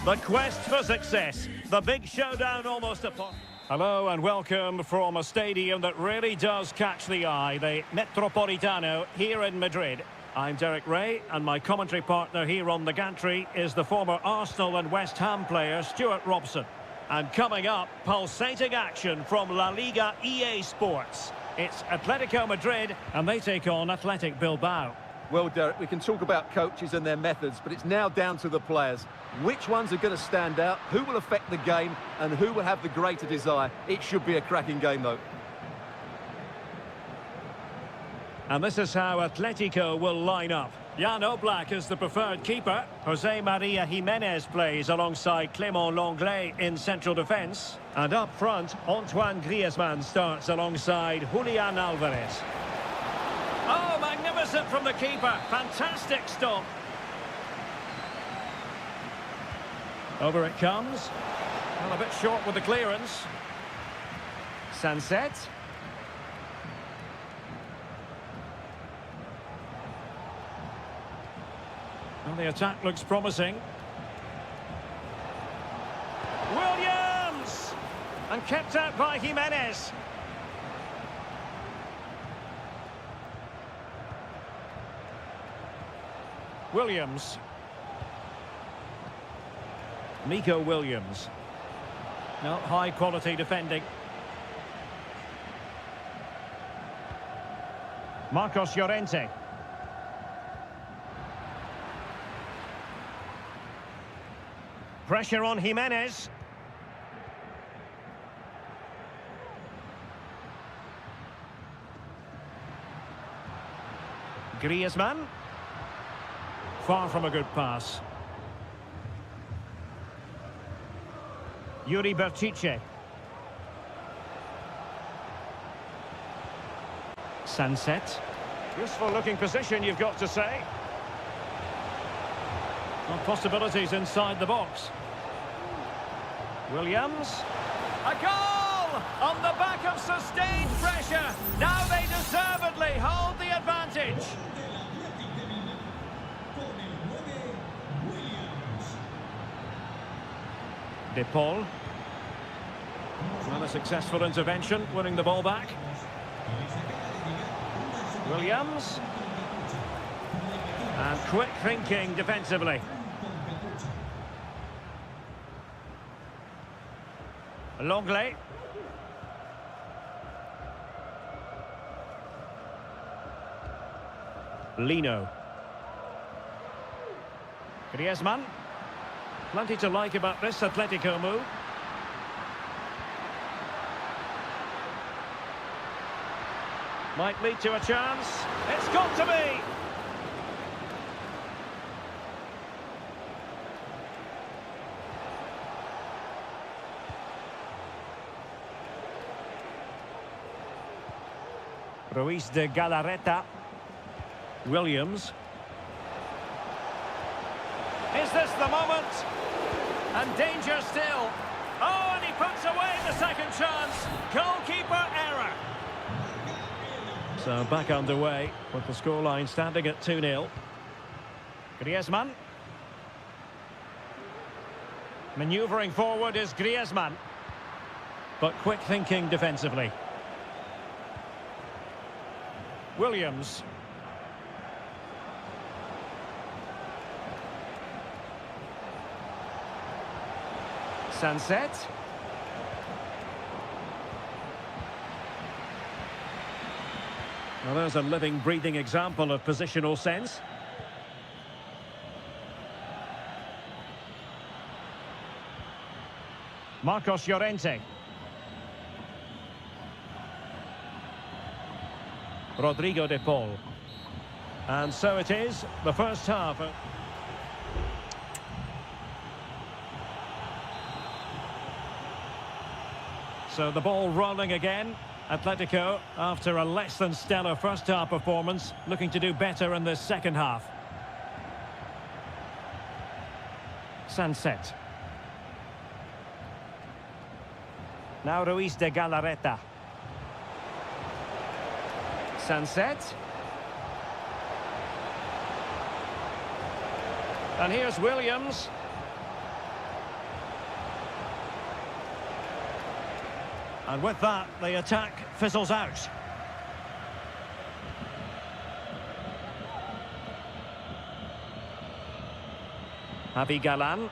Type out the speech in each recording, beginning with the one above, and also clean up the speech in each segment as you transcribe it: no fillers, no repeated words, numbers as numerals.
The quest for success. The big showdown almost upon. Hello and welcome from a stadium that really does catch the eye, the Metropolitano here in Madrid. I'm Derek Ray, and my commentary partner here on the gantry is the former Arsenal and West Ham player Stuart Robson. And coming up, pulsating action from La Liga EA Sports. It's Atletico Madrid, and they take on Athletic Bilbao. Well, Derek, we can talk about coaches and their methods, but it's now down to the players. Which ones are going to stand out, who will affect the game, and who will have the greater desire? It should be a cracking game, though. And this is how Atletico will line up. Jan Oblak is the preferred keeper. Jose Maria Jimenez plays alongside Clément Lenglet in central defence. And up front, Antoine Griezmann starts alongside Julian Alvarez. Oh, magnificent from the keeper. Fantastic stop. Over it comes. Well, a bit short with the clearance. Sunset. Well, the attack looks promising. Williams! And kept out by Jimenez. Williams. Nico Williams. No, high quality defending. Marcos Llorente. Pressure on Jimenez. Griezmann. Far from a good pass. Yuri Berchiche. Sunset. Useful looking position, you've got to say. Well, possibilities inside the box. Williams. A goal! On the back of sustained pressure. Now they deservedly hold the advantage. De Paul. Well, a successful intervention, winning the ball back. Williams. And quick thinking defensively. Lenglet. Lino. Griezmann. Plenty to like about this Atletico move. Might lead to a chance. It's got to be! Ruiz de Galarreta. Williams. Is this the moment? And danger still. Oh, and he puts away the second chance. Goalkeeper error. So back underway with the scoreline standing at 2-0. Griezmann. Manoeuvring forward is Griezmann. But quick thinking defensively. Williams. Sunset. Well, there's a living, breathing example of positional sense. Marcos Llorente. Rodrigo de Paul. And so it is, the first half. So the ball rolling again. Atletico, after a less than stellar first half performance, looking to do better in this second half. Sunset. Now Ruiz de Galarreta. Sunset. And here's Williams. And with that, the attack fizzles out. Javi Galan.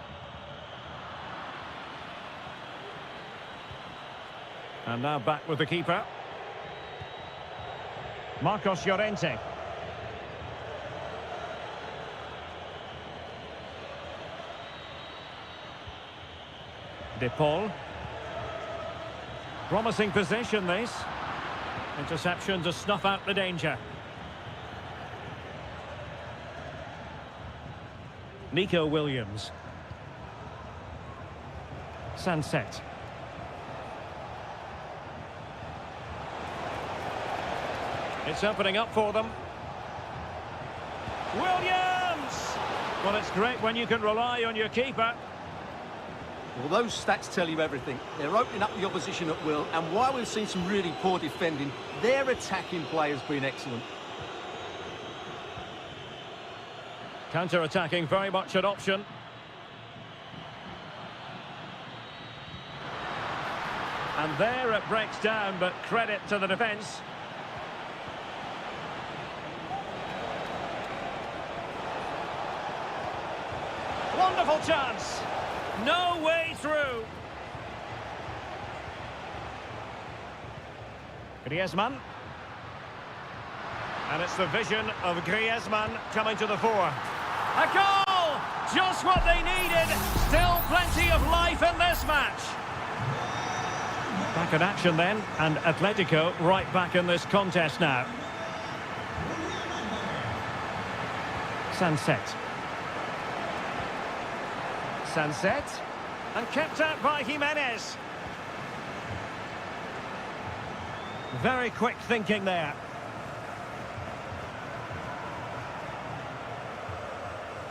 And now back with the keeper. Marcos Llorente. De Paul. Promising position, this. Interception to snuff out the danger. Nico Williams. Sunset. It's opening up for them. Williams! Well, it's great when you can rely on your keeper. Well, those stats tell you everything. They're opening up the opposition at will, and while we've seen some really poor defending, their attacking play has been excellent. Counter-attacking, very much an option. And there it breaks down, but credit to the defence. Wonderful chance. No way through. Griezmann. And it's the vision of Griezmann coming to the fore. A goal! Just what they needed. Still plenty of life in this match. Back in action then, and Atletico right back in this contest now. Sunset. Sunset, and kept out by Jimenez. Very quick thinking there.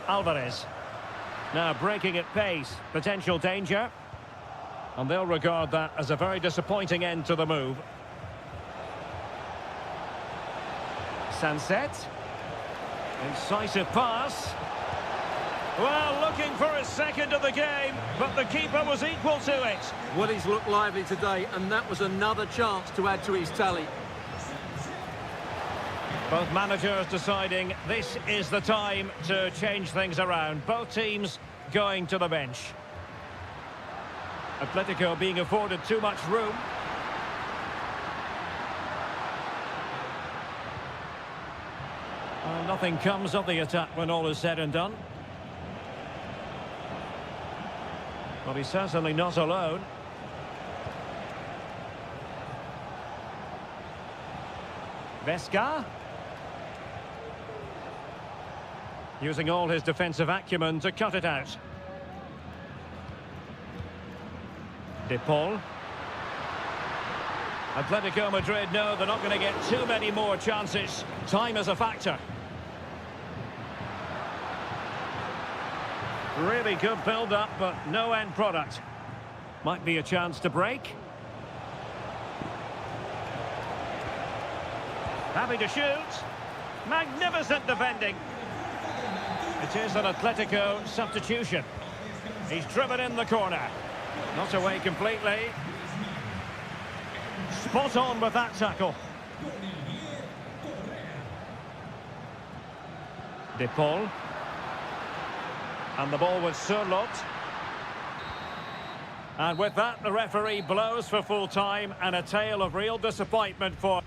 Alvarez. Now breaking at pace, potential danger. And they'll regard that as a very disappointing end to the move. Sunset. Incisive pass. Well, looking for a second of the game, but the keeper was equal to it. Well, he's looked lively today, and that was another chance to add to his tally. Both managers deciding this is the time to change things around. Both teams going to the bench. Atletico being afforded too much room. Well, nothing comes of the attack when all is said and done. But he's certainly not alone. Vesca. Using all his defensive acumen to cut it out. De Paul. Atletico Madrid know they're not going to get too many more chances. Time is a factor. Really good build-up, but no end product. Might be a chance to break. Happy to shoot. Magnificent defending. It is an Atletico substitution. He's driven in the corner. Not away completely. Spot on with that tackle. De Paul. And the ball was Surlot. And with that, the referee blows for full time, and a tale of real disappointment for...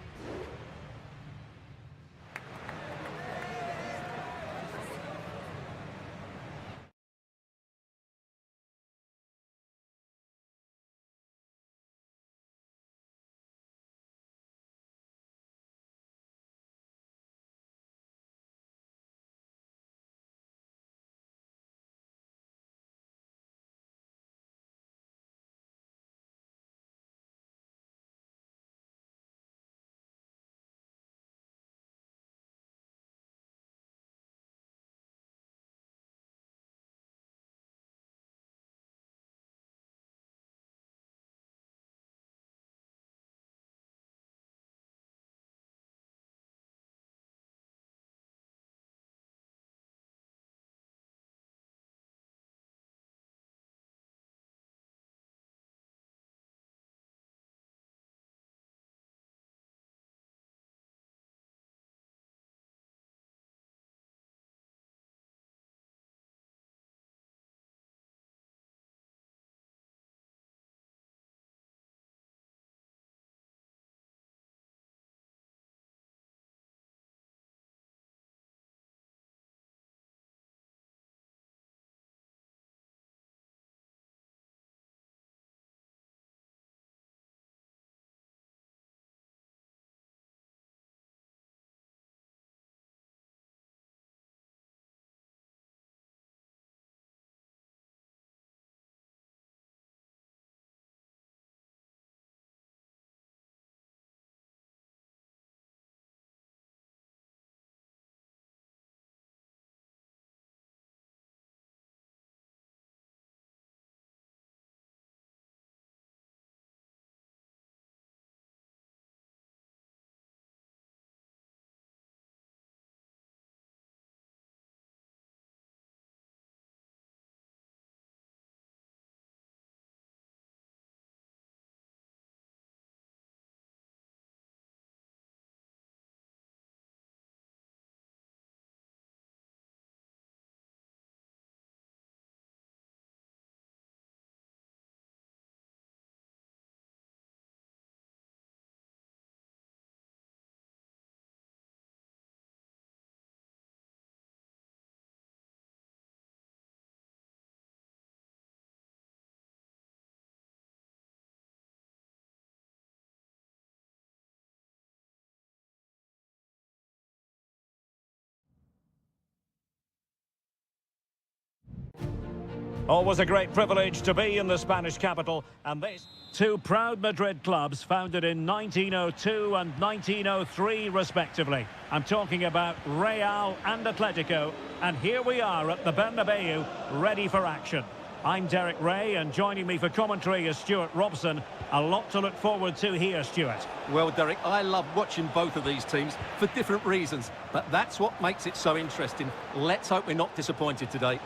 Always a great privilege to be in the Spanish capital, and this two proud Madrid clubs founded in 1902 and 1903 respectively. I'm talking about Real and Atletico, and here we are at the Bernabeu, ready for action. I'm Derek Ray, and joining me for commentary is Stuart Robson. A lot to look forward to here, Stuart. Well, Derek, I love watching both of these teams for different reasons, but that's what makes it so interesting. Let's hope we're not disappointed today.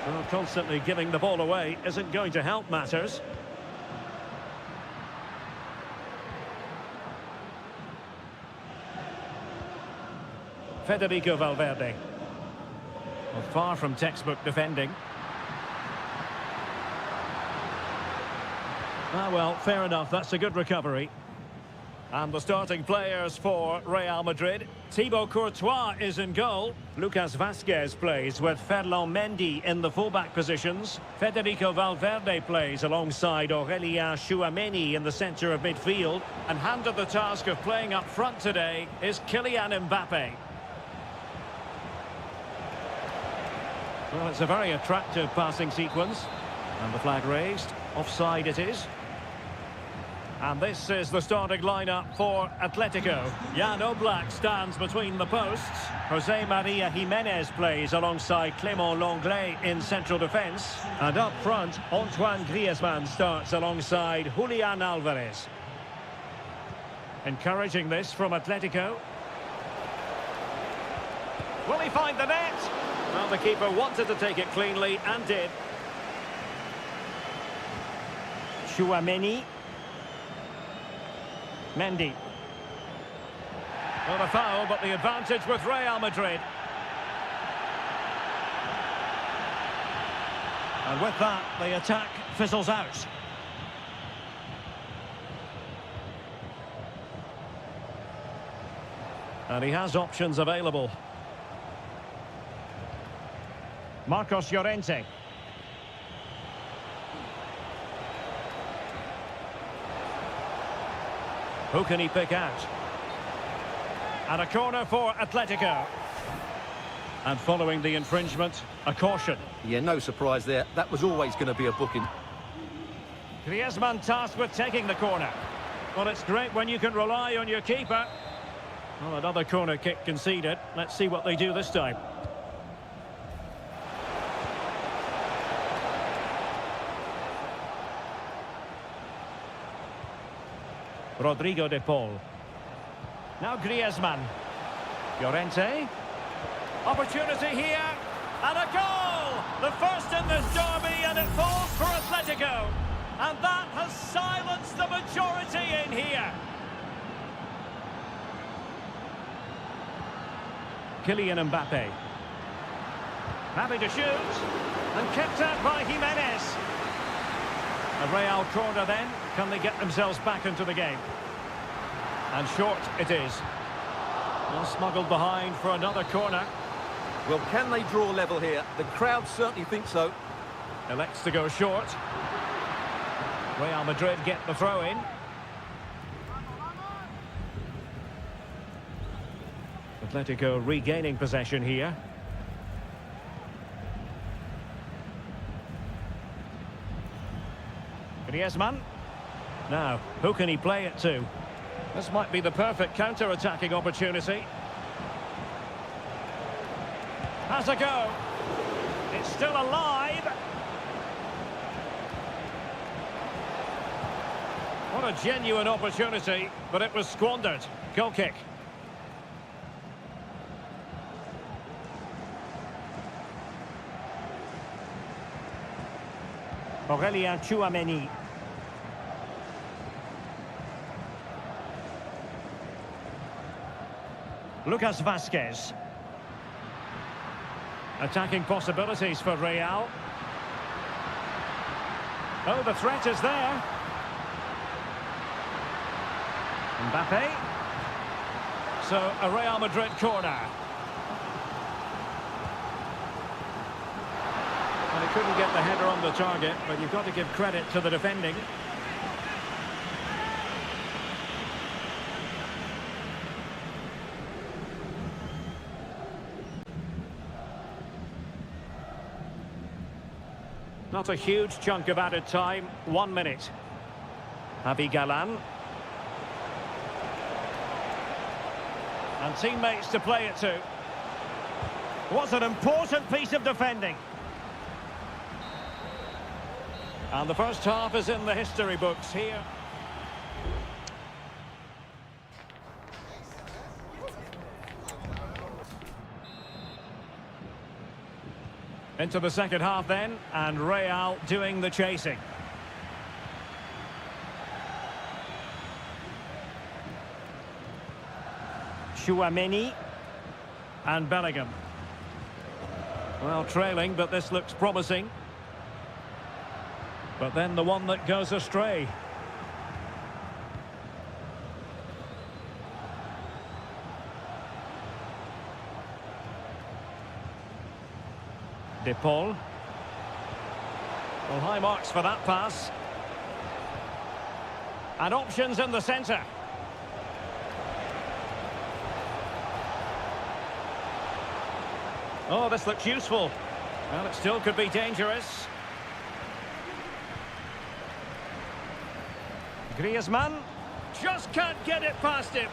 Well, constantly giving the ball away isn't going to help matters. Federico Valverde. Well, far from textbook defending. Ah, well, fair enough. That's a good recovery. And the starting players for Real Madrid. Thibaut Courtois is in goal. Lucas Vazquez plays with Ferland Mendy in the fullback positions. Federico Valverde plays alongside Aurélien Tchouameni in the centre of midfield. And handed the task of playing up front today is Kylian Mbappe. Well, it's a very attractive passing sequence. And the flag raised. Offside it is. And this is the starting lineup for Atletico. Jan Oblak stands between the posts. Jose Maria Jimenez plays alongside Clément Lenglet in central defence. And up front, Antoine Griezmann starts alongside Julian Alvarez. Encouraging this from Atletico. Will he find the net? Well, the keeper wanted to take it cleanly and did. Tchouameni. Mendy. Not a foul, but the advantage with Real Madrid. And with that, the attack fizzles out. And he has options available. Marcos Llorente. Who can he pick out? And a corner for Atletico. And following the infringement, a caution. Yeah, no surprise there. That was always going to be a booking. Griezmann tasked with taking the corner. Well, it's great when you can rely on your keeper. Well, another corner kick conceded. Let's see what they do this time. Rodrigo de Paul. Now Griezmann. Llorente. Opportunity here. And a goal! The first in this derby, and it falls for Atletico. And that has silenced the majority in here. Kylian Mbappe. Happy to shoot. And kicked out by Jimenez. A Real corner then. Can they get themselves back into the game? And short it is. Well, smuggled behind for another corner. Well, can they draw level here? The crowd certainly think so. Elects to go short. Real Madrid get the throw in. Atletico regaining possession here. Griezmann. Now, who can he play it to? This might be the perfect counter-attacking opportunity. Has a go. It's still alive. What a genuine opportunity, but it was squandered. Goal kick. Aurélien Tchouameni. Lucas Vazquez. Attacking possibilities for Real. Oh, the threat is there. Mbappe. So, a Real Madrid corner. And he couldn't get the header on the target, but you've got to give credit to the defending. Not a huge chunk of added time. 1 minute. Galan. And teammates to play it to. Was an important piece of defending. And the first half is in the history books here. Into the second half then, and Real doing the chasing. Tchouaméni and Bellingham. Well, trailing, but this looks promising. But then the one that goes astray. De Paul. Well, high marks for that pass. And options in the centre. Oh, this looks useful. Well, it still could be dangerous. Griezmann just can't get it past him.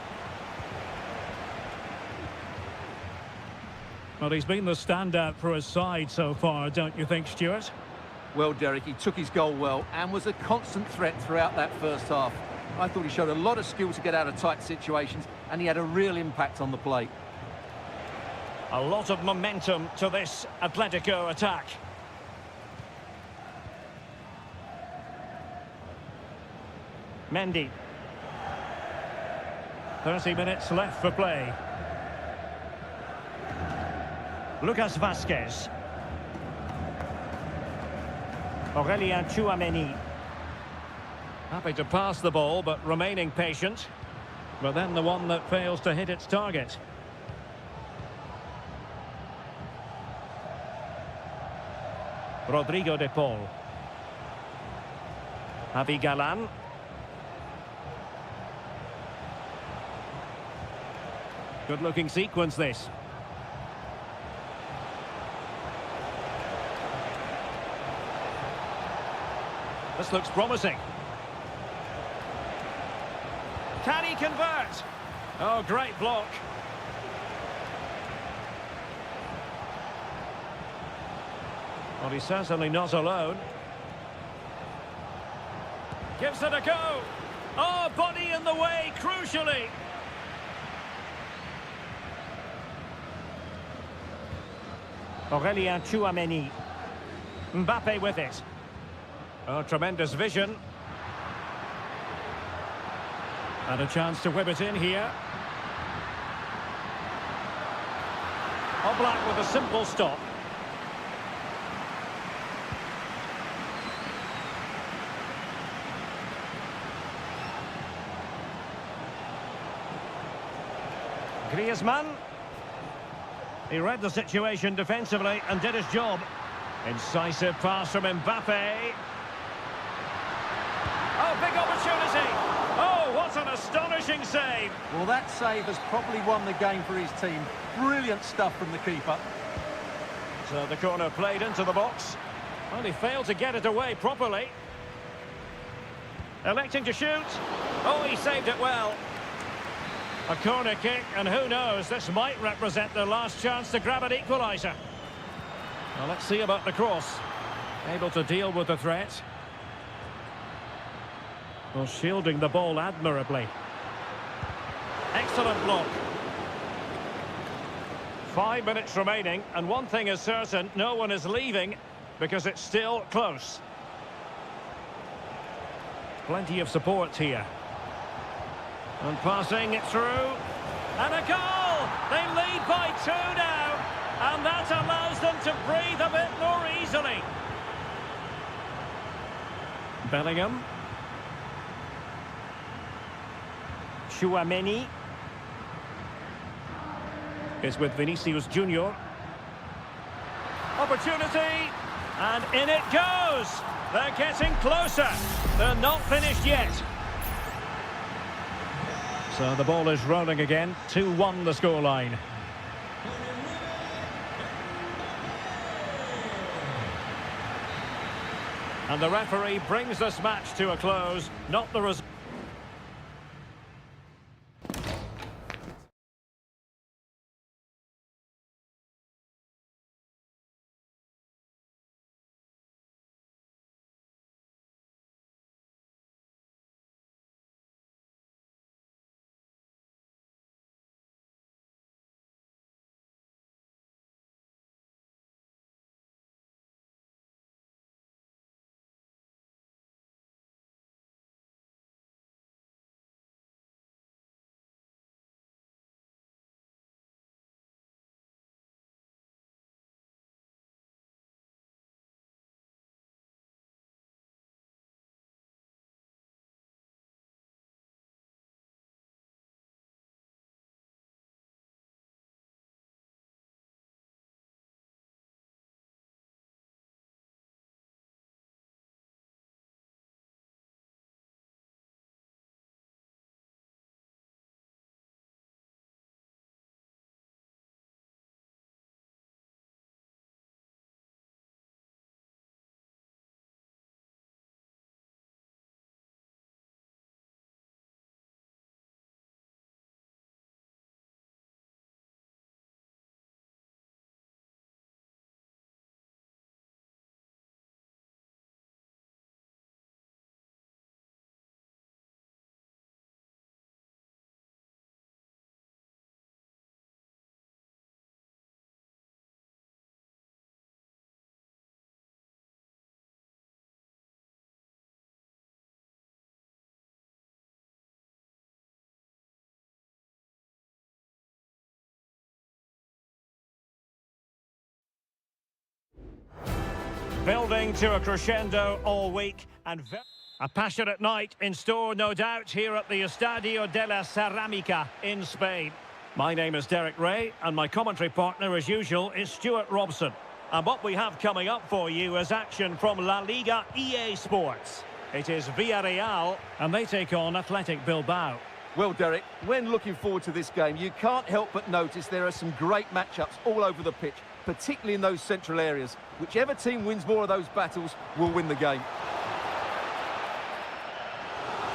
Well, he's been the standout for his side so far, don't you think, Stuart? Well, Derek, he took his goal well and was a constant threat throughout that first half. I thought he showed a lot of skill to get out of tight situations, and he had a real impact on the plate. A lot of momentum to this Atletico attack. Mendy. 30 minutes left for play. Lucas Vazquez. Aurélien Tchouaméni. Happy to pass the ball, but remaining patient. But then the one that fails to hit its target. Rodrigo de Paul. Galan. Good-looking sequence, this. This looks promising. Can he convert? Oh, great block. Well, he's certainly not alone. Gives it a go. Oh, body in the way, crucially. Aurélien Tchouaméni. Mbappe with it. Oh, tremendous vision. And a chance to whip it in here. Oblak with a simple stop. Griezmann. He read the situation defensively and did his job. Incisive pass from Mbappe. Oh, big opportunity. Oh, what an astonishing save. Well, that save has probably won the game for his team. Brilliant stuff from the keeper. So the corner played into the box. Well, he failed to get it away properly. Electing to shoot. Oh, he saved it well. A corner kick, and who knows, this might represent their last chance to grab an equaliser. Well, let's see about the cross. Able to deal with the threat. Well, shielding the ball admirably. Excellent block. 5 minutes remaining, and one thing is certain, no one is leaving, because it's still close. Plenty of support here. And passing it through. And a goal! They lead by 2 now. And that allows them to breathe a bit more easily. Bellingham. Tchouaméni is with Vinicius Junior. Opportunity. And in it goes. They're getting closer. They're not finished yet. So the ball is rolling again. 2-1 the scoreline. And the referee brings this match to a close, not the result. Building to a crescendo all week and a passionate night in store, no doubt, here at the Estadio de la Ceramica in Spain. My name is Derek Ray, and my commentary partner, as usual, is Stuart Robson. And what we have coming up for you is action from La Liga EA Sports. It is Villarreal, and they take on Athletic Bilbao. Well, Derek, when looking forward to this game, you can't help but notice there are some great matchups all over the pitch, particularly in those central areas. Whichever team wins more of those battles will win the game.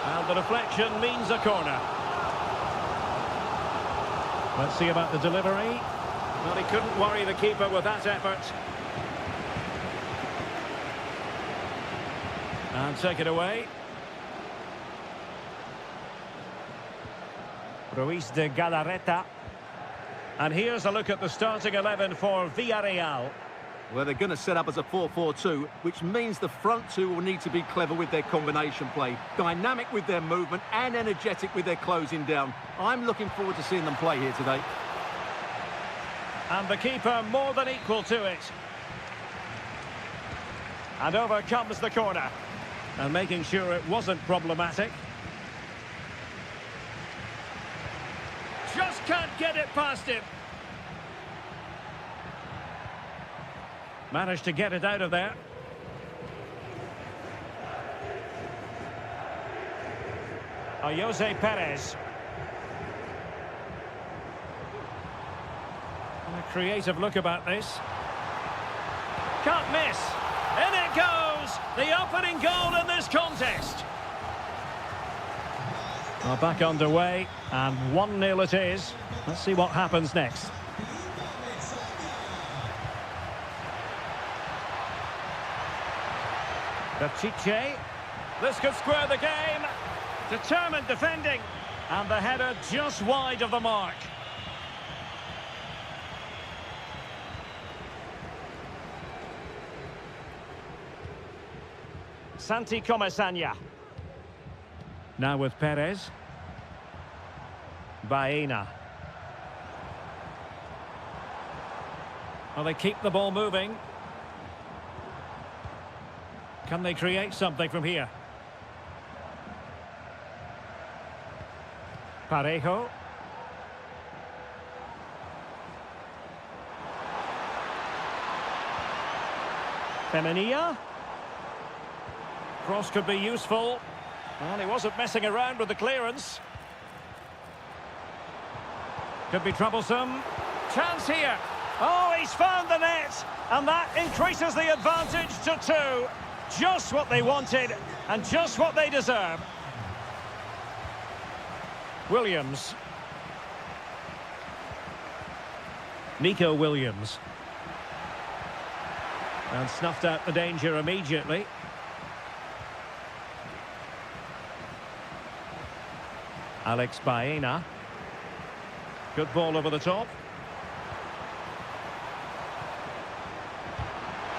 And the deflection means a corner. Let's see about the delivery. Well, he couldn't worry the keeper with that effort. And take it away. Ruiz de Galarreta. And here's a look at the starting 11 for Villarreal. Well, they're going to set up as a 4-4-2, which means the front two will need to be clever with their combination play, dynamic with their movement and energetic with their closing down. I'm looking forward to seeing them play here today. And the keeper more than equal to it. And over comes the corner. And making sure it wasn't problematic. Just can't get it past him. Managed to get it out of there. Jose Perez. And a creative look about this. Can't miss. In it goes! The opening goal in this contest. Well, back underway, and 1-0 it is. Let's see what happens next. Pichet. This could square the game. Determined defending. And the header just wide of the mark. Santi Comesaña. Now with Perez. Baena. Well, they keep the ball moving. Can they create something from here? Parejo. Femenia. Cross could be useful. Well, he wasn't messing around with the clearance. Could be troublesome. Chance here. Oh, he's found the net. And that increases the advantage to 2. Just what they wanted and just what they deserve. Williams. Nico Williams. And snuffed out the danger immediately. Alex Baena. Good ball over the top.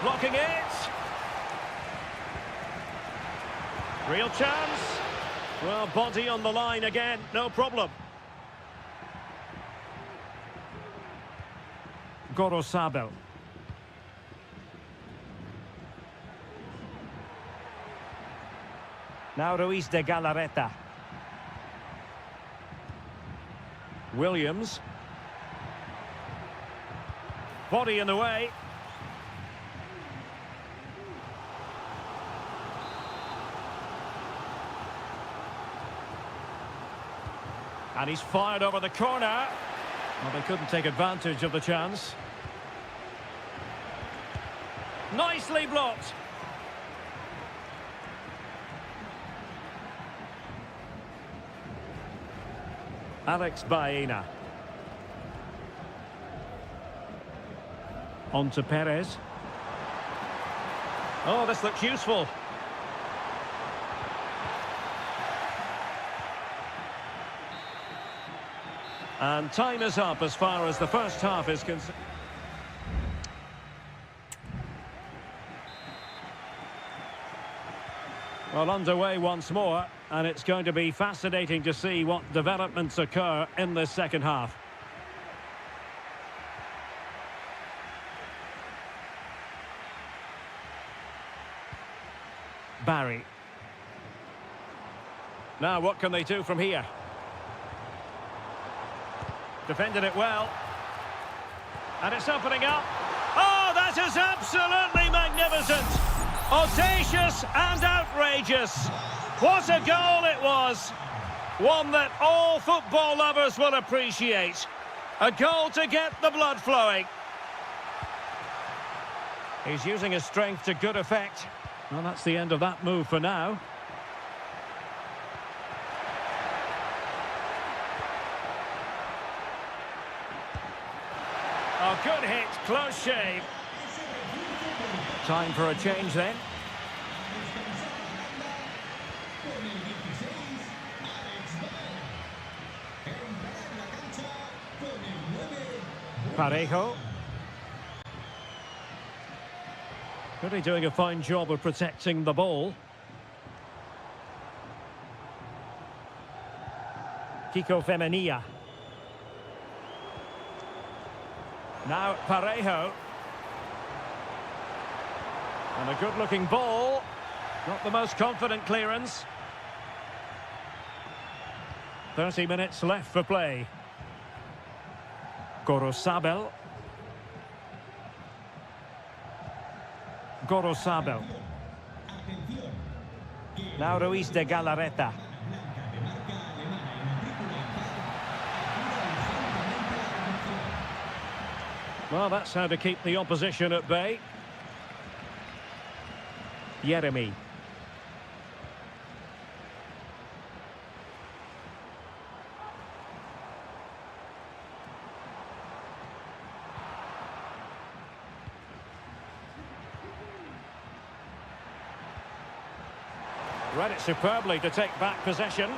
Blocking it. Real chance. Well, body on the line again, no problem. Gorosabel. Now Ruiz de Galarreta. Williams. Body in the way. And he's fired over the corner. Well, they couldn't take advantage of the chance. Nicely blocked. Alex Baena. On to Perez. Oh, this looks useful. And time is up as far as the first half is concerned. Well, underway once more, and it's going to be fascinating to see what developments occur in this second half. Barry. Now, what can they do from here? Defended it well. And it's opening up. Oh, that is absolutely magnificent. Audacious and outrageous. What a goal it was. One that all football lovers will appreciate. A goal to get the blood flowing. He's using his strength to good effect. Well, that's the end of that move for now. Oh, good hit, close shave. Time for a change then. Parejo. Really doing a fine job of protecting the ball. Kiko Femenia. Now Parejo. And a good-looking ball. Not the most confident clearance. 30 minutes left for play. Gorosabel. Gorosabel. Now Ruiz de Galarreta. Well, that's how to keep the opposition at bay. Jeremy. Read it superbly to take back possession.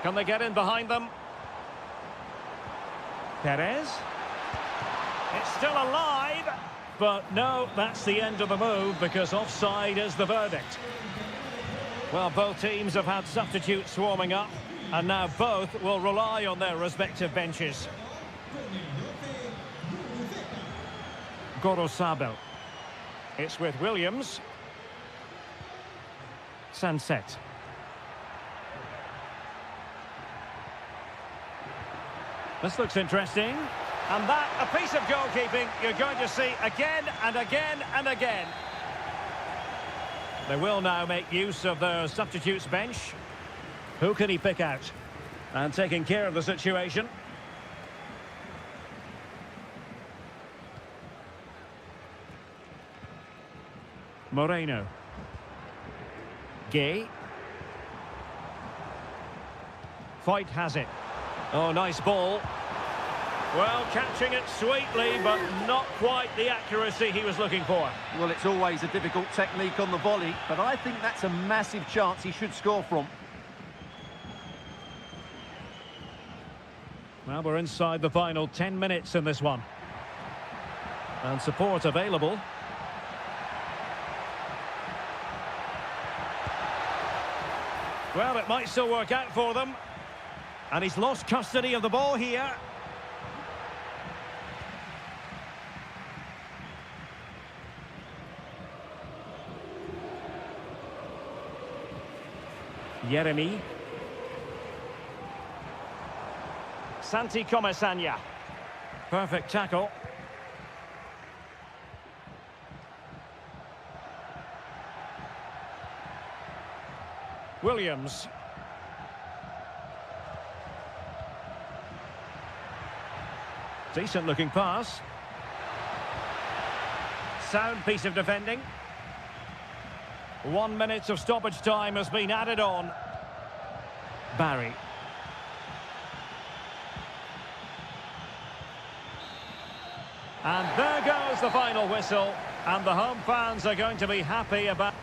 Can they get in behind them? Perez. It's still alive, but no, that's the end of the move because offside is the verdict. Well, both teams have had substitutes warming up, and now both will rely on their respective benches. Gorosabel. It's with Williams. Sunset. This looks interesting. And that, a piece of goalkeeping you're going to see again and again and again. They will now make use of their substitutes bench. Who can he pick out? And taking care of the situation. Moreno. Gay. Foyt has it. Oh, nice ball. Well, catching it sweetly, but not quite the accuracy he was looking for. Well, it's always a difficult technique on the volley, but I think that's a massive chance he should score from. Well, we're inside the final 10 minutes in this one. And support available. Well, it might still work out for them. And he's lost custody of the ball here. Jeremy. Santi Comesaña. Perfect tackle. Williams. Decent looking pass. Sound piece of defending. 1 minute of stoppage time has been added on. Barry. And there goes the final whistle. And the home fans are going to be happy about...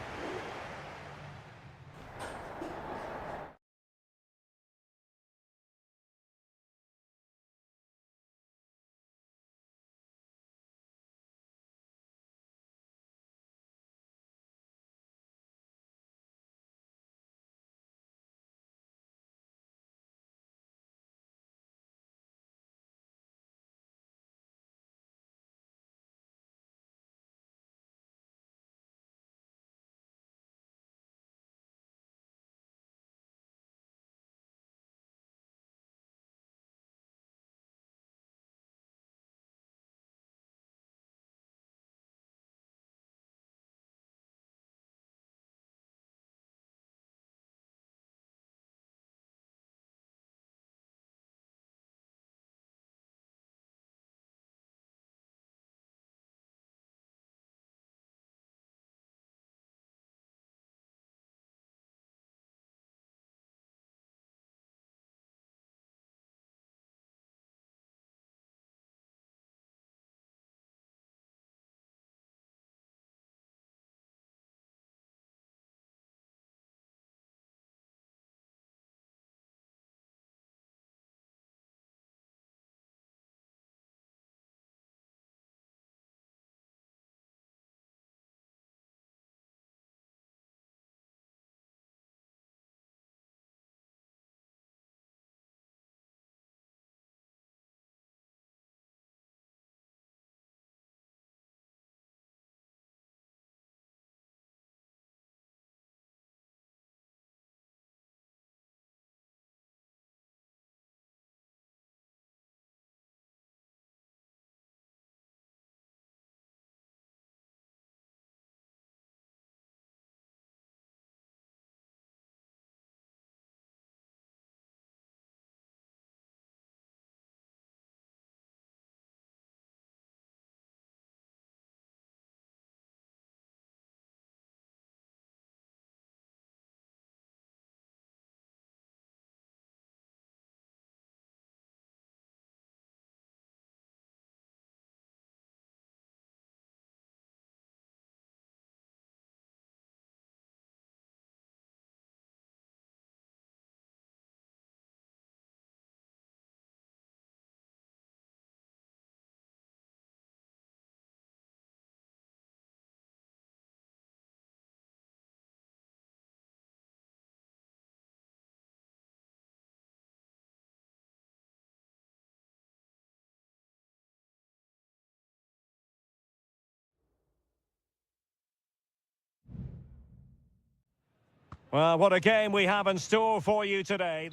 Well, what a game we have in store for you today.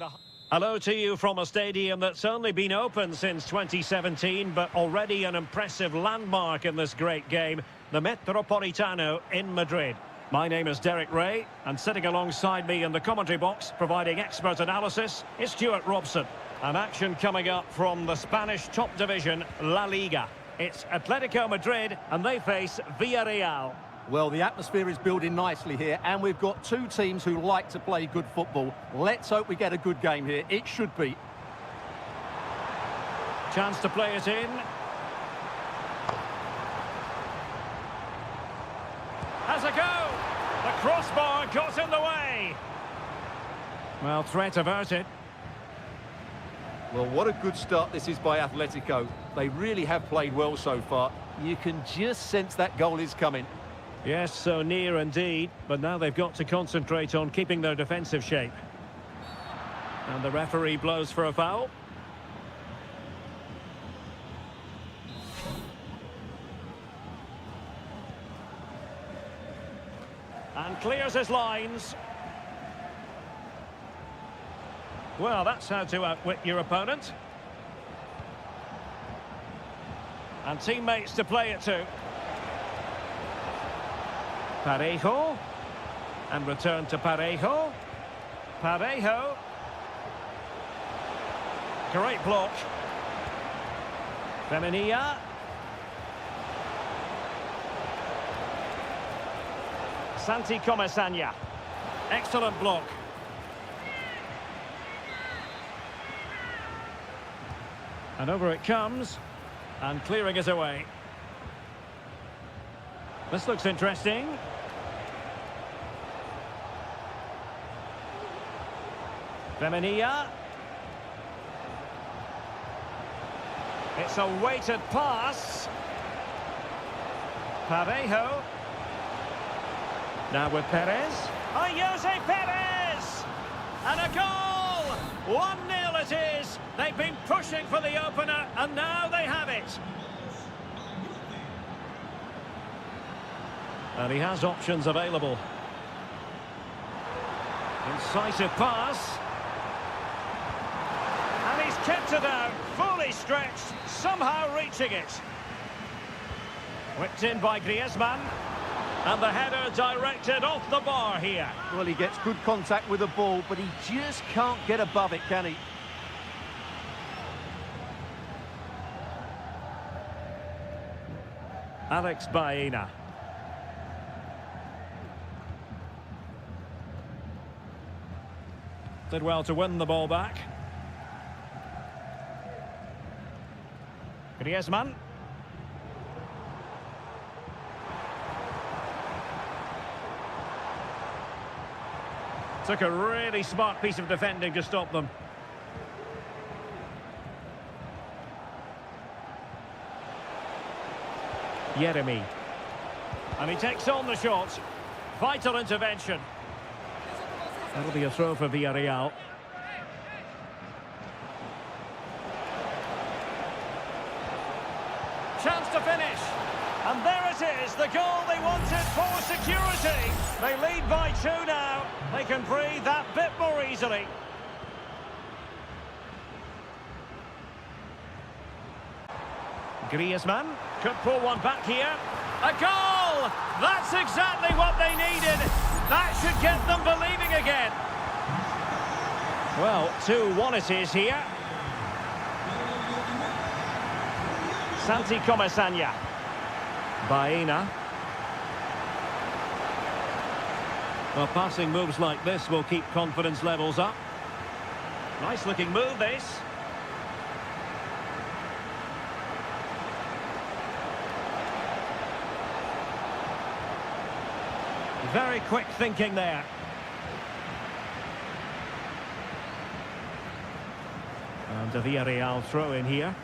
Hello to you from a stadium that's only been open since 2017, but already an impressive landmark in this great game, the Metropolitano in Madrid. My name is Derek Ray, and sitting alongside me in the commentary box, providing expert analysis, is Stuart Robson. An action coming up from the Spanish top division, La Liga. It's Atletico Madrid, and they face Villarreal. Well, the atmosphere is building nicely here, and we've got two teams who like to play good football. Let's hope we get a good game here. It should be. Chance to play it in. Has a go. The crossbar got in the way. Well, threat averted. Well, what a good start this is by Atletico. They really have played well so far. You can just sense that goal is coming. Yes, so near indeed, but now they've got to concentrate on keeping their defensive shape. And the referee blows for a foul. And clears his lines. Well, that's how to outwit your opponent. And teammates to play it to. Parejo. And return to Parejo. Parejo. Great block. Femenia. Santi Comesaña. Excellent block. And over it comes. And clearing it away. This looks interesting. Femenia. It's a weighted pass. Parejo. Now with Perez. Jose Perez! And a goal! 1-0 it is. They've been pushing for the opener, and now they have it. And he has options available. Incisive pass. And he's kept it out, fully stretched, somehow reaching it. Whipped in by Griezmann. And the header directed off the bar here. Well, he gets good contact with the ball, but he just can't get above it, can he? Alex Baena. Did well to win the ball back. Griezmann. Took a really smart piece of defending to stop them. Yeremy. And he takes on the shot. Vital intervention. That'll be a throw for Villarreal. Chance to finish. And there it is, the goal they wanted for security. They lead by 2 now. They can breathe that bit more easily. Griezmann could pull one back here. A goal! That's exactly what they needed. That should get them believing again. Well, 2-1 it is here. Santi Comesaña. Baena. Well, passing moves like this will keep confidence levels up. Nice looking move, this. Very quick thinking there. And a Villarreal throw in here.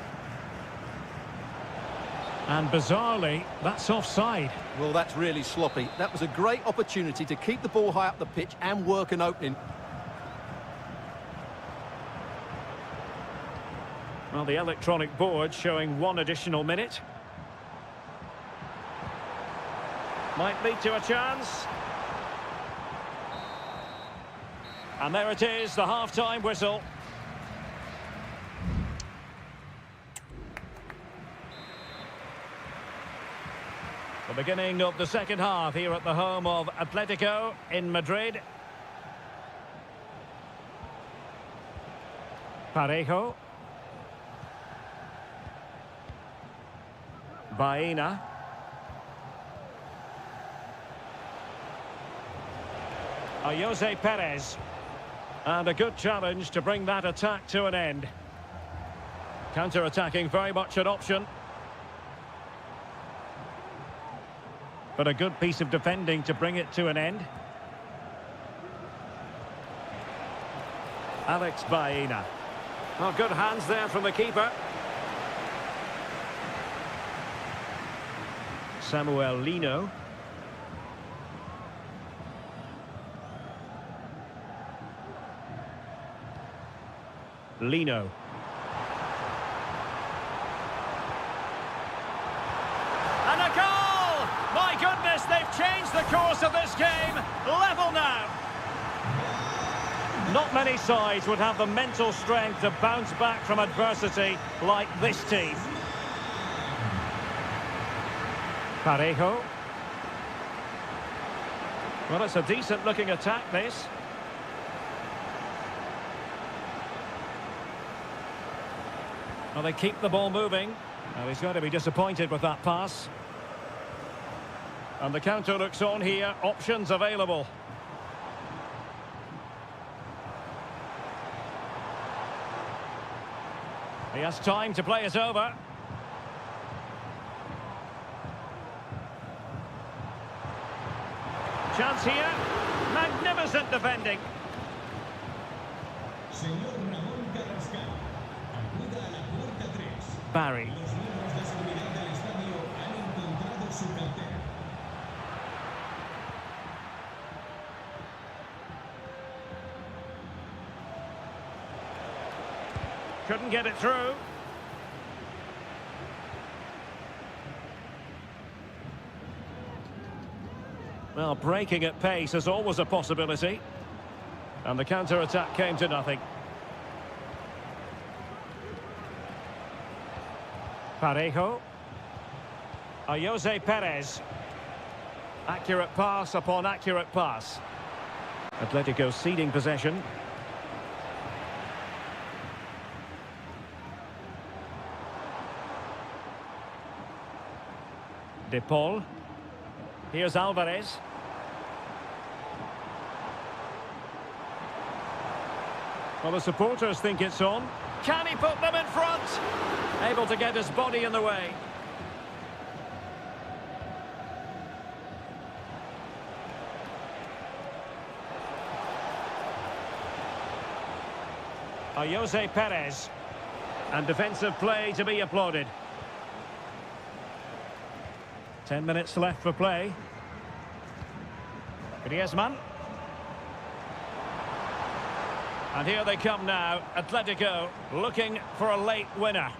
And bizarrely, that's offside. Well, that's really sloppy. That was a great opportunity to keep the ball high up the pitch and work an opening. Well, the electronic board showing 1 additional minute. Might lead to a chance. And there it is, the half-time whistle. The beginning of the second half here at the home of Atletico in Madrid. Parejo. Jose Perez. And a good challenge to bring that attack to an end. Counter-attacking, very much an option. But a good piece of defending to bring it to an end. Alex Baena. Oh, good hands there from the keeper. Samuel Lino. Lino. And a goal! My goodness, they've changed the course of this game. Level now. Not many sides would have the mental strength to bounce back from adversity like this team. Parejo. Well, it's a decent-looking attack, this. Well, they keep the ball moving. And he's going to be disappointed with that pass. And the counter looks on here. Options available. He has time to play it over. Chance here. Magnificent defending. Barry. Couldn't get it through. Well, breaking at pace is always a possibility. And the counter-attack came to nothing. Parejo. Jose Perez. Accurate pass upon accurate pass. Atletico ceding possession. De Paul. Here's Alvarez. Well, the supporters think it's on. Can he put them in front? Able to get his body in the way. Jose Perez. And defensive play to be applauded. 10 minutes left for play. Griezmann. And here they come now. Atletico looking for a late winner.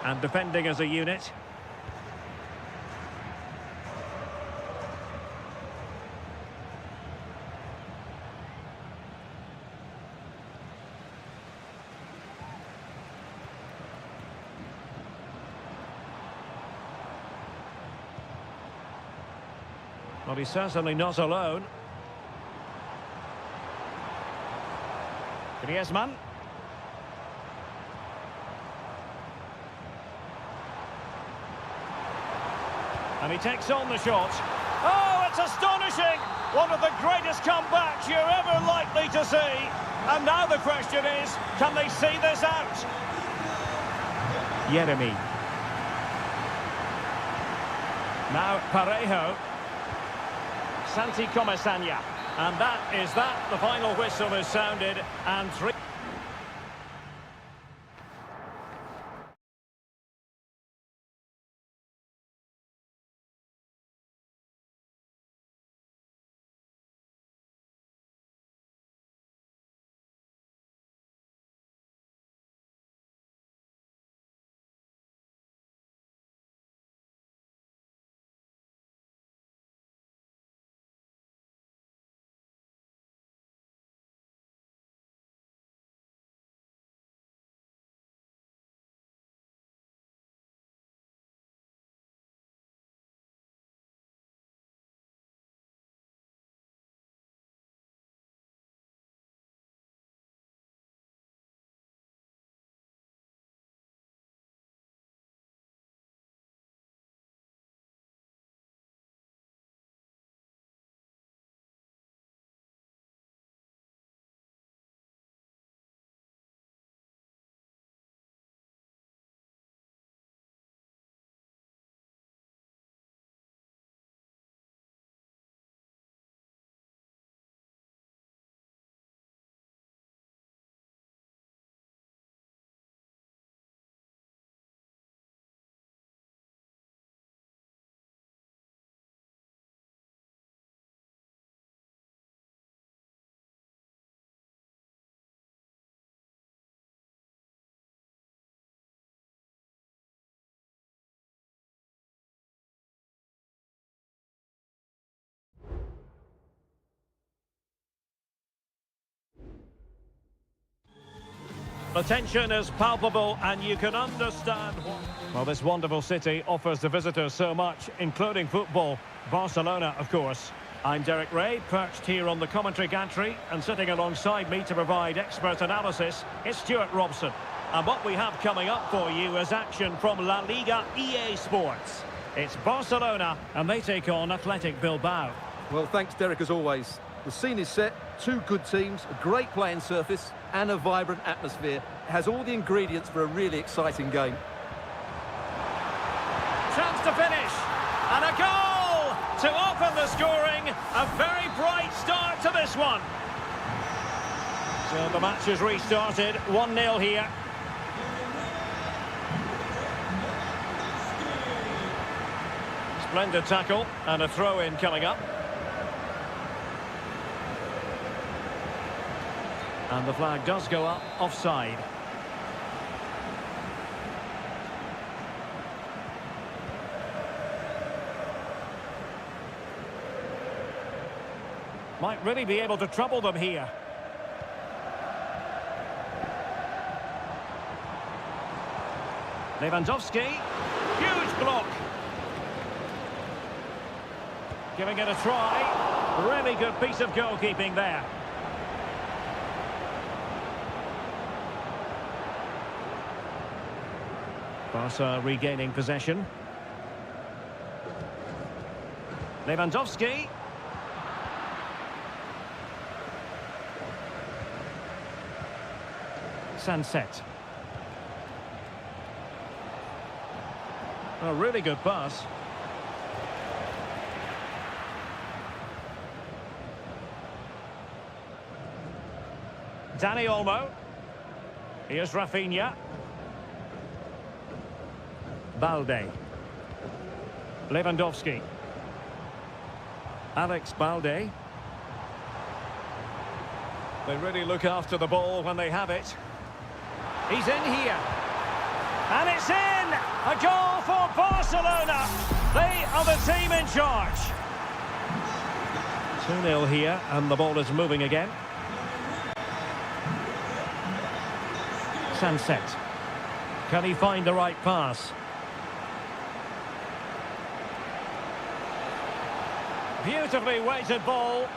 And defending as a unit. Well, he's certainly not alone. Griezmann. And he takes on the shot. Oh, it's astonishing! One of the greatest comebacks you're ever likely to see. And now the question is, can they see this out? Yeremy. Now Parejo. Santi Comesaña. And that is that. The final whistle is sounded and 3... The tension is palpable and you can understand why. Well, this wonderful city offers the visitors so much, including football. Barcelona, of course. I'm Derek Ray, perched here on the commentary gantry, and sitting alongside me to provide expert analysis is Stuart Robson. And what we have coming up for you is action from La Liga EA Sports. It's Barcelona, and they take on Athletic Bilbao. Well, thanks, Derek, as always. The scene is set, two good teams, a great playing surface, and a vibrant atmosphere. It has all the ingredients for a really exciting game. Chance to finish, and a goal to open the scoring. A very bright start to this one. So the match has restarted, 1-0 here. Splendid tackle, and a throw-in coming up. And the flag does go up, offside. Might really be able to trouble them here. Lewandowski, huge block. Giving it a try. Really good piece of goalkeeping there. Barca regaining possession. Lewandowski. Sunset. A really good pass. Dani Olmo. Here's Rafinha. Balde. Lewandowski. Alex Balde. They really look after the ball when they have it. He's in here. And it's in! A goal for Barcelona. They are the team in charge. 2-0 here, and the ball is moving again. Sunset. Can he find the right pass? Beautifully weighted ball.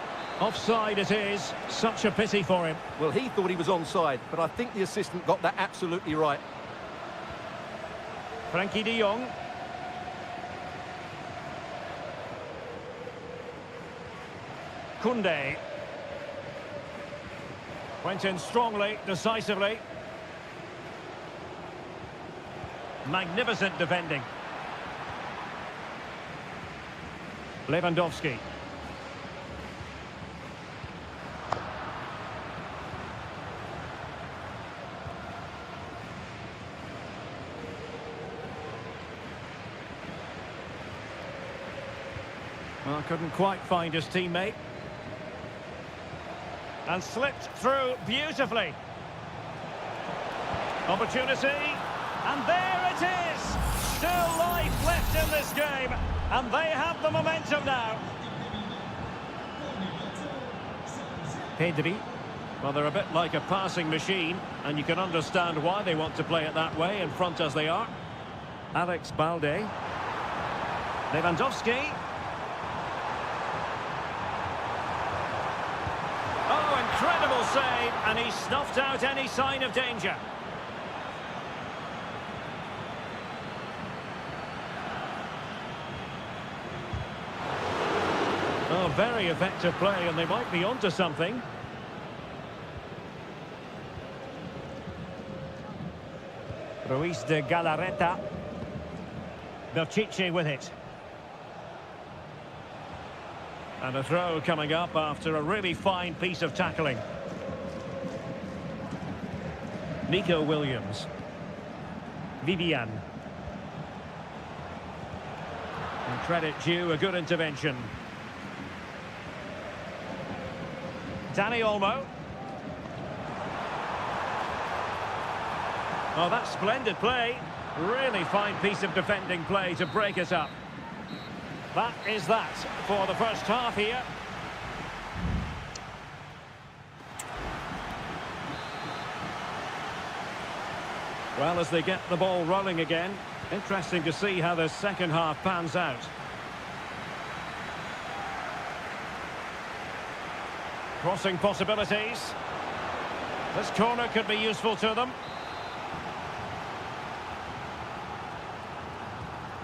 Offside it is. Such a pity for him. Well, he thought he was onside, but I think the assistant got that absolutely right. Frankie de Jong. Koundé. Went in strongly, decisively. Magnificent defending. Lewandowski. Well, couldn't quite find his teammate. And slipped through beautifully. Opportunity. And there it is! Still life left in this game. And they have the momentum now. Pedri. Well, they're a bit like a passing machine, and you can understand why they want to play it that way, in front as they are. Alex Balde. Lewandowski. Oh, incredible save, and he snuffed out any sign of danger. Oh, very effective play, and they might be onto something. Ruiz de Galarreta. Berchiche with it. And a throw coming up after a really fine piece of tackling. Nico Williams. Vivian. And credit due, a good intervention. Dani Olmo. Oh, that's splendid play. Really fine piece of defending play to break us up. That is that for the first half here. Well, as they get the ball rolling again, interesting to see how the second half pans out. Crossing possibilities. This corner could be useful to them.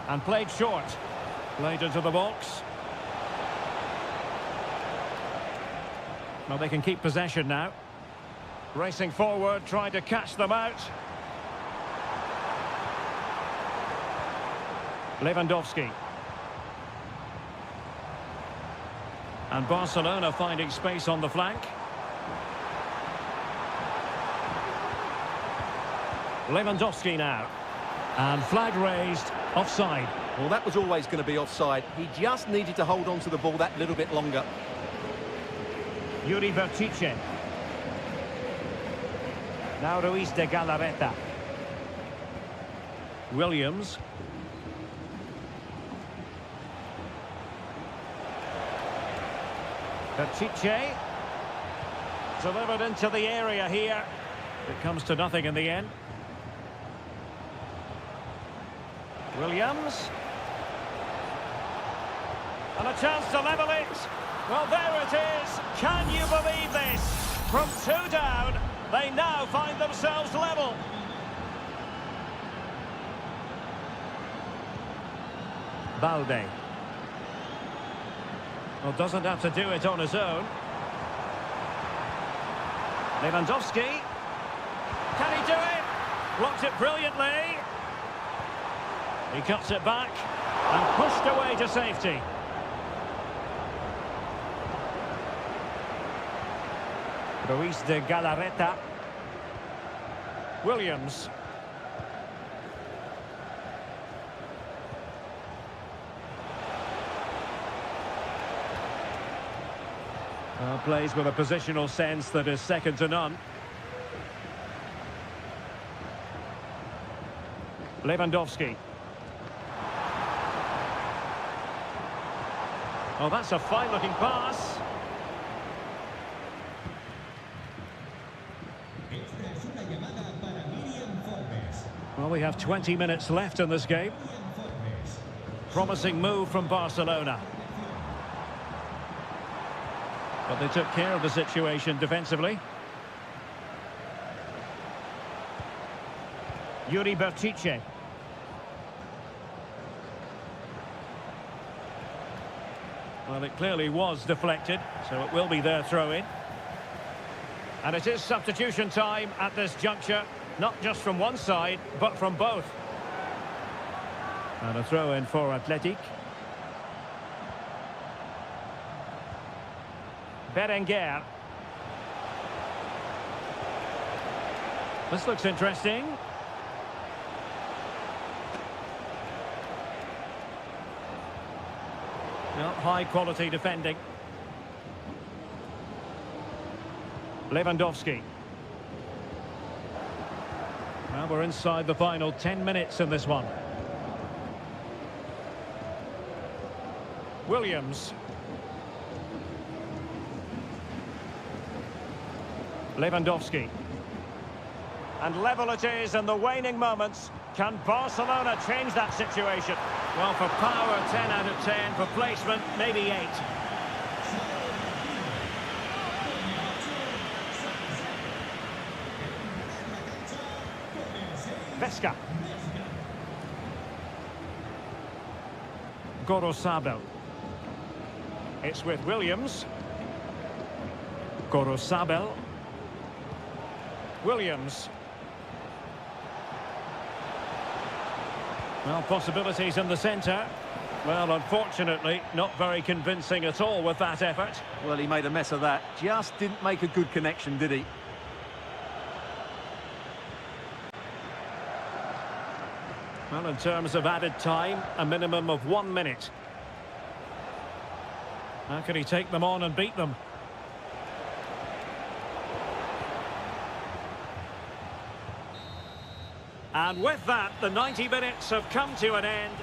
And played short. Played into the box. Well, they can keep possession now. Racing forward, trying to catch them out. Lewandowski. And Barcelona finding space on the flank. Lewandowski now. And flag raised, offside. Well, that was always going to be offside. He just needed to hold on to the ball that little bit longer. Yuri Bertice. Now Ruiz de Galarreta. Williams. Bertice. Delivered into the area here. It comes to nothing in the end. Williams. And a chance to level it. Well, there it is. Can you believe this? From 2 down, they now find themselves level. Balde. Well, doesn't have to do it on his own. Lewandowski. Can he do it? Blocked it brilliantly. He cuts it back and pushed away to safety. Ruiz de Galarreta. Williams. Plays with a positional sense that is second to none. Lewandowski. Oh, that's a fine-looking pass. Well, we have 20 minutes left in this game. Promising move from Barcelona. But they took care of the situation defensively. Yuri Bertice. Well, it clearly was deflected, so it will be their throw-in. And it is substitution time at this juncture, not just from one side, but from both. And a throw-in for Athletic. Berenguer. This looks interesting. Well, high quality defending. Lewandowski. Well, we're inside the final 10 minutes in this one. Williams. Lewandowski. And level it is in the waning moments. Can Barcelona change that situation? Well, for power, 10 out of 10. For placement, maybe 8. Vesca. Gorosabel. It's with Williams. Gorosabel. Williams. Well, possibilities in the centre. Well, unfortunately, not very convincing at all with that effort. Well, he made a mess of that. Just didn't make a good connection, did he? Well, in terms of added time, a minimum of 1 minute. How can he take them on and beat them? And with that, the 90 minutes have come to an end.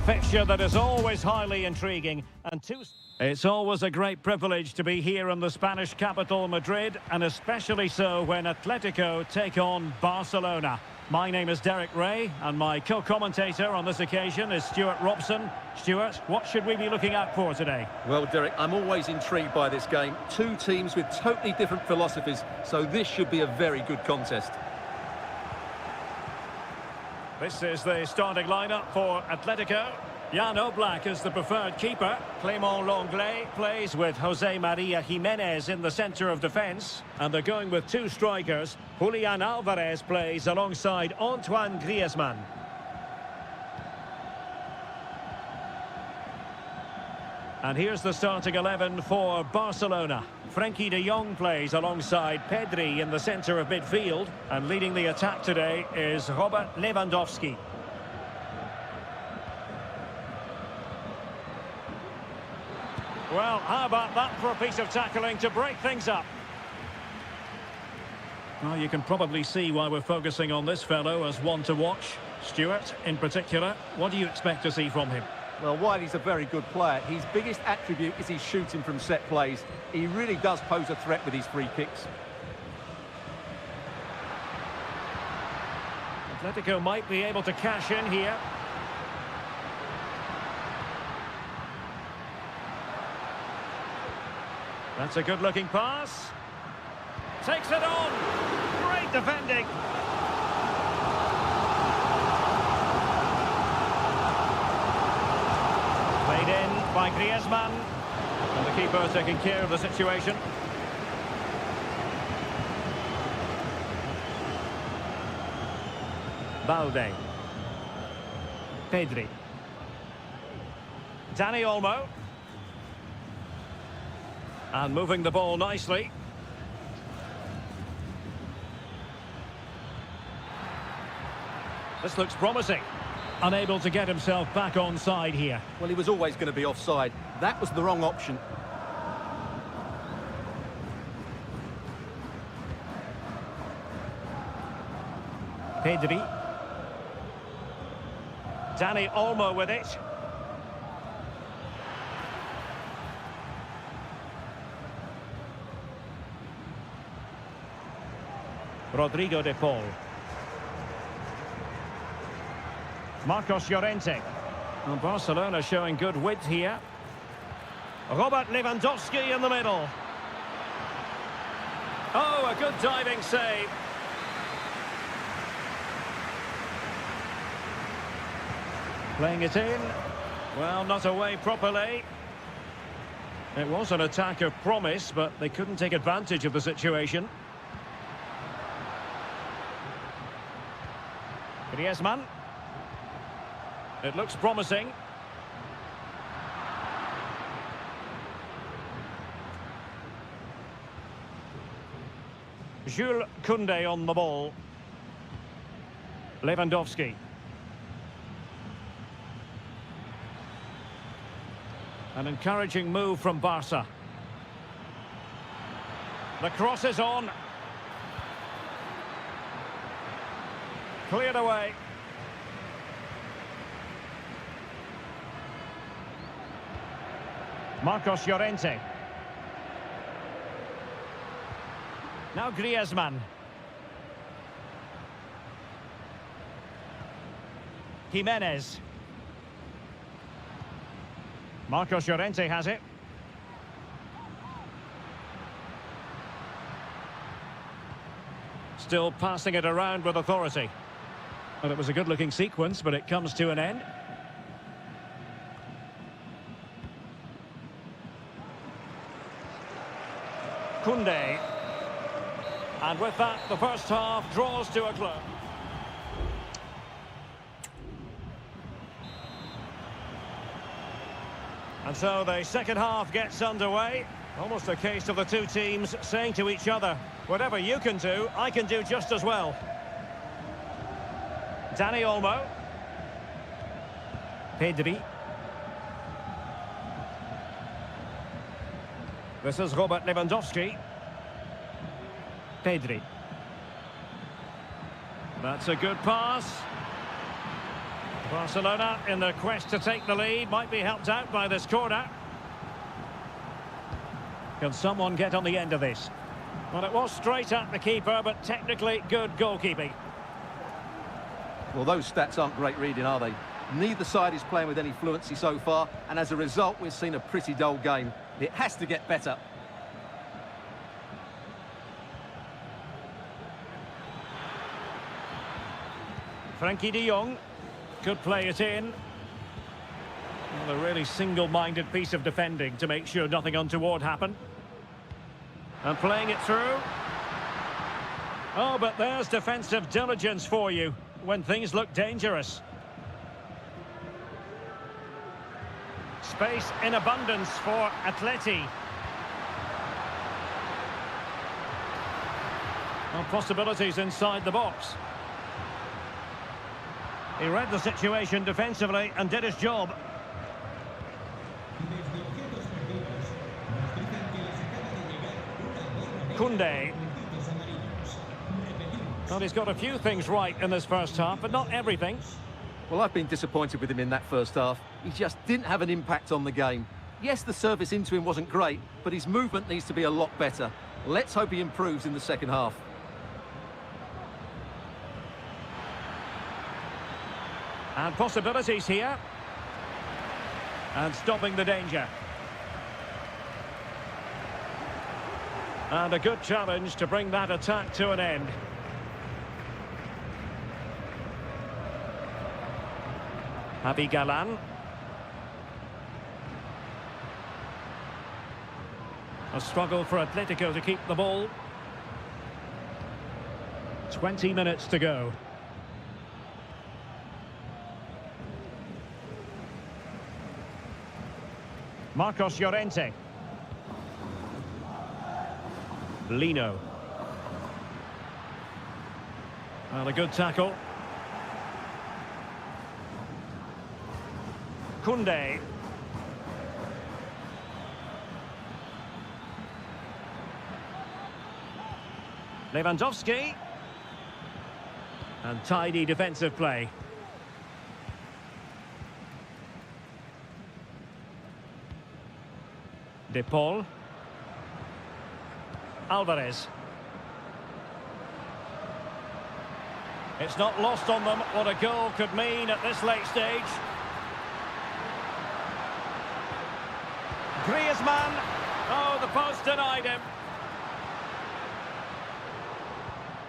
fixture that is always highly intriguing, and it's always a great privilege to be here in the Spanish capital, Madrid, and especially so when Atletico take on Barcelona. My name is Derek Ray, and my co-commentator on this occasion is Stuart Robson. Stuart, what should we be looking out for today? Well, Derek, I'm always intrigued by this game. Two teams with totally different philosophies, so this should be a very good contest. This is the starting lineup for Atletico. Jan Oblak is the preferred keeper. Clément Lenglet plays with Jose Maria Jimenez in the centre of defence. And they're going with two strikers. Julian Alvarez plays alongside Antoine Griezmann. And here's the starting 11 for Barcelona. Frenkie de Jong plays alongside Pedri in the centre of midfield. And leading the attack today is Robert Lewandowski. Well, how about that for a piece of tackling to break things up? Well, you can probably see why we're focusing on this fellow as one to watch. Stuart, in particular, what do you expect to see from him? Well, while he's a very good player, his biggest attribute is his shooting from set plays. He really does pose a threat with his free kicks. Atletico might be able to cash in here. That's a good-looking pass. Takes it on. Great defending. Played in by Griezmann. And the keeper taking care of the situation. Balde. Pedri. Dani Olmo. And moving the ball nicely. This looks promising. Unable to get himself back on side here. Well, he was always going to be offside. That was the wrong option. Pedri. Dani Olmo with it. Rodrigo de Paul. Marcos Llorente. And Barcelona showing good width here. Robert Lewandowski in the middle. Oh, a good diving save. Playing it in. Well, not away properly. It was an attack of promise, but they couldn't take advantage of the situation. Griezmann. It looks promising. Jules Koundé on the ball. Lewandowski. An encouraging move from Barca. The cross is on. Cleared away. Marcos Llorente. Now Griezmann. Jimenez. Marcos Llorente has it. Still passing it around with authority. Well, it was a good-looking sequence, but it comes to an end. Koundé. And with that, the first half draws to a close. And so the second half gets underway. Almost a case of the two teams saying to each other, whatever you can do, I can do just as well. Dani Olmo. Pedri. This is Robert Lewandowski. Pedri. That's a good pass. Barcelona, in their quest to take the lead, might be helped out by this corner. Can someone get on the end of this? Well, it was straight at the keeper, but technically good goalkeeping. Well, those stats aren't great reading, are they? Neither side is playing with any fluency so far, and as a result, we've seen a pretty dull game. It has to get better. Frankie de Jong could play it in. Well, a really single-minded piece of defending to make sure nothing untoward happened. And playing it through. Oh, but there's defensive diligence for you when things look dangerous. Space in abundance for Atleti. Well, possibilities inside the box. He read the situation defensively and did his job. Koundé. Well, he's got a few things right in this first half, but not everything. Well, I've been disappointed with him in that first half. He just didn't have an impact on the game. Yes, the service into him wasn't great, but his movement needs to be a lot better. Let's hope he improves in the second half. And possibilities here. And stopping the danger. And a good challenge to bring that attack to an end. Javi Galan. A struggle for Atletico to keep the ball. 20 minutes to go. Marcos Llorente. Lino. Well, a good tackle. Koundé. Lewandowski. And tidy defensive play. De Paul. Alvarez. It's not lost on them what a goal could mean at this late stage. Griezmann. Oh, the post denied him.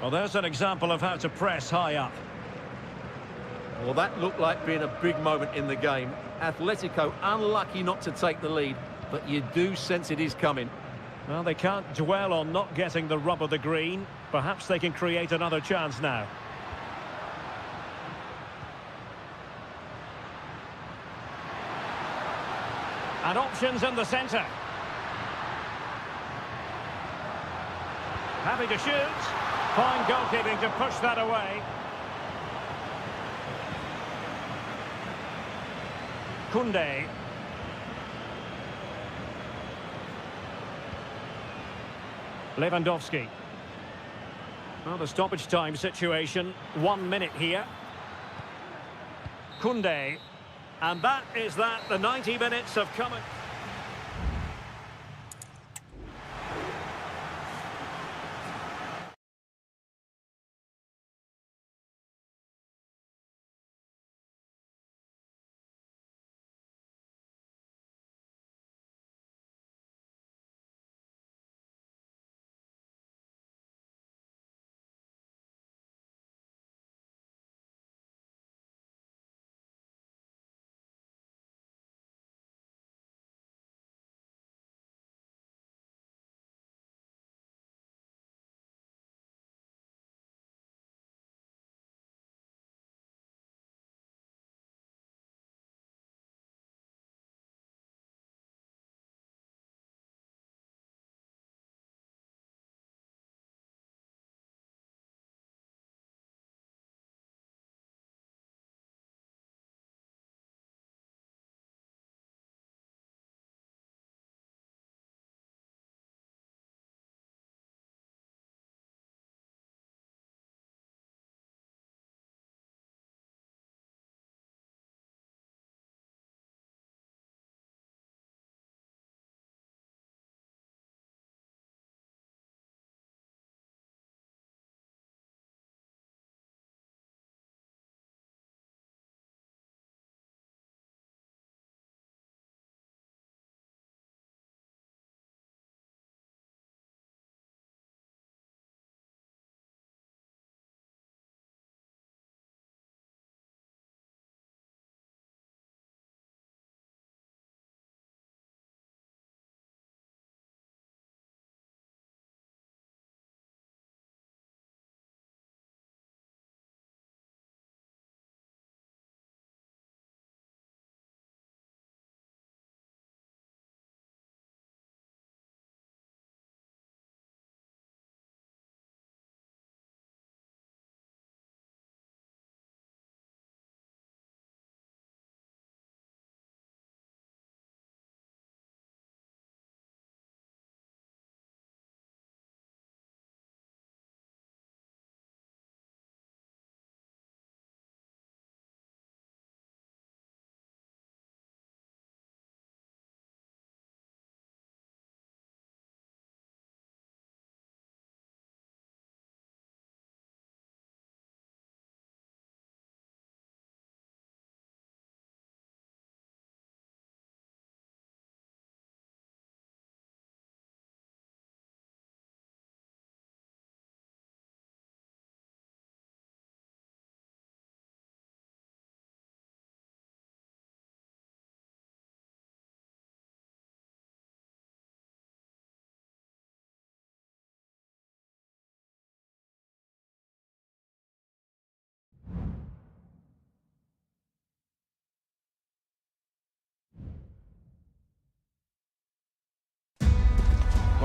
Well, there's an example of how to press high up. Well, that looked like being a big moment in the game. Atletico unlucky not to take the lead, but you do sense it is coming. Well, they can't dwell on not getting the rub of the green. Perhaps they can create another chance now. And options in the centre. Happy to shoot. Fine goalkeeping to push that away. Koundé. Lewandowski. Well, the stoppage time situation, 1 minute here. Koundé. And that is that. The 90 minutes have come.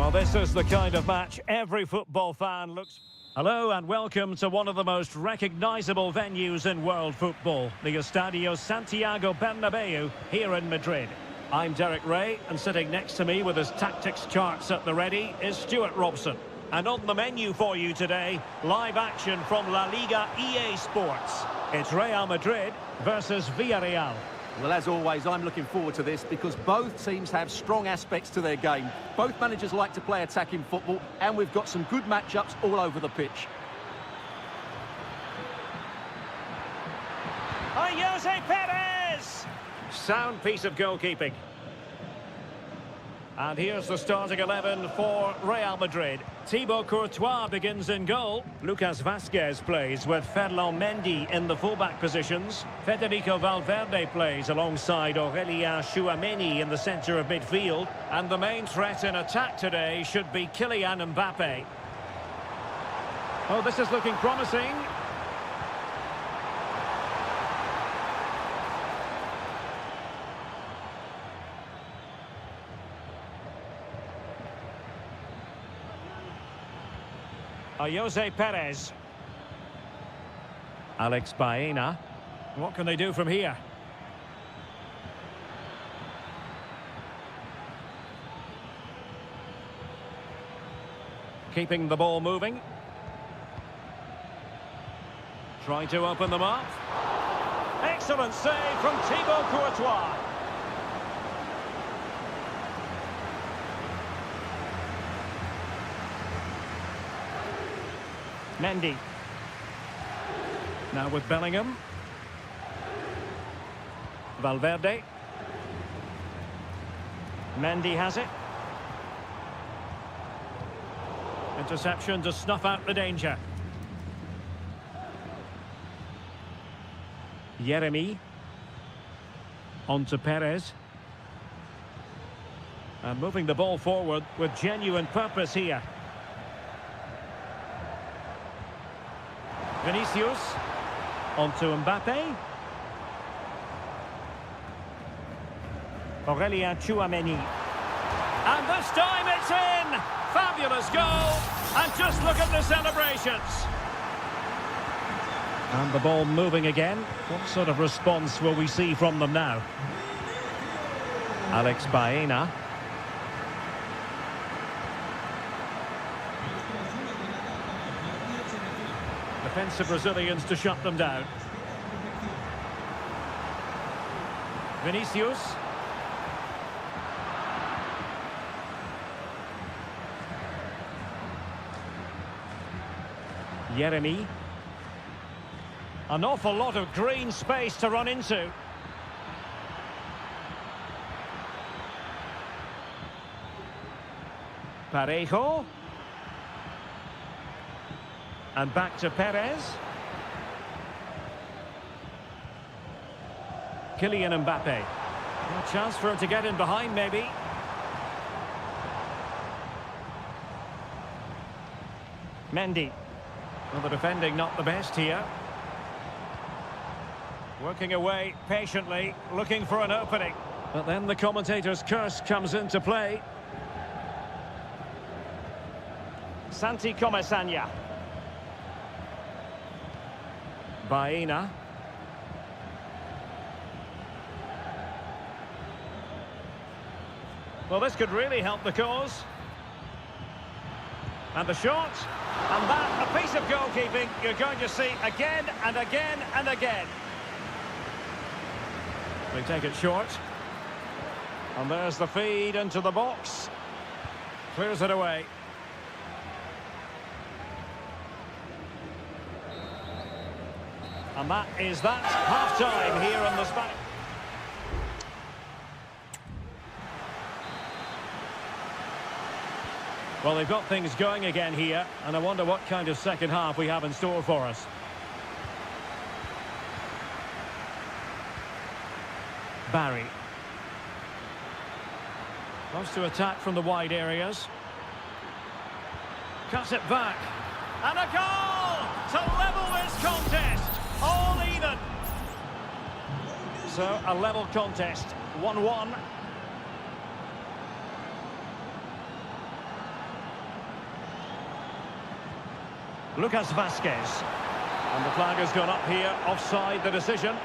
Well, this is the kind of match every football fan looks... Hello and welcome to one of the most recognisable venues in world football, the Estadio Santiago Bernabeu here in Madrid. I'm Derek Ray, and sitting next to me with his tactics charts at the ready is Stuart Robson. And on the menu for you today, live action from La Liga EA Sports. It's Real Madrid versus Villarreal. Well, as always, I'm looking forward to this because both teams have strong aspects to their game. Both managers like to play attacking football, and we've got some good matchups all over the pitch. Jose Perez! Sound piece of goalkeeping. And here's the starting 11 for Real Madrid. Thibaut Courtois begins in goal. Lucas Vazquez plays with Ferland Mendy in the fullback positions. Federico Valverde plays alongside Aurélien Tchouameni in the centre of midfield. And the main threat in attack today should be Kylian Mbappe. Oh, this is looking promising. Jose Perez. Alex Baena. What can they do from here? Keeping the ball moving. Trying to open them up. Excellent save from Thibaut Courtois. Mendy. Now with Bellingham. Valverde. Mendy has it. Interception to snuff out the danger. Yeremy. On to Perez. And moving the ball forward with genuine purpose here. Vinicius, on to Mbappe. Aurélien Tchouameni. And this time it's in! Fabulous goal! And just look at the celebrations! And the ball moving again. What sort of response will we see from them now? Alex Baena. Defensive Brazilians to shut them down. Vinicius. Yeremy. An awful lot of green space to run into. Parejo. And back to Perez. Kylian Mbappe. A chance for him to get in behind, maybe. Mendy. Well, the defending not the best here. Working away patiently, looking for an opening. But then the commentator's curse comes into play. Santi Comesaña. Baena. Well, this could really help the cause. And the shot. And that, a piece of goalkeeping you're going to see again and again and again. They take it short. And there's the feed into the box. Clears it away. And that is that. Half-time here on the Spanish. Well, they've got things going again here, and I wonder what kind of second half we have in store for us. Barry. Wants to attack from the wide areas. Cuts it back. And a goal to level this contest. All even. So, a level contest. 1-1. Lucas Vasquez. And the flag has gone up here, offside the decision.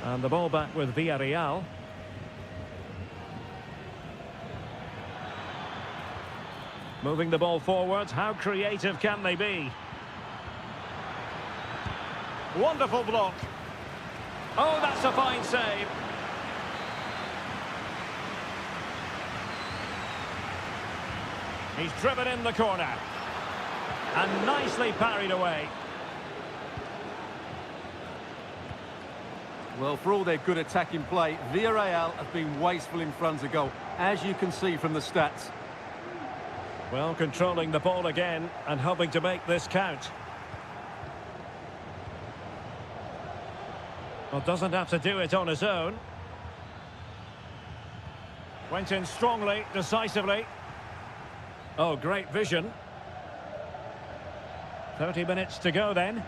And the ball back with Villarreal. Moving the ball forwards, how creative can they be? Wonderful block. Oh, that's a fine save. He's driven in the corner. And nicely parried away. Well, for all their good attacking play, Villarreal have been wasteful in front of goal, as you can see from the stats. Well, controlling the ball again and hoping to make this count. Well, doesn't have to do it on his own. Went in strongly, decisively. Oh, great vision. 30 minutes to go then.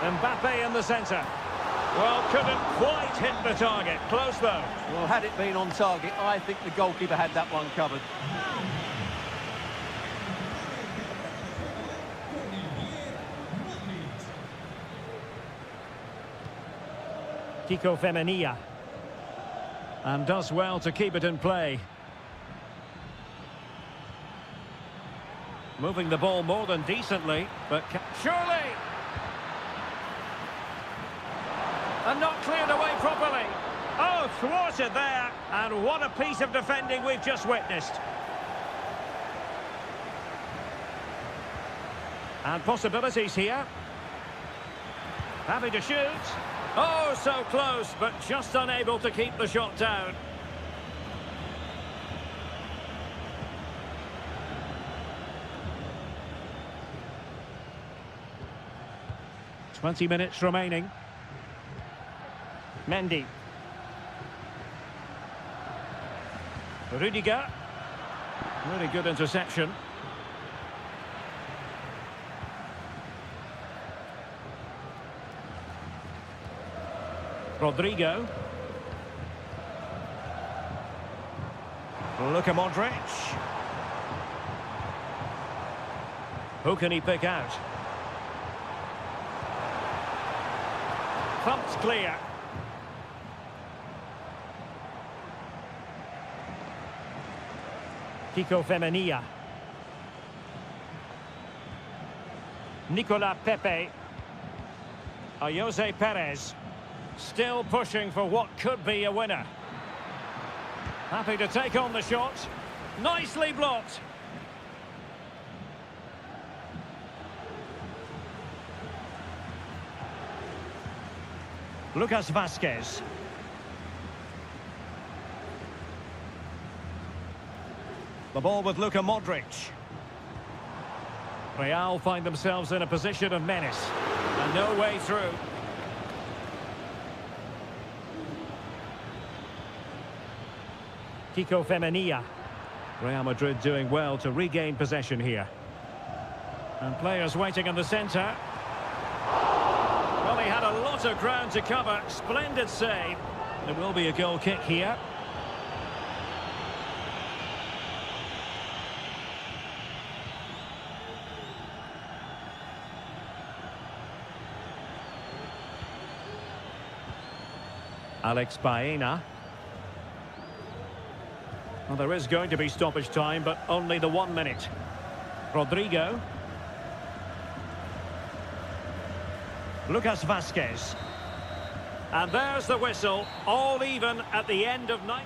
Mbappe in the centre. Well, couldn't quite hit the target. Close though. Well, had it been on target, I think the goalkeeper had that one covered. Kiko Femenia. And does well to keep it in play. Moving the ball more than decently, but surely! And not cleared away properly. Oh, thwarted there. And what a piece of defending we've just witnessed. And possibilities here. Happy to shoot. Oh, so close, but just unable to keep the shot down. "20 minutes remaining. Mendy. Rudiger. Really good interception. Rodrigo. Luka Modric. Who can he pick out? Thumped clear. Kiko Femenia. Nicolas Pepe. Jose Perez. Still pushing for what could be a winner. Happy to take on the shot. Nicely blocked. Lucas Vasquez. The ball with Luka Modric. Real find themselves in a position of menace. And no way through. Kiko Femenia. Real Madrid doing well to regain possession here. And players waiting in the centre. Well, he had a lot of ground to cover. Splendid save. There will be a goal kick here. Alex Baena. Well, there is going to be stoppage time, but only the 1 minute. Rodrigo. Lucas Vasquez. And there's the whistle, all even at the end of 9.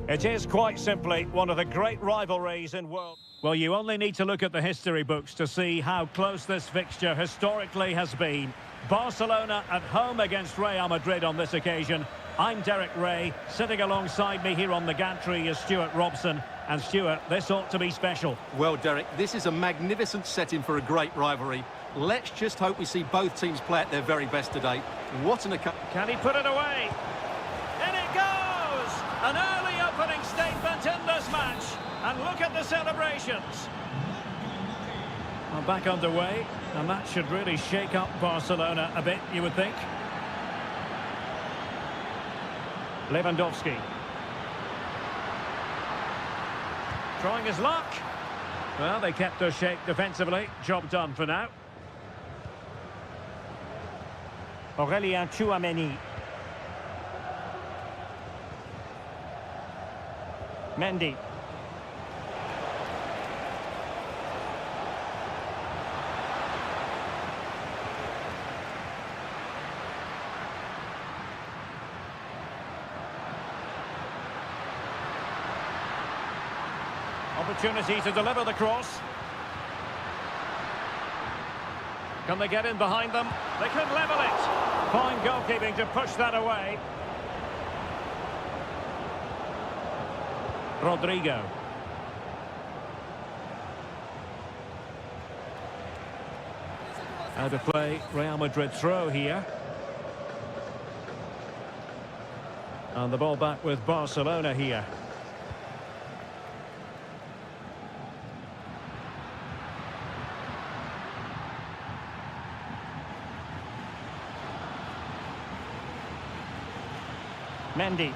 It is quite simply one of the great rivalries in world. Well, you only need to look at the history books to see how close this fixture historically has been. Barcelona at home against Real Madrid on this occasion. I'm Derek Ray. Sitting alongside me here on the gantry is Stuart Robson. And Stuart, this ought to be special. Well, Derek, this is a magnificent setting for a great rivalry. Let's just hope we see both teams play at their very best today. What an occasion. Can he put it away? In it goes! An early opening statement in this match. And look at the celebrations. Well, back underway. And that should really shake up Barcelona a bit, you would think. Lewandowski. Trying his luck. Well, they kept their shape defensively. Job done for now. Aurélien Tchouameni. Mendy. Opportunity to deliver the cross. Can they get in behind them? They could level it. Fine goalkeeping to push that away. Rodrigo. Out of play, Real Madrid throw here. And the ball back with Barcelona here. Mendy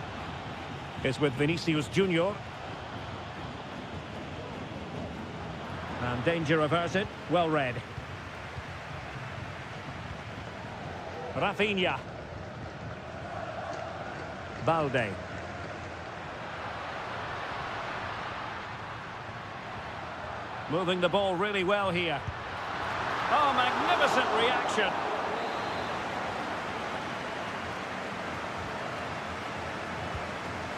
is with Vinicius Junior. And danger averted. Well read. Rafinha. Balde. Moving the ball really well here. Oh, magnificent reaction.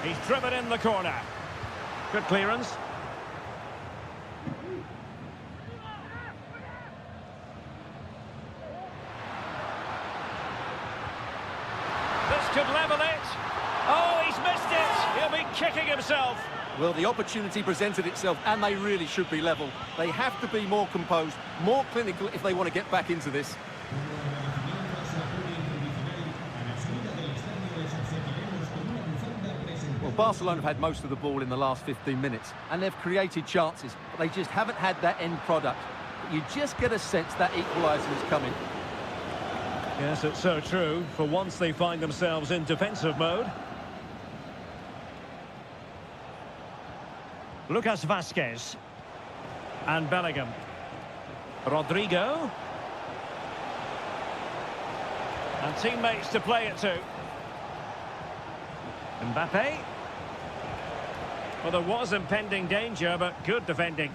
He's driven in the corner. Good clearance. This could level it. Oh, he's missed it. He'll be kicking himself. Well, the opportunity presented itself, and they really should be level. They have to be more composed, more clinical if they want to get back into this. Well, Barcelona have had most of the ball in the last 15 minutes, and they've created chances, but they just haven't had that end product. But you just get a sense that equaliser is coming. Yes, it's so true. For once they find themselves in defensive mode. Lucas Vázquez. And Bellingham. Rodrigo. And teammates to play it to. Mbappe. Well, there was impending danger, but good defending.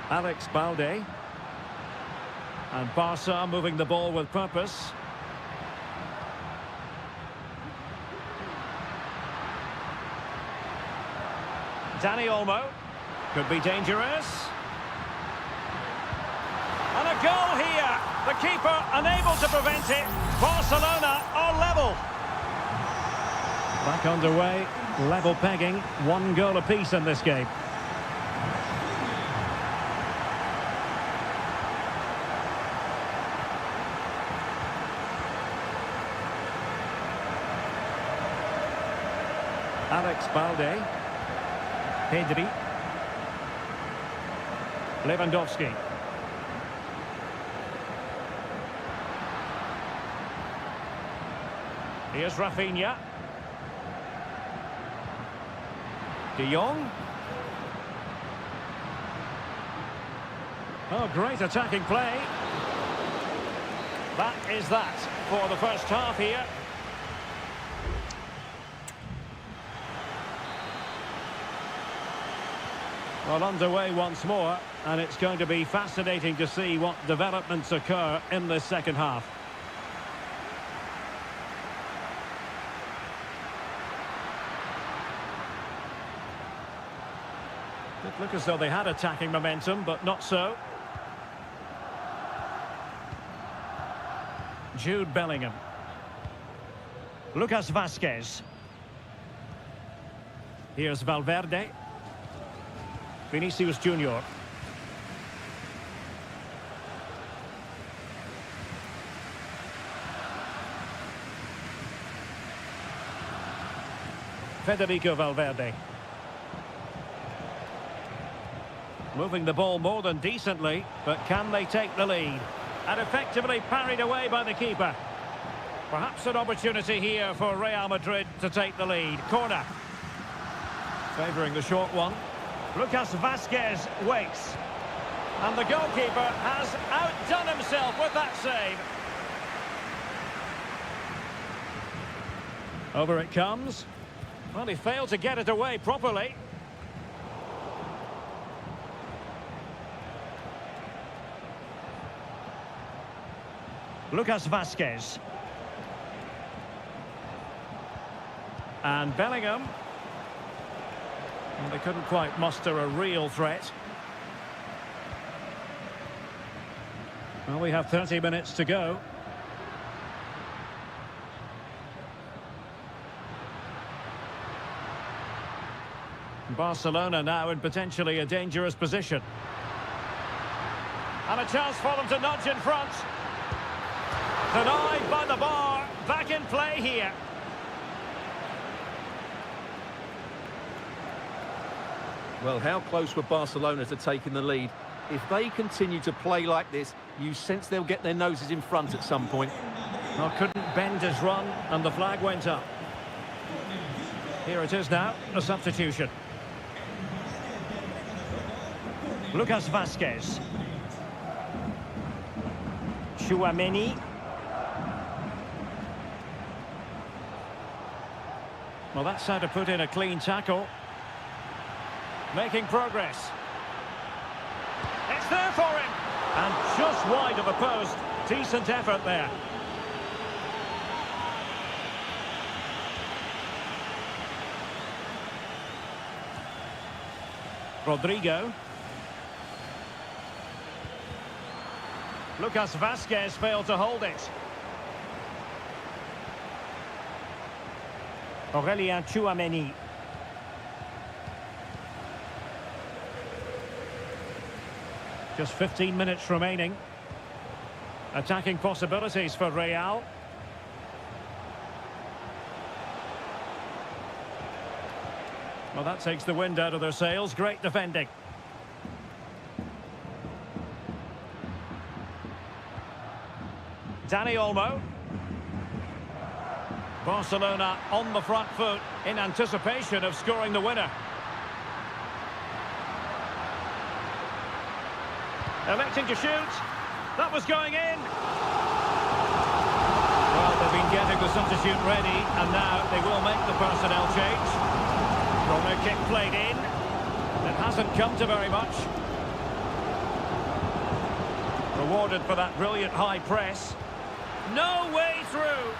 Alex Balde. And Barca moving the ball with purpose. Dani Olmo. Could be dangerous. And a goal here. The keeper unable to prevent it. Barcelona are level. Back underway. Level pegging. 1 goal apiece in this game. Alex Balde. Pedri. Lewandowski. Here's Rafinha. De Jong. Oh, great attacking play. That is that for the first half here. Well, underway once more, and it's going to be fascinating to see what developments occur in this second half. Look as though they had attacking momentum, but not so. Jude Bellingham. Lucas Vazquez. Here's Valverde. Vinicius Junior. Federico Valverde. Moving the ball more than decently, but can they take the lead? And effectively parried away by the keeper. Perhaps an opportunity here for Real Madrid to take the lead. Corner. Favouring the short one. Lucas Vazquez waits. And the goalkeeper has outdone himself with that save. Over it comes. Well, he failed to get it away properly. Lucas Vazquez. And Bellingham. Well, they couldn't quite muster a real threat. Well, we have 30 minutes to go. Barcelona now in potentially a dangerous position. And a chance for them to nudge in front. Denied by the bar. Back in play here. Well, how close were Barcelona to taking the lead? If they continue to play like this, you sense they'll get their noses in front at some point. Well, couldn't bend his run, and the flag went up. Here it is now, a substitution. Lucas Vazquez. Tchouaméni. Well, that's how to put in a clean tackle. Making progress. It's there for him. And just wide of the post. Decent effort there. Rodrigo. Lucas Vazquez failed to hold it. Aurélien Tchouaméni. Just 15 minutes remaining. Attacking possibilities for Real. Well, that takes the wind out of their sails. Great defending. Dani Olmo. Barcelona on the front foot in anticipation of scoring the winner. Electing to shoot. That was going in. Well, they've been getting the substitute ready, and now they will make the personnel change. Corner kick played in. It hasn't come to very much. Rewarded for that brilliant high press. No way through.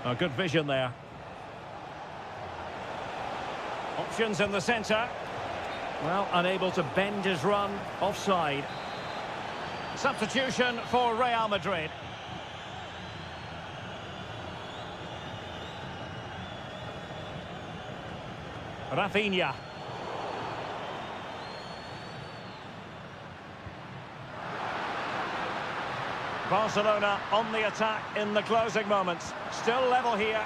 A good vision there. Options in the centre. Well, unable to bend his run. Offside. Substitution for Real Madrid. Rafinha. Barcelona on the attack in the closing moments. Still level here.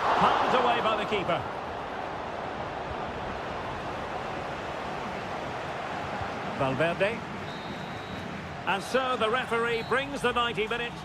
Palmed away by the keeper. Valverde. And so the referee brings the 90 minutes.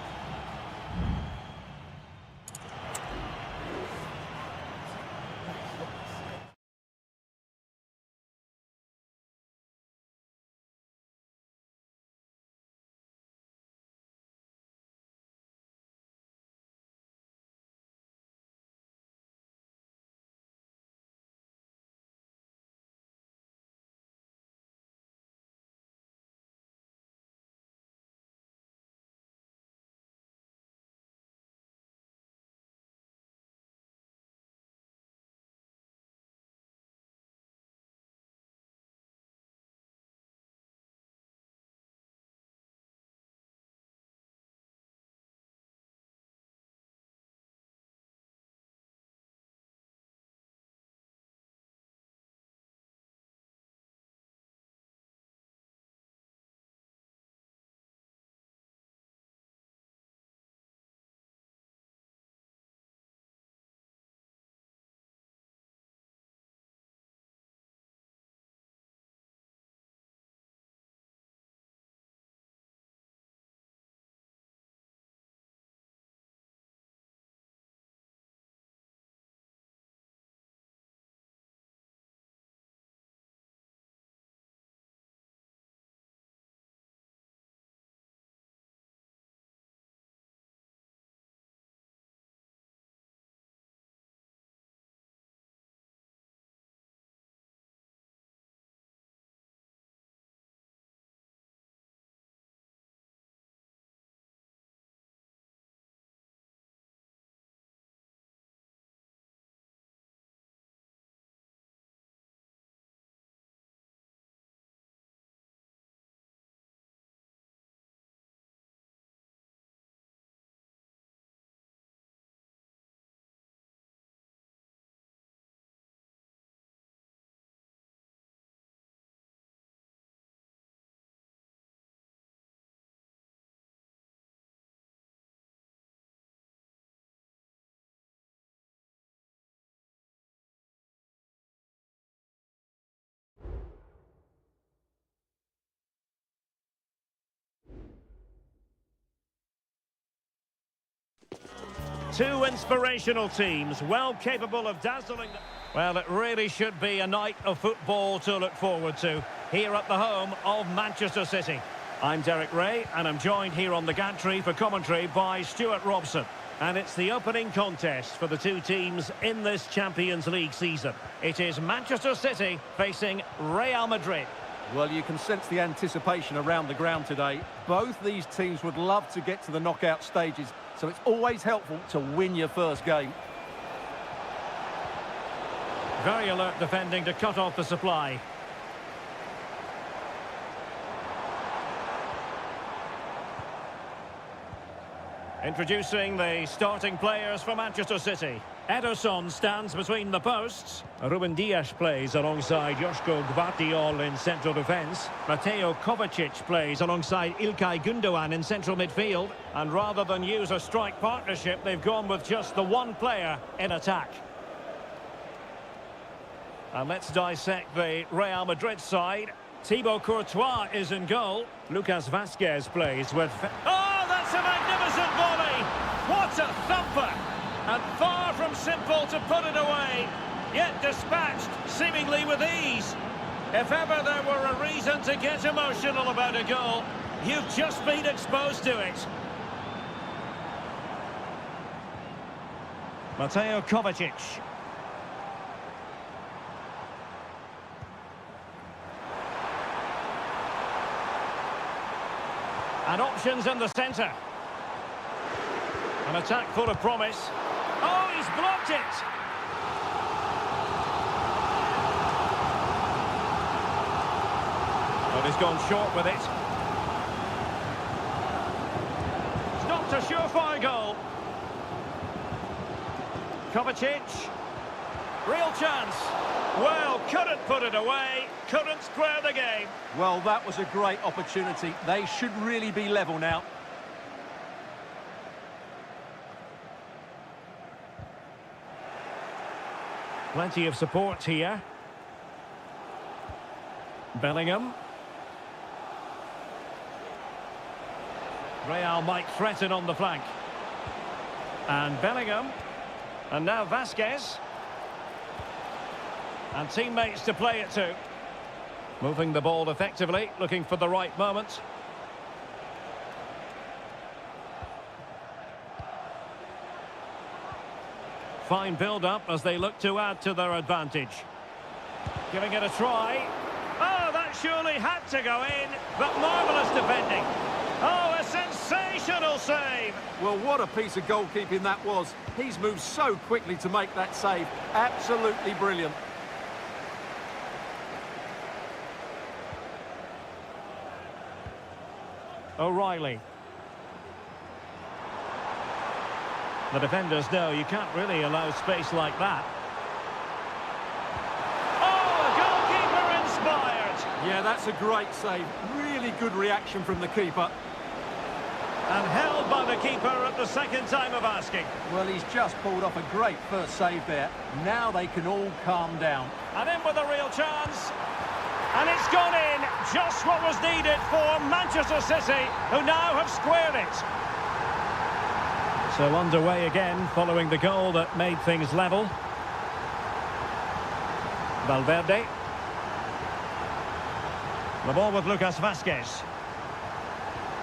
Two inspirational teams, well capable of dazzling them. Well, it really should be a night of football to look forward to, here at the home of Manchester City. I'm Derek Ray, and I'm joined here on the gantry for commentary by Stuart Robson. And it's the opening contest for the two teams in this Champions League season. It is Manchester City facing Real Madrid. Well, you can sense the anticipation around the ground today. Both these teams would love to get to the knockout stages, so it's always helpful to win your first game. Very alert defending to cut off the supply. Introducing the starting players for Manchester City. Ederson stands between the posts. Ruben Dias plays alongside Joško Gvardiol in central defence. Mateo Kovacic plays alongside Ilkay Gundogan in central midfield. And rather than use a strike partnership, they've gone with just the one player in attack. And let's dissect the Real Madrid side. Thibaut Courtois is in goal. Lucas Vazquez plays with... Oh, that's a magnificent volley! What a thumper! And far from simple to put it away, yet dispatched seemingly with ease. If ever there were a reason to get emotional about a goal, you've just been exposed to it. Mateo Kovacic. And options in the centre. An attack full of promise. Oh, he's blocked it! But he's gone short with it. It's not a surefire goal. Kovacic. Real chance. Well, couldn't put it away. Couldn't square the game. Well, that was a great opportunity. They should really be level now. Plenty of support here. Bellingham. Real might threaten on the flank. And Bellingham. And now Vazquez. And teammates to play it to. Moving the ball effectively, looking for the right moment. Fine build-up as they look to add to their advantage. Giving it a try. Oh, that surely had to go in, but marvellous defending. Oh, a sensational save. Well, what a piece of goalkeeping that was. He's moved so quickly to make that save. Absolutely brilliant. O'Reilly. The defenders know you can't really allow space like that. Oh, a goalkeeper inspired! Yeah, that's a great save. Really good reaction from the keeper. And held by the keeper at the second time of asking. Well, he's just pulled off a great first save there. Now they can all calm down. And in with a real chance. And it's gone in, just what was needed for Manchester City, who now have squared it. So underway again, following the goal that made things level. Valverde. The ball with Lucas Vazquez.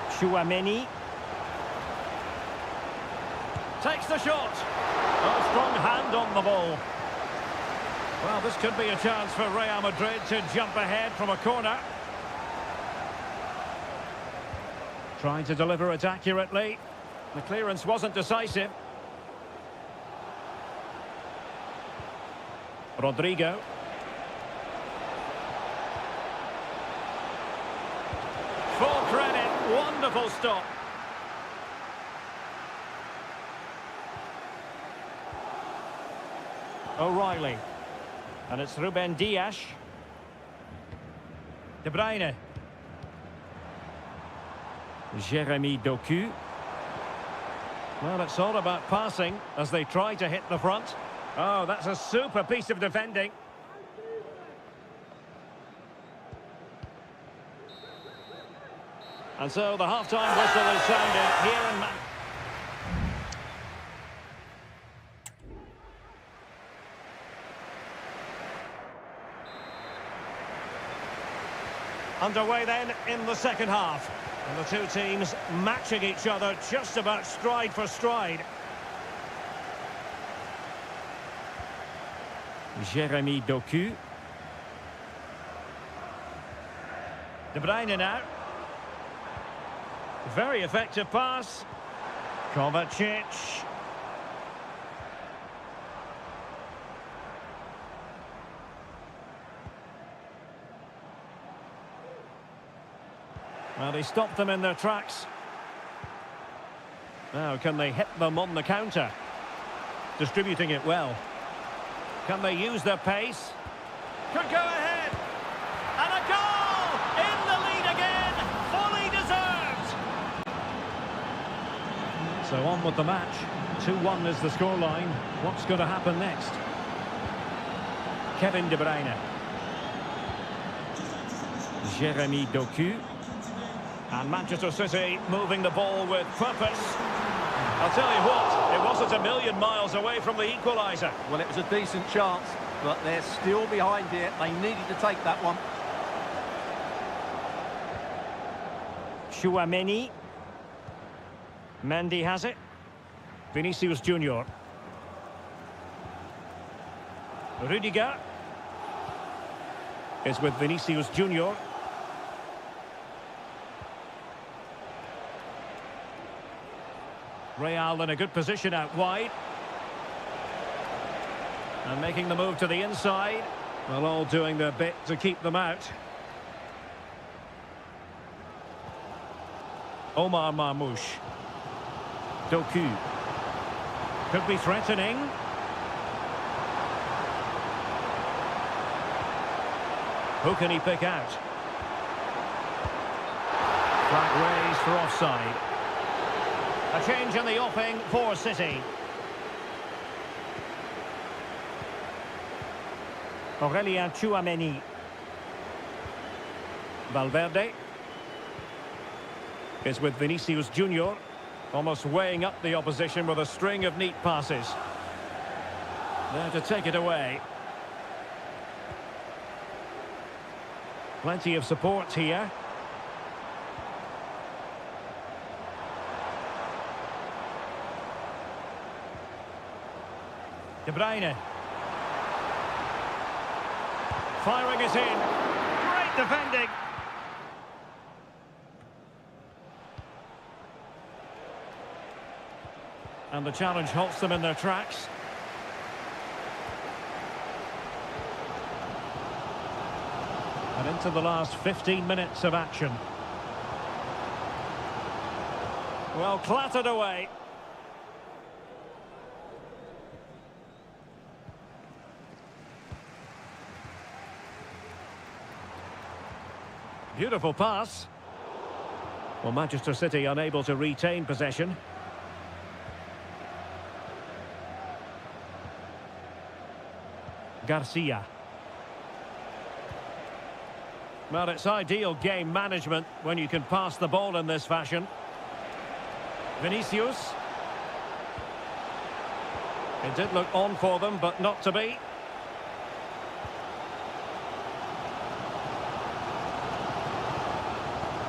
Tchouaméni. Takes the shot. A strong hand on the ball. Well, this could be a chance for Real Madrid to jump ahead from a corner. Trying to deliver it accurately. The clearance wasn't decisive. Rodrigo. Full credit, wonderful stop. O'Reilly. And it's Ruben Dias. De Bruyne. Jeremy Doku. Well, it's all about passing as they try to hit the front. Oh, that's a super piece of defending. And so the half-time whistle is sounded here in Underway then in the second half. And the two teams matching each other just about stride for stride. Jeremy Doku. De Bruyne now. Very effective pass. Kovacic. Well, he stopped them in their tracks. Now, can they hit them on the counter? Distributing it well. Can they use their pace? Could go ahead. And a goal! In the lead again! Fully deserved! So on with the match. 2-1 is the scoreline. What's going to happen next? Kevin De Bruyne. Jeremy Doku. And Manchester City moving the ball with purpose. I'll tell you what, it wasn't a million miles away from the equaliser. Well, it was a decent chance, but they're still behind here. They needed to take that one. Chouameni. Mendy has it. Vinicius Junior. Rudiger is with Vinicius Junior. Real in a good position out wide. And making the move to the inside. Well, all doing their bit to keep them out. Omar Marmoush. Doku. Could be threatening. Who can he pick out? Flag raised for offside. A change in the offing for City. Aurelien Chouameni. Valverde is with Vinicius Junior, almost weighing up the opposition with a string of neat passes. There to take it away. Plenty of support here. De Bruyne. Firing it in. Great defending. And the challenge halts them in their tracks. And into the last 15 minutes of action. Well, clattered away. Beautiful pass. Well, Manchester City unable to retain possession. Garcia. Well, it's ideal game management when you can pass the ball in this fashion. Vinicius. It did look on for them, but not to be.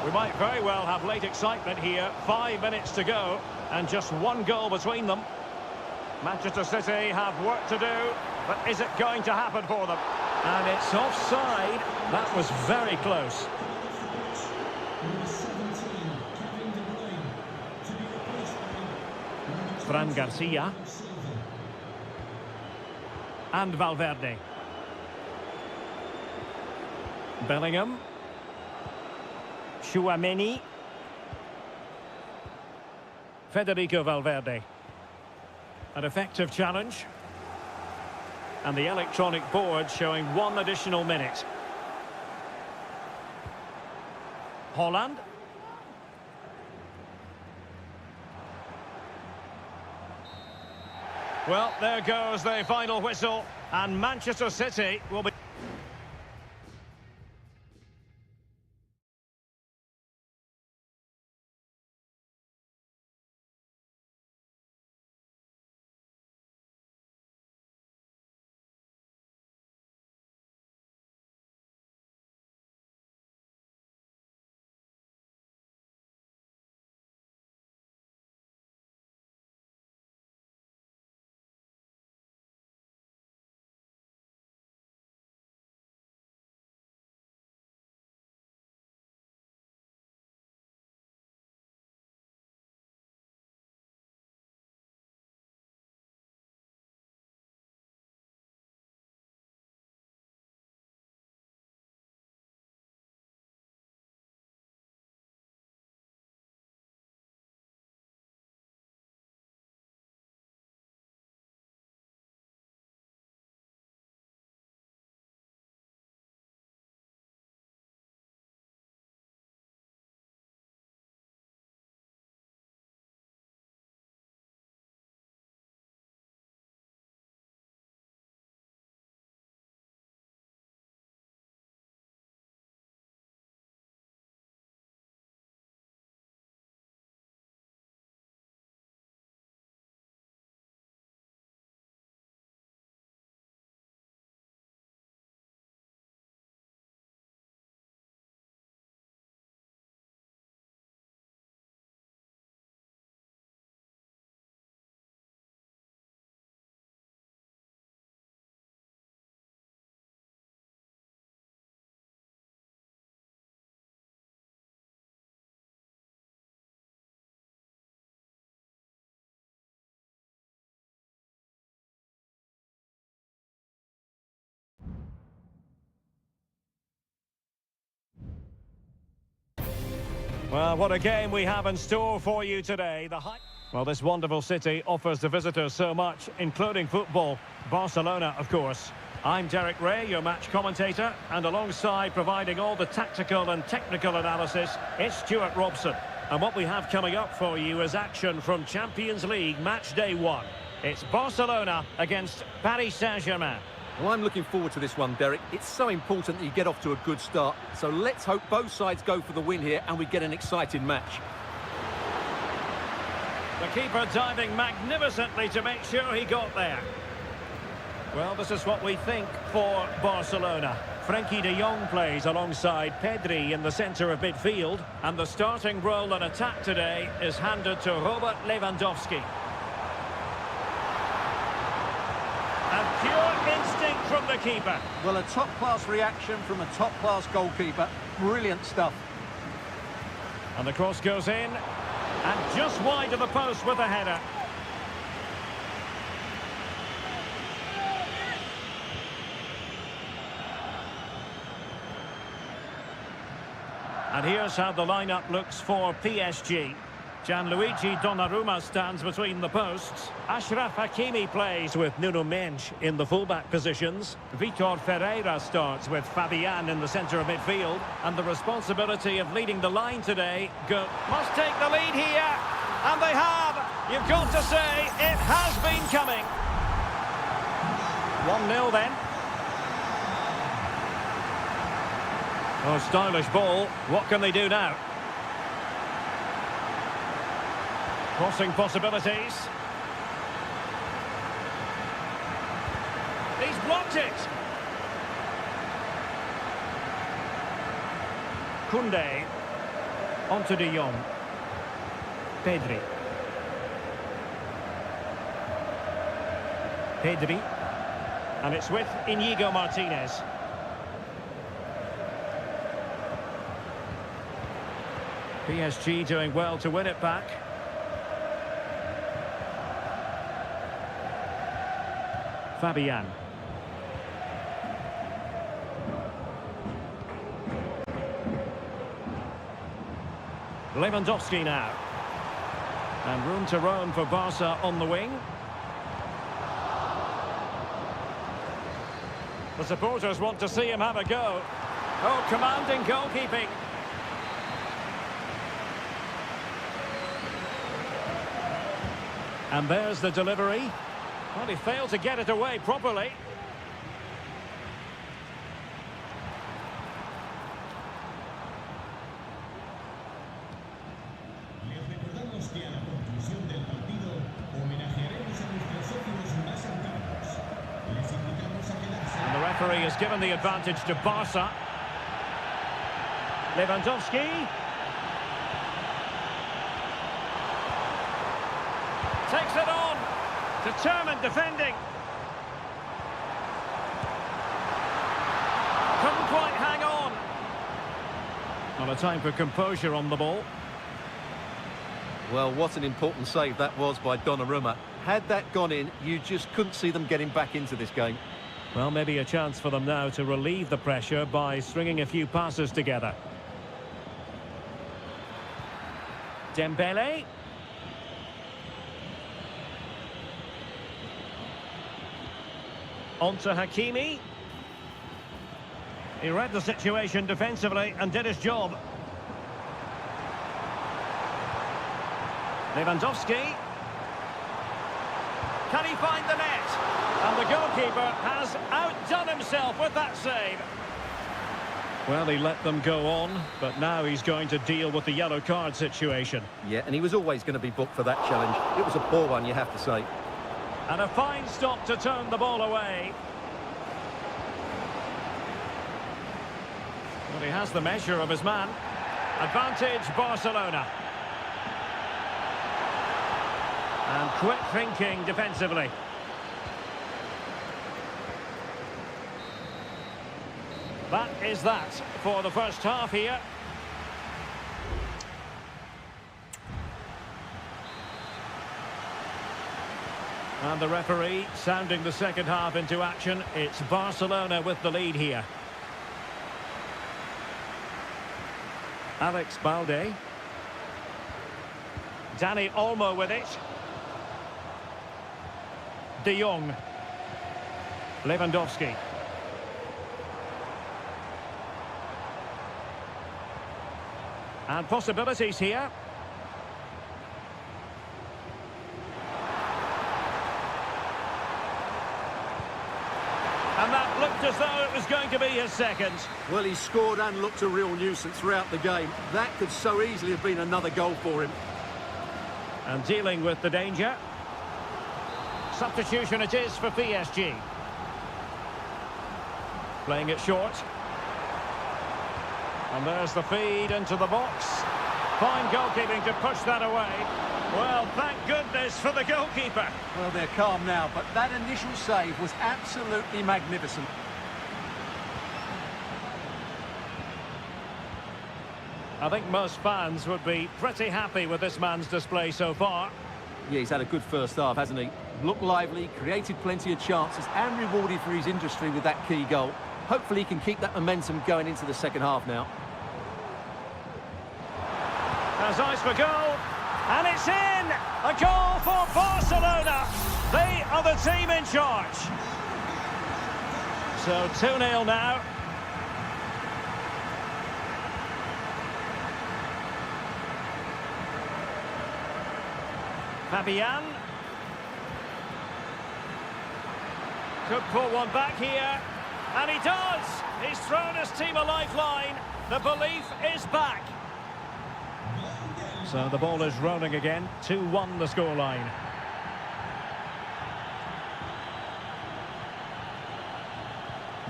We might very well have late excitement here. 5 minutes to go and just one goal between them. Manchester City have work to do, but is it going to happen for them? And it's offside. That was very close. Fran Garcia. And Valverde. Bellingham. Chouameni. Federico Valverde. An effective challenge. And the electronic board showing 1 additional minute. Holland. Well, there goes the final whistle, and Manchester City will be... Well, what a game we have in store for you today. Well, this wonderful city offers the visitors so much, including football. Barcelona, of course. I'm Derek Ray, your match commentator, and alongside providing all the tactical and technical analysis, it's Stuart Robson. And what we have coming up for you is action from Champions League match day 1. It's Barcelona against Paris Saint-Germain. Well, I'm looking forward to this one, Derek. It's so important that you get off to a good start. So let's hope both sides go for the win here and we get an exciting match. The keeper diving magnificently to make sure he got there. Well, this is what we think for Barcelona. Frenkie de Jong plays alongside Pedri in the centre of midfield. And the starting role in attack today is handed to Robert Lewandowski. And pure instinct from the keeper. Well, a top-class reaction from a top-class goalkeeper. Brilliant stuff. And the cross goes in. And just wide of the post with a header. And here's how the lineup looks for PSG. Gianluigi Donnarumma stands between the posts. Achraf Hakimi plays with Nuno Mendes in the fullback positions. Vitor Ferreira starts with Fabian in the centre of midfield. And the responsibility of leading the line today must take the lead here. And they have. You've got to say, it has been coming. 1-0 then. Oh, stylish ball. What can they do now? Crossing possibilities. He's blocked it. Koundé. Onto de Jong. Pedri. Pedri. And it's with Inigo Martinez. PSG doing well to win it back. Fabian. Lewandowski now. And room to roam for Barca on the wing. The supporters want to see him have a go. Oh, commanding goalkeeping. And there's the delivery. Well, he failed to get it away properly. And the referee has given the advantage to Barca. Lewandowski. Takes it on. Determined defending. Couldn't quite hang on. Not a time for composure on the ball. Well, what an important save that was by Donnarumma. Had that gone in, you just couldn't see them getting back into this game. Well, maybe a chance for them now to relieve the pressure by stringing a few passes together. Dembele. On to Hakimi. He read the situation defensively and did his job. Lewandowski. Can he find the net? And the goalkeeper has outdone himself with that save. Well, he let them go on, but now he's going to deal with the yellow card situation. Yeah, and he was always going to be booked for that challenge. It was a poor one, you have to say. And a fine stop to turn the ball away. Well, he has the measure of his man. Advantage Barcelona. And quick thinking defensively. That is that for the first half here. And the referee sounding the second half into action. It's Barcelona with the lead here. Alex Balde. Dani Olmo with it. De Jong. Lewandowski. And possibilities here. And that looked as though it was going to be his second. Well, he scored and looked a real nuisance throughout the game. That could so easily have been another goal for him. And dealing with the danger. Substitution it is for PSG. Playing it short. And there's the feed into the box. Fine goalkeeping to push that away. Well, thank goodness for the goalkeeper. Well, they're calm now, but that initial save was absolutely magnificent. I think most fans would be pretty happy with this man's display so far. Yeah, he's had a good first half, hasn't he? Looked lively, created plenty of chances, and rewarded for his industry with that key goal. Hopefully he can keep that momentum going into the second half now. Has eyes for goal, and it's in! A goal for Barcelona! They are the team in charge. So 2-0 now. Fabian. Could pull one back here. And he does! He's thrown his team a lifeline. The belief is back. So the ball is rolling again. 2-1 the scoreline.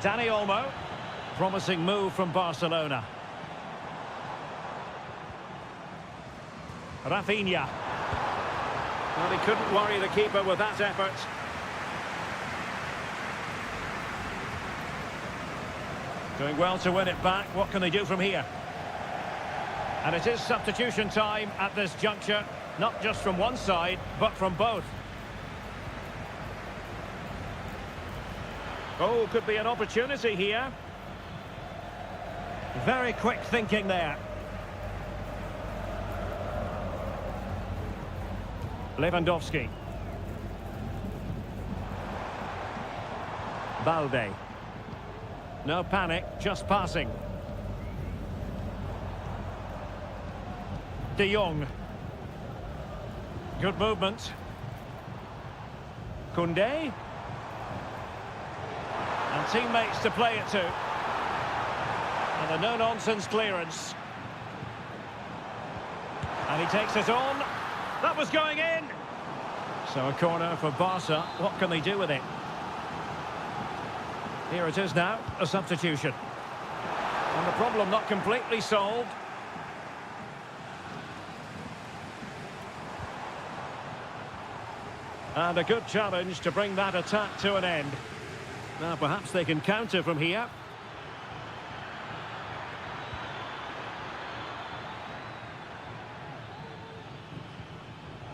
Dani Olmo. Promising move from Barcelona. Rafinha. Well, he couldn't worry the keeper with that effort. Doing well to win it back. What can they do from here? And it is substitution time at this juncture. Not just from one side, but from both. Oh, could be an opportunity here. Very quick thinking there. Lewandowski. Balde. No panic, just passing. De Jong. Good movement. Koundé. And teammates to play it to. And a no-nonsense clearance. And he takes it on. That was going in. So a corner for Barca. What can they do with it? Here it is now, a substitution. And the problem not completely solved. And a good challenge to bring that attack to an end. Now perhaps they can counter from here.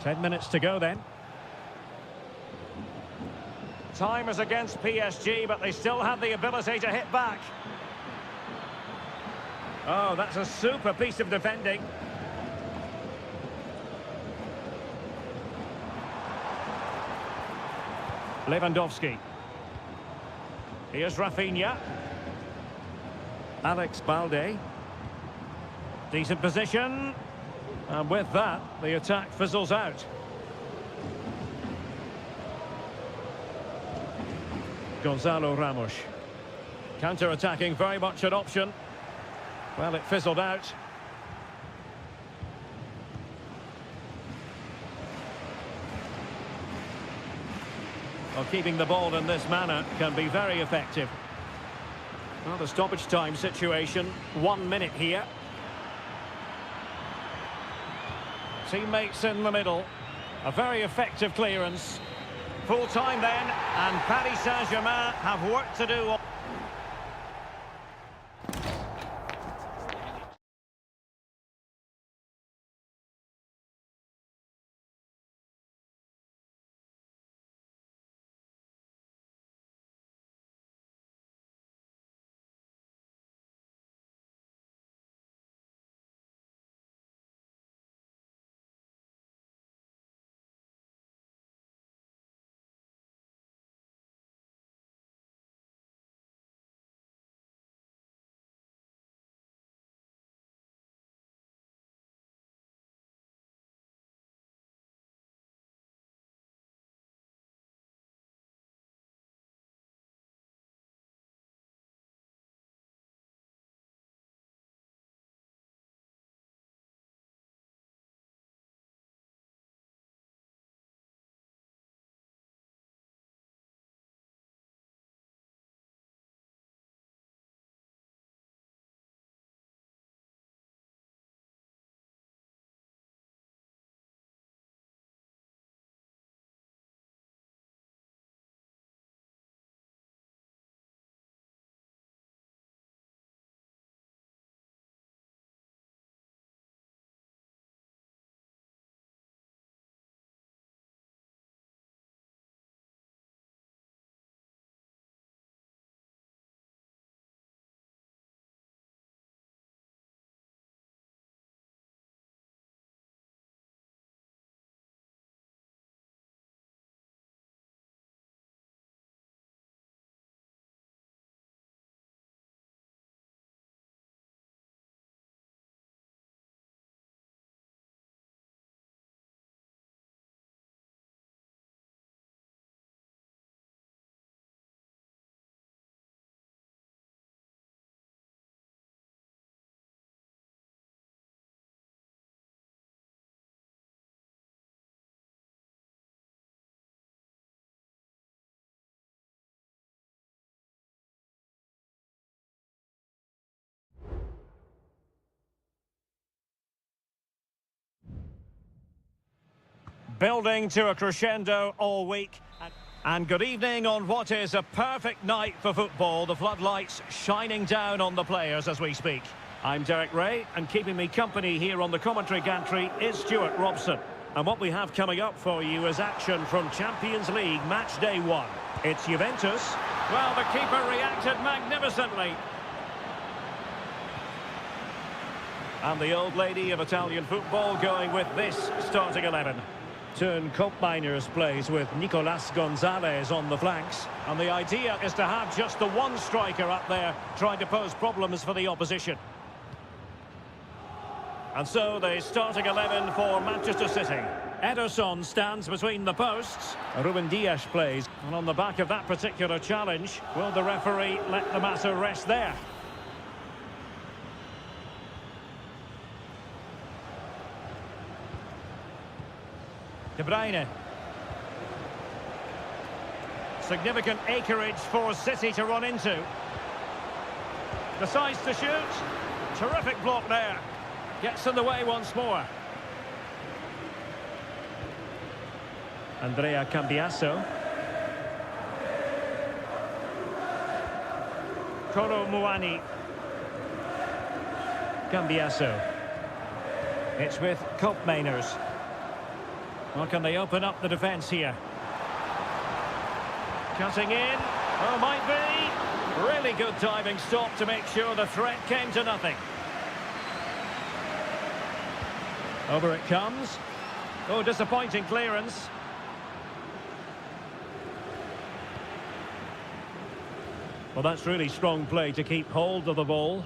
Ten minutes to go then. Time is against PSG, but they still have the ability to hit back. Oh, that's a super piece of defending. Lewandowski. Here's Rafinha. Alex Balde. Decent position. And with that, the attack fizzles out. Gonzalo Ramos. Counter-attacking, very much an option. Well, it fizzled out. Well, keeping the ball in this manner can be very effective. Well, the stoppage time situation, 1 minute here. Teammates in the middle. A very effective clearance. Full time then, and Paris Saint-Germain have work to do. Building to a crescendo all week. And good evening on what is a perfect night for football. The floodlights shining down on the players as we speak. I'm Derek Ray, and keeping me company here on the commentary gantry is Stuart Robson. And what we have coming up for you is action from Champions League match day 1. It's Juventus. Well, the keeper reacted magnificently. And the old lady of Italian football going with this starting 11. Turn Koopmeiners plays with Nicolas Gonzalez on the flanks. And the idea is to have just the one striker up there trying to pose problems for the opposition. And so the starting 11 for Manchester City. Ederson stands between the posts. Ruben Dias plays. And on the back of that particular challenge, will the referee let the matter rest there? De Bruyne. Significant acreage for City to run into. Decides to shoot. Terrific block there. Gets in the way once more. Andrea Cambiasso. Kolo Muani. Cambiasso. It's with Koopmeiners. Well, can they open up the defence here? Cutting in. Oh, might be. Really good diving stop to make sure the threat came to nothing. Over it comes. Oh, disappointing clearance. Well, that's really strong play to keep hold of the ball.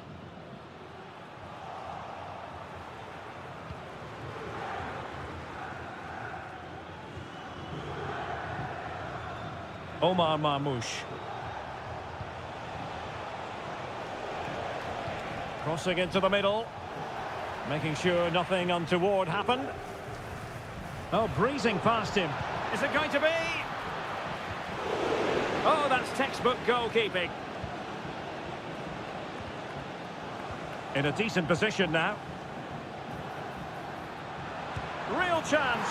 Omar Marmoush. Crossing into the middle. Making sure nothing untoward happened. Oh, breezing past him. Is it going to be? Oh, that's textbook goalkeeping. In a decent position now. Real chance.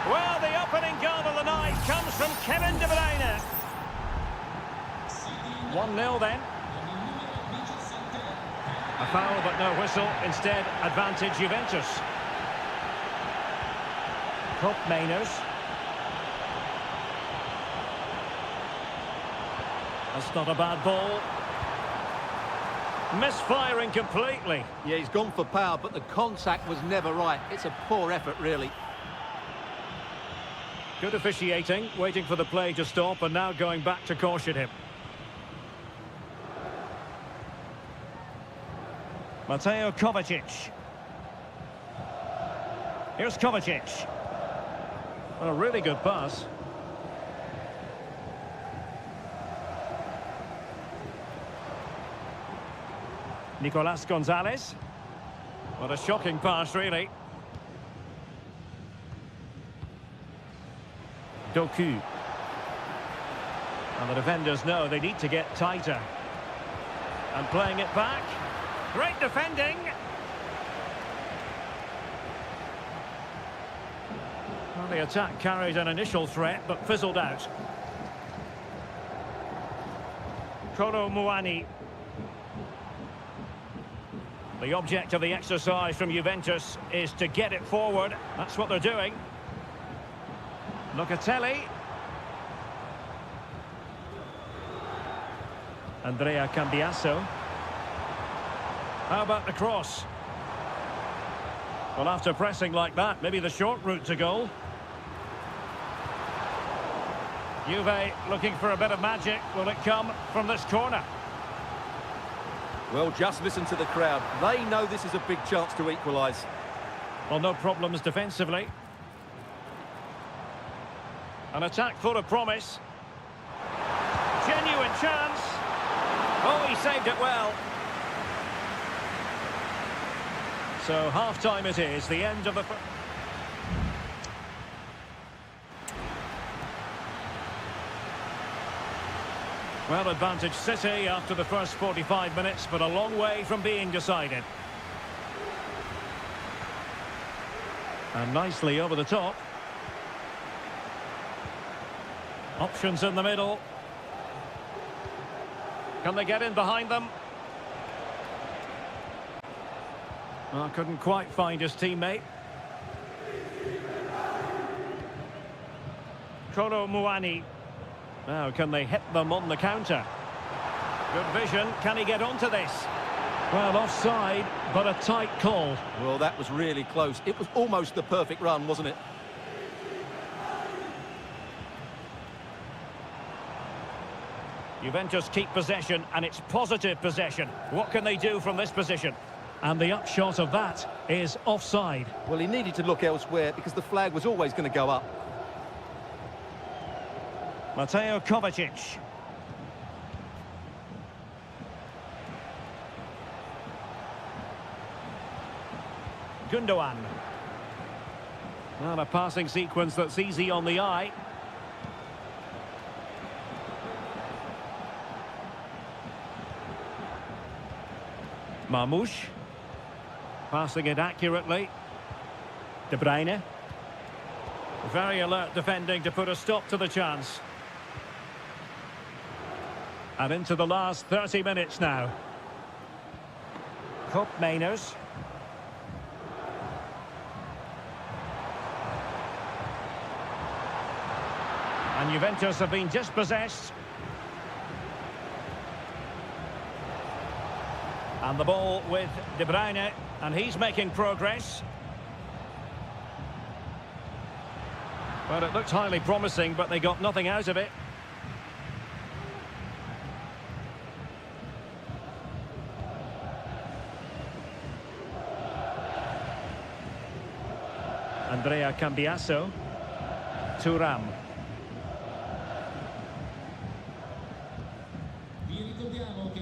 Well, the opening goal of the night comes from Kevin De Bruyne. 1-0 then. A foul but no whistle. Instead, advantage Juventus. Koopmeiners. That's not a bad ball. Misfiring completely. Yeah, he's gone for power, but the contact was never right. It's a poor effort, really. Good officiating, waiting for the play to stop and now going back to caution him. Mateo Kovacic. Here's Kovacic. Well, a really good pass. Nicolas Gonzalez. What a shocking pass, really. Doku. And the defenders know they need to get tighter. And playing it back. Great defending. Well, the attack carried an initial threat, but fizzled out. Kolo Muani. The object of the exercise from Juventus is to get it forward. That's what they're doing. Locatelli. Andrea Cambiasso. How about the cross? Well, after pressing like that, maybe the short route to goal. Juve looking for a bit of magic. Will it come from this corner? Well, just listen to the crowd. They know this is a big chance to equalise. Well, no problems defensively. An attack full of promise. Genuine chance. Oh, he saved it well. So half-time it is, the end of the... Well, advantage City after the first 45 minutes, but a long way from being decided. And nicely over the top. Options in the middle. Can they get in behind them? Oh, couldn't quite find his teammate. Kolo Muani. Now, can they hit them on the counter? Good vision. Can he get onto this? Well, offside, but a tight call. Well, that was really close. It was almost the perfect run, wasn't it? Juventus keep possession, and it's positive possession. What can they do from this position? And the upshot of that is offside. Well, he needed to look elsewhere because the flag was always going to go up. Mateo Kovacic. Gundogan. Well, a passing sequence that's easy on the eye. Marmoush. Passing it accurately. De Bruyne. Very alert defending to put a stop to the chance. And into the last 30 minutes now. Cup Mainers. And Juventus have been dispossessed. And the ball with De Bruyne, and he's making progress. Well, it looked highly promising, but they got nothing out of it. Andrea Cambiasso. Thuram.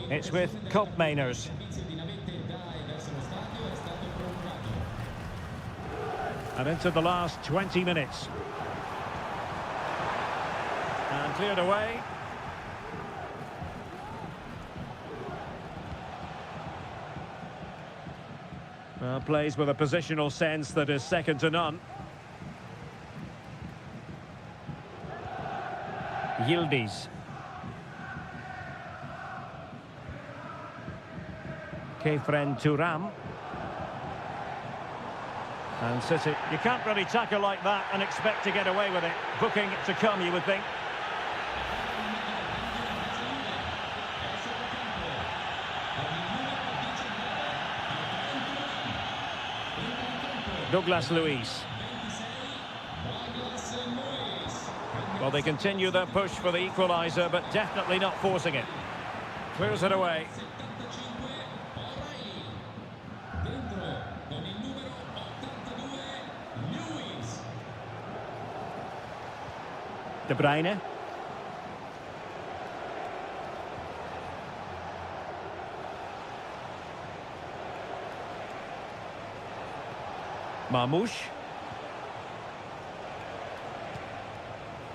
It's with Cup Mainers. And into the last 20 minutes. And cleared away. Well, plays with a positional sense that is second to none. Yildiz. Kefren Thuram. And City. You can't really tackle like that and expect to get away with it. Booking to come, you would think. Douglas Luiz. Well, they continue their push for the equaliser, but definitely not forcing it. Clears it away. De Bruyne. Marmoush.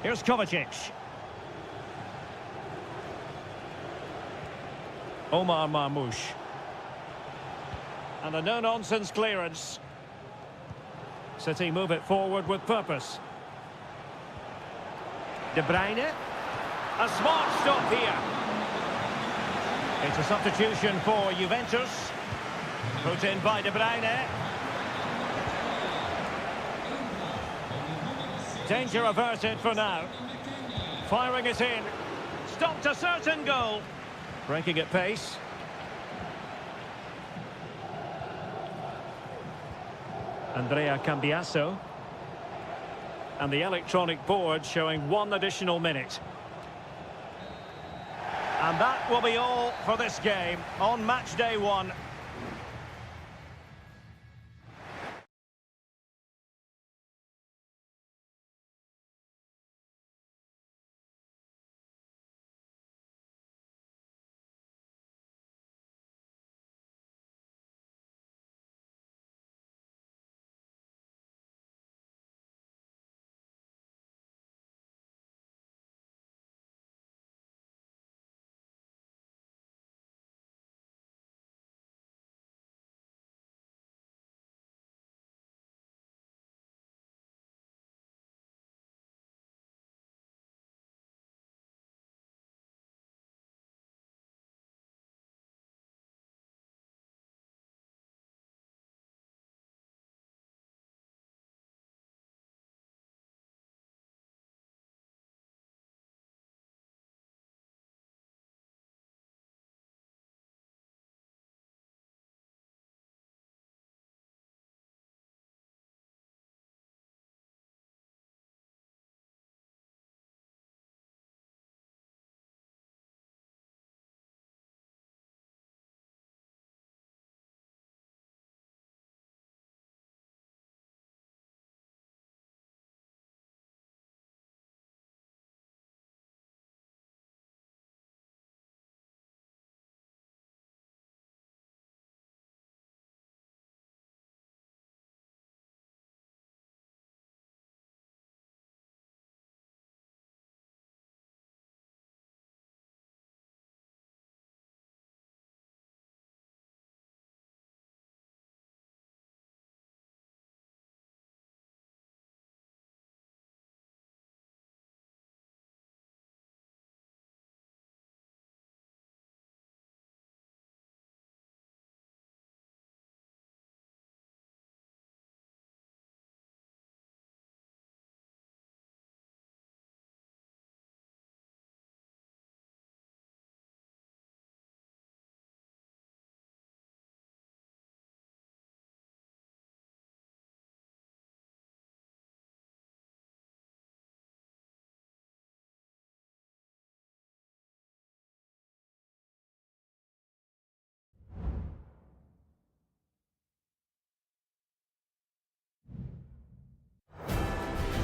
Here's Kovacic. Omar Marmoush. And a no-nonsense clearance. City move it forward with purpose. De Bruyne. A smart stop here. It's a substitution for Juventus. Put in by De Bruyne. Danger averted for now. Firing it in. Stopped a certain goal. Breaking at pace. Andrea Cambiasso. And the electronic board showing 1 additional minute. And that will be all for this game on match day 1.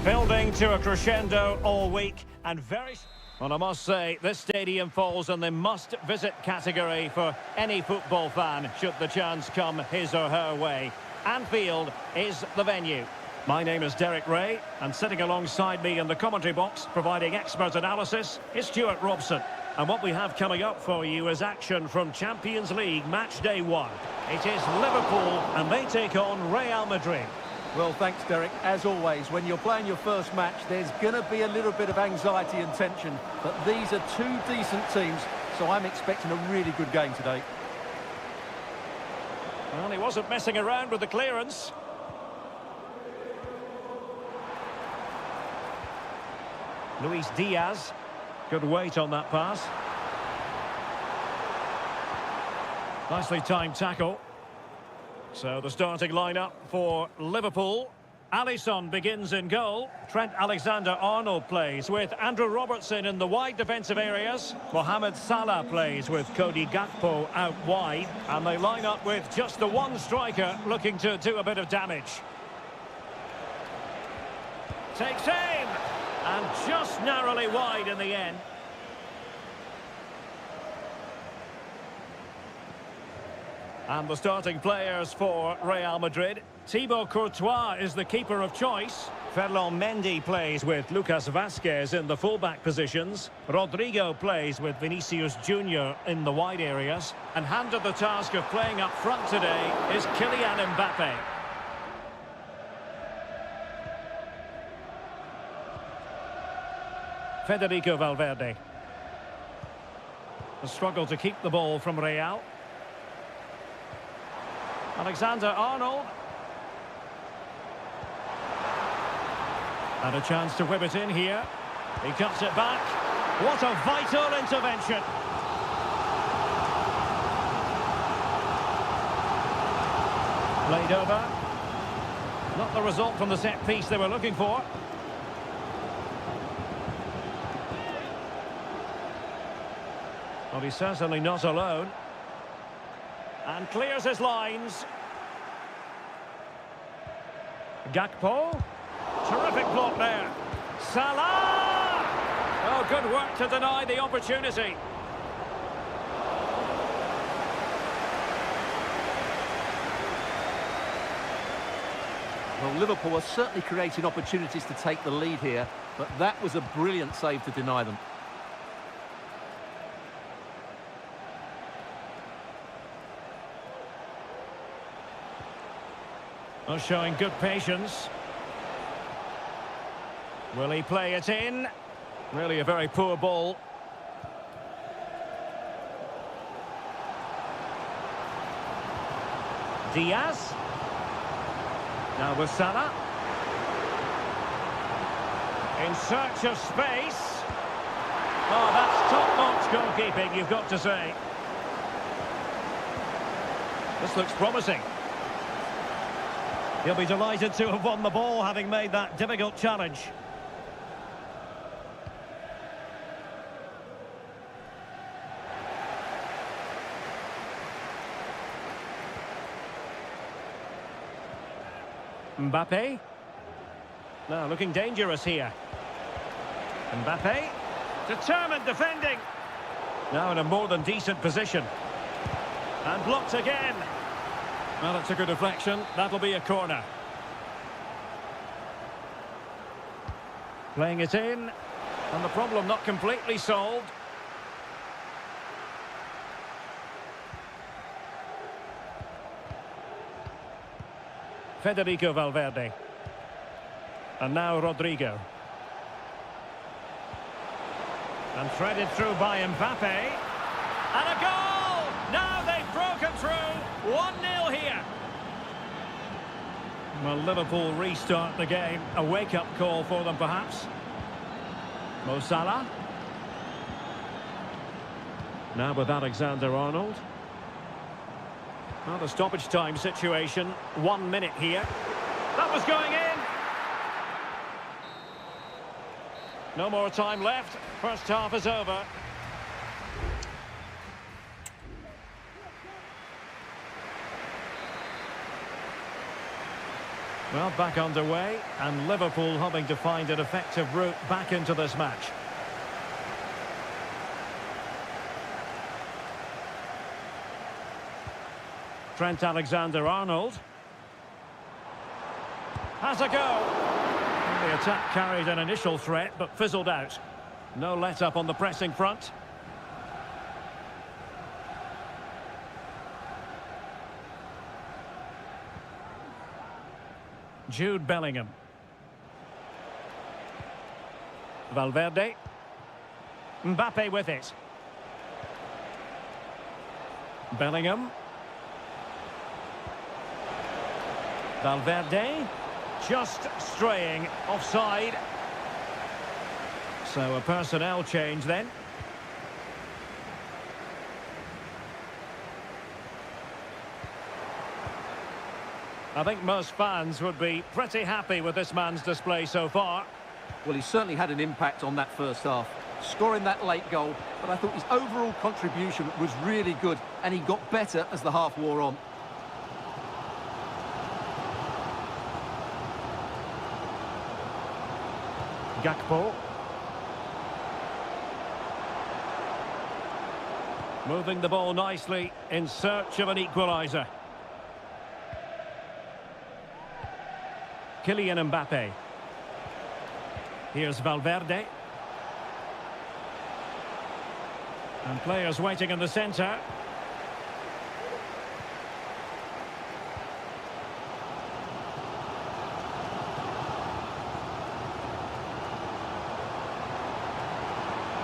Building to a crescendo all week and very... Well, I must say, this stadium falls in the must-visit category for any football fan, should the chance come his or her way. Anfield is the venue. My name is Derek Ray, and sitting alongside me in the commentary box, providing expert analysis, is Stuart Robson. And what we have coming up for you is action from Champions League Match Day 1. It is Liverpool, and they take on Real Madrid. Well, thanks, Derek. As always, when you're playing your first match, there's going to be a little bit of anxiety and tension. But these are two decent teams, so I'm expecting a really good game today. Well, he wasn't messing around with the clearance. Luis Diaz. Good weight on that pass. Nicely timed tackle. So the starting lineup for Liverpool. Alisson begins in goal. Trent Alexander-Arnold plays with Andrew Robertson in the wide defensive areas. Mohamed Salah plays with Cody Gakpo out wide. And they line up with just the one striker looking to do a bit of damage. Takes aim! And just narrowly wide in the end. And the starting players for Real Madrid. Thibaut Courtois is the keeper of choice. Ferland Mendy plays with Lucas Vazquez in the fullback positions. Rodrigo plays with Vinicius Junior in the wide areas. And handed the task of playing up front today is Kylian Mbappe. Federico Valverde. A struggle to keep the ball from Real. Alexander-Arnold. And a chance to whip it in here. He cuts it back. What a vital intervention. Played over. Not the result from the set piece they were looking for. Well, he's certainly not alone. And clears his lines. Gakpo. Terrific block there. Salah! Oh, good work to deny the opportunity. Well, Liverpool are certainly creating opportunities to take the lead here, but that was a brilliant save to deny them. Oh, showing good patience. Will he play it in? Really a very poor ball. Diaz. Now with Salah. In search of space. Oh, that's top-notch goalkeeping, you've got to say. This looks promising. He'll be delighted to have won the ball, having made that difficult challenge. Mbappe. Now looking dangerous here. Mbappe. Determined defending. Now in a more than decent position. And blocked again. Well, it took a deflection. That'll be a corner. Playing it in. And the problem not completely solved. Federico Valverde. And now Rodrigo. And threaded through by Mbappe. And a goal! Now they've broken through. 1-0 here. Well, Liverpool restart the game. A wake-up call for them, perhaps. Mo Salah. Now with Alexander-Arnold. Well, the stoppage time situation. 1 minute here. That was going in. No more time left. First half is over. Well, back underway, and Liverpool hoping to find an effective route back into this match. Trent Alexander-Arnold. Has a go. The attack carried an initial threat, but fizzled out. No let-up on the pressing front. Jude Bellingham. Valverde. Mbappe with it. Bellingham. Valverde. Just straying offside. So a personnel change then. I think most fans would be pretty happy with this man's display so far. Well, he certainly had an impact on that first half, scoring that late goal, but I thought his overall contribution was really good, and he got better as the half wore on. Gakpo. Moving the ball nicely in search of an equaliser. Kylian Mbappe. Here's Valverde. And players waiting in the centre.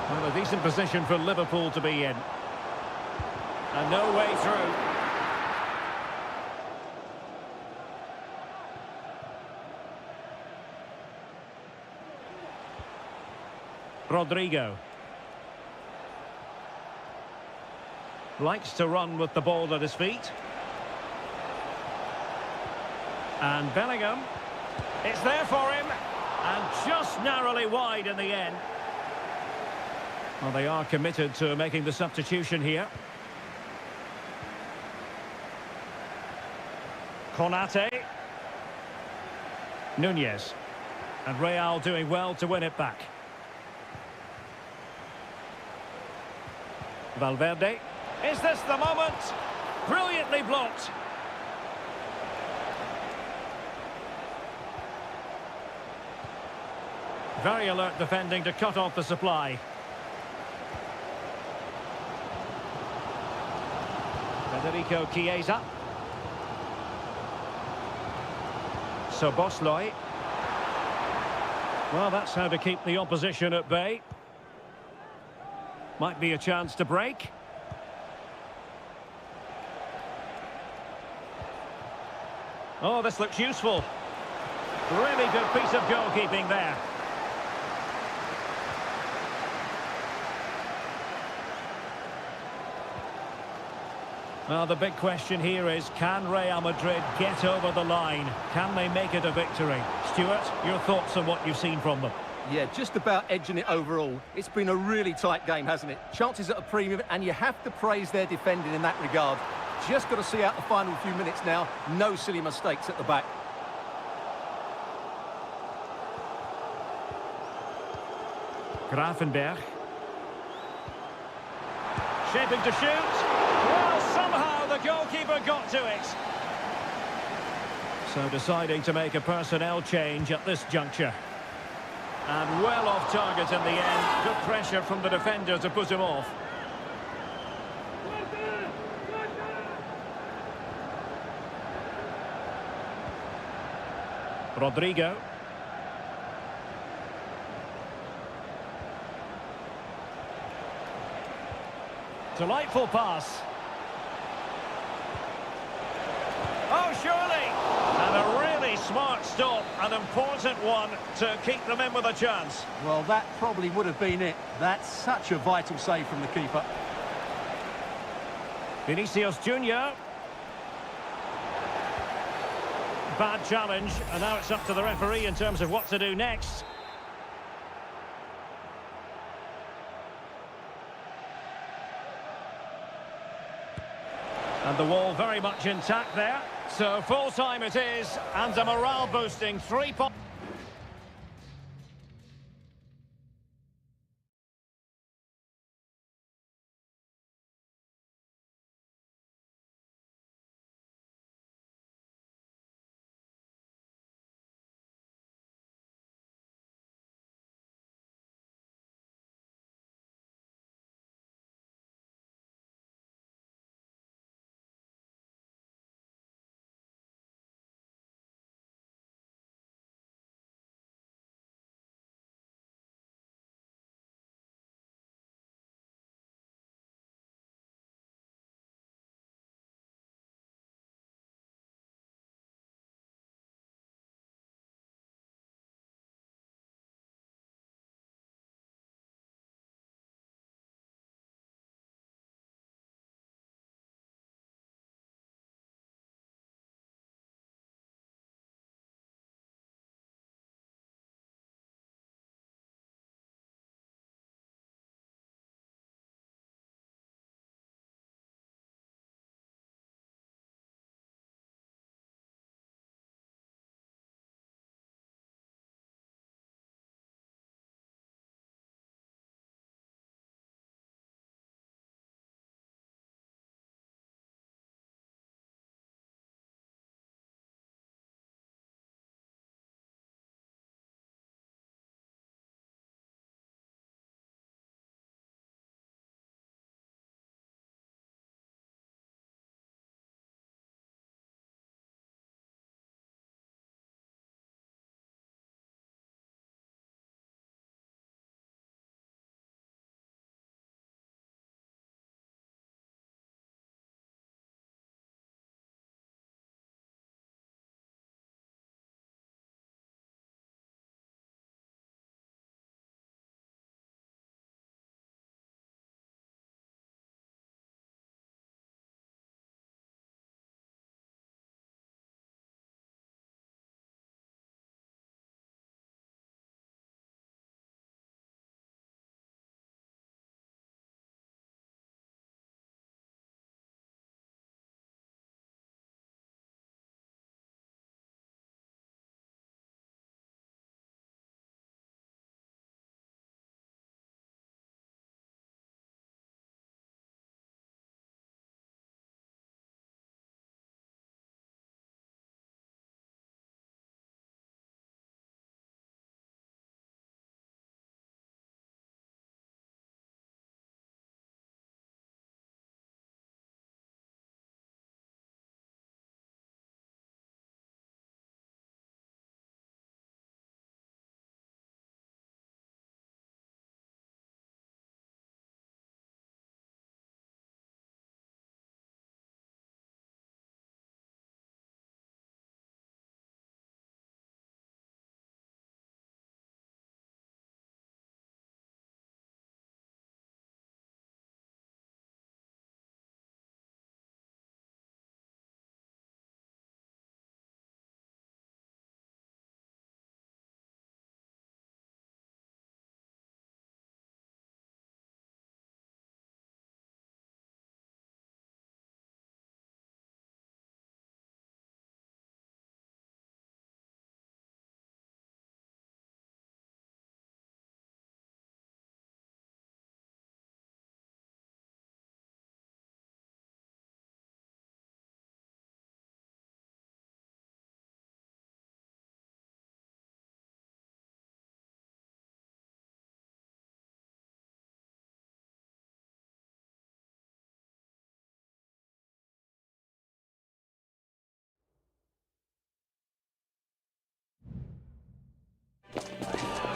Well, a decent position for Liverpool to be in. And no way through. Rodrigo. Likes to run with the ball at his feet. And Bellingham. It's there for him. And just narrowly wide in the end. Well, they are committed to making the substitution here. Konate. Nunez. And Real doing well to win it back. Valverde. Is this the moment? Brilliantly blocked. Very alert defending to cut off the supply. Federico Chiesa. Szoboszlai. Well, that's how to keep the opposition at bay. Might be a chance to break. Oh, this looks useful. Really good piece of goalkeeping there. Well, the big question here is, can Real Madrid get over the line? Can they make it a victory? Stuart, your thoughts on what you've seen from them? Yeah, just about edging it overall. It's been a really tight game, hasn't it? Chances at a premium, and you have to praise their defending in that regard. Just got to see out the final few minutes now. No silly mistakes at the back. Grafenberg. Shaping to shoot. Well, somehow the goalkeeper got to it. So deciding to make a personnel change at this juncture. And well off target in the end. Good pressure from the defender to put him off. Rodrigo. Delightful pass. Oh, surely! And a really smart stop, an important one to keep them in with a chance. Well, that probably would have been it. That's such a vital save from the keeper. Vinicius Junior. Bad challenge, and now it's up to the referee in terms of what to do next. And the wall very much intact there. So full time it is, and a morale boosting 3 points.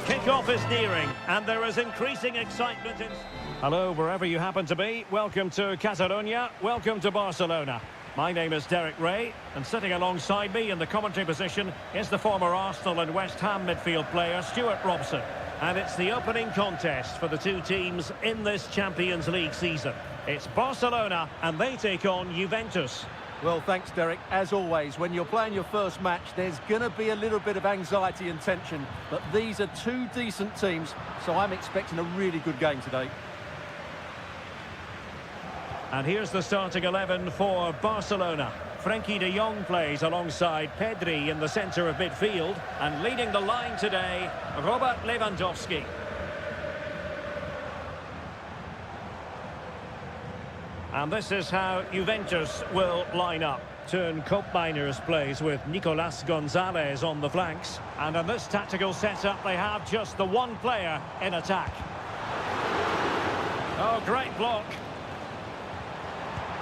Kick-off is nearing, and there is increasing excitement in... Hello, wherever you happen to be. Welcome to Catalonia. Welcome to Barcelona. My name is Derek Ray, and sitting alongside me in the commentary position is the former Arsenal and West Ham midfield player, Stuart Robson. And it's the opening contest for the two teams in this Champions League season. It's Barcelona, and they take on Juventus. Well, thanks, Derek. As always, when you're playing your first match, there's going to be a little bit of anxiety and tension. But these are two decent teams, so I'm expecting a really good game today. And here's the starting 11 for Barcelona. Frenkie de Jong plays alongside Pedri in the centre of midfield. And leading the line today, Robert Lewandowski. And this is how Juventus will line up. Turn Koopmeiners plays with Nicolas Gonzalez on the flanks. And in this tactical setup, they have just the one player in attack. Oh, great block.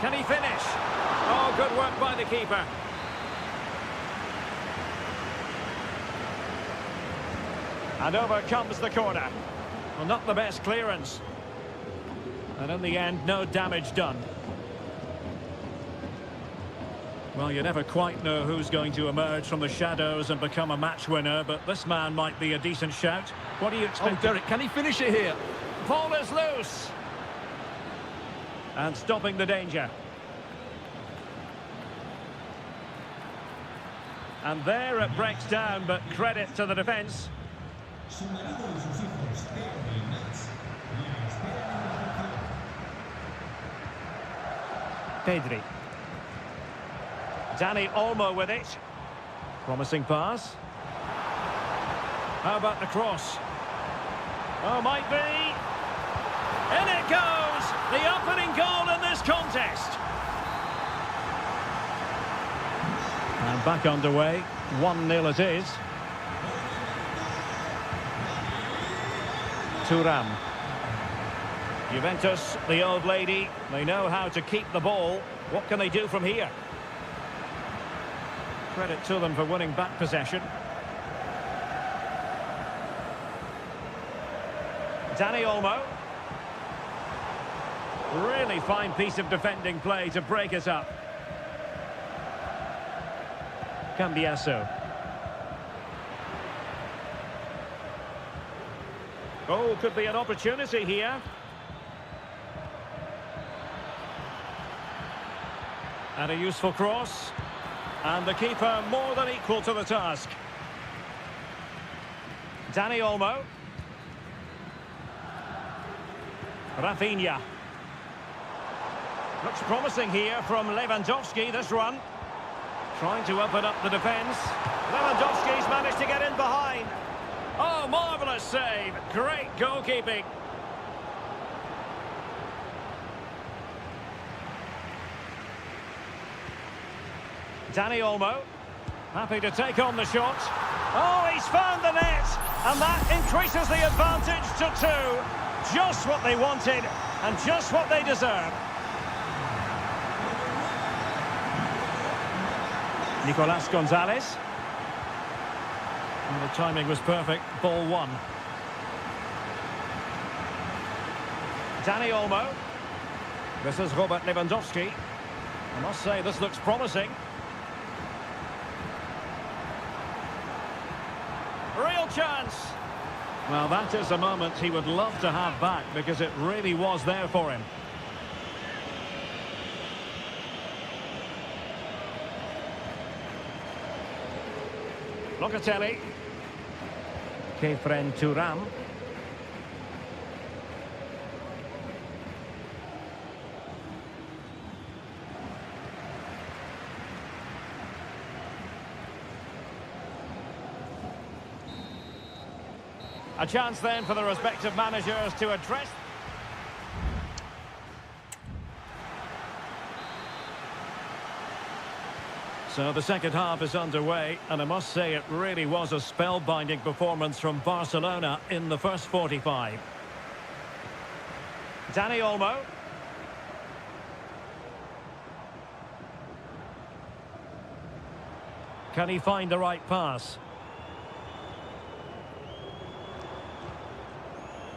Can he finish? Oh, good work by the keeper. And over comes the corner. Well, not the best clearance. And in the end, no damage done. Well, you never quite know who's going to emerge from the shadows and become a match winner, but this man might be a decent shout. What do you expect? Oh, Derek, can he finish it here? Ball is loose. And stopping the danger. And there it breaks down, but credit to the defence. Pedri. Dani Olmo with it. Promising pass. How about the cross? Oh, might be. In it goes! The opening goal in this contest. And back underway. 1-0 it is. Thuram. Juventus, the old lady, they know how to keep the ball. What can they do from here? Credit to them for winning back possession. Dani Olmo. Really fine piece of defending play to break us up. Cambiasso. Oh, could be an opportunity here. And a useful cross. And the keeper more than equal to the task. Dani Olmo. Rafinha. Looks promising here from Lewandowski, this run. Trying to open up the defence. Lewandowski's managed to get in behind. Oh, marvellous save. Great goalkeeping. Dani Olmo, happy to take on the shot. Oh, he's found the net, and that increases the advantage to 2. Just what they wanted, and just what they deserve. Nicolas Gonzalez. And the timing was perfect, ball 1. Dani Olmo. This is Robert Lewandowski. I must say, this looks promising. Real chance. Well, that is a moment he would love to have back because it really was there for him. Locatelli. Kefren Thuram. A chance then for the respective managers to address. So the second half is underway, and I must say it really was a spellbinding performance from Barcelona in the first 45. Dani Olmo. Can he find the right pass?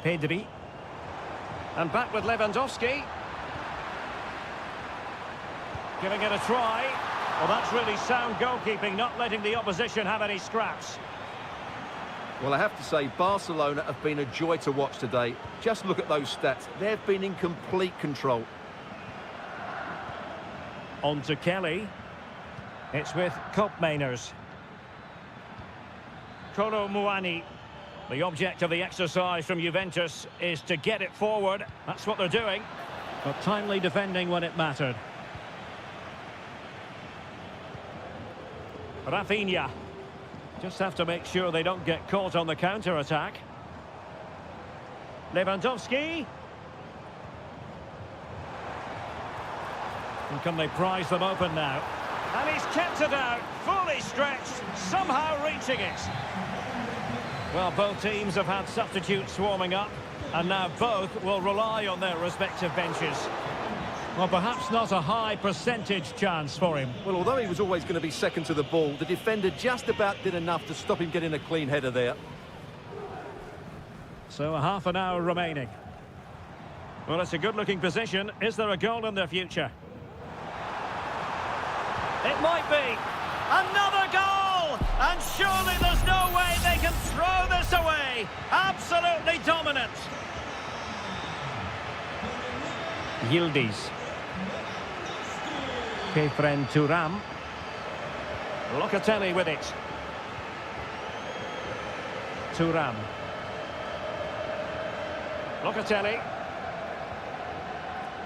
Pedri. And back with Lewandowski. Giving it a try. Well, that's really sound goalkeeping, not letting the opposition have any scraps. Well, I have to say, Barcelona have been a joy to watch today. Just look at those stats. They've been in complete control. On to Kelly. It's with Koopmeiners. Kolo Muani. The object of the exercise from Juventus is to get it forward. That's what they're doing. But timely defending when it mattered. Rafinha. Just have to make sure they don't get caught on the counter-attack. Lewandowski. And can they prize them open now? And he's kept it out, fully stretched, somehow reaching it. Well, both teams have had substitutes warming up, and now both will rely on their respective benches. Well, perhaps not a high percentage chance for him. Well, although he was always going to be second to the ball, the defender just about did enough to stop him getting a clean header there. So a half an hour remaining. Well, it's a good-looking position. Is there a goal in the future? It might be. Another goal! And surely there's no way they can throw this away. Absolutely dominant. Yildiz. Kefren Turam. Locatelli with it. Turam. Locatelli.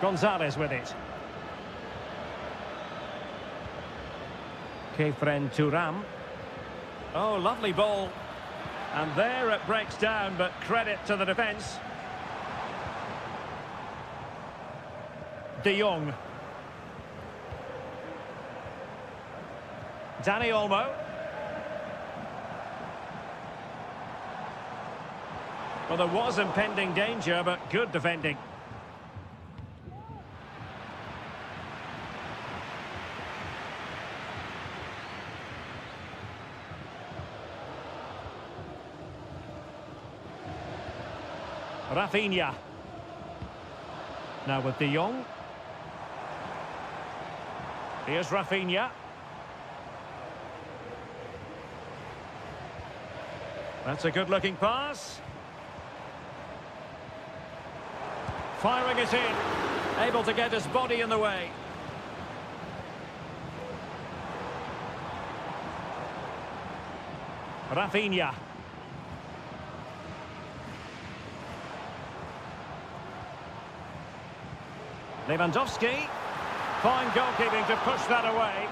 Gonzalez with it. Kefren Turam. Oh, lovely ball. And there it breaks down, but credit to the defence. De Jong. Danny Olmo. Well, there was impending danger, but good defending. Rafinha. Now with De Jong. Here's Rafinha. That's a good-looking pass. Firing it in. Able to get his body in the way. Rafinha. Lewandowski. Fine goalkeeping to push that away.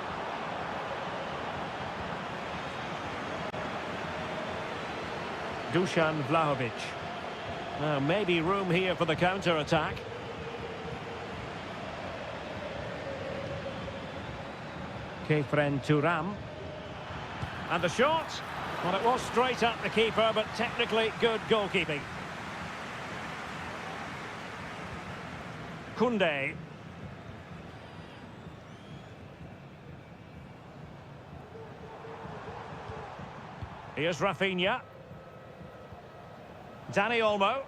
Dusan Vlahovic. Now, maybe room here for the counter-attack. Kefren Turam. And the shot. Well, it was straight at the keeper, but technically good goalkeeping. Koundé. Here's Rafinha. Danny Olmo.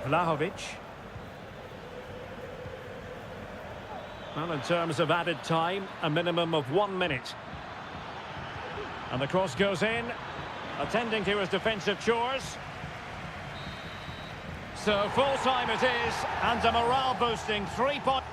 Vlahovic. Well, in terms of added time, a minimum of 1 minute. And the cross goes in, attending to his defensive chores. So full time it is, and a morale-boosting 3-point...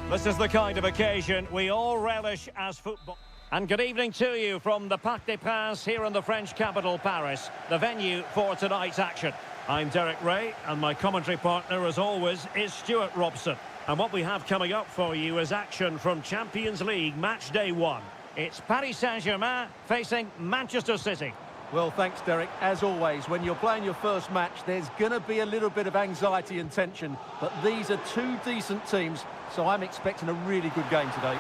This is the kind of occasion we all relish as football. And good evening to you from the Parc des Princes here in the French capital, Paris, the venue for tonight's action. I'm Derek Ray, and my commentary partner, as always, is Stuart Robson. And what we have coming up for you is action from Champions League Match Day 1. It's Paris Saint-Germain facing Manchester City. Well, thanks, Derek. As always, when you're playing your first match, there's going to be a little bit of anxiety and tension. But these are two decent teams, so I'm expecting a really good game today.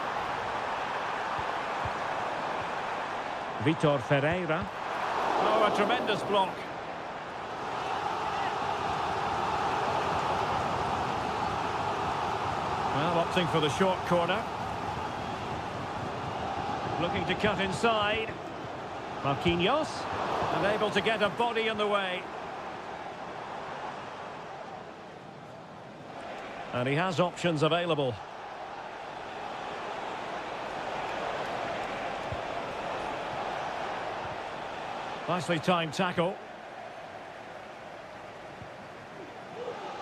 Vitor Ferreira. Oh, a tremendous block. Well, opting for the short corner. Looking to cut inside. Marquinhos. And able to get a body in the way. And he has options available. Nicely timed tackle.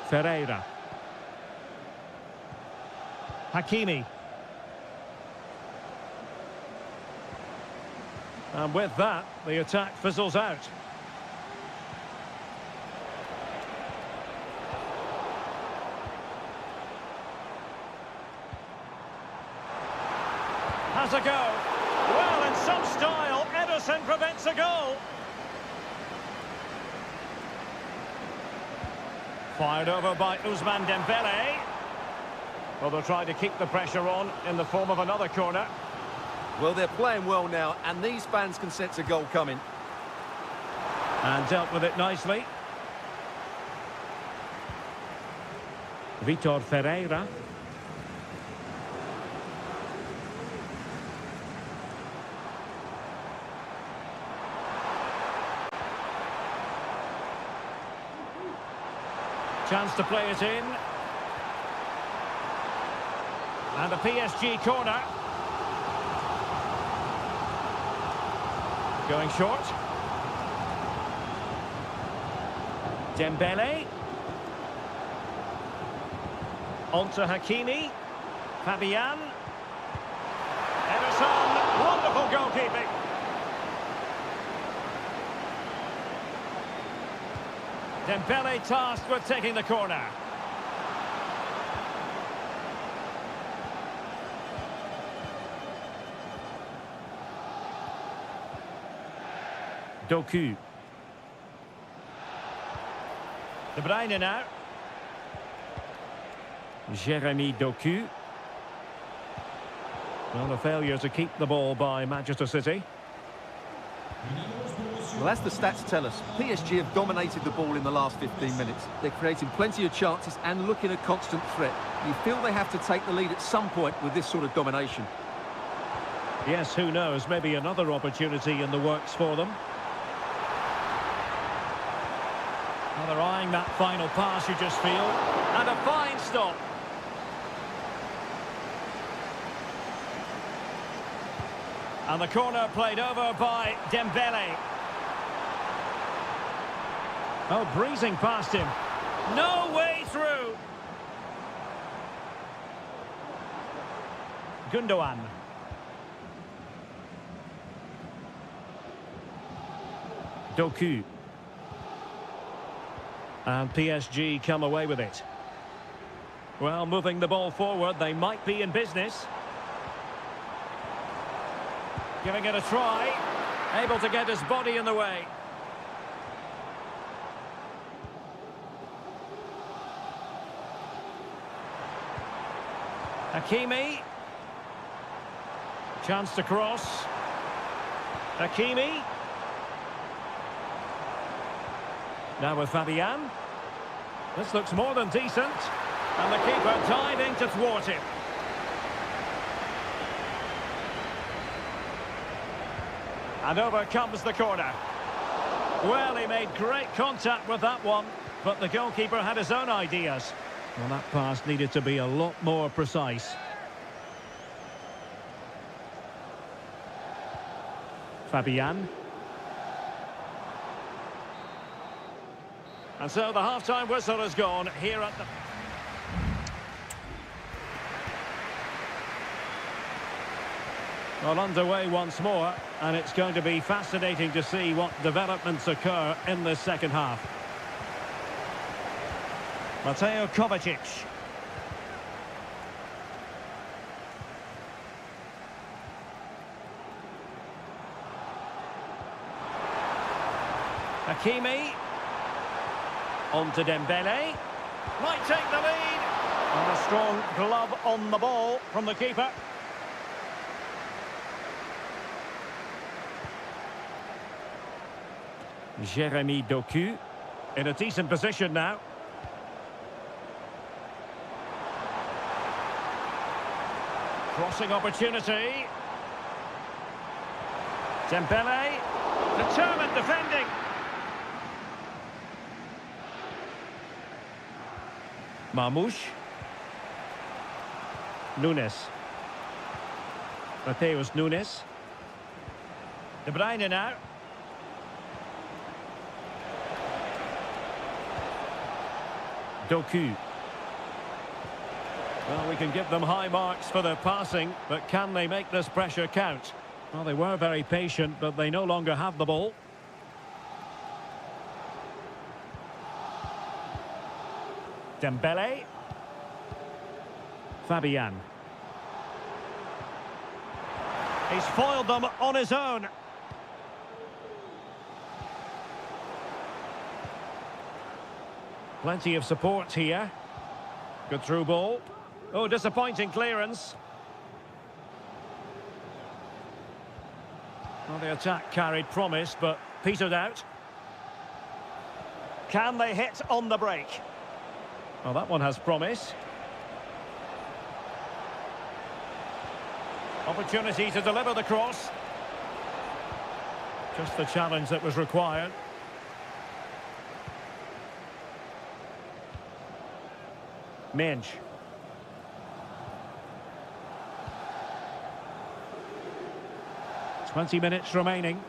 Ferreira. Hakimi. And with that, the attack fizzles out. Has a go. Well, in some style, Ederson prevents a goal. Fired over by Ousmane Dembele. Well, they'll try to keep the pressure on in the form of another corner. Well, they're playing well now, and these fans can sense a goal coming. And dealt with it nicely. Vitor Ferreira. Chance to play it in. And a PSG corner. Going short. Dembele. On to Hakimi. Fabian. Ederson. Wonderful goalkeeping. Dembele tasked with taking the corner. Doku. De Bruyne now. Jeremy Doku. Well, a failure to keep the ball by Manchester City. Well, as the stats tell us, PSG have dominated the ball in the last 15 minutes. They're creating plenty of chances and looking a constant threat. You feel they have to take the lead at some point with this sort of domination. Yes, who knows? Maybe another opportunity in the works for them. Well, they're eyeing that final pass, you just feel. And a fine stop. And the corner played over by Dembele. Oh, breezing past him. No way through. Gundogan. Doku. And PSG come away with it. Well, moving the ball forward, they might be in business. Giving it a try. Able to get his body in the way. Hakimi. Chance to cross. Hakimi. Now with Fabian. This looks more than decent. And the keeper diving to thwart him. And over comes the corner. Well, he made great contact with that one, but the goalkeeper had his own ideas. Well, that pass needed to be a lot more precise. Fabian. And so the half-time whistle has gone here at the... Well, underway once more, and it's going to be fascinating to see what developments occur in this second half. Mateo Kovacic. Hakimi. On to Dembele. Might take the lead. And a strong glove on the ball from the keeper. Jeremy Doku in a decent position now. Crossing opportunity. Dembele, determined defending. Marmoush. Nunes. Mateus Nunes. De Bruyne now. Doku. Well, we can give them high marks for their passing, but can they make this pressure count? Well, they were very patient, but they no longer have the ball. Dembele. Fabian. He's foiled them on his own. Plenty of support here. Good through ball. Oh, disappointing clearance. Well, the attack carried promise, but petered out. Can they hit on the break? Well, that one has promise. Opportunity to deliver the cross. Just the challenge that was required. Minge. "20 minutes remaining.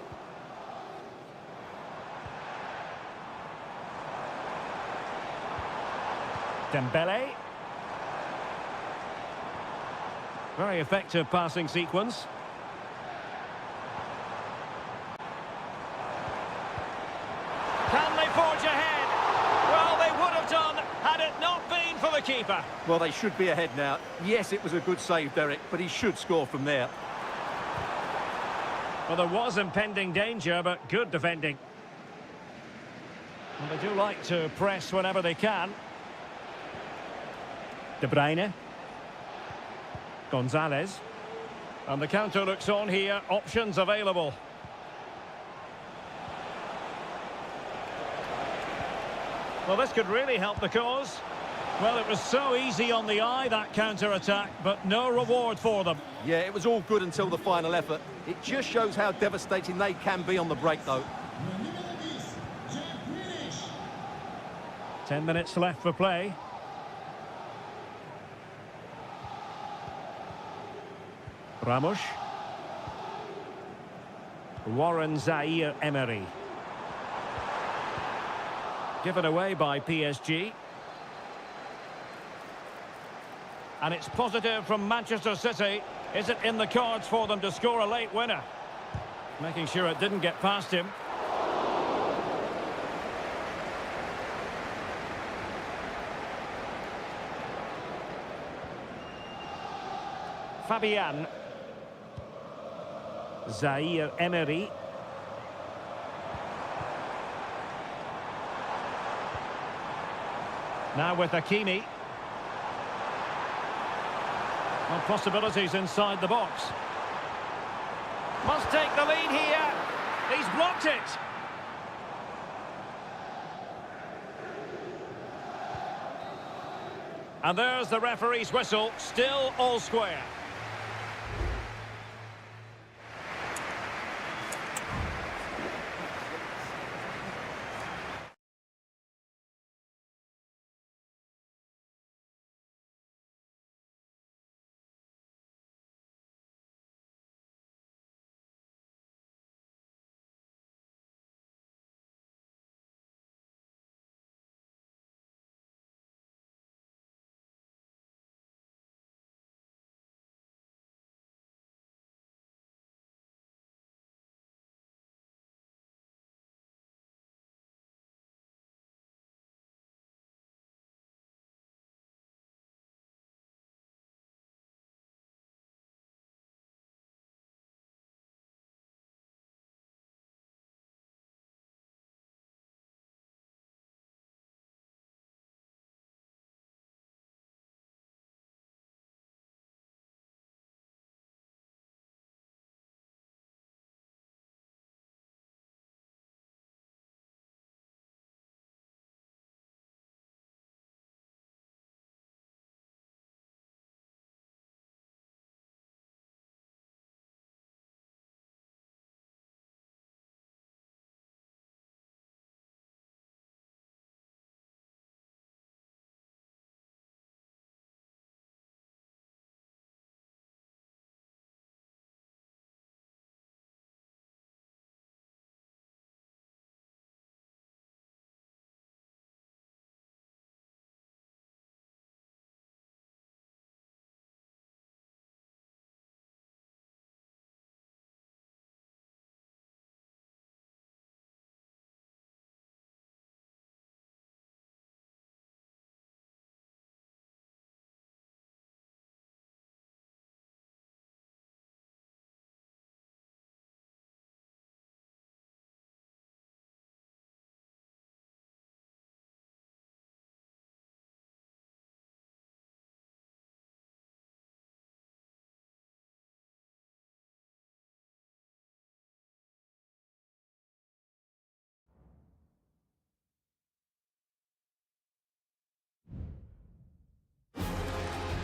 Dembele. Very effective passing sequence. Can they forge ahead? Well, they would have done had it not been for the keeper. Well, they should be ahead now. Yes, it was a good save, Derek, but he should score from there. Well, there was impending danger, but good defending. And they do like to press whenever they can. De Bruyne. Gonzalez. And the counter looks on here. Options available. Well, this could really help the cause. Well, it was so easy on the eye, that counter-attack, but no reward for them. Yeah, it was all good until the final effort. It just shows how devastating they can be on the break, though. 10 minutes left for play. Ramos. Warren Zaire-Emery. Given away by PSG. And it's positive from Manchester City. Is it in the cards for them to score a late winner? Making sure it didn't get past him. Fabian. Zaire-Emery. Now with Hakimi. Well, possibilities inside the box. Must take the lead here. He's blocked it. And there's the referee's whistle. Still all square.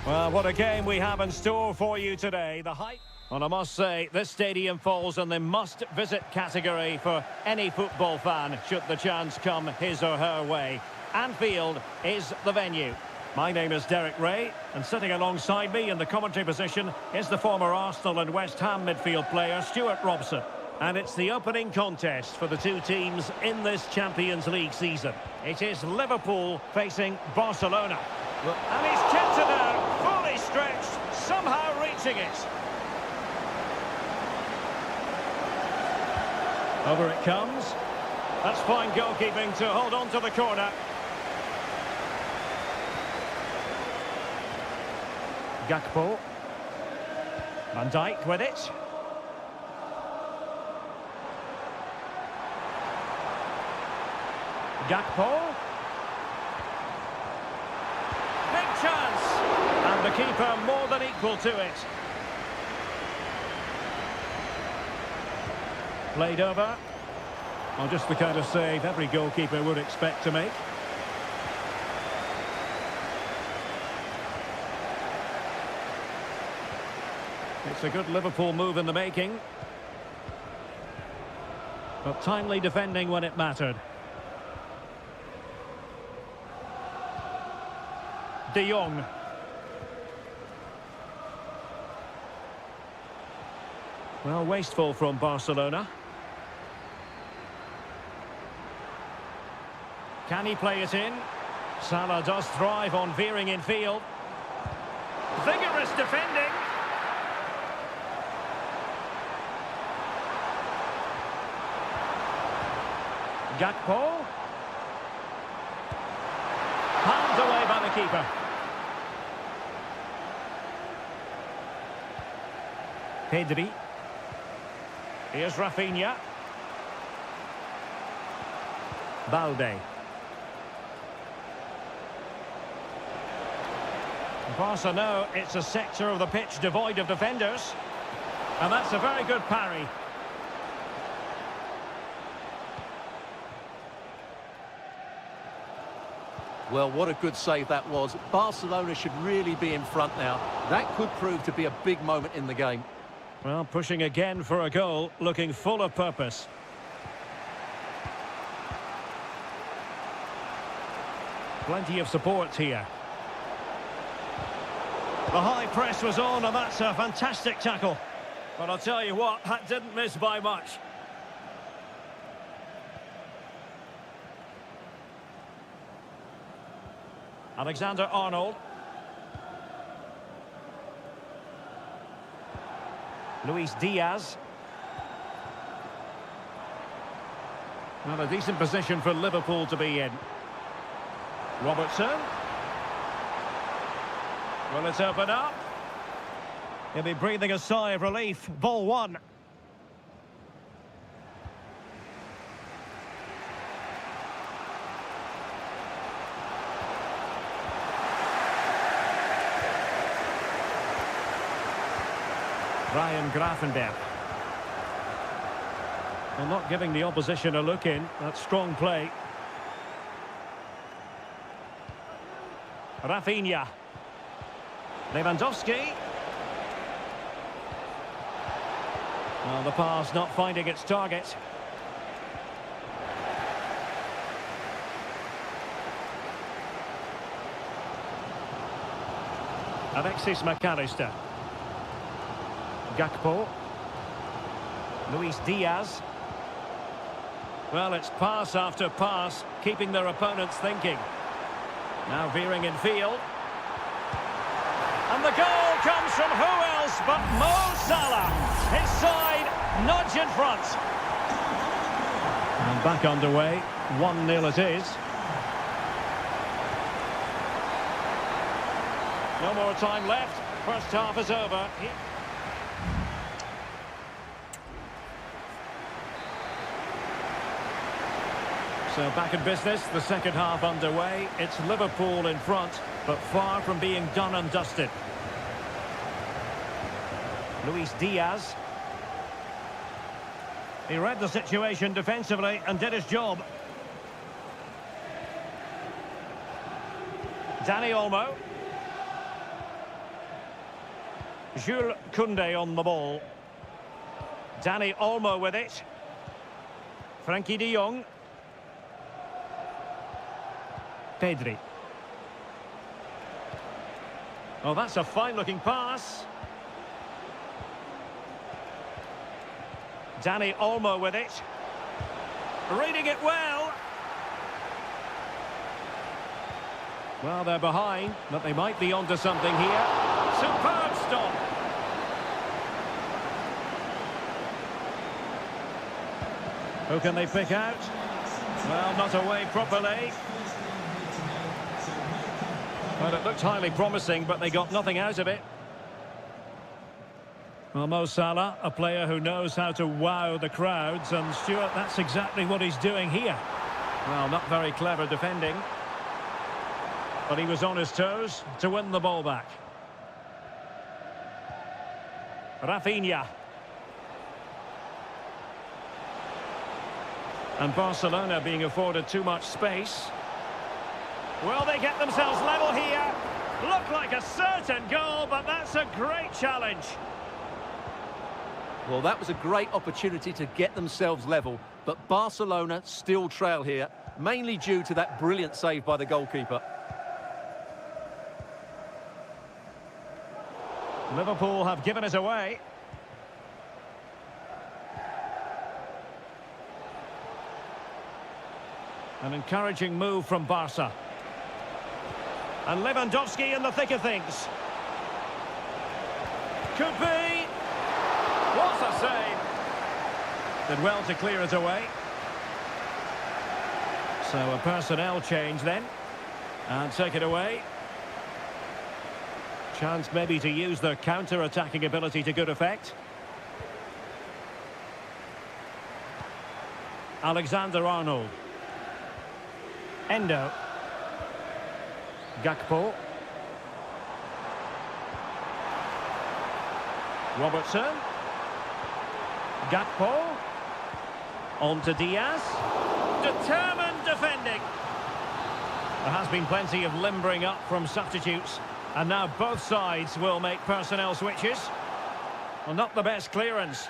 Well, what a game we have in store for you today. The hype. Well, I must say, this stadium falls in the must-visit category for any football fan, should the chance come his or her way. Anfield is the venue. My name is Derek Ray, and sitting alongside me in the commentary position is the former Arsenal and West Ham midfield player, Stuart Robson. And it's the opening contest for the two teams in this Champions League season. It is Liverpool facing Barcelona. And he's kept it out, fully stretched, somehow reaching it. Over it comes. That's fine goalkeeping to hold on to the corner. Gakpo. Van Dijk with it. Gakpo. Big chance. And the keeper more than equal to it. Played over. Well, just the kind of save every goalkeeper would expect to make. It's a good Liverpool move in the making. But timely defending when it mattered. De Jong. Well, wasteful from Barcelona. Can he play it in? Salah does thrive on veering in field. Vigorous defending. Gakpo. Palmed away by the keeper. Pedri. Here's Rafinha. Balde. Barca know it's a sector of the pitch devoid of defenders. And that's a very good parry. Well, what a good save that was. Barcelona should really be in front now. That could prove to be a big moment in the game. Well, pushing again for a goal, looking full of purpose. Plenty of support here. The high press was on, and that's a fantastic tackle. But I'll tell you what, that didn't miss by much. Alexander-Arnold. Luis Diaz. Well, a decent position for Liverpool to be in. Robertson. Will it open up? He'll be breathing a sigh of relief. Ball one. Ryan Gravenberch. Well, not giving the opposition a look in. That's strong play. Rafinha. Lewandowski. Well, the pass not finding its target. Alexis McAllister. Gakpo. Luis Diaz. Well, it's pass after pass, keeping their opponents thinking. Now veering in field. And the goal comes from who else but Mo Salah. His side nudge in front. And back underway. 1-0 it is. No more time left. First half is over. So back in business, the second half underway. It's Liverpool in front, but far from being done and dusted. Luis Diaz. He read the situation defensively and did his job. Dani Olmo. Jules Koundé on the ball. Dani Olmo with it. Frankie de Jong. Pedri. Oh, that's a fine-looking pass. Dani Olmo with it. Reading it well. Well, they're behind, but they might be onto something here. Superb stop. Who can they pick out? Well, not away properly. Well, it looked highly promising, but they got nothing out of it. Well, Mo Salah, a player who knows how to wow the crowds, and Stuart, that's exactly what he's doing here. Well, not very clever defending, but he was on his toes to win the ball back. Rafinha. And Barcelona being afforded too much space. Will they get themselves level here? Look like a certain goal, but that's a great challenge. Well, that was a great opportunity to get themselves level, but Barcelona still trail here, mainly due to that brilliant save by the goalkeeper. Liverpool have given it away. An encouraging move from Barca. And Lewandowski in the thick of things. Could be. What a save. Did well to clear it away. So a personnel change then. And take it away. Chance maybe to use their counter-attacking ability to good effect. Alexander-Arnold. Endo. Gakpo. Robertson. Gakpo. On to Diaz. Determined defending. There has been plenty of limbering up from substitutes. And now both sides will make personnel switches. Well, not the best clearance.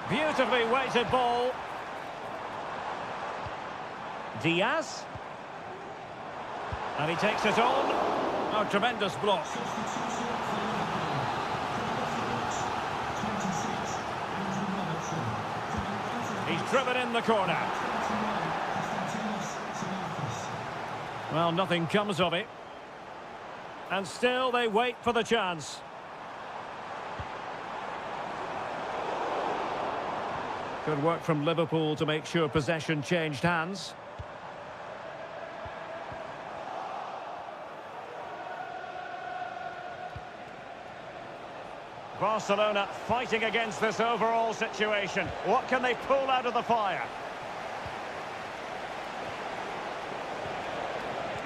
Beautifully weighted ball. Diaz. And he takes it on. Oh, tremendous block. He's driven in the corner. Well, nothing comes of it. And still they wait for the chance. Good work from Liverpool to make sure possession changed hands. Barcelona fighting against this overall situation. What can they pull out of the fire?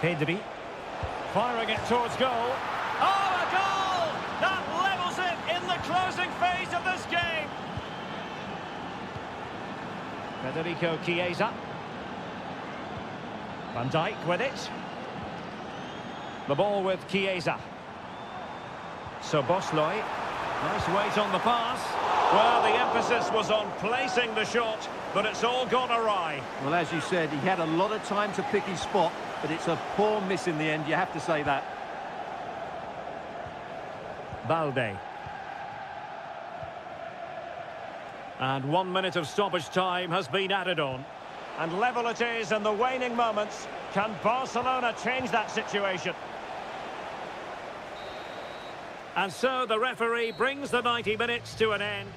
Pedri. Firing it towards goal. Oh, a goal! That levels it in the closing phase of this game. Federico Chiesa. Van Dijk with it. The ball with Chiesa. So Bosley. Nice weight on the pass. Well, the emphasis was on placing the shot, but it's all gone awry. Well, as you said, he had a lot of time to pick his spot, but it's a poor miss in the end, you have to say that. Balde. And 1 minute of stoppage time has been added on. And level it is in the waning moments. Can Barcelona change that situation? And so the referee brings the 90 minutes to an end.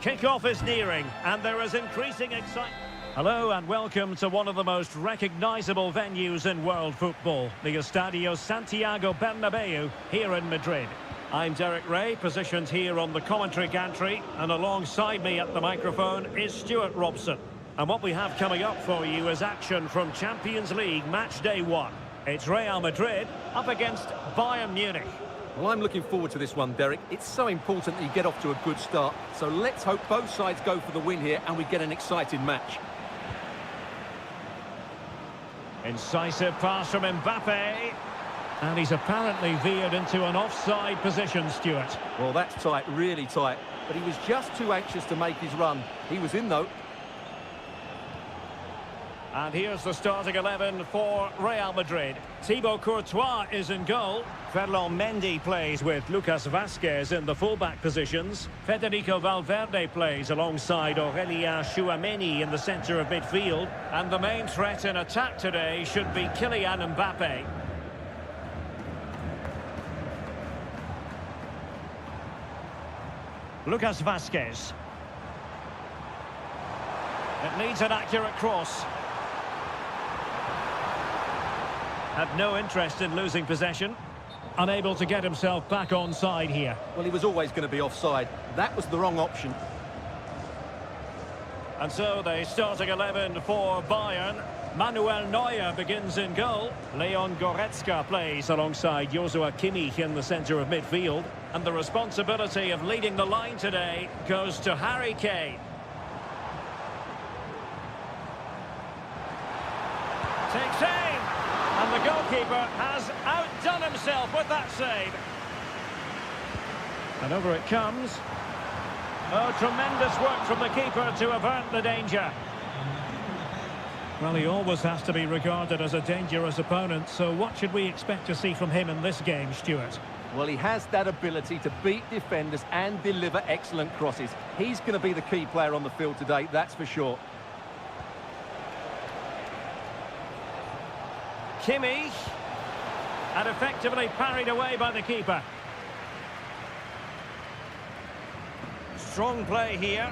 Kick-off is nearing, and there is increasing excitement. Hello and welcome to one of the most recognisable venues in world football, the Estadio Santiago Bernabeu here in Madrid. I'm Derek Ray, positioned here on the commentary gantry, and alongside me at the microphone is Stuart Robson. And what we have coming up for you is action from Champions League match day 1. It's Real Madrid up against Bayern Munich. Well, I'm looking forward to this one, Derek. It's so important that you get off to a good start. So let's hope both sides go for the win here and we get an exciting match. Incisive pass from Mbappe. And he's apparently veered into an offside position, Stuart. Well, that's tight, really tight. But he was just too anxious to make his run. He was in, though. And here's the starting 11 for Real Madrid. Thibaut Courtois is in goal. Ferland Mendy plays with Lucas Vazquez in the fullback positions. Federico Valverde plays alongside Aurélien Tchouameni in the centre of midfield. And the main threat in attack today should be Kylian Mbappe. Lucas Vazquez. It needs an accurate cross. Had no interest in losing possession. Unable to get himself back onside here. Well, he was always going to be offside. That was the wrong option. And so the starting 11 for Bayern. Manuel Neuer begins in goal. Leon Goretzka plays alongside Joshua Kimmich in the centre of midfield. And the responsibility of leading the line today goes to Harry Kane. Takes aim. And the goalkeeper has outdone himself with that save. And over it comes. Oh, tremendous work from the keeper to avert the danger. Well, he always has to be regarded as a dangerous opponent, so what should we expect to see from him in this game, Stuart? Well, he has that ability to beat defenders and deliver excellent crosses. He's going to be the key player on the field today, that's for sure. Kimmich, and effectively parried away by the keeper. Strong play here.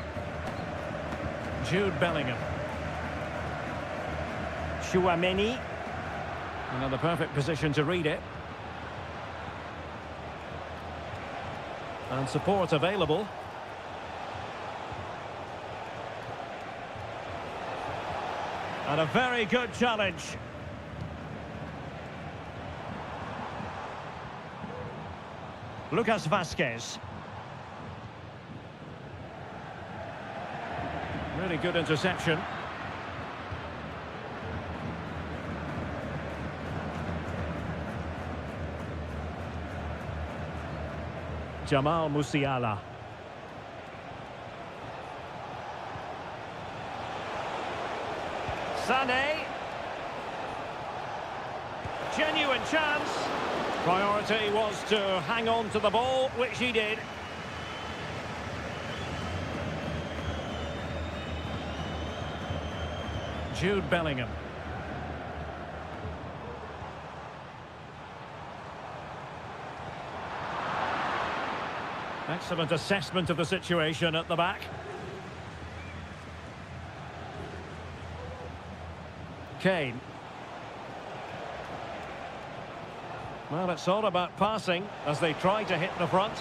Jude Bellingham. Tchouameni. Another perfect position to read it. And support available. And a very good challenge. Lucas Vazquez. Really good interception. Jamal Musiala. Sané. Genuine chance. Priority was to hang on to the ball, which he did. Jude Bellingham. Excellent assessment of the situation at the back. Kane. Well, it's all about passing as they try to hit the front.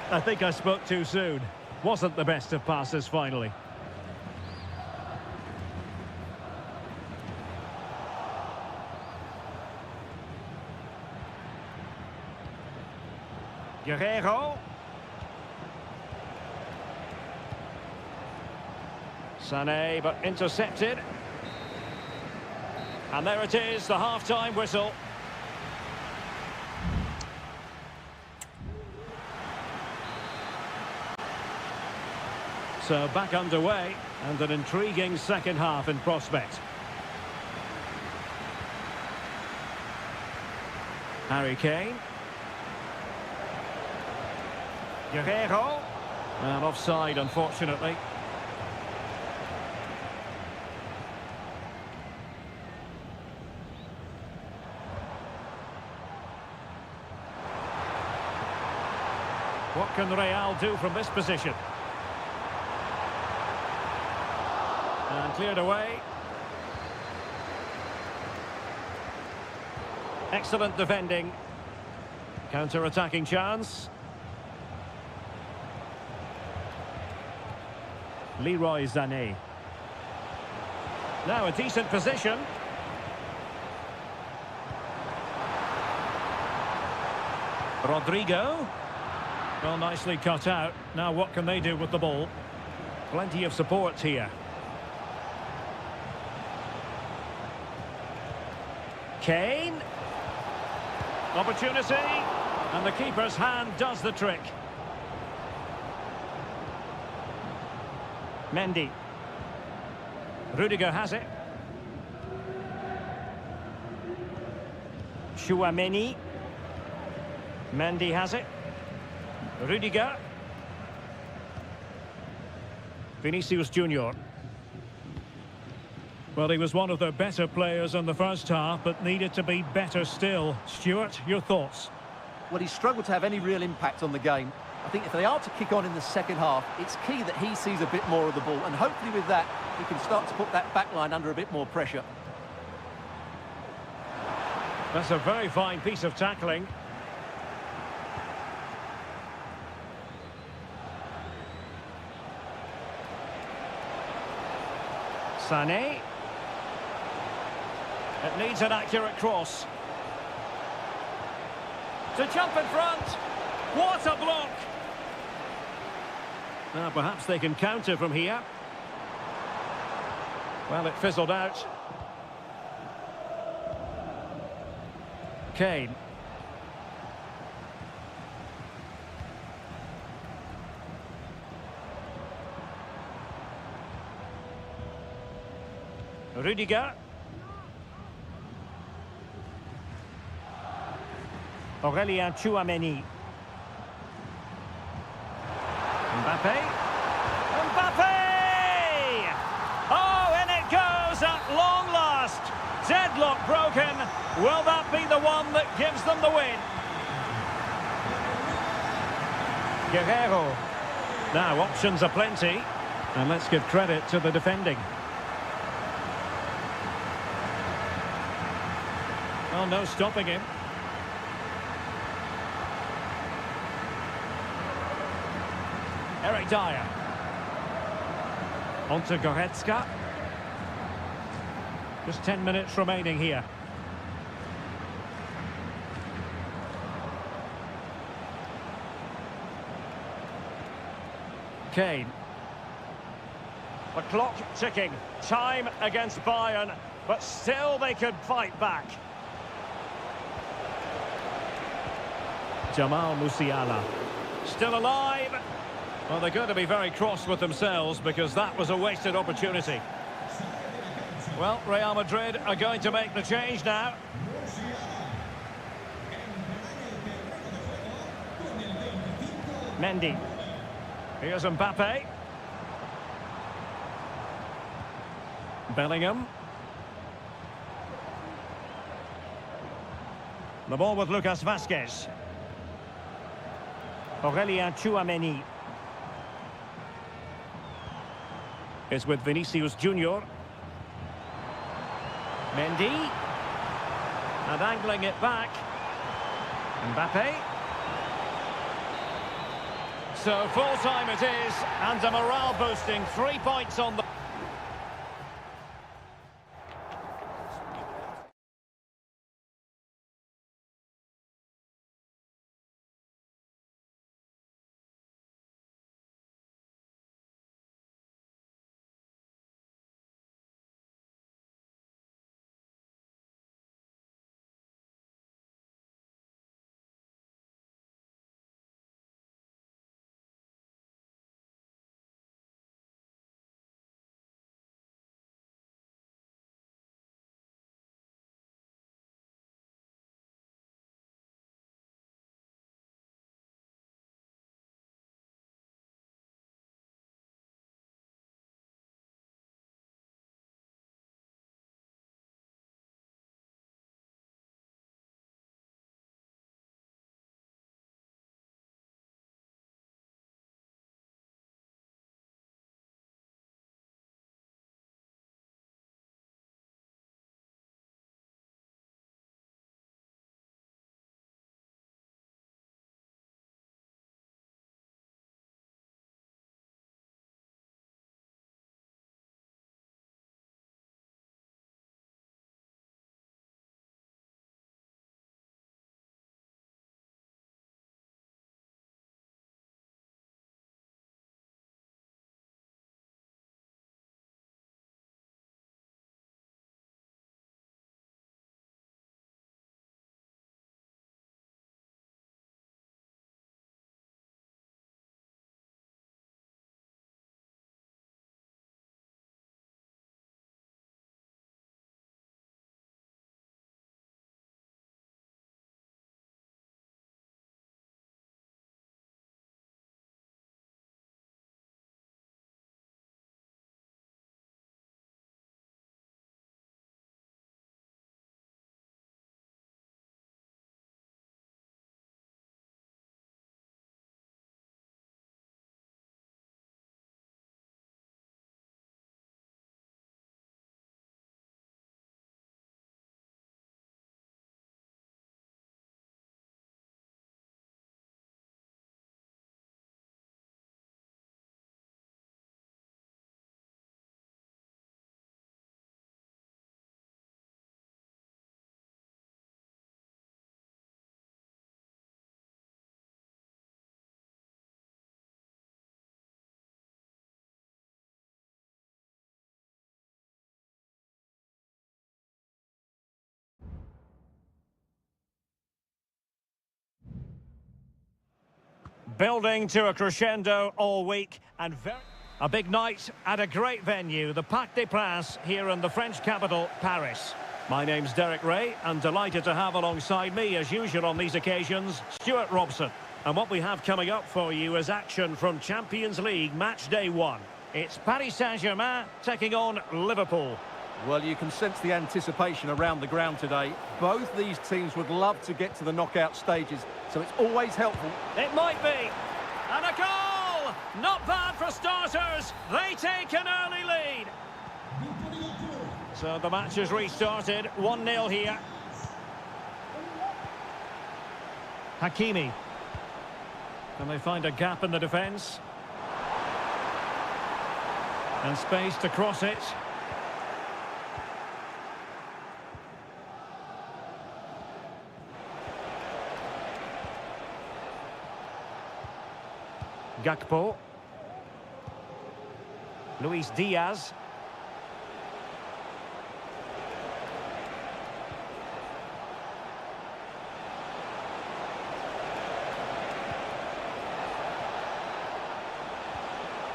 I think I spoke too soon. Wasn't the best of passes finally. Guerreiro. Sané, but intercepted. And there it is, the half-time whistle. So back underway, and an intriguing second half in prospect. Harry Kane. Guerreiro. And offside, unfortunately. What can Real do from this position? cleared away. Excellent defending. Counter-attacking chance. Leroy Sané. Now a decent position. Rodrigo. Well, nicely cut out. Now what can they do with the ball? Plenty of support here. Kane. Opportunity. And the keeper's hand does the trick. Mendy. Rudiger has it. Chouameni. Mendy has it. Rudiger. Vinicius Junior. Well, he was one of their better players in the first half, but needed to be better still. Stuart, your thoughts? Well, he struggled to have any real impact on the game. I think if they are to kick on in the second half, it's key that he sees a bit more of the ball, and hopefully with that, he can start to put that back line under a bit more pressure. That's a very fine piece of tackling. Sané. It needs an accurate cross. To jump in front. What a block! Now perhaps they can counter from here. Well, it fizzled out. Kane. Rudiger. Aurélien Chouameni. Mbappe. Mbappe! Oh, and it goes at long last. Deadlock broken. Will that be the one that gives them the win? Guerrero. Now, options are plenty. And let's give credit to the defending. Well, no stopping him. Eric Dyer. On to Goretzka. Just 10 minutes remaining here. Kane. The clock ticking. Time against Bayern, but still they could fight back. Jamal Musiala. Still alive. Well, they're going to be very cross with themselves because that was a wasted opportunity. Well, Real Madrid are going to make the change now. Mendy. Here's Mbappe. Bellingham. The ball with Lucas Vazquez. Aurélien Chouameni. Is with Vinicius Junior. Mendy. And angling it back. Mbappe. So full time it is, and a morale boosting 3 points on the... Building to a crescendo all week and a big night at a great venue, the Parc des Princes here in the French capital, Paris. My name's Derek Ray, and delighted to have alongside me, as usual on these occasions, Stuart Robson. And what we have coming up for you is action from Champions League match day 1. It's Paris Saint-Germain taking on Liverpool. Well, you can sense the anticipation around the ground today. Both these teams would love to get to the knockout stages, so it's always helpful. It might be. And a goal! Not bad for starters. They take an early lead. So the match has restarted. 1-0 here. Hakimi. Can they find a gap in the defence? And space to cross it. Gakpo. Luis Diaz.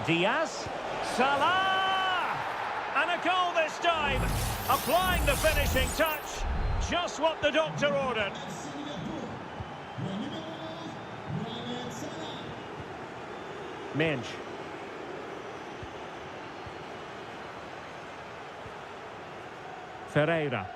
Diaz. Salah! And a goal this time. Applying the finishing touch. Just what the doctor ordered. Minge. Ferreira.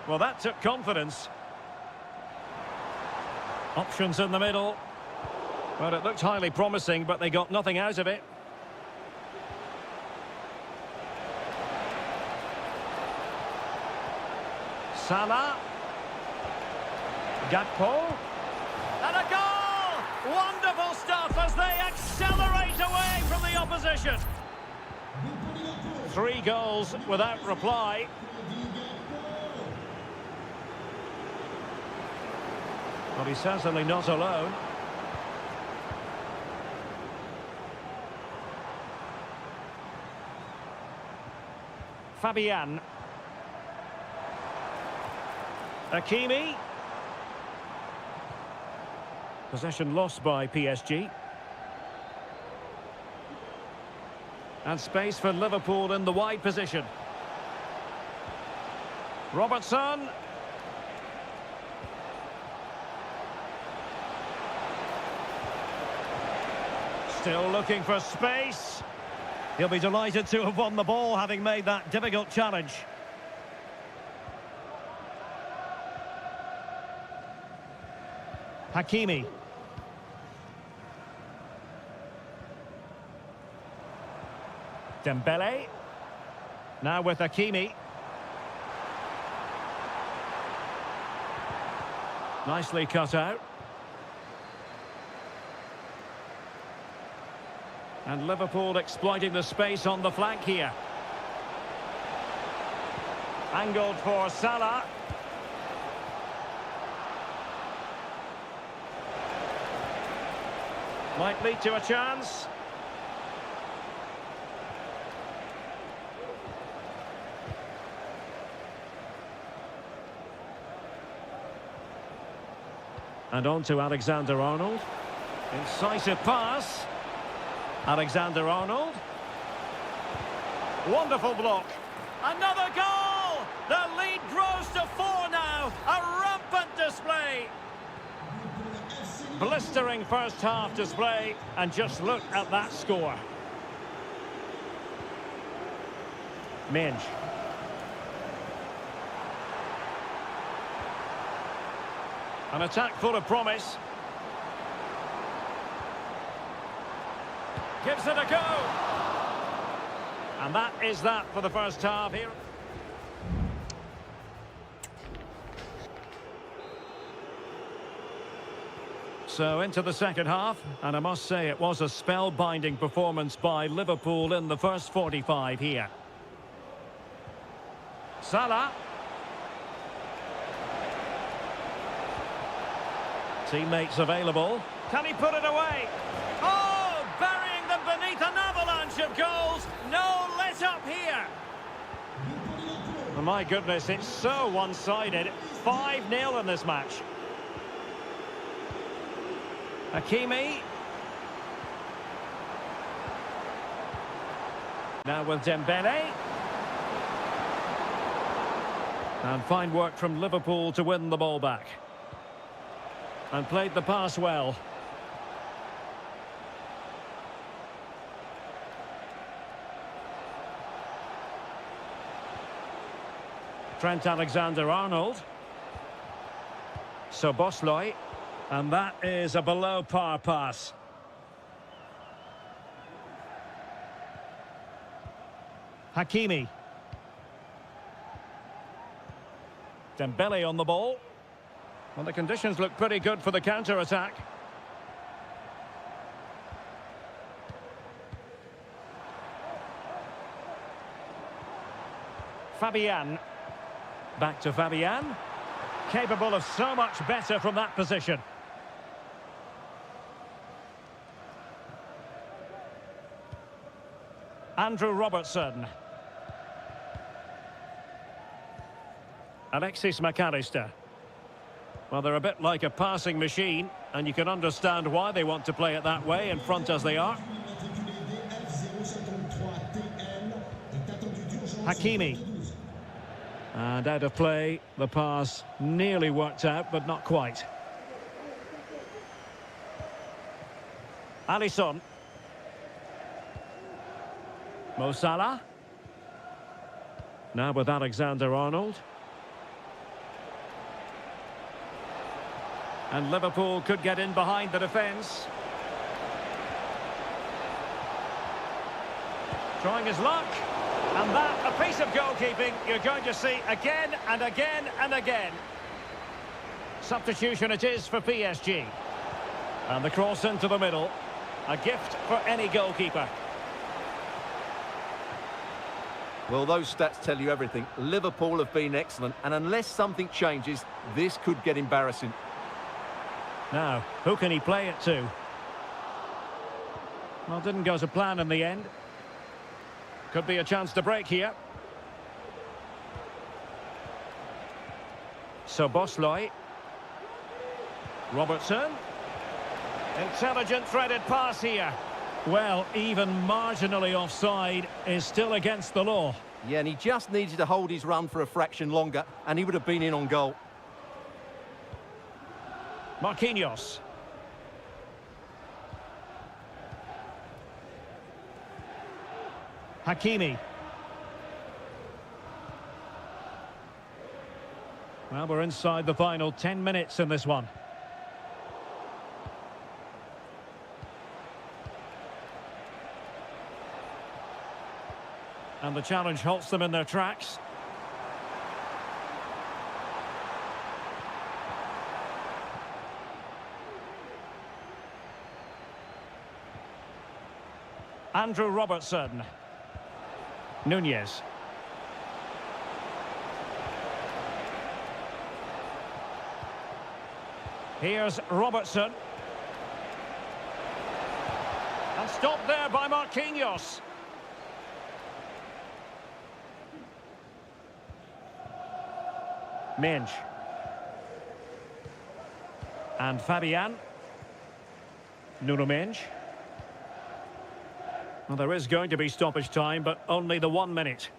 Well, that took confidence. Options in the middle. Well, it looked highly promising, but they got nothing out of it. Salah. Gakpo. And a goal! Wonderful stuff as they accelerate away from the opposition. 3 goals without reply. But he's certainly not alone. Fabian. Hakimi. Possession lost by PSG. And space for Liverpool in the wide position. Robertson. Still looking for space. He'll be delighted to have won the ball, having made that difficult challenge. Hakimi. Dembele. Now with Hakimi. Nicely cut out. And Liverpool exploiting the space on the flank here. Angled for Salah. Might lead to a chance. And on to Alexander-Arnold. Incisive pass. Alexander-Arnold. Wonderful block. Another goal! The lead grows to 4 now. A rampant display. Blistering first half display. And just look at that score. Minge. An attack full of promise. Gives it a go. And that is that for the first half here. So into the second half, and I must say it was a spellbinding performance by Liverpool in the first 45 here. Salah. Teammates available. Can he put it away? Oh, burying them beneath an avalanche. goals, no let up here. Oh, my goodness, it's so one-sided. 5-0 in this match. Hakimi. Now with Dembele. And fine work from Liverpool to win the ball back. And played the pass well. Trent Alexander-Arnold. Szoboszlai. And that is a below-par pass. Hakimi. Dembele on the ball. Well, the conditions look pretty good for the counter-attack. Fabian. Back to Fabian. Capable of so much better from that position. Andrew Robertson. Alexis McAllister. Well, they're a bit like a passing machine, and you can understand why they want to play it that way, in front as they are. Hakimi. And out of play, the pass nearly worked out, but not quite. Alisson. Mo Salah. Now with Alexander-Arnold. And Liverpool could get in behind the defence. Trying his luck. And that, a piece of goalkeeping you're going to see again and again and again. Substitution it is for PSG. And the cross into the middle. A gift for any goalkeeper. Well, those stats tell you everything. Liverpool have been excellent, and unless something changes, this could get embarrassing. Now, who can he play it to? Well, didn't go to plan in the end. Could be a chance to break here. Szoboszlai. Robertson. Intelligent threaded pass here. Well, even marginally offside is still against the law. Yeah, and he just needed to hold his run for a fraction longer, and he would have been in on goal. Marquinhos. Hakimi. Well, we're inside the final 10 minutes in this one. And the challenge halts them in their tracks. Andrew Robertson. Nunez. Here's Robertson. And stopped there by Marquinhos. Minge. And Fabian. Nuno Minge. Well, there is going to be stoppage time, but only the 1 minute.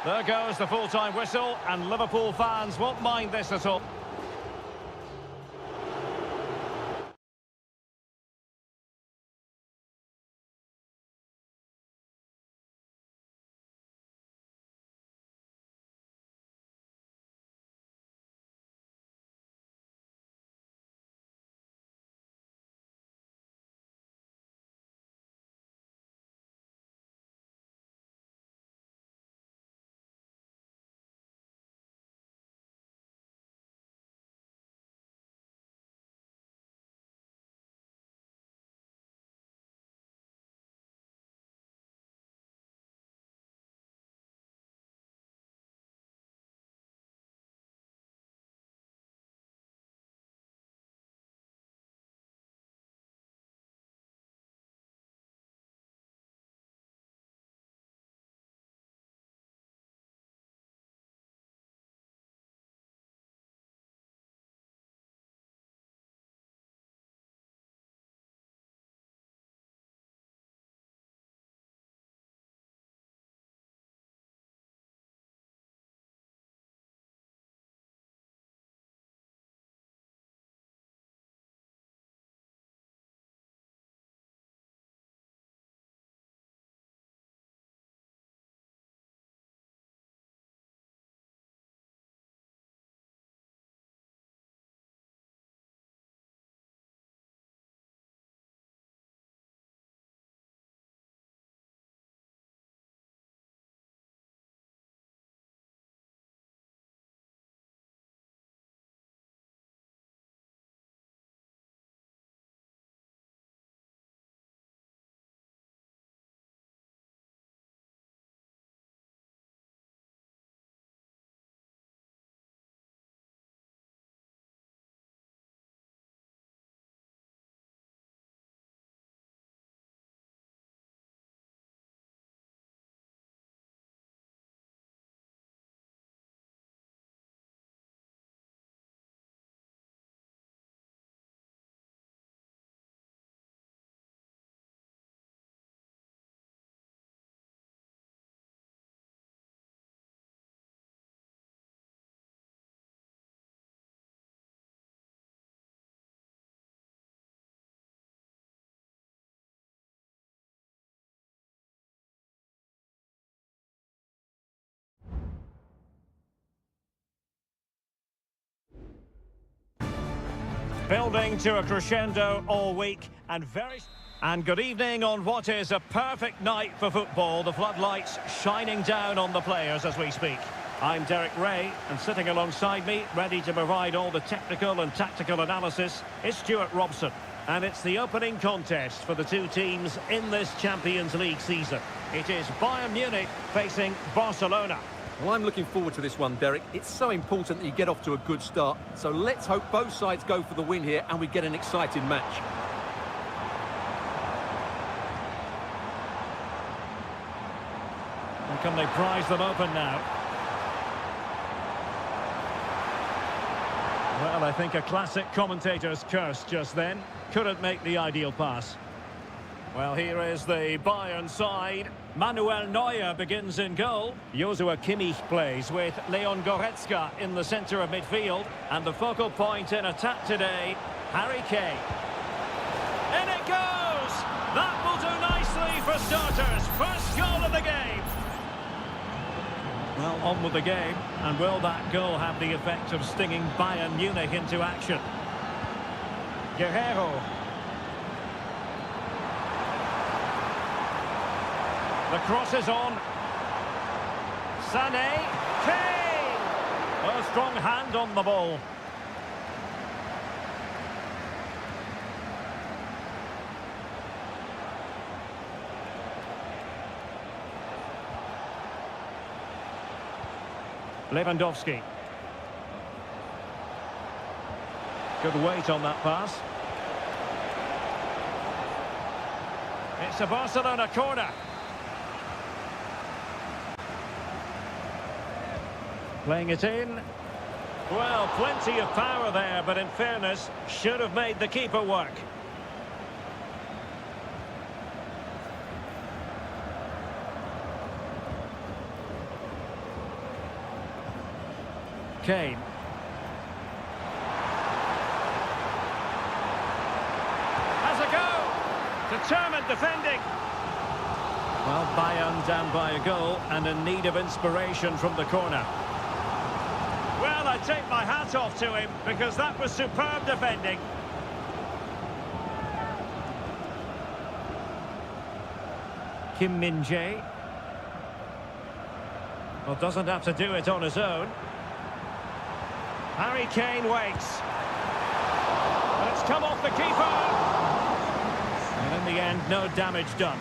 There goes the full-time whistle, and Liverpool fans won't mind this at all. Building to a crescendo all week and good evening on what is a perfect night for football. The floodlights shining down on the players as we speak. I'm Derek Ray, and sitting alongside me, ready to provide all the technical and tactical analysis, is Stuart Robson. And it's the opening contest for the two teams in this Champions League season. It is Bayern Munich facing Barcelona. Well, I'm looking forward to this one, Derek. It's so important that you get off to a good start. So let's hope both sides go for the win here and we get an exciting match. And can they prise them open now? Well, I think a classic commentator's curse just then. Couldn't make the ideal pass. Well, here is the Bayern side. Manuel Neuer begins in goal. Joshua Kimmich plays with Leon Goretzka in the centre of midfield. And the focal point in attack today, Harry Kane. In it goes! That will do nicely for starters. First goal of the game. Well, on with the game. And will that goal have the effect of stinging Bayern Munich into action? Guerrero. The cross is on. Sané. Kane! A strong hand on the ball. Lewandowski. Good weight on that pass. It's a Barcelona corner. Playing it in. Well, plenty of power there, but in fairness, should have made the keeper work. Kane. Has a go! Determined defending. Well, Bayern down by a goal and in need of inspiration from the corner. Well, I take my hat off to him because that was superb defending. Kim Min-jae. Well, doesn't have to do it on his own. Harry Kane waits. And it's come off the keeper. And in the end, no damage done.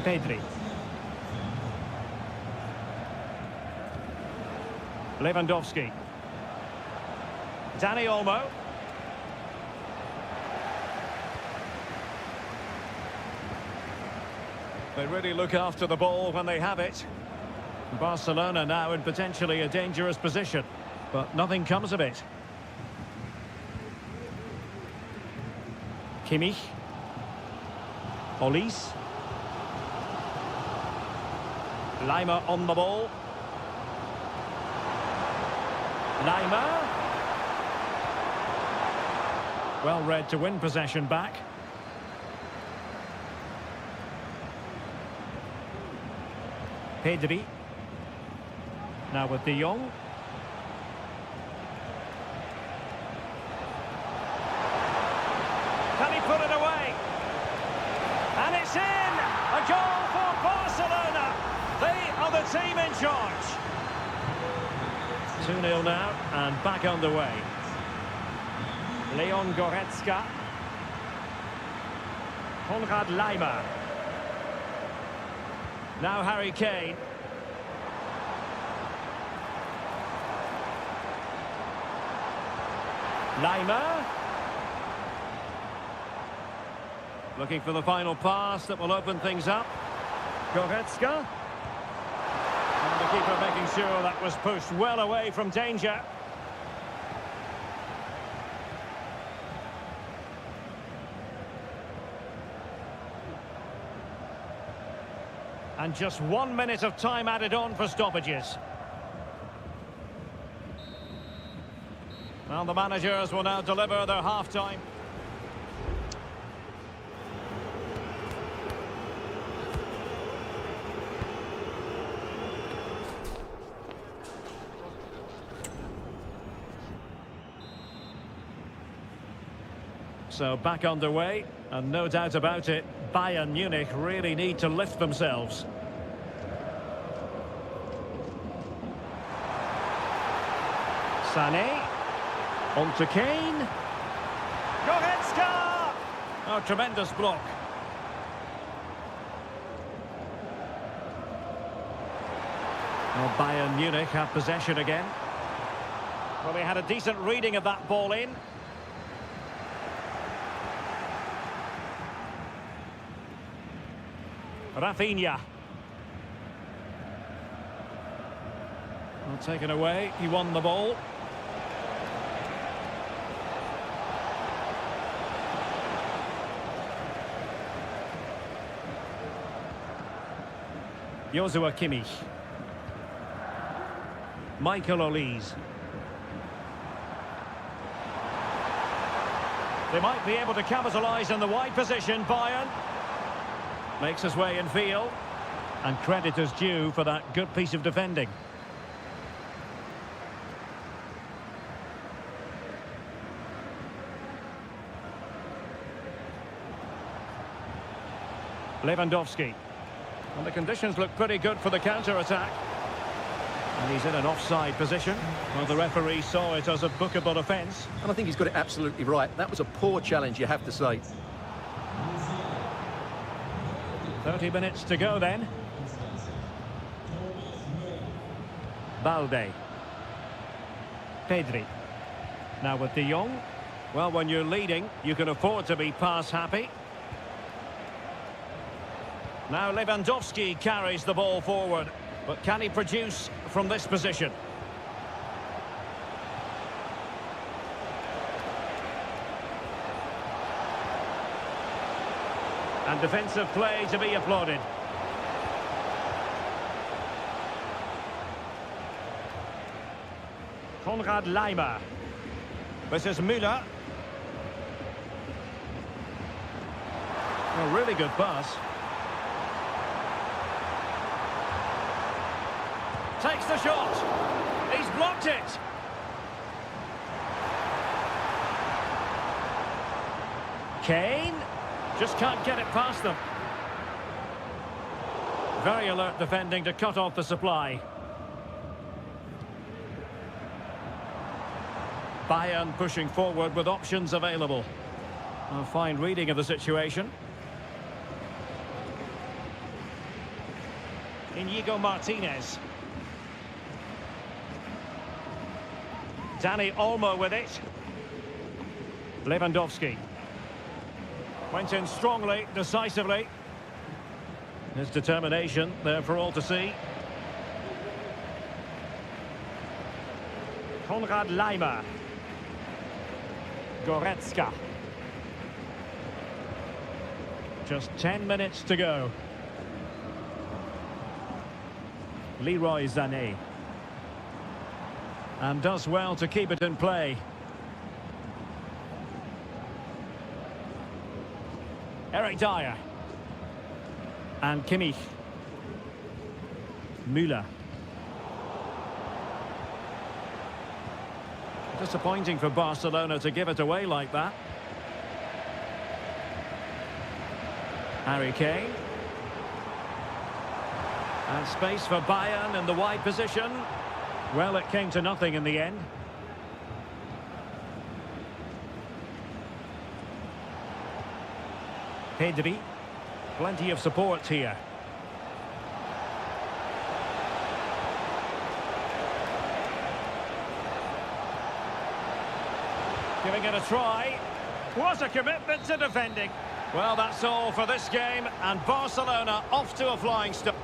Pedri. Lewandowski. Dani Olmo. They really look after the ball when they have it. Barcelona now in potentially a dangerous position, but nothing comes of it. Kimmich. Olise. Lima on the ball. Lima. Well read to win possession back. Pedri. Now with De Jong. Can he put it away? And it's in! A goal for Barcelona! They are the team in charge. 2-0 now, and back underway. Leon Goretzka. Konrad Laimer. Now Harry Kane. Laimer. Looking for the final pass that will open things up. Goretzka. And the keeper making sure that was pushed well away from danger. And just 1 minute of time added on for stoppages. Well, the managers will now deliver their half-time. So back underway, and no doubt about it, Bayern Munich really need to lift themselves. Sané, on to Kane. Goretzka! Oh, tremendous block. Well, Bayern Munich have possession again. Well, they had a decent reading of that ball in. Rafinha. Well, taken away, he won the ball. Joshua Kimmich. Michael Olise. They might be able to capitalise on the wide position, Bayern. Makes his way in field. And credit is due for that good piece of defending. Lewandowski. And the conditions look pretty good for the counter-attack. And he's in an offside position. Well, the referee saw it as a bookable offence. And I think he's got it absolutely right. That was a poor challenge, you have to say. 30 minutes to go then. Balde. Pedri. Now with De Jong. Well, when you're leading, you can afford to be pass happy. Now Lewandowski carries the ball forward. But can he produce from this position? And defensive play to be applauded. Konrad Laimer. This is Müller. A really good pass. Takes the shot. He's blocked it. Kane just can't get it past them. Very alert defending to cut off the supply. Bayern pushing forward with options available. A fine reading of the situation. Inigo Martinez. Dani Olmo with it. Lewandowski. Went in strongly, decisively. His determination there for all to see. Konrad Laimer. Goretzka. Just 10 minutes to go. Leroy Sané. And does well to keep it in play. Eric Dyer. And Kimmich. Müller. Disappointing for Barcelona to give it away like that. Harry Kane. And space for Bayern in the wide position. Well, it came to nothing in the end. Pedri. Plenty of support here. Giving it a try. What a commitment to defending. Well, that's all for this game, and Barcelona off to a flying start.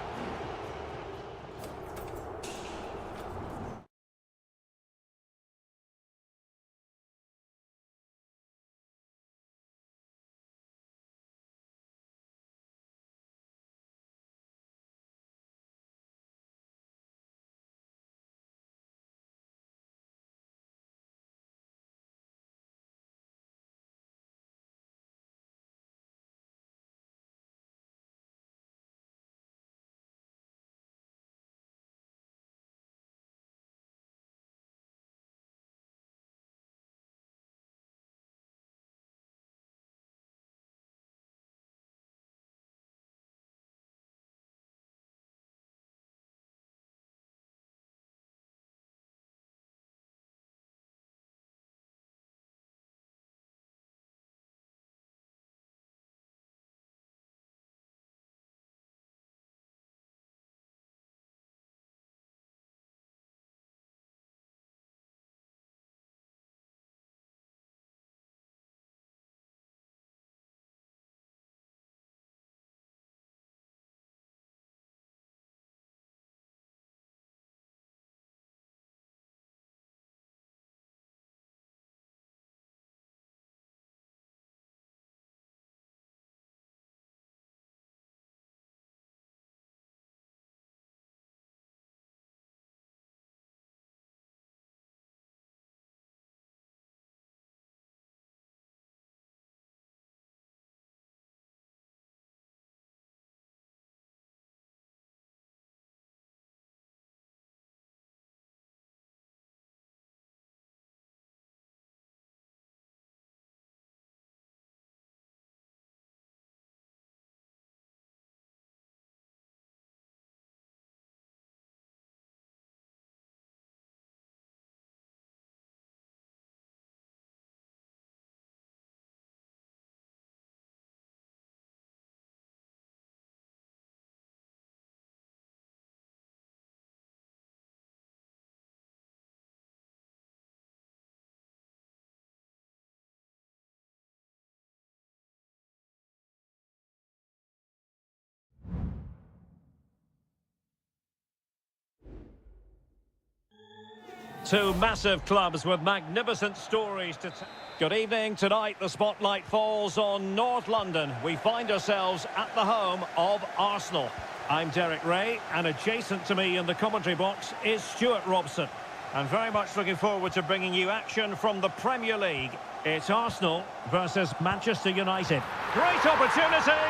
Two massive clubs with magnificent stories to tell. Good evening. Tonight the spotlight falls on North London. We find ourselves at the home of Arsenal. I'm Derek Ray, and adjacent to me in the commentary box is Stuart Robson. I'm very much looking forward to bringing you action from the Premier League. It's Arsenal versus Manchester United. Great opportunity!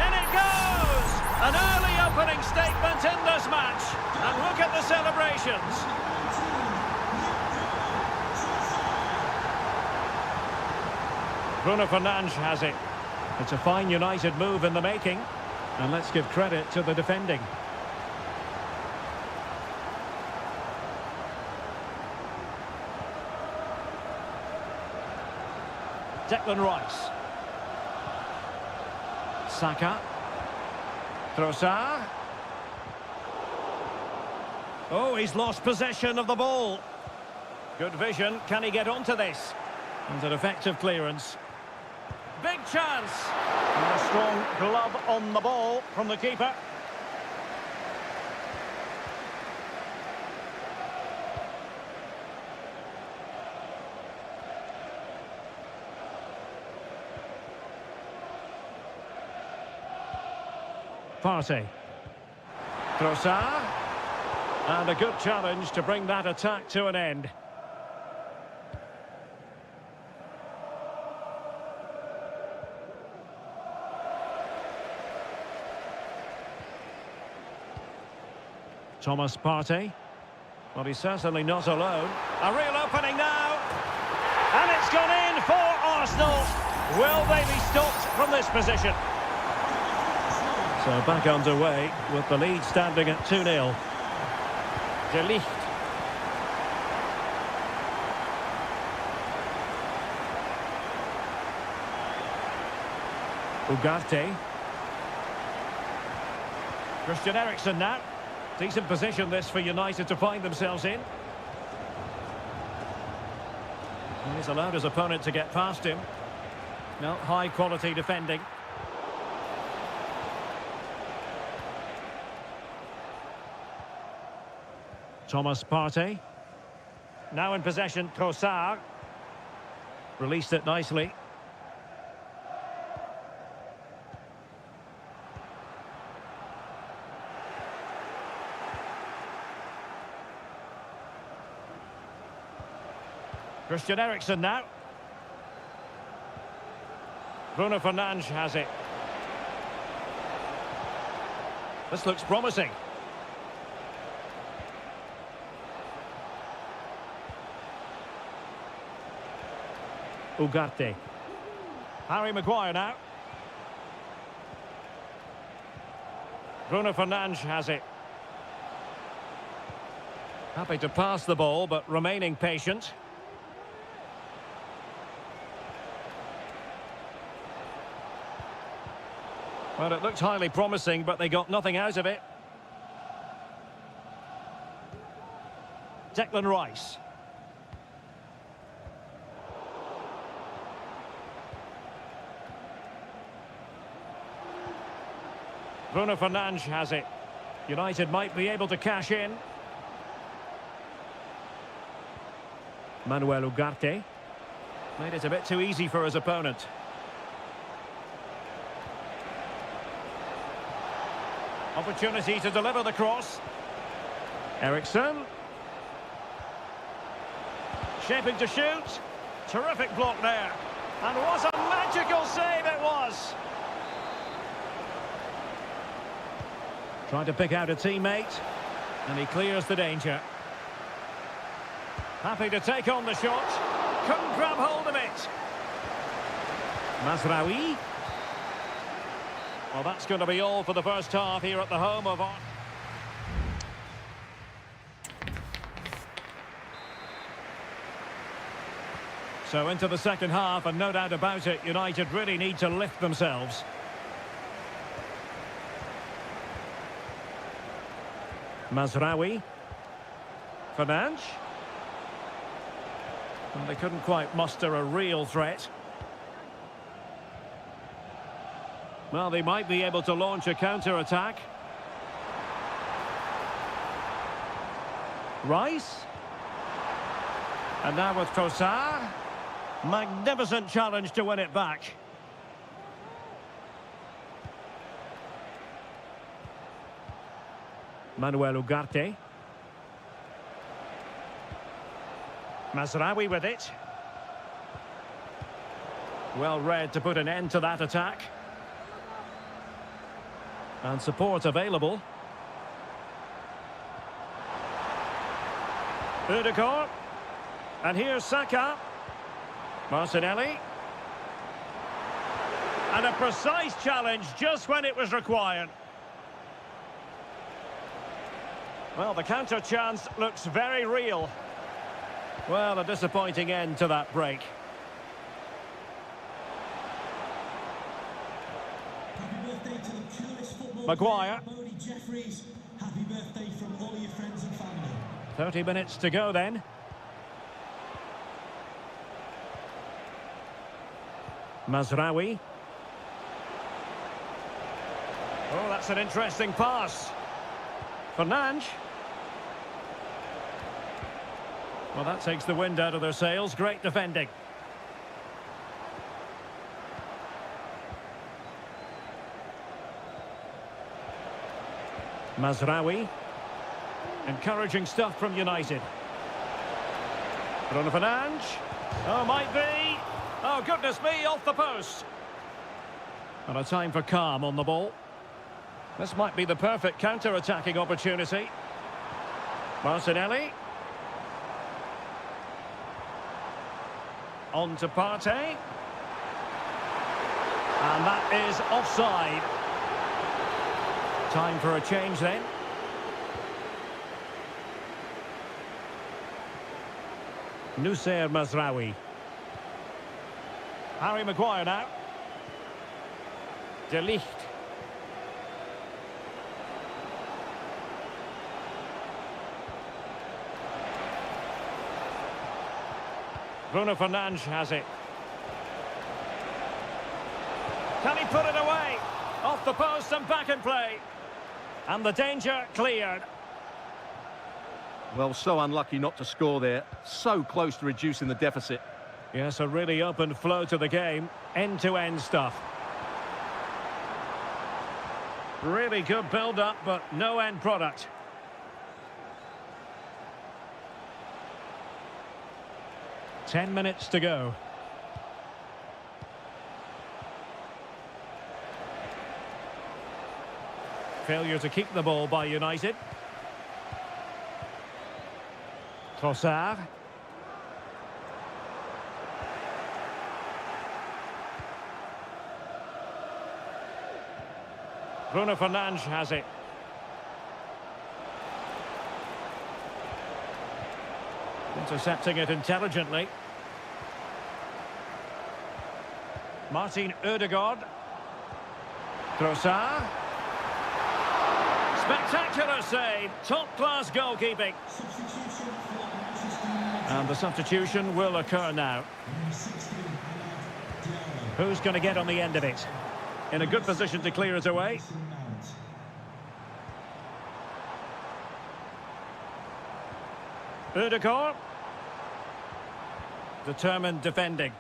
In it goes! An early opening statement in this match. And look at the celebrations. Bruno Fernandes has it. It's a fine United move in the making. And let's give credit to the defending. Declan Rice. Saka. Trossard. Oh, he's lost possession of the ball. Good vision. Can he get onto this? And an effective clearance. Big chance. And a strong glove on the ball from the keeper. Partey. Trossard. And a good challenge to bring that attack to an end. Thomas Partey. Well, he's certainly not alone. A real opening now. And it's gone in for Arsenal. Will they be stopped from this position? So back underway with the lead standing at 2-0. De Ligt. Ugarte. Christian Eriksen now. Decent position this for United to find themselves in. And he's allowed his opponent to get past him. No, high quality defending. Thomas Partey. Now in possession, Trossard. Released it nicely. Christian Eriksen now. Bruno Fernandes has it. This looks promising. Ugarte. Harry Maguire now. Bruno Fernandes has it. Happy to pass the ball, but remaining patient. Well, it looked highly promising, but they got nothing out of it. Declan Rice. Bruno Fernandes has it. United might be able to cash in. Manuel Ugarte. Made it a bit too easy for his opponent. Opportunity to deliver the cross. Eriksen. Shaping to shoot. Terrific block there. And what a magical save it was. Trying to pick out a teammate. And he clears the danger. Happy to take on the shot. Couldn't grab hold of it. Mazraoui. Well, that's going to be all for the first half here at the home of Arsenal. So into the second half, and no doubt about it, United really need to lift themselves. Mazraoui. Fernandes. Well, they couldn't quite muster a real threat. Well, they might be able to launch a counter-attack. Rice. And now with Trossard. Magnificent challenge to win it back. Manuel Ugarte. Mazraoui with it. Well read to put an end to that attack. And support available. Udegaard. And here's Saka. Martinelli. And a precise challenge just when it was required. Well, the counter chance looks very real. Well, a disappointing end to that break. Happy birthday to the purest football Maguire. player, Bodie Jeffries. Happy birthday from all your friends and family. 30 minutes to go then. Mazraoui. Oh, that's an interesting pass. Fernandes. Well, that takes the wind out of their sails. Great defending. Mazraoui. Encouraging stuff from United. Bruno Fernandes. Oh, might be. Oh, goodness me, off the post. And a time for calm on the ball. This might be the perfect counter-attacking opportunity. Martinelli. On to Partey. And that is offside. Time for a change then. Nusser Mazraoui. Harry Maguire now. De Ligt. Bruno Fernandes has it. Can he put it away? Off the post and back in play. And the danger cleared. Well, so unlucky not to score there. So close to reducing the deficit. Yes, a really open flow to the game. End-to-end stuff. Really good build-up, but no end product. Ten minutes to go. Failure to keep the ball by United. Trossard. Bruno Fernandes has it. Intercepting it intelligently. Martin Ødegaard. Trossard. Spectacular save. Top-class goalkeeping. And the substitution will occur now. Who's going to get on the end of it? In a good position to clear it away. Ødegaard. Determined defending.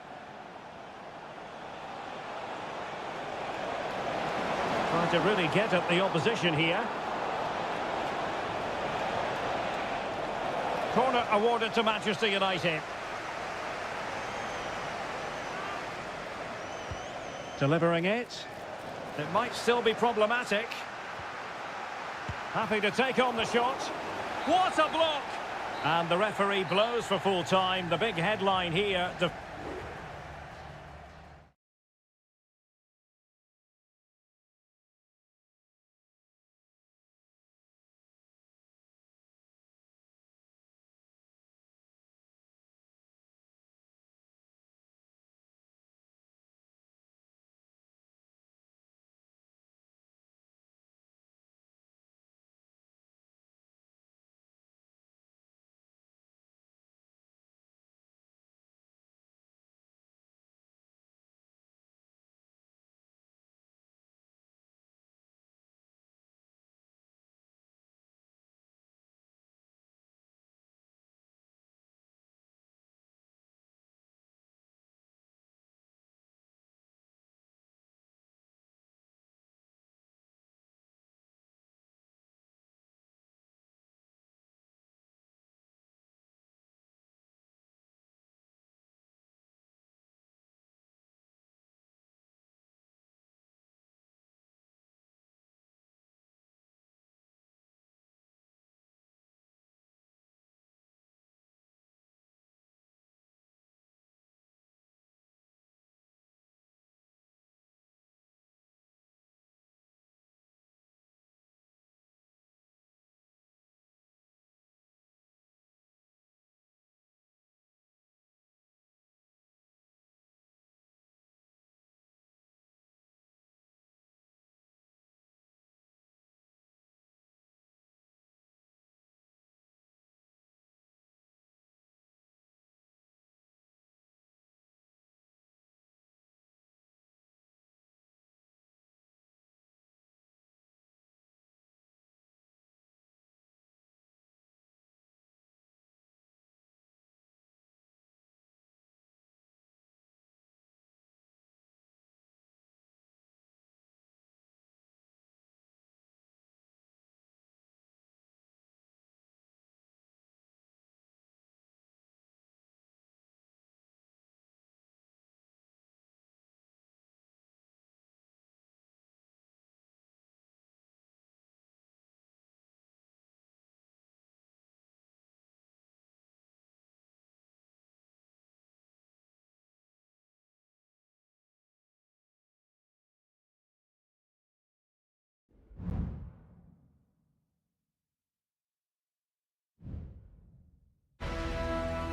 Trying to really get at the opposition here. Corner awarded to Manchester United. Delivering it. It might still be problematic. Happy to take on the shot. What a block! And the referee blows for full time. The big headline here.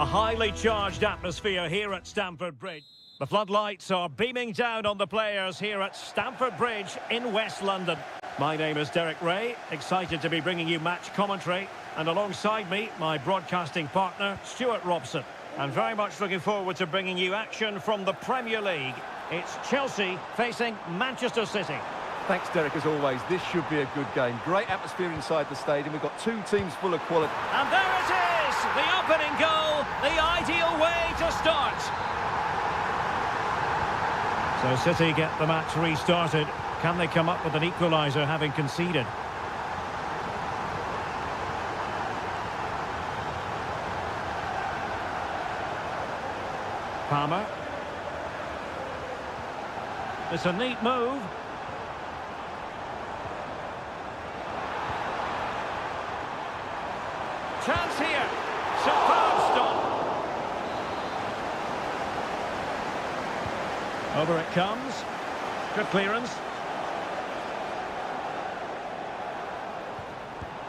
A highly charged atmosphere here at Stamford Bridge. The floodlights are beaming down on the players here at Stamford Bridge in West London. My name is Derek Ray, excited to be bringing you match commentary. And alongside me, my broadcasting partner, Stuart Robson. And very much looking forward to bringing you action from the Premier League. It's Chelsea facing Manchester City. Thanks, Derek, as always. This should be a good game. Great atmosphere inside the stadium. We've got two teams full of quality. And there it is! The opening goal, the ideal way to start. So City get the match restarted. Can they come up with an equaliser having conceded? Palmer. It's a neat move. Chance here. Superb stop. Over it comes. Good clearance.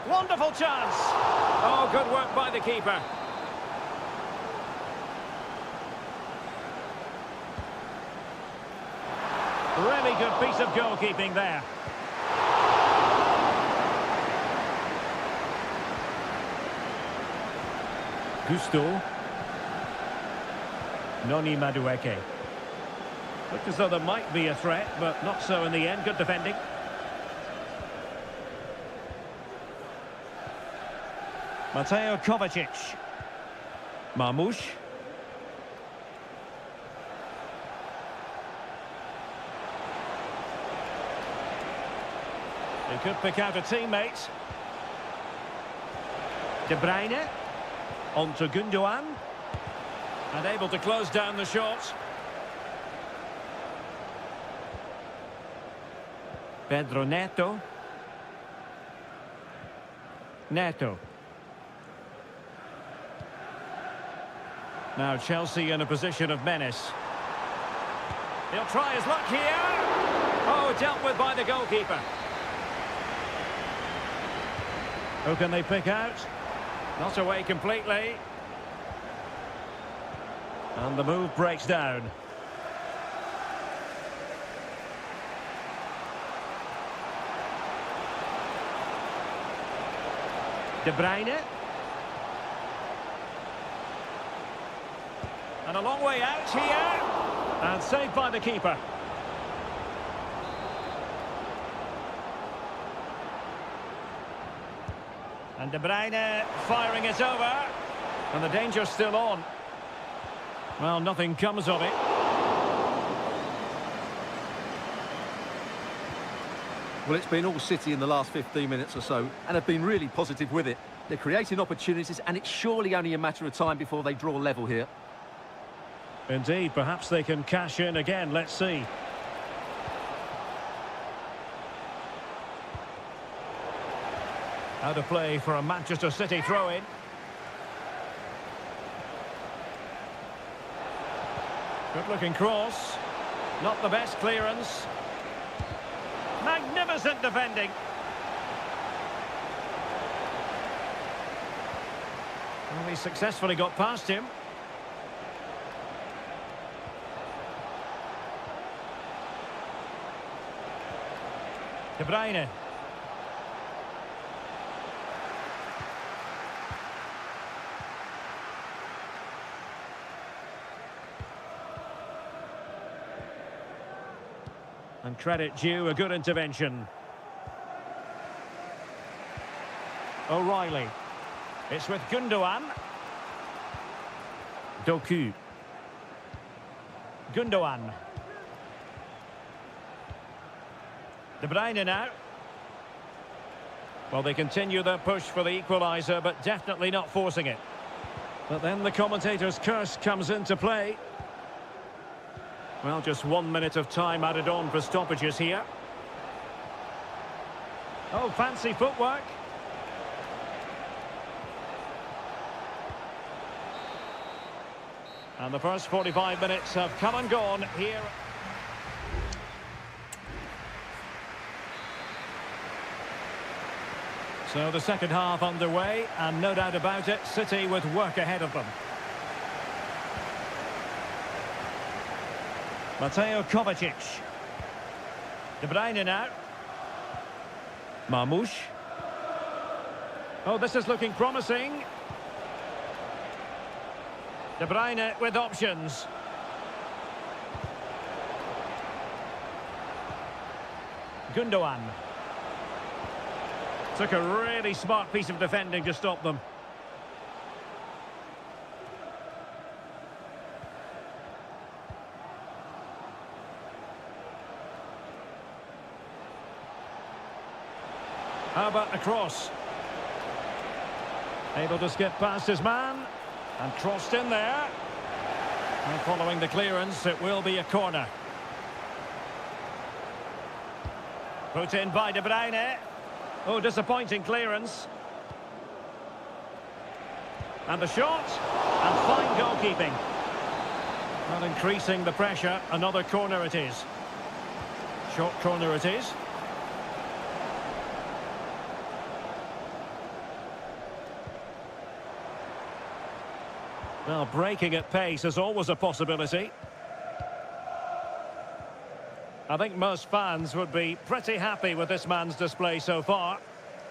Wonderful chance. Oh, good work by the keeper. Really good piece of goalkeeping there. Gusto. Noni Madueke. Looked as though there might be a threat, but not so in the end. Good defending. Mateo Kovacic. Marmoush. He could pick out a teammate. De Bruyne. On to Gundogan. And able to close down the shot. Pedro Neto. Neto. Now Chelsea in a position of menace. He'll try his luck here. Oh, dealt with by the goalkeeper. Who can they pick out? Not away completely. And the move breaks down. De Bruyne. And a long way out here. And saved by the keeper. And De Bruyne firing it over. And the danger's still on. Well, nothing comes of it. Well, it's been all City in the last 15 minutes or so, and have been really positive with it. They're creating opportunities, and it's surely only a matter of time before they draw level here. Indeed, perhaps they can cash in again. Let's see. Out of play for a Manchester City throw-in. Good-looking cross. Not the best clearance. Magnificent defending. Well, he successfully got past him. De Bruyne. And credit due, a good intervention. O'Reilly. It's with Gundogan. Doku. Gundogan. De Bruyne now. Well, they continue their push for the equaliser, but definitely not forcing it. But then the commentator's curse comes into play. Well, just 1 minute of time added on for stoppages here. Oh, fancy footwork. And the first 45 minutes have come and gone here. So the second half underway, and no doubt about it, City with work ahead of them. Mateo Kovacic. De Bruyne now. Marmoush. Oh, this is looking promising. De Bruyne with options. Gundogan. Took a really smart piece of defending to stop them. How about the cross? Able to skip past his man. And crossed in there. And following the clearance, it will be a corner. Put in by De Bruyne. Oh, disappointing clearance. And the shot. And fine goalkeeping. Not increasing the pressure. Another corner it is. Short corner it is. Well, breaking at pace is always a possibility. I think most fans would be pretty happy with this man's display so far.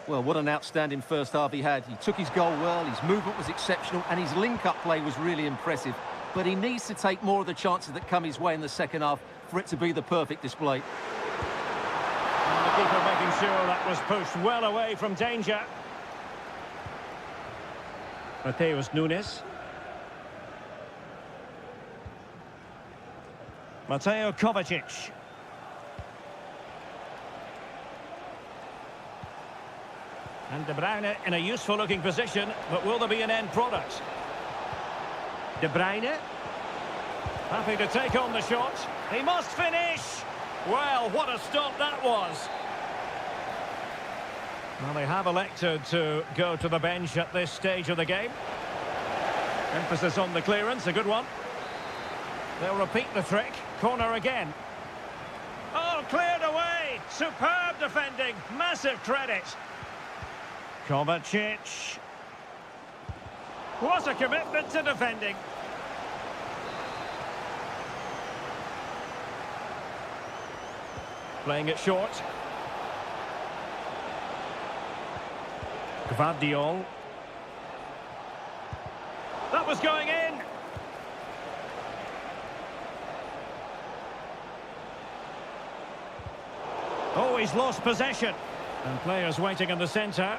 Well, what an outstanding first half he had. He took his goal well, his movement was exceptional, and his link-up play was really impressive. But he needs to take more of the chances that come his way in the second half for it to be the perfect display. And the keeper making sure that was pushed well away from danger. Mateus Nunes. Mateo Kovacic. And De Bruyne in a useful-looking position, but will there be an end product? De Bruyne. Happy to take on the shot. He must finish! Well, what a stop that was! Well, they have elected to go to the bench at this stage of the game. Emphasis on the clearance, a good one. They'll repeat the trick. Corner again. Oh, cleared away! Superb defending. Massive credit. Kovacic. What a commitment to defending. Playing it short. Gvardiol. That was going in. Oh, he's lost possession. And players waiting in the centre.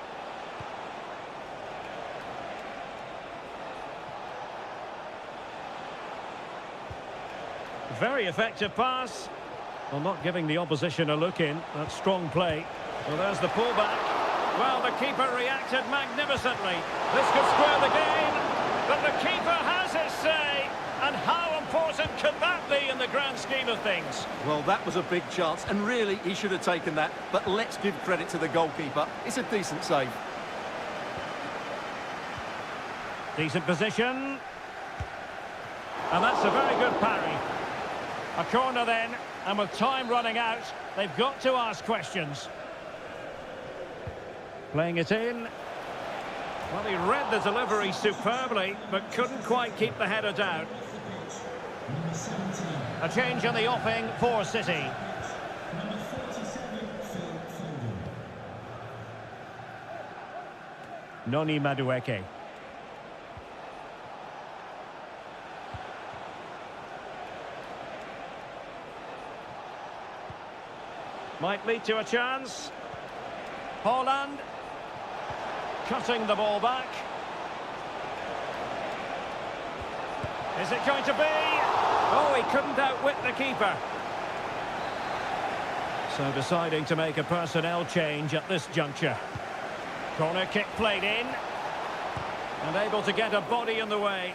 Very effective pass. Well, not giving the opposition a look in. That's strong play. Well, there's the pullback. Well, the keeper reacted magnificently. This could square the game. But the keeper has his say. And how important could that be in the grand scheme of things? Well, that was a big chance, and really, he should have taken that. But let's give credit to the goalkeeper. It's a decent save. Decent position. And that's a very good parry. A corner then, and with time running out, they've got to ask questions. Playing it in. Well, he read the delivery superbly, but couldn't quite keep the header down. A change in the offing for City. Noni Madueke. Might lead to a chance. Haaland. Cutting the ball back. Is it going to be? Oh, he couldn't outwit the keeper. So deciding to make a personnel change at this juncture. Corner kick played in. And able to get a body in the way.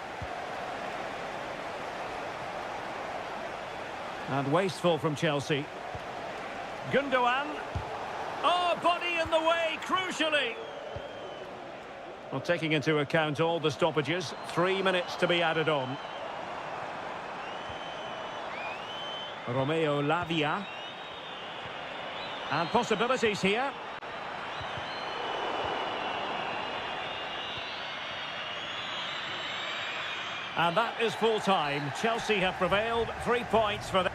And wasteful from Chelsea. Gundogan. Oh, body in the way, crucially. Well, taking into account all the stoppages, 3 minutes to be added on. Romeo Lavia. And possibilities here. And that is full time. Chelsea have prevailed, 3 points for them.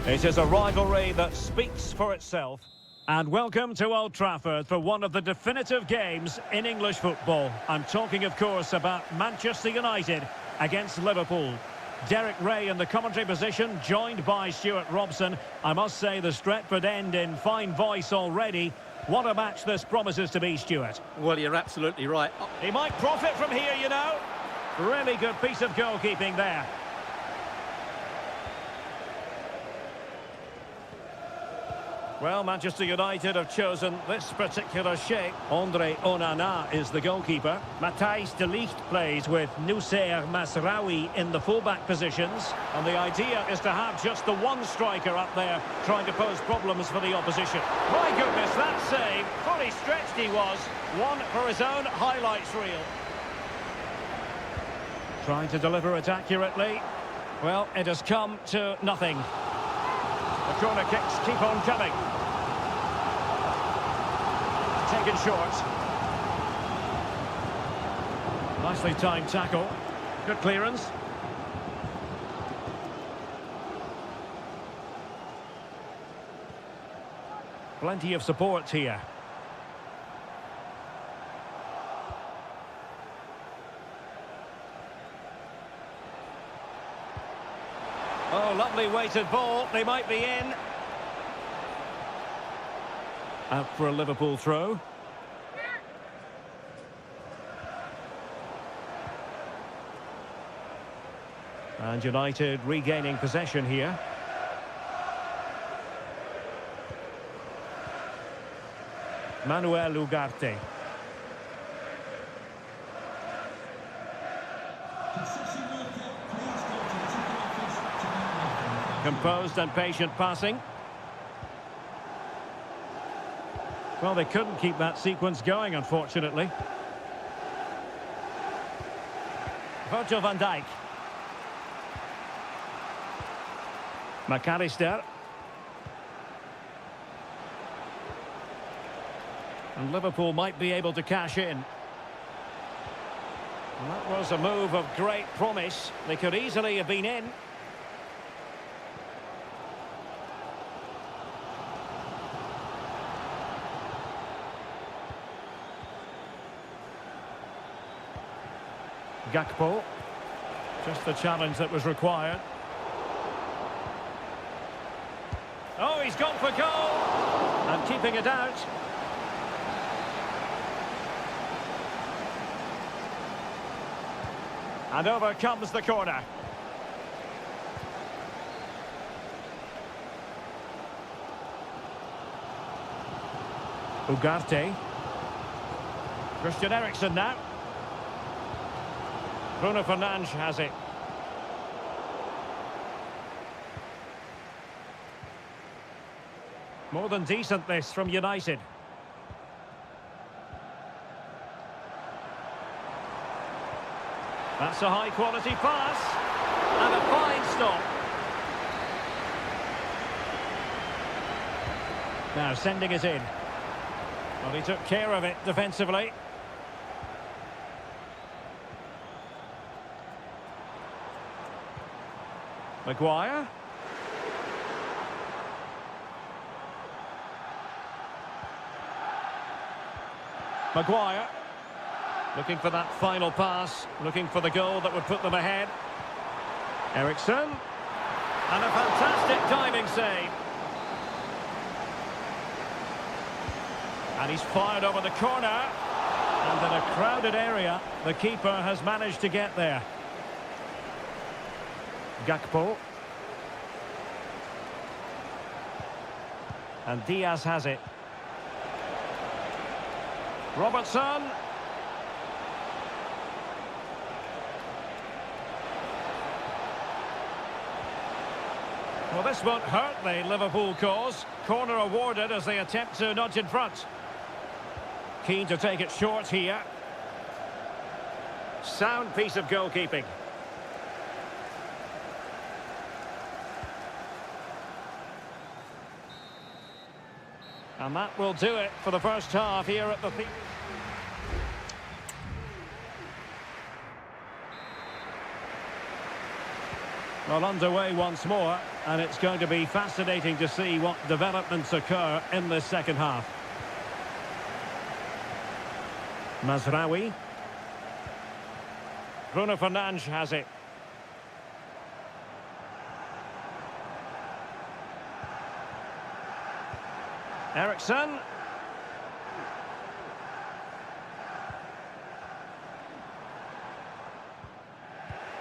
It is a rivalry that speaks for itself. And welcome to Old Trafford for one of the definitive games in English football. I'm talking, of course, about Manchester United against Liverpool. Derek Ray in the commentary position, joined by Stuart Robson. I must say the Stretford end in fine voice already. What a match this promises to be, Stuart. Well, you're absolutely right. He might profit from here, you know. Really good piece of goalkeeping there. Well, Manchester United have chosen this particular shape. Andre Onana is the goalkeeper. Matthijs de Ligt plays with Noussair Masraoui in the fullback positions. And the idea is to have just the one striker up there trying to pose problems for the opposition. My goodness, that save. Fully stretched he was. One for his own highlights reel. Trying to deliver it accurately. Well, it has come to nothing. The corner kicks keep on coming. Taken short. Nicely timed tackle. Good clearance. Plenty of support here. Oh, lovely weighted ball. They might be in. Out for a Liverpool throw. And United regaining possession here. Manuel Ugarte. Composed and patient passing. Well, they couldn't keep that sequence going, unfortunately. Virgil van Dijk. McAllister. And Liverpool might be able to cash in. And that was a move of great promise. They could easily have been in. Gakpo, just the challenge that was required. Oh, he's gone for goal! And keeping it out. And over comes the corner. Ugarte. Christian Eriksen now. Bruno Fernandes has it. More than decent this from United. That's a high quality pass. And a fine stop. Now sending it in. Well, he took care of it defensively. Maguire. Maguire. Looking for that final pass. Looking for the goal that would put them ahead. Eriksen. And a fantastic diving save. And he's fired over the corner. And in a crowded area, the keeper has managed to get there. Gakpo. And Diaz has it. Robertson. Well, this won't hurt the Liverpool cause. Corner awarded as they attempt to nudge in front. Keen to take it short here. Sound piece of goalkeeping. And that will do it for the first half here at the... Well, underway once more, and it's going to be fascinating to see what developments occur in the second half. Mazraoui. Bruno Fernandes has it. Eriksson.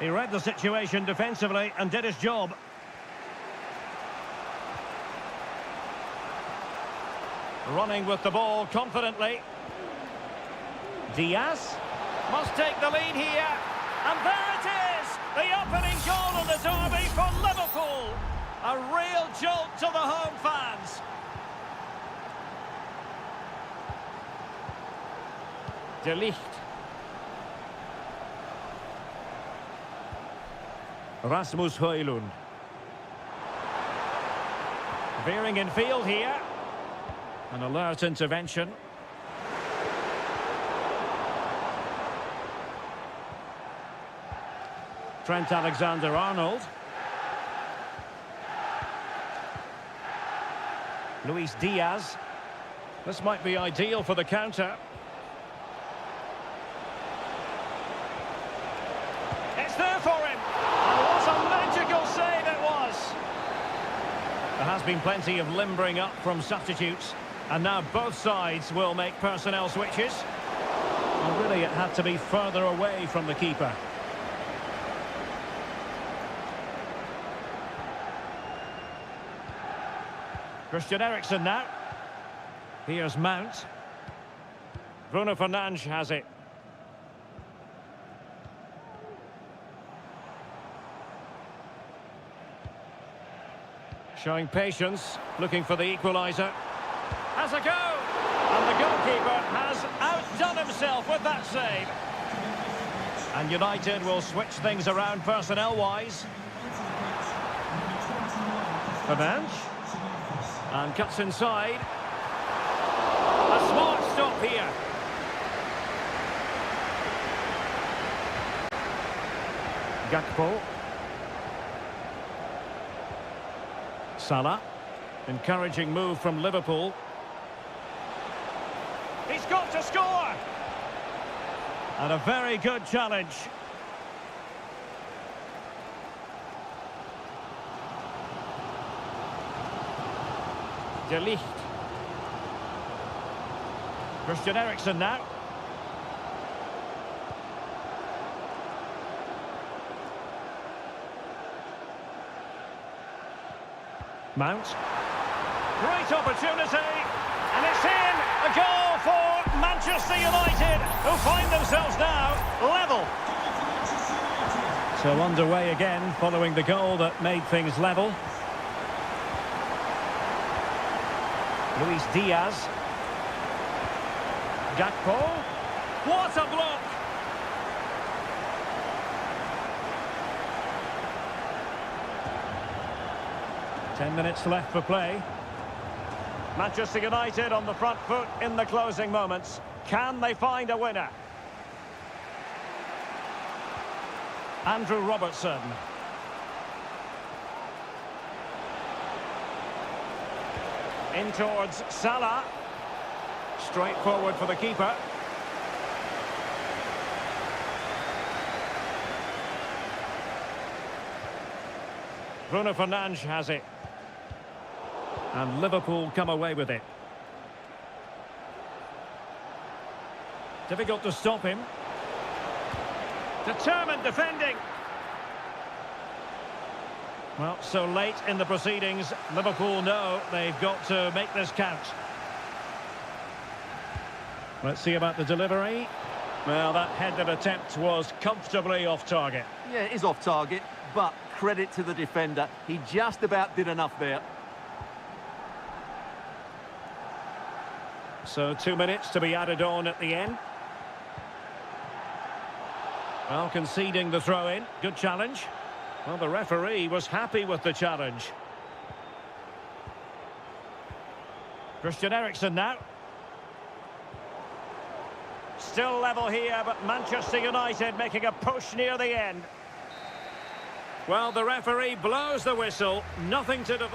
He read the situation defensively and did his job. Running with the ball confidently. Diaz must take the lead here. And there it is! The opening goal in the derby for Liverpool. A real jolt to the home fans. De Ligt. Rasmus Højlund. Veering in field here. An alert intervention. Trent Alexander-Arnold. Luis Diaz. This might be ideal for the counter. It's there for him. And what a magical save it was. There has been plenty of limbering up from substitutes. And now both sides will make personnel switches. And really it had to be further away from the keeper. Christian Eriksen now. Here's Mount. Bruno Fernandes has it. Showing patience, looking for the equaliser. Has a go! And the goalkeeper has outdone himself with that save. And United will switch things around personnel-wise. Fernandes. And cuts inside. A smart stop here. Gakpo. Salah. Encouraging move from Liverpool. He's got to score! And a very good challenge. De Ligt. Christian Eriksen now. Mount. Great opportunity. And it's in. A goal for Manchester United, who find themselves now level. So underway again following the goal that made things level. Luis Diaz. Gakpo. What a block! Ten minutes left for play. Manchester United on the front foot in the closing moments. Can they find a winner? Andrew Robertson. In towards Salah. Straight forward for the keeper. Bruno Fernandes has it. And Liverpool come away with it. Difficult to stop him. Determined defending. Well, so late in the proceedings, Liverpool know they've got to make this count. Let's see about the delivery. Well, that headed attempt was comfortably off target. Yeah, it is off target, but credit to the defender. He just about did enough there. So 2 minutes to be added on at the end. Well, conceding the throw-in. Good challenge. Well, the referee was happy with the challenge. Christian Eriksen now. Still level here, but Manchester United making a push near the end. Well, the referee blows the whistle. Nothing to do.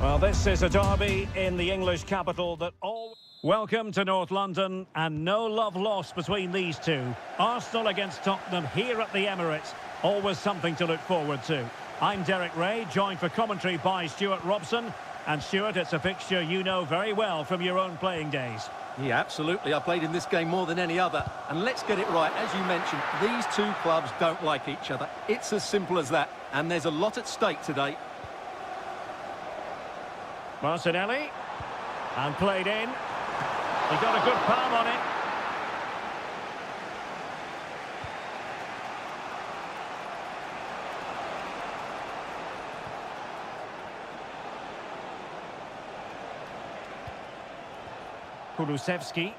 Well, this is a derby in the English capital that all... Welcome to North London, and no love lost between these two. Arsenal against Tottenham here at the Emirates. Always something to look forward to. I'm Derek Ray, joined for commentary by Stuart Robson. And Stuart, it's a fixture you know very well from your own playing days. Yeah, absolutely. I played in this game more than any other. And let's get it right. As you mentioned, these two clubs don't like each other. It's as simple as that. And there's a lot at stake today. Martinelli, and played in. He got a good palm on it. Kulusevski.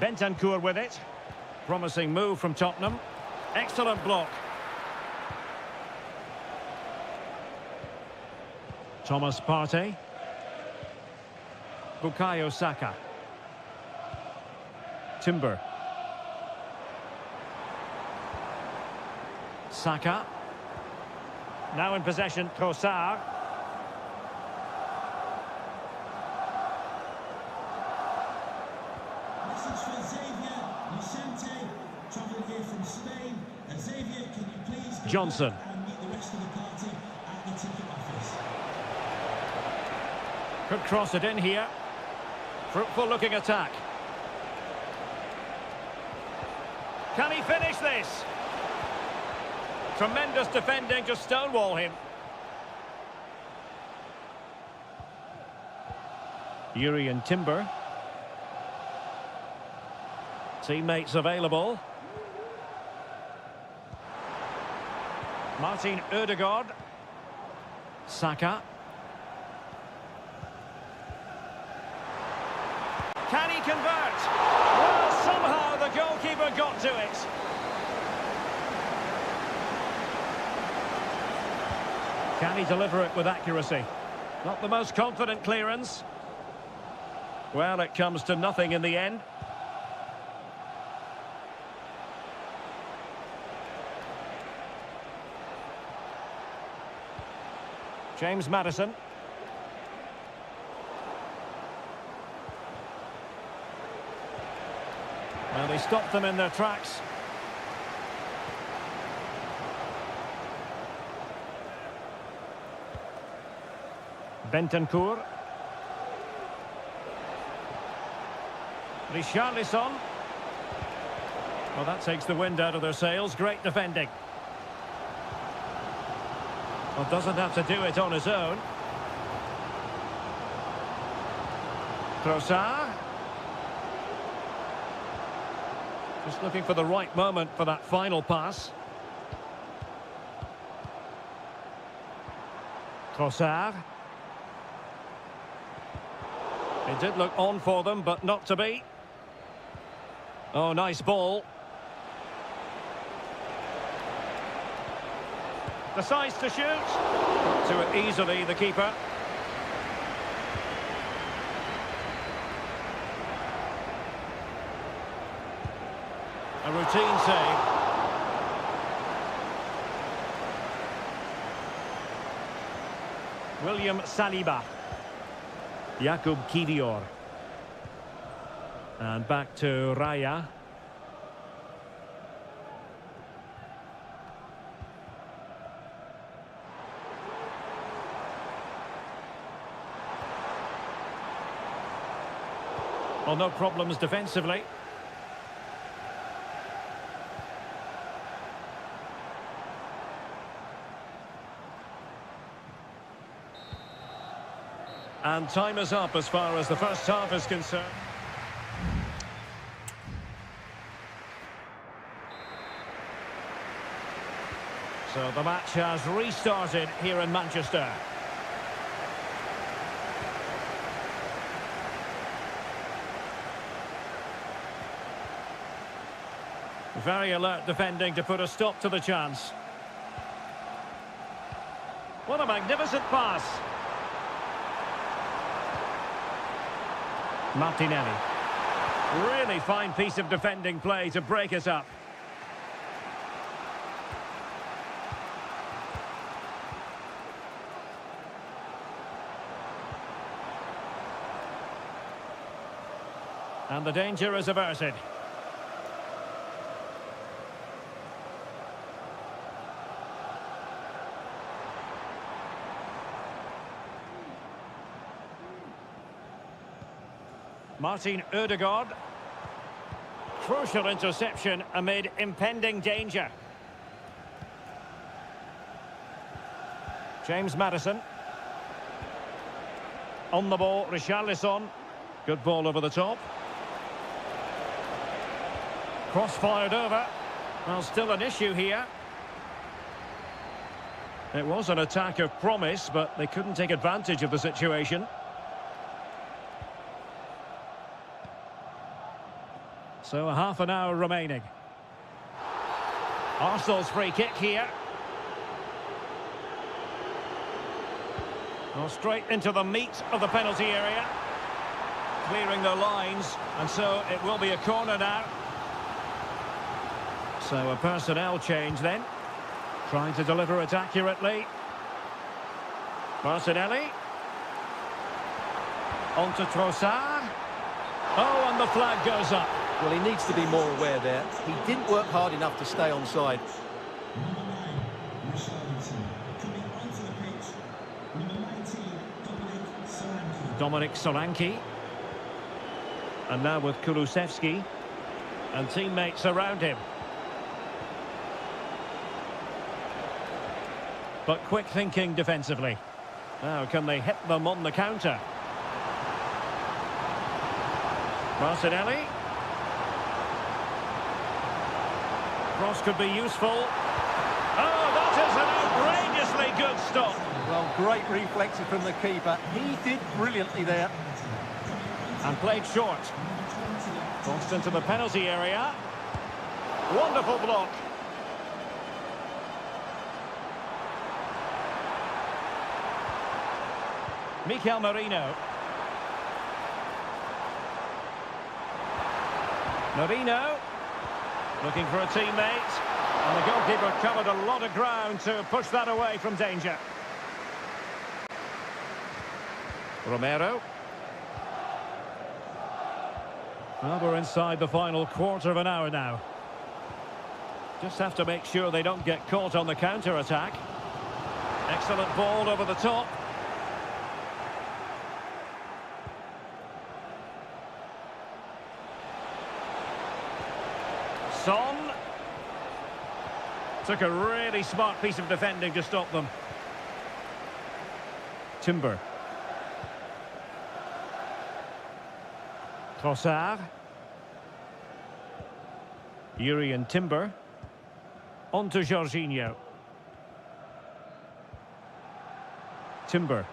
Bentancur with it. Promising move from Tottenham. Excellent block. Thomas Partey. Bukayo Saka. Timber. Saka. Now in possession, Trossard. Message for Xavier Vicente, travelling here from Spain. Xavier, can you please go Johnson. back and meet the rest of the party at the ticket office? Could cross it in here. Fruitful looking attack. Can he finish this? Tremendous defending to stonewall him. Yuri and Timber. Teammates available. Martin Ødegaard. Saka. Can he convert? Well, somehow the goalkeeper got to it. Can he deliver it with accuracy? Not the most confident clearance. Well, it comes to nothing in the end. James Maddison. Well, they stopped them in their tracks. Bentancur. Richarlison. Well, that takes the wind out of their sails. Great defending. Well, doesn't have to do it on his own. Trossard. Just looking for the right moment for that final pass. Trossard. It did look on for them, but not to be. Oh, nice ball. Decides to shoot. Got to it easily, the keeper. A routine save. William Saliba. Jakub Kivior. And back to Raya. Well, no problems defensively. And time is up as far as the first half is concerned. So the match has restarted here in Manchester. Very alert defending to put a stop to the chance. What a magnificent pass. Martinelli. Really fine piece of defending play to break us up. And the danger is averted. Martin Ødegaard. Crucial interception amid impending danger. James Maddison. On the ball, Richarlison. Good ball over the top. Cross fired over. Well, still an issue here. It was an attack of promise, but they couldn't take advantage of the situation. So a half an hour remaining. Arsenal's free kick here. Well, straight into the meat of the penalty area. Clearing the lines, and so it will be a corner now. So a personnel change then. Trying to deliver it accurately. Martinelli. On to Trossard. Oh, and the flag goes up. Well, he needs to be more aware there. He didn't work hard enough to stay onside. Number 9, Richarlison. Coming onto the pitch, number 19, Dominic Solanke. And now with Kulusevski. And teammates around him. But quick thinking defensively. Now, can they hit them on the counter? Martinelli. Cross could be useful. Oh, that is an outrageously good stop. Well, great reflexes from the keeper. He did brilliantly there. And played short. Crossed into the penalty area. Wonderful block. Mikel Merino. Merino. Looking for a teammate. And the goalkeeper covered a lot of ground to push that away from danger. Romero. Well, we're inside the final quarter of an hour now. Just have to make sure they don't get caught on the counter-attack. Excellent ball over the top. Son. Took a really smart piece of defending to stop them. Timber. Trossard. Yuri and Timber. On to Jorginho. Timber.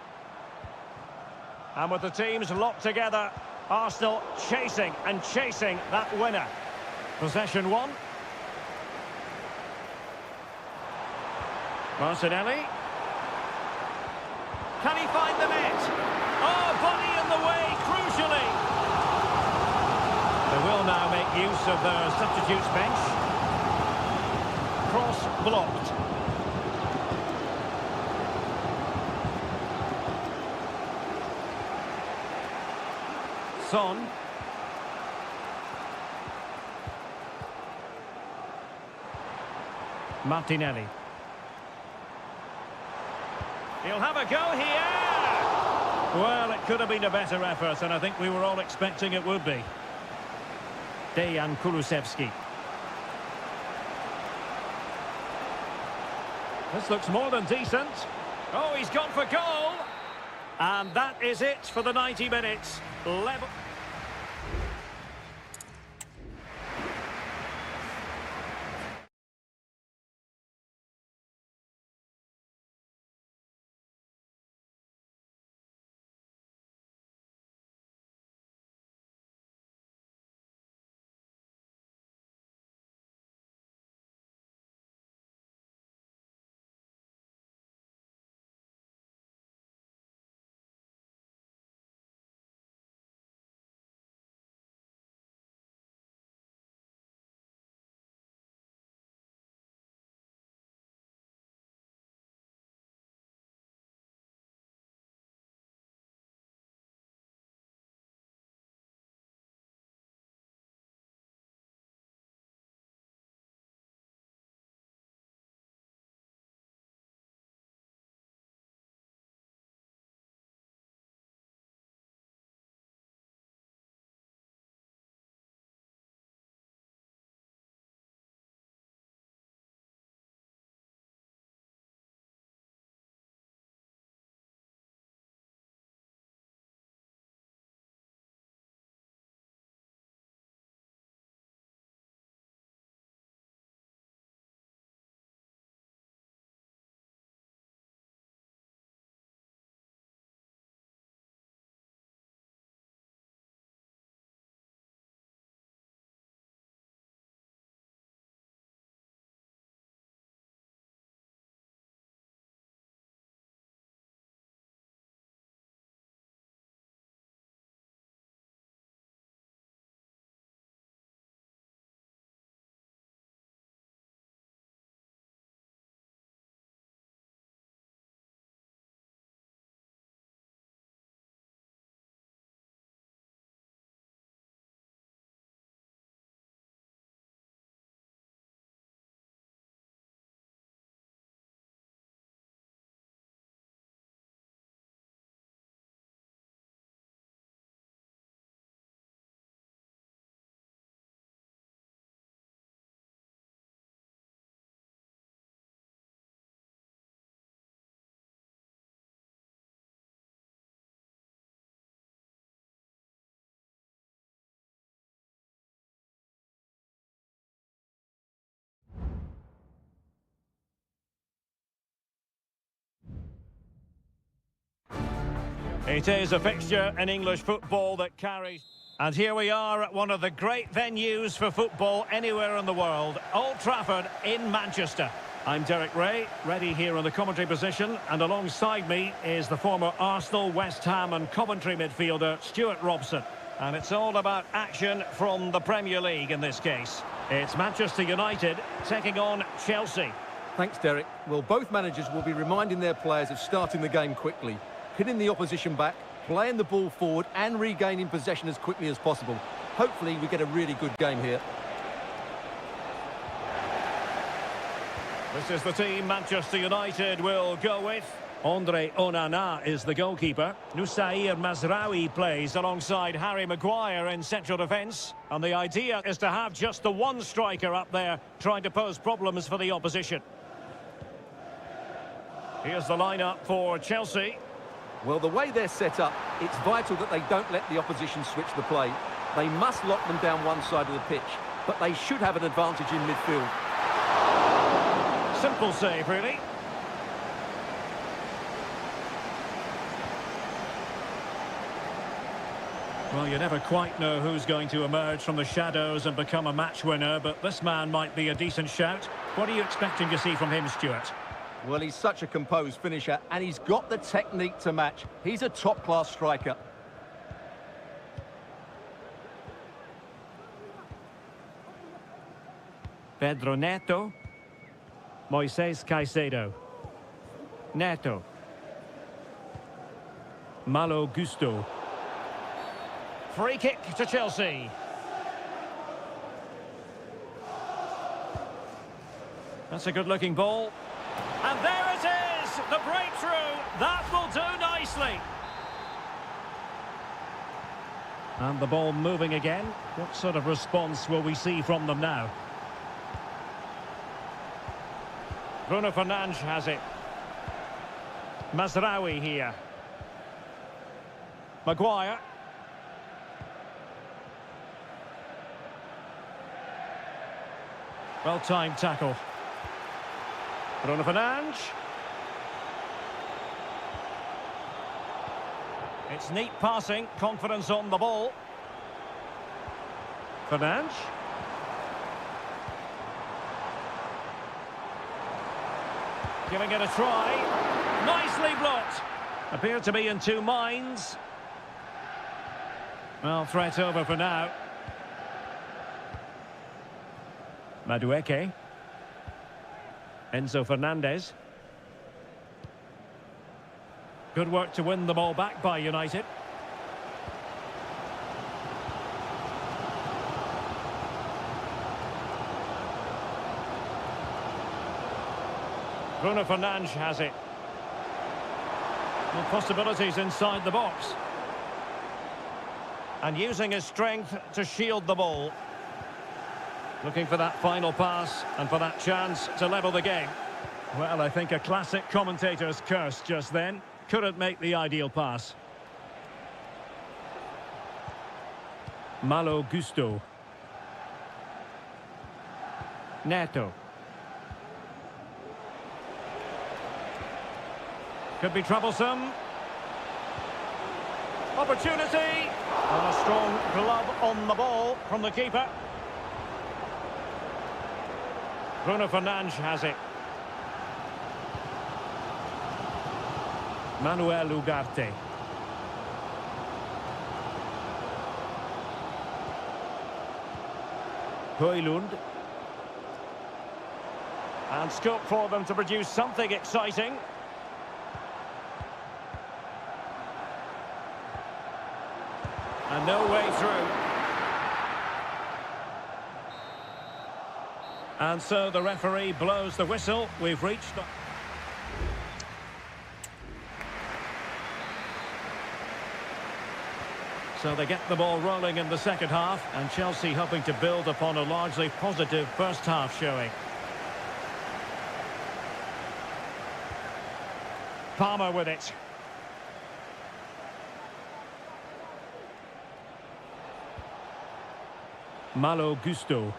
And with the teams locked together, Arsenal chasing and chasing that winner. Possession one. Martinelli. Can he find the net? Oh, body in the way, crucially. They will now make use of their substitutes bench. Cross blocked. Son. Martinelli. He'll have a go here! Well, it could have been a better effort, and I think we were all expecting it would be. Dejan Kulusevski. This looks more than decent. Oh, he's gone for goal! And that is it for the 90 minutes. Level. It is a fixture in English football that carries... And here we are at one of the great venues for football anywhere in the world, Old Trafford in Manchester. I'm Derek Ray, ready here on the commentary position, and alongside me is the former Arsenal, West Ham and Coventry midfielder, Stuart Robson. And it's all about action from the Premier League in this case. It's Manchester United taking on Chelsea. Thanks, Derek. Well, both managers will be reminding their players of starting the game quickly, hitting the opposition back, playing the ball forward and regaining possession as quickly as possible. Hopefully we get a really good game here. This is the team Manchester United will go with. Andre Onana is the goalkeeper. Nusair Mazraoui plays alongside Harry Maguire in central defence. And the idea is to have just the one striker up there trying to pose problems for the opposition. Here's the lineup for Chelsea. Well, the way they're set up, it's vital that they don't let the opposition switch the play. They must lock them down one side of the pitch, but they should have an advantage in midfield. Simple save, really. Well, you never quite know who's going to emerge from the shadows and become a match winner, but this man might be a decent shout. What are you expecting to see from him, Stuart? Well, he's such a composed finisher, and he's got the technique to match. He's a top-class striker. Pedro Neto. Moises Caicedo. Neto. Malo Gusto. Free kick to Chelsea. That's a good-looking ball. And there it is! The breakthrough! That will do nicely. And the ball moving again. What sort of response will we see from them now? Bruno Fernandes has it. Mazraoui here. Maguire. Well-timed tackle. Bruno Fernandes. It's neat passing, confidence on the ball. Fernandes. Giving it a try. Nicely blocked. Appeared to be in two minds. Well, threat over for now. Madueke. Enzo Fernandez. Good work to win the ball back by United. Bruno Fernandes has it. Well, possibilities inside the box. And using his strength to shield the ball. Looking for that final pass and for that chance to level the game. Well, I think a classic commentator's curse just then. Couldn't make the ideal pass. Malo Gusto. Neto. Could be troublesome. Opportunity. And a strong glove on the ball from the keeper. Bruno Fernandes has it. Manuel Ugarte. Højlund. And scope for them to produce something exciting. And no way through. And so the referee blows the whistle. We've reached... So they get the ball rolling in the second half, and Chelsea hoping to build upon a largely positive first half showing. Palmer with it. Malo Gusto.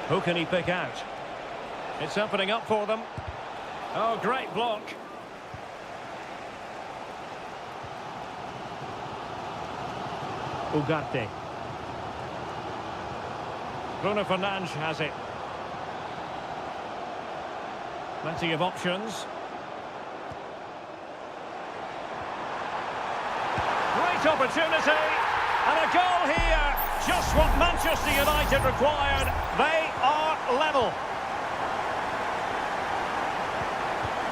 Who can he pick out? It's opening up for them. Oh, great block. Ugarte. Bruno Fernandes has it. Plenty of options. Great opportunity. And a goal here. Just what Manchester United required. They are level.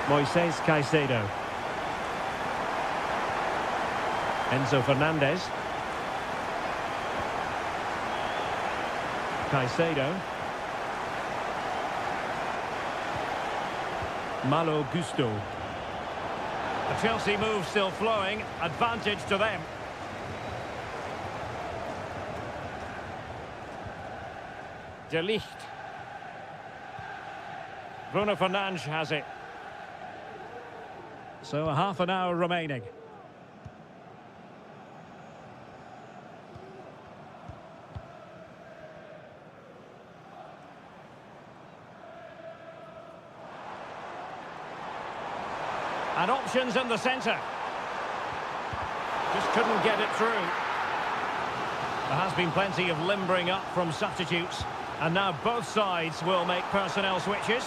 Moises Caicedo. Enzo Fernandez. Caicedo. Malo Gusto. The Chelsea move still flowing. Advantage to them. De Ligt. Bruno Fernandes has it. So a half an hour remaining. And options in the centre. Just couldn't get it through. There has been plenty of limbering up from substitutes. And now both sides will make personnel switches.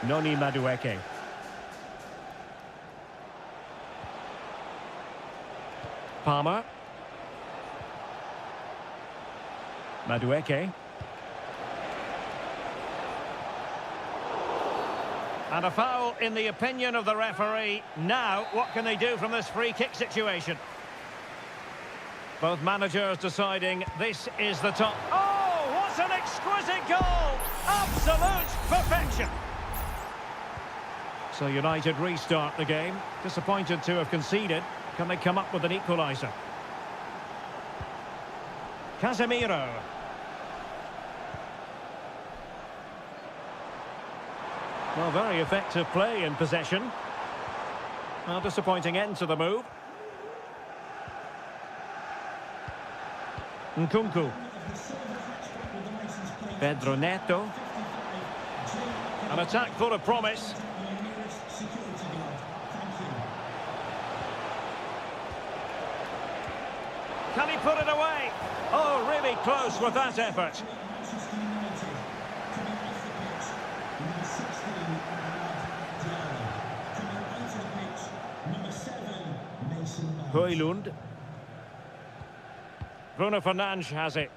Noni Madueke. Palmer. Madueke. And a foul in the opinion of the referee. Now, what can they do from this free kick situation? Both managers deciding this is the top. Oh, what an exquisite goal! Absolute perfection! So United restart the game. Disappointed to have conceded. Can they come up with an equaliser? Casemiro. Well, very effective play in possession. Well, disappointing end to the move. Nkunku. Pedro Neto. An attack full of promise. Can he put it away? Oh, really close with that effort. Højlund. Bruno Fernandes has it.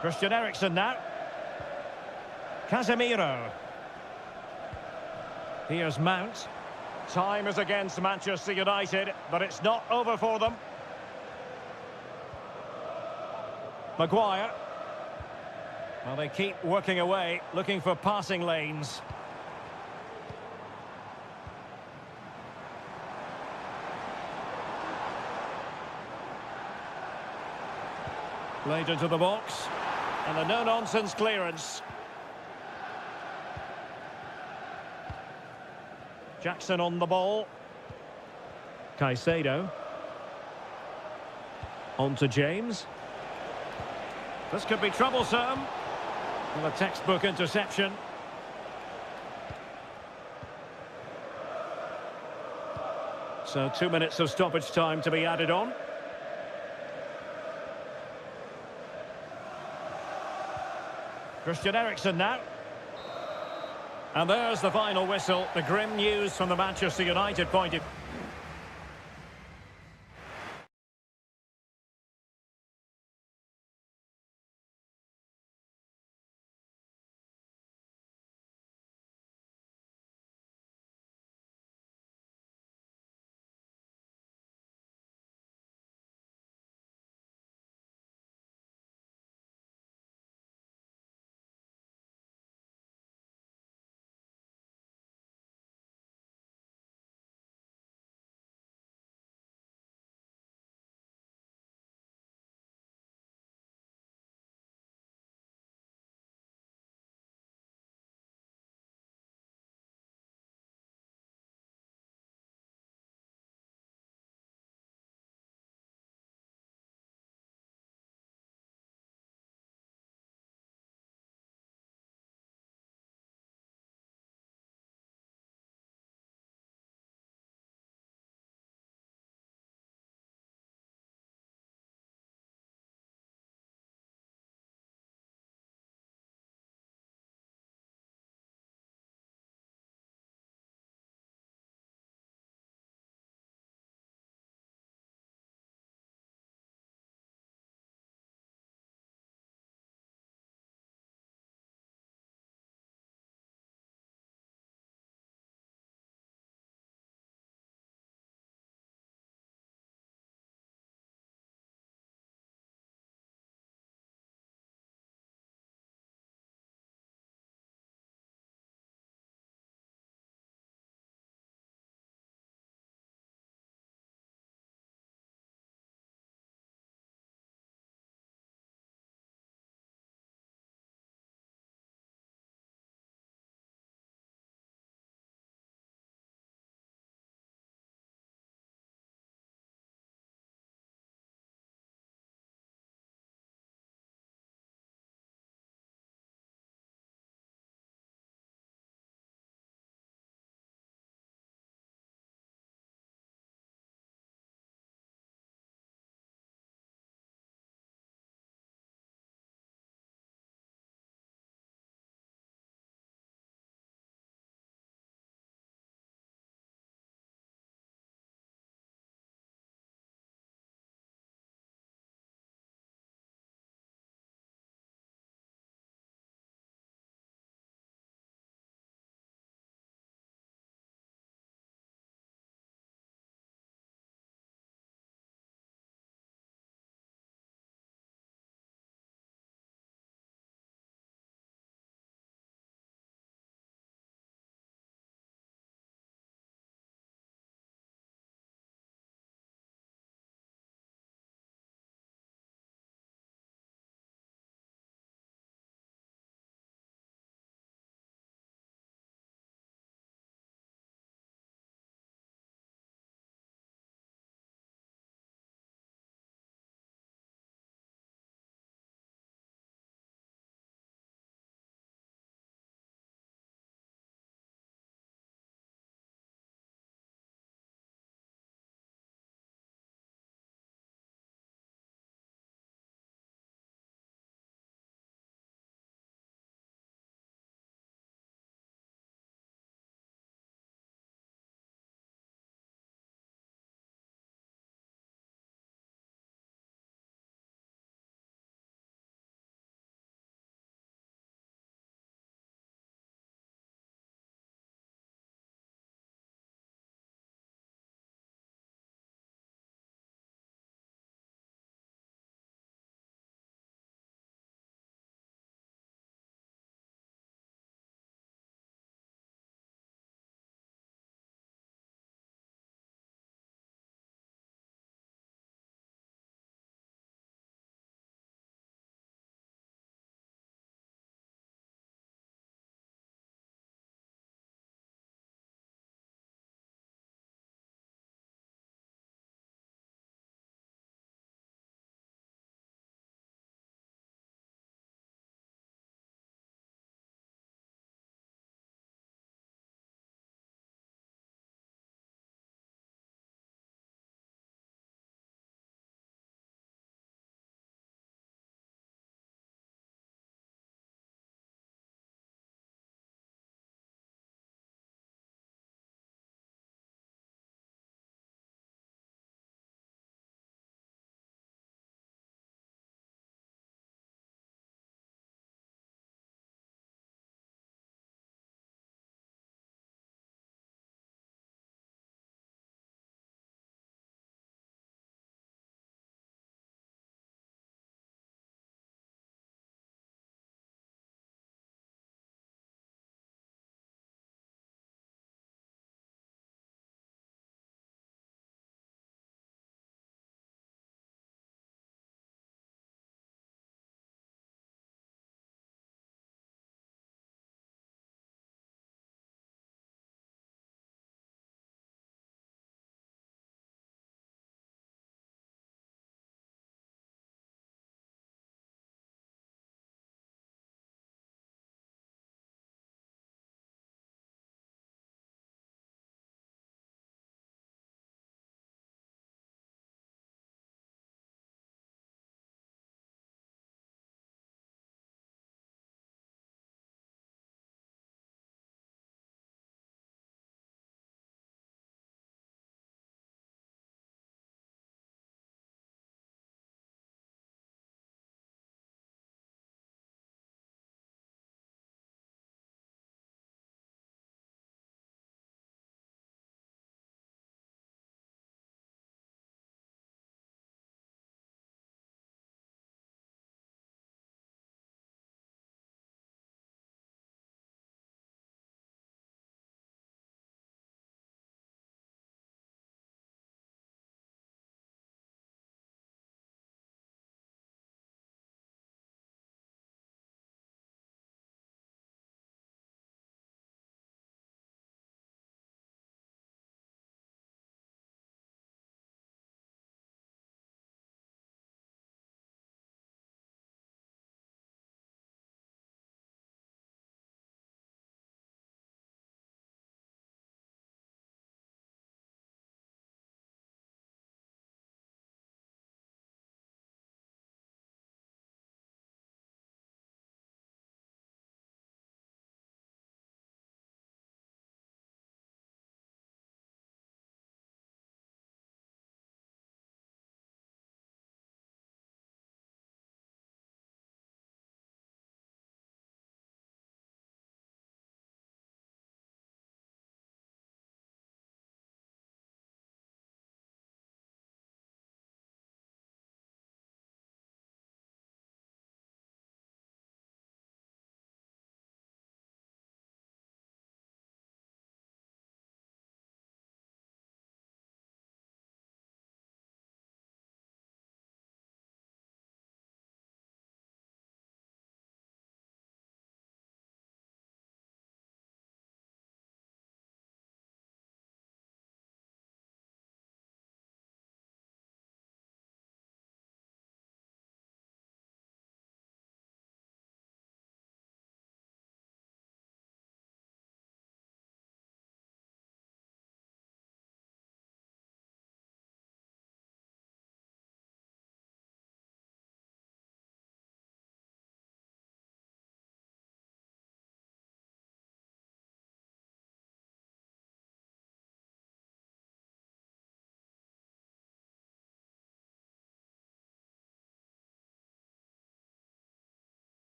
Christian Eriksen now. Casemiro. Here's Mount. Time is against Manchester United, but it's not over for them. Maguire. Well, they keep working away, looking for passing lanes. Played into the box. And a no-nonsense clearance. Jackson on the ball. Caicedo. On to James. This could be troublesome. And a textbook interception. So 2 minutes of stoppage time to be added on. Christian Eriksen now. And there's the final whistle. The grim news from the Manchester United point of view.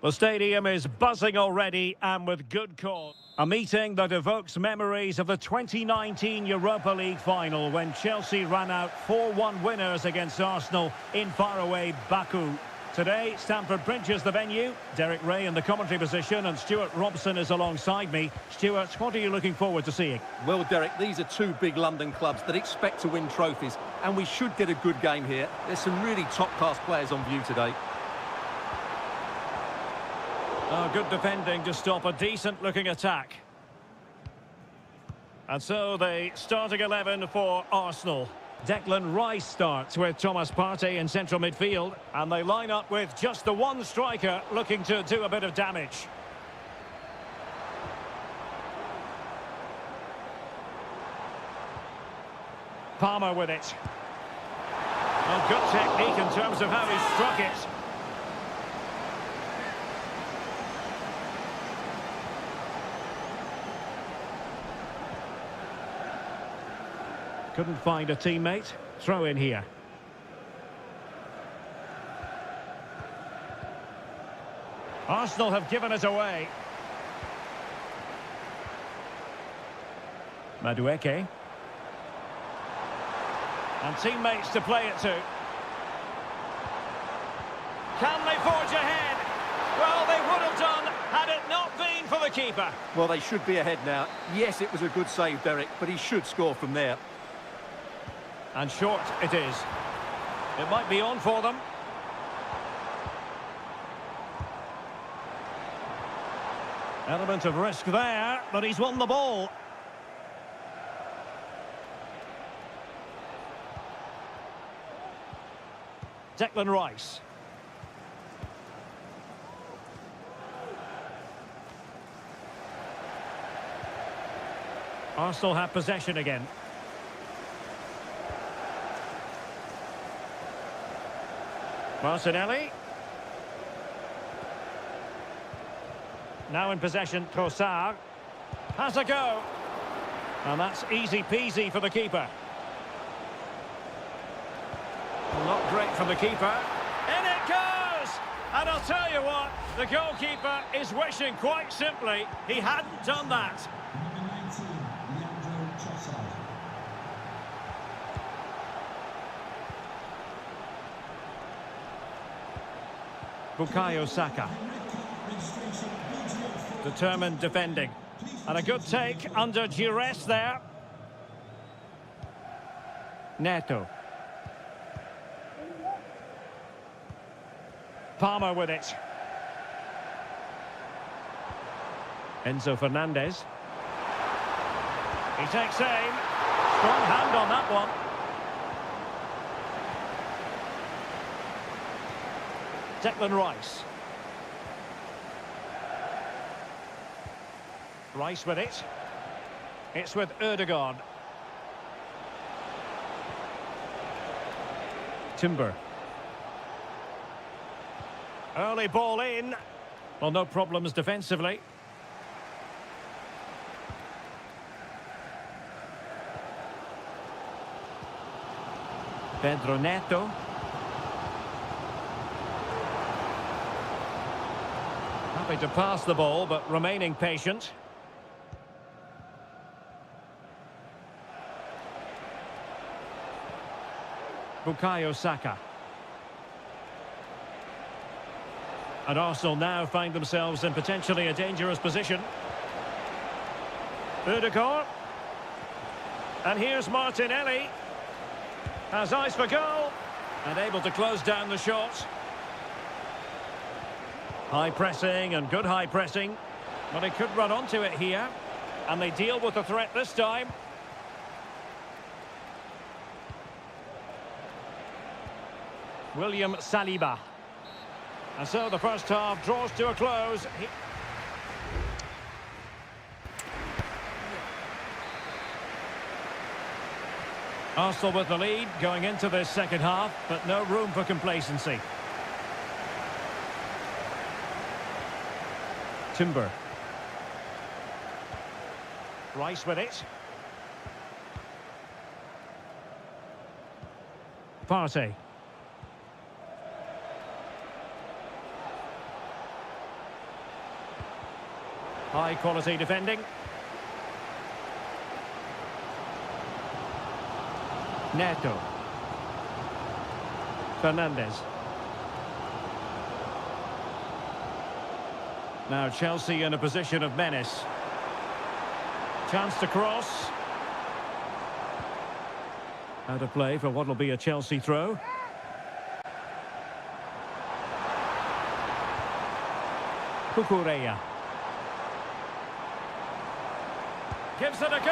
The stadium is buzzing already, and with good cause. A meeting that evokes memories of the 2019 Europa League final when Chelsea ran out 4-1 winners against Arsenal in faraway Baku. Today, Stamford Bridge is the venue. Derek Ray in the commentary position, and Stuart Robson is alongside me. Stuart, what are you looking forward to seeing? Well, Derek, these are two big London clubs that expect to win trophies, and we should get a good game here. There's some really top-class players on view today. Oh, good defending to stop a decent-looking attack. And so the starting 11 for Arsenal. Declan Rice starts with Thomas Partey in central midfield. And they line up with just the one striker looking to do a bit of damage. Palmer with it. Oh, good technique in terms of how he struck it. Couldn't find a teammate. Throw in here. Arsenal have given it away. Madueke. And teammates to play it to. Can they forge ahead? Well, they would have done had it not been for the keeper. Well, they should be ahead now. Yes, it was a good save, Derek, but he should score from there. And short it is. It might be on for them. Element of risk there, but he's won the ball. Declan Rice. Arsenal have possession again. Martinelli. Now in possession, Trossard. Has a go. And that's easy peasy for the keeper. Not great from the keeper. In it goes! And I'll tell you what, the goalkeeper is wishing quite simply he hadn't done that. Number 19, Leandro Trossard. Bukayo Saka. Determined defending. And a good take under duress there. Neto. Palmer with it. Enzo Fernandez. He takes aim. Strong hand on that one. Declan Rice. Rice with it. It's with Ødegaard. Timber. Early ball in. Well, no problems defensively. Pedro Neto. Happy to pass the ball, but remaining patient. Bukayo Saka. And Arsenal now find themselves in potentially a dangerous position. Ødegaard. And here's Martinelli. Has eyes for goal. And able to close down the shot. High pressing and good high pressing. But he could run onto it here. And they deal with the threat this time. William Saliba. And so the first half draws to a close. Arsenal with the lead going into this second half, but no room for complacency. Timber. Rice with it. Partey. High quality defending. Neto. Fernandez. Now Chelsea in a position of menace. Chance to cross. Out of play for what will be a Chelsea throw. Cucurella. Gives it a go.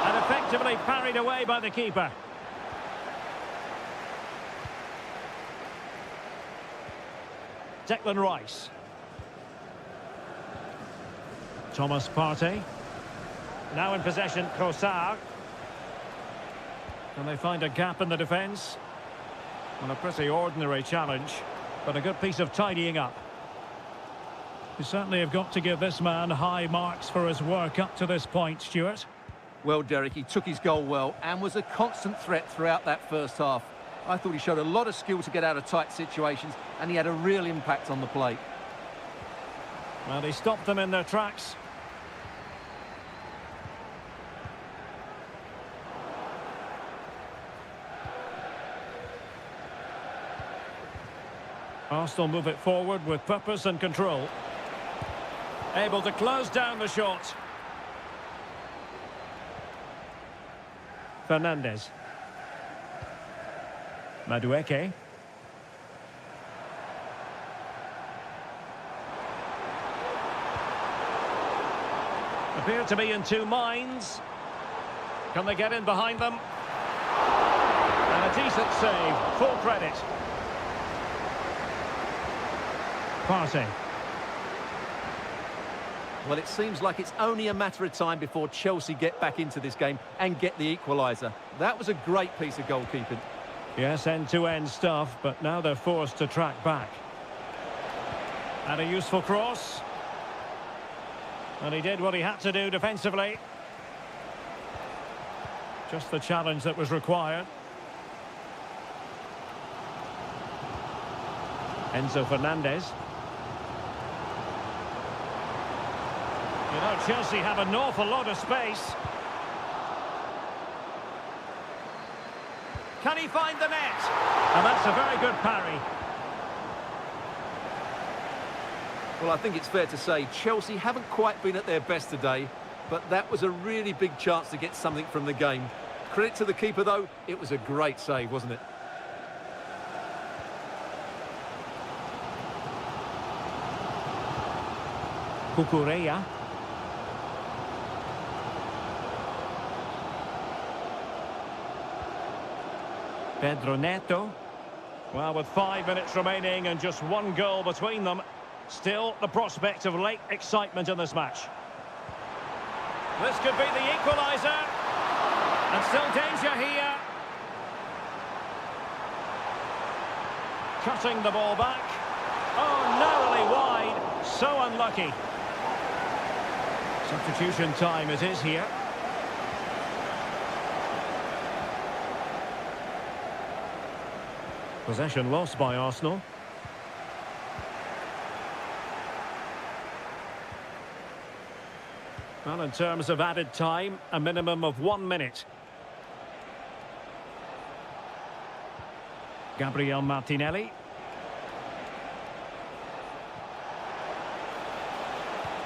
And effectively parried away by the keeper. Declan Rice. Thomas Partey. Now in possession, Trossard. Can they find a gap in the defence? Well, a pretty ordinary challenge, but a good piece of tidying up. You certainly have got to give this man high marks for his work up to this point, Stuart. Well, Derek, he took his goal well and was a constant threat throughout that first half. I thought he showed a lot of skill to get out of tight situations, and he had a real impact on the play. Well, he stopped them in their tracks. Arsenal move it forward with purpose and control. Able to close down the shot. Fernandez. Madueke. Appear to be in two minds. Can they get in behind them? And a decent save. Full credit. Partey. Well, it seems like it's only a matter of time before Chelsea get back into this game and get the equaliser. That was a great piece of goalkeeping. Yes, end-to-end stuff, but now they're forced to track back. And a useful cross. And he did what he had to do defensively. Just the challenge that was required. Enzo Fernandez. You know, Chelsea have an awful lot of space. Can he find the net? And that's a very good parry. Well, I think it's fair to say Chelsea haven't quite been at their best today, but that was a really big chance to get something from the game. Credit to the keeper, though. It was a great save, wasn't it? Cucurella. Pedro Neto. Well, with 5 minutes remaining and just one goal between them, still the prospect of late excitement in this match. This could be the equaliser. And still danger here. Cutting the ball back. Oh, narrowly wide. So unlucky. Substitution time it is here. Possession lost by Arsenal. Well, in terms of added time, a minimum of 1 minute. Gabriel Martinelli.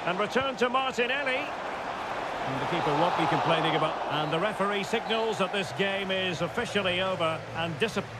And return to Martinelli. And the keeper won't be complaining about. And the referee signals that this game is officially over and disappointing.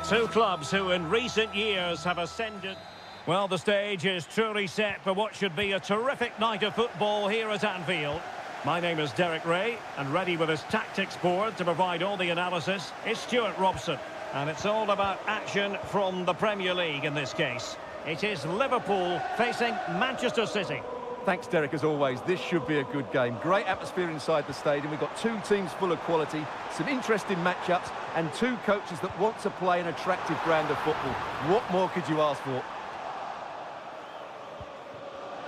Two clubs who in recent years have ascended. Well, the stage is truly set for what should be a terrific night of football here at Anfield. My name is Derek Ray, and ready with his tactics board to provide all the analysis is Stuart Robson. And it's all about action from the Premier League in this case. It is Liverpool facing Manchester City. Thanks, Derek, as always. This should be a good game. Great atmosphere inside the stadium. We've got two teams full of quality, some interesting matchups, and two coaches that want to play an attractive brand of football. What more could you ask for?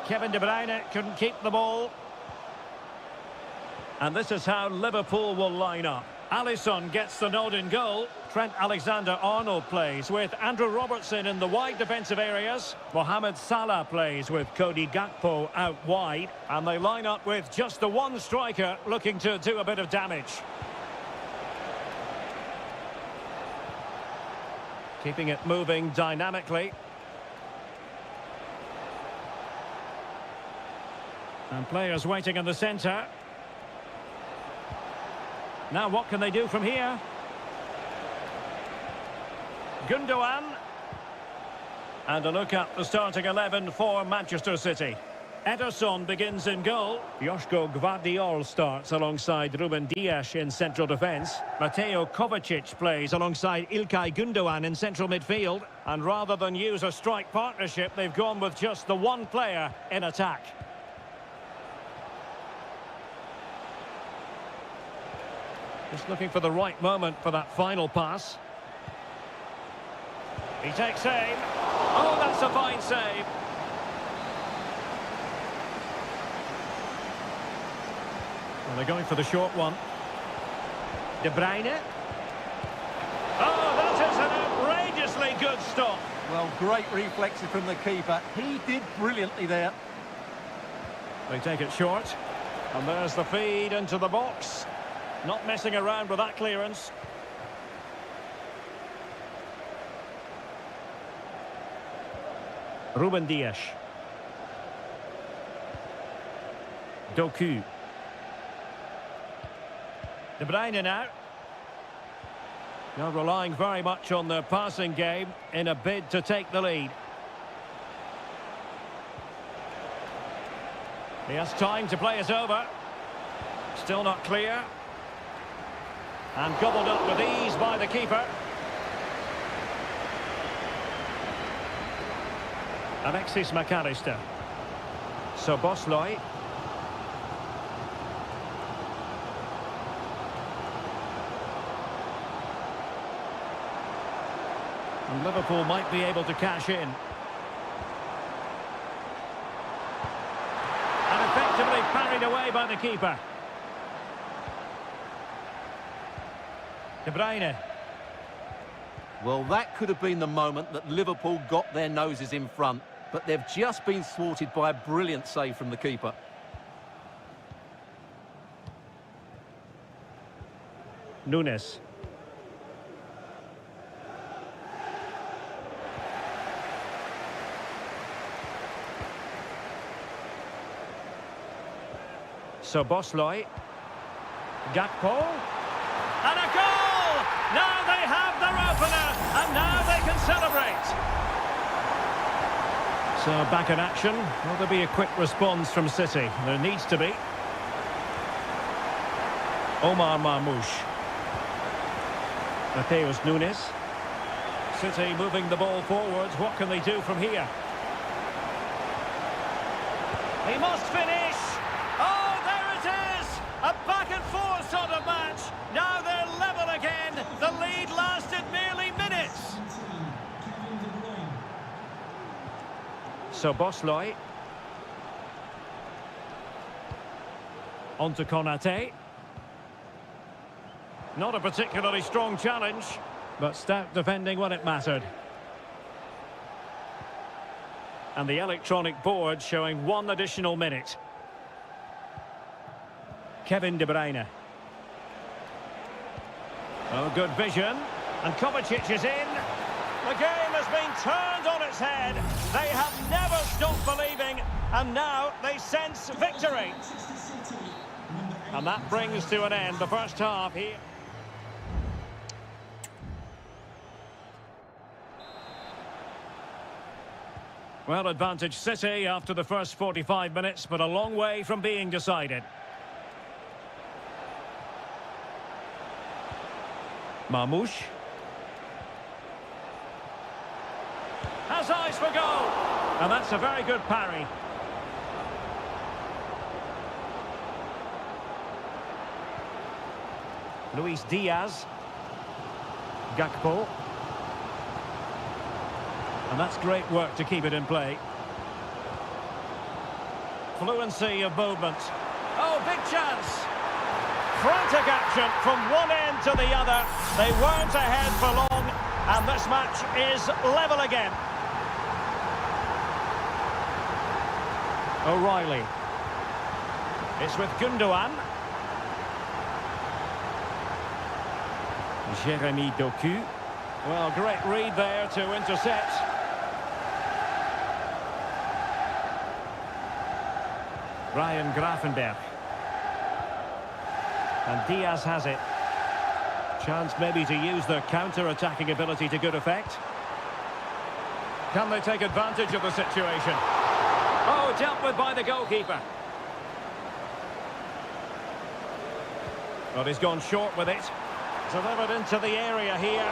Kevin De Bruyne couldn't keep the ball. And this is how Liverpool will line up. Alisson gets the nod in goal. Trent Alexander-Arnold plays with Andrew Robertson in the wide defensive areas. Mohamed Salah plays with Cody Gakpo out wide. And they line up with just the one striker looking to do a bit of damage. Keeping it moving dynamically. And players waiting in the centre. Now what can they do from here? Gundogan. And a look at the starting 11 for Manchester City. Ederson begins in goal. Joško Gvardiol starts alongside Ruben Dias in central defence. Mateo Kovacic plays alongside Ilkay Gundogan in central midfield. And rather than use a strike partnership, they've gone with just the one player in attack. Just looking for the right moment for that final pass. He takes aim. Oh, that's a fine save. Well, they're going for the short one. De Bruyne. Oh, that is an outrageously good stop. Well, great reflexes from the keeper. He did brilliantly there. They take it short. And there's the feed into the box. Not messing around with that clearance. Ruben Dias. Doku. De Bruyne now. They're relying very much on their passing game in a bid to take the lead. He has time to play it over. Still not clear. And gobbled up with ease by the keeper. Alexis McAllister. Szoboszlai. And Liverpool might be able to cash in. And effectively parried away by the keeper. De Bruyne. Well, that could have been the moment that Liverpool got their noses in front, but they've just been thwarted by a brilliant save from the keeper. Nunes. Szoboszlai. Gakpo. And a goal! Now they have their opener, and now they can celebrate. So back in action. Will there be a quick response from City? There needs to be. Omar Marmoush. Matheus Nunes. City moving the ball forwards. What can they do from here? He must finish. Oh, there it is! A back and forth sort of match. Now they're level again. The lead lasted merely minutes. Szoboszlai. On to Konate. Not a particularly strong challenge, but stout defending when it mattered. And the electronic board showing one additional minute. Kevin De Bruyne. Oh, good vision. And Kovacic is in. The game has been turned on its head. They have never stopped believing, and now they sense victory. And that brings to an end the first half here. Well, advantage City after the first 45 minutes, but a long way from being decided. Marmoush. Has eyes for goal. And that's a very good parry. Luis Diaz. Gakpo. And that's great work to keep it in play. Fluency of movement. Oh, big chance. Frantic action from one end to the other. They weren't ahead for long, and this match is level again. O'Reilly. It's with Gundogan. Jeremy Doku. Well, great read there to intercept. Ryan Grafenberg. And Diaz has it. Chance maybe to use their counter-attacking ability to good effect. Can they take advantage of the situation? Oh, dealt with by the goalkeeper. But he's gone short with it. Delivered into the area here.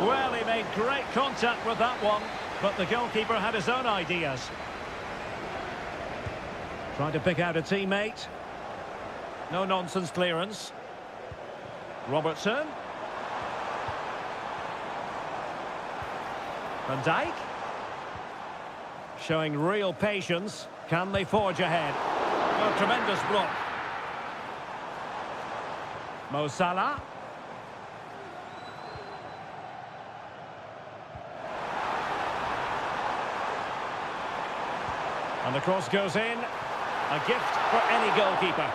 Well, he made great contact with that one, but the goalkeeper had his own ideas. Trying to pick out a teammate. No-nonsense clearance. Robertson. Van Dijk. Showing real patience. Can they forge ahead? Oh, tremendous block. Mo Salah. And the cross goes in. A gift for any goalkeeper.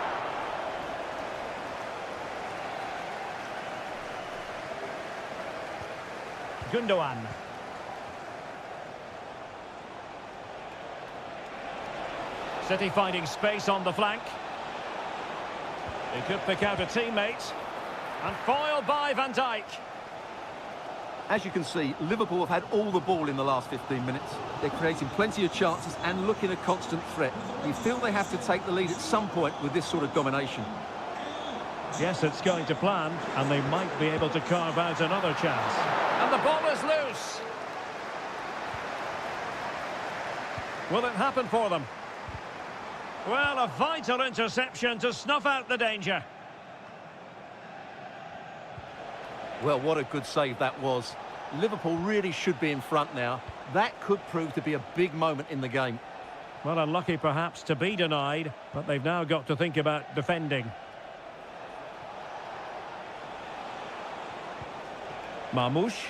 Gundogan. City finding space on the flank. He could pick out a teammate. And foiled by Van Dijk. As you can see, Liverpool have had all the ball in the last 15 minutes. They're creating plenty of chances and looking a constant threat. You feel they have to take the lead at some point with this sort of domination. Yes, it's going to plan, and they might be able to carve out another chance. And the ball is loose. Will it happen for them? Well, a vital interception to snuff out the danger. Well, what a good save that was. Liverpool really should be in front now. That could prove to be a big moment in the game. Well, unlucky perhaps to be denied, but they've now got to think about defending. Marmoush.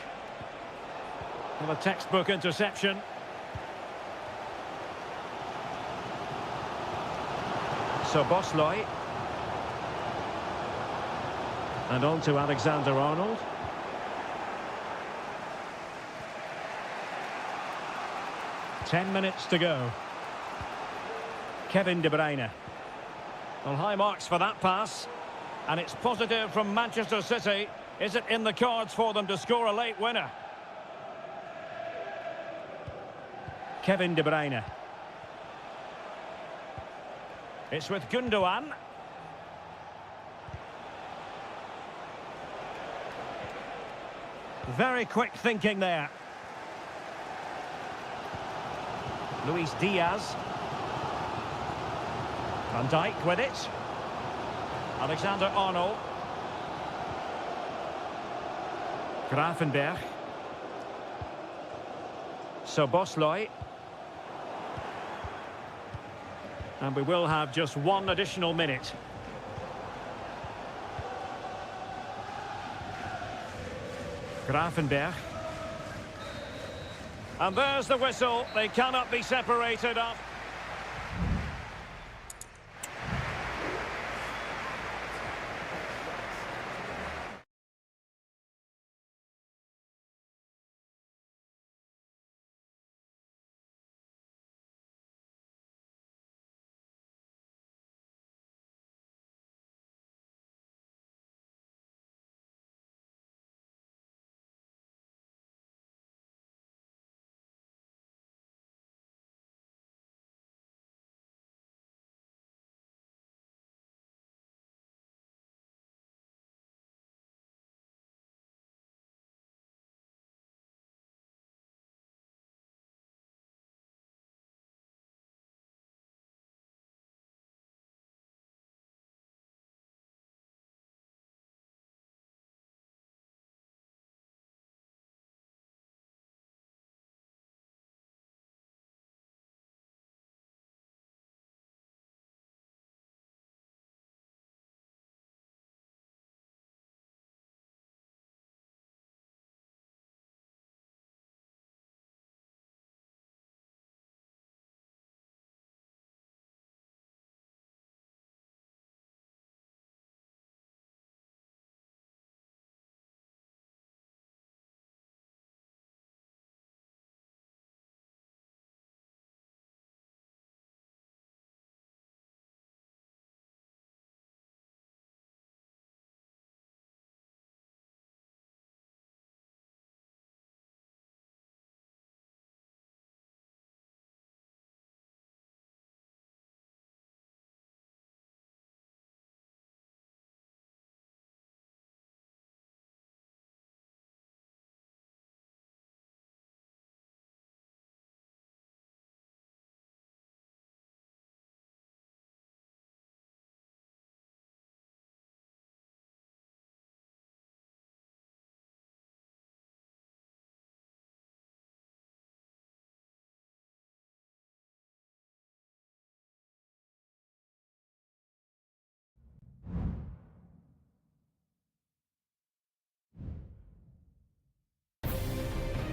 Well, a textbook interception. Szoboszlai. And on to Alexander-Arnold. Ten minutes to go. Kevin De Bruyne. Well, high marks for that pass. And it's positive from Manchester City. Is it in the cards for them to score a late winner? Kevin De Bruyne. It's with Gundogan. Very quick thinking there. Luis Diaz. Van Dijk with it. Alexander-Arnold. Grafenberg. Szoboszlai. And we will have just one additional minute. Grafenberg. And there's the whistle. They cannot be separated up.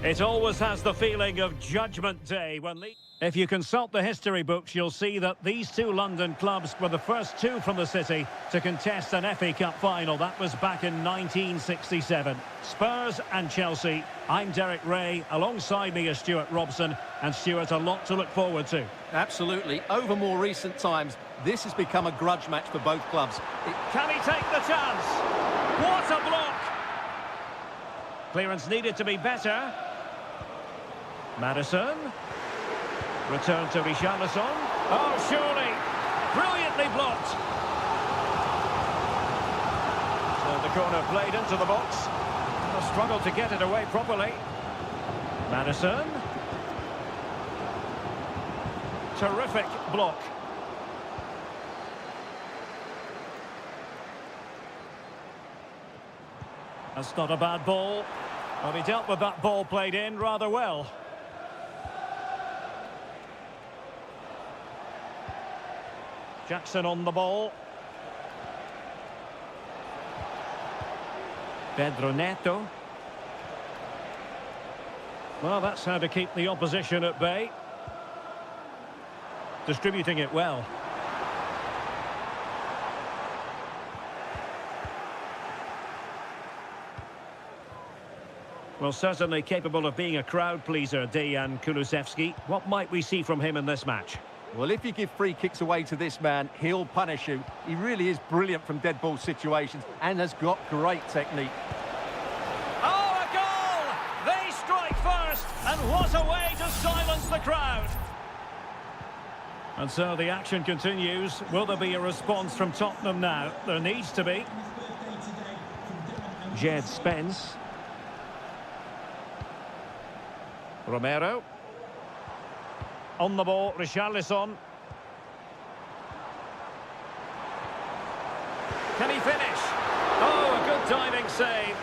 It always has the feeling of Judgment Day when the... If you consult the history books, you'll see that these two London clubs were the first two from the city to contest an FA Cup final. That was back in 1967. Spurs and Chelsea. I'm Derek Ray. Alongside me is Stuart Robson. And Stuart, a lot to look forward to. Absolutely. Over more recent times, this has become a grudge match for both clubs. Can he take the chance? What a block! Clearance needed to be better. Madison. Return to Richarlison. Oh, surely. Brilliantly blocked. So the corner played into the box. A struggle to get it away properly. Madison. Terrific block. That's not a bad ball. Well, he dealt with that ball played in rather well. Jackson on the ball. Pedro Neto. Well, that's how to keep the opposition at bay. Distributing it well. Well, certainly capable of being a crowd pleaser, Dejan Kulusevski. What might we see from him in this match? Well, if you give free kicks away to this man, he'll punish you. He really is brilliant from dead ball situations and has got great technique. Oh, a goal! They strike first, and what a way to silence the crowd! And so the action continues. Will there be a response from Tottenham now? There needs to be. Jed Spence. Romero. On the ball, Richarlison. Can he finish? Oh, a good diving save.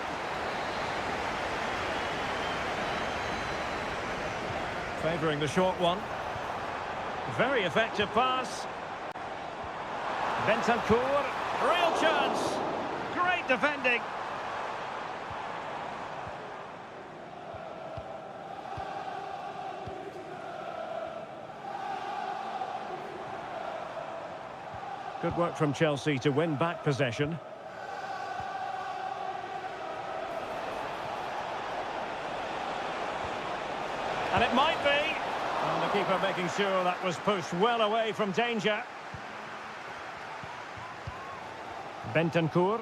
Favouring the short one. Very effective pass. Bentancur. Real chance. Great defending. Good work from Chelsea to win back possession. And it might be. And the keeper making sure that was pushed well away from danger. Bentancur.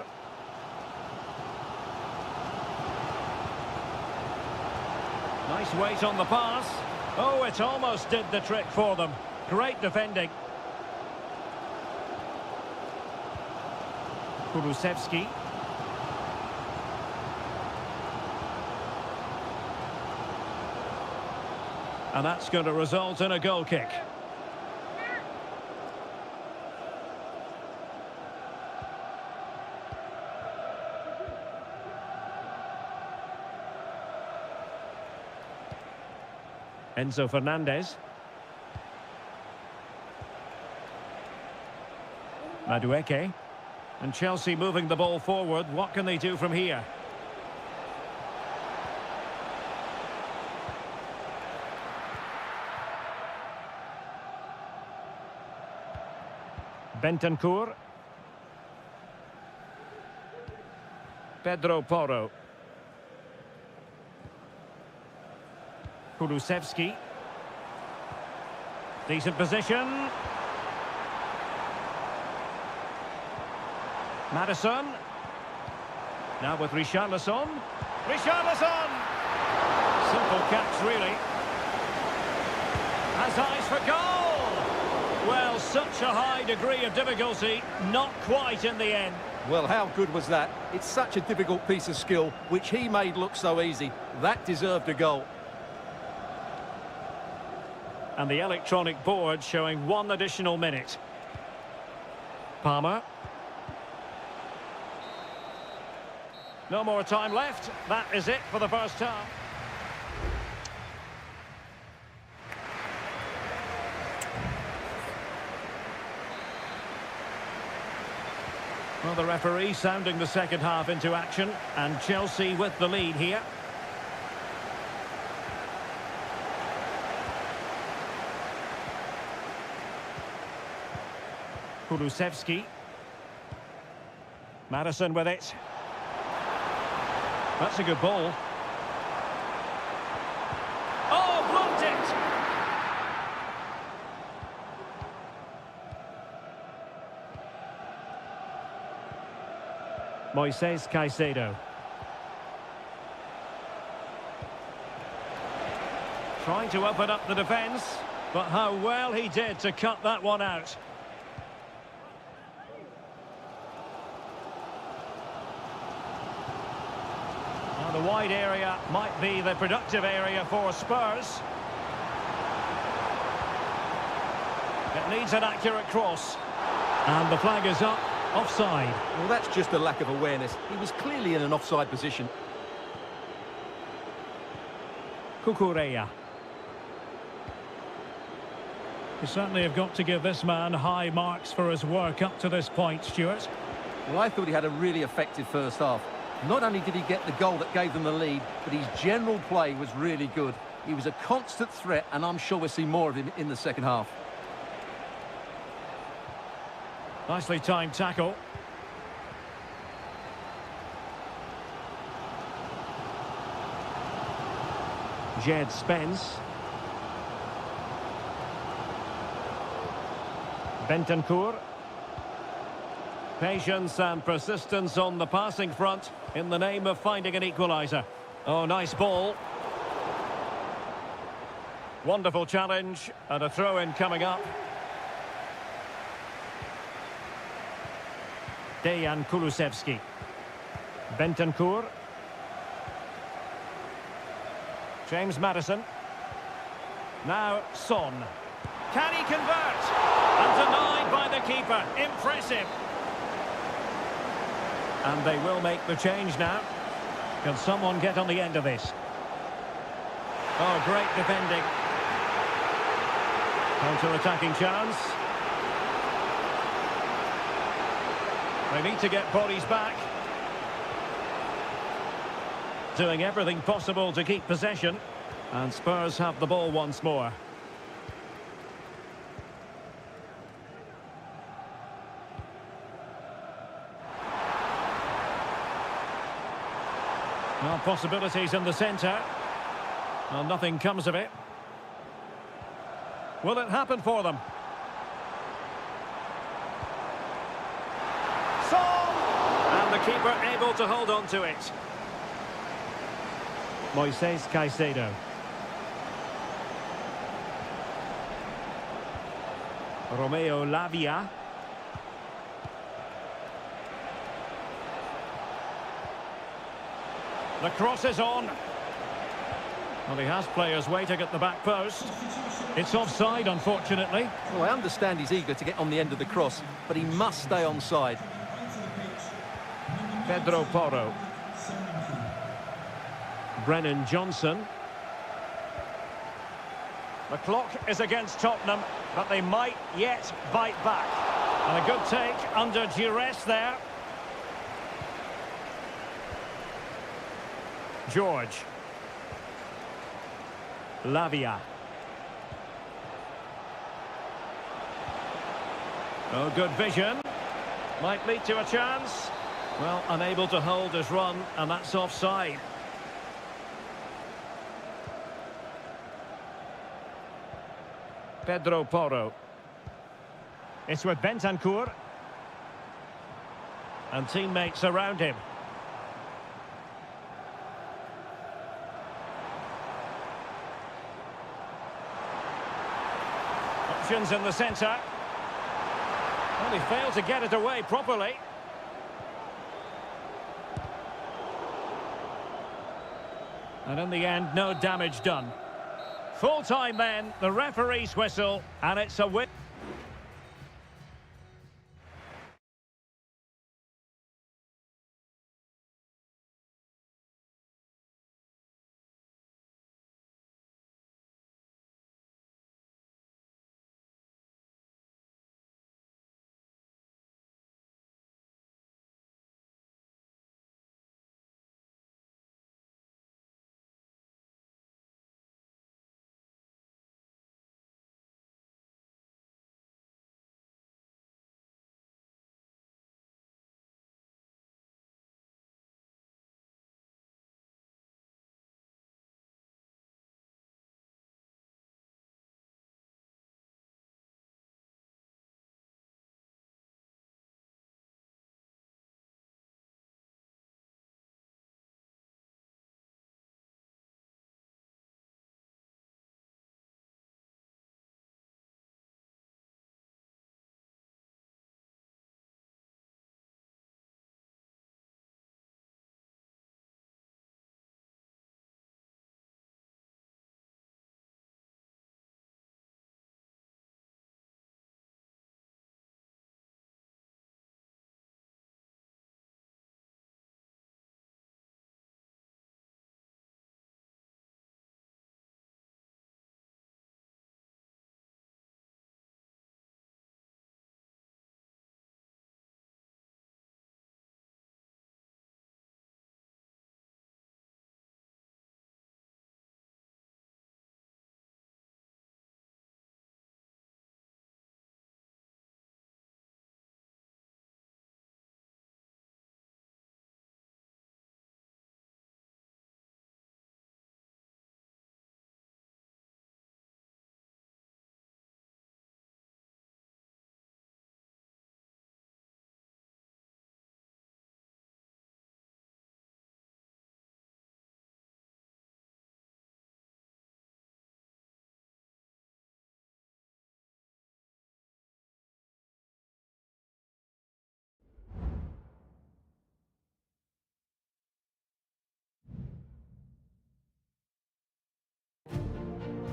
Nice weight on the pass. Oh, it almost did the trick for them. Great defending. Kulusevski. And that's going to result in a goal kick. Enzo Fernandez. Madueke. And Chelsea moving the ball forward. What can they do from here? Bentancur. Pedro Porro. Kulusevski. Decent position. Madison. Now with Richarlison. Richarlison! Simple catch, really. Has eyes for goal! Well, such a high degree of difficulty, not quite in the end. Well, how good was that? It's such a difficult piece of skill, which he made look so easy. That deserved a goal. And the electronic board showing 1 additional minute. Palmer. No more time left. That is it for the first half. Well, the referee sounding the second half into action, and Chelsea with the lead here. Kulusevski. Madison with it. That's a good ball. Oh, blocked it! Moises Caicedo. Trying to open up the defence, but how well he did to cut that one out. Now the wide area might be the productive area for Spurs. It needs an accurate cross. And the flag is up, offside. Well, that's just a lack of awareness. He was clearly in an offside position. Cucurella. You certainly have got to give this man high marks for his work up to this point, Stuart. Well, I thought he had a really effective first half. Not only did he get the goal that gave them the lead, but his general play was really good. He was a constant threat, and I'm sure we'll see more of him in the second half. Nicely timed tackle. Jed Spence. Bentancur. Patience and persistence on the passing front in the name of finding an equaliser. Oh, nice ball. Wonderful challenge and a throw-in coming up. Dejan Kulusevski. Bentancur. James Madison. Now Son. Can he convert? And denied by the keeper. Impressive. And they will make the change now. Can someone get on the end of this? Oh, great defending. Counter-attacking chance. They need to get bodies back. Doing everything possible to keep possession. And Spurs have the ball once more. Well, possibilities in the centre. Well, nothing comes of it. Will it happen for them? Son! And the keeper able to hold on to it. Moises Caicedo. Romeo Lavia. The cross is on. Well, he has players waiting at the back post. It's offside, unfortunately. Well, I understand he's eager to get on the end of the cross, but he must stay onside. Pedro Porro. Brennan Johnson. The clock is against Tottenham, but they might yet bite back. And a good take under duress there. George. Lavia. Oh, good vision. Might lead to a chance. Well, unable to hold his run, and that's offside. Pedro Porro. It's with Bentancur. And teammates around him. Options in the centre. Well, he failed to get it away properly. And in the end, no damage done. Full time then, the referee's whistle, and it's a win.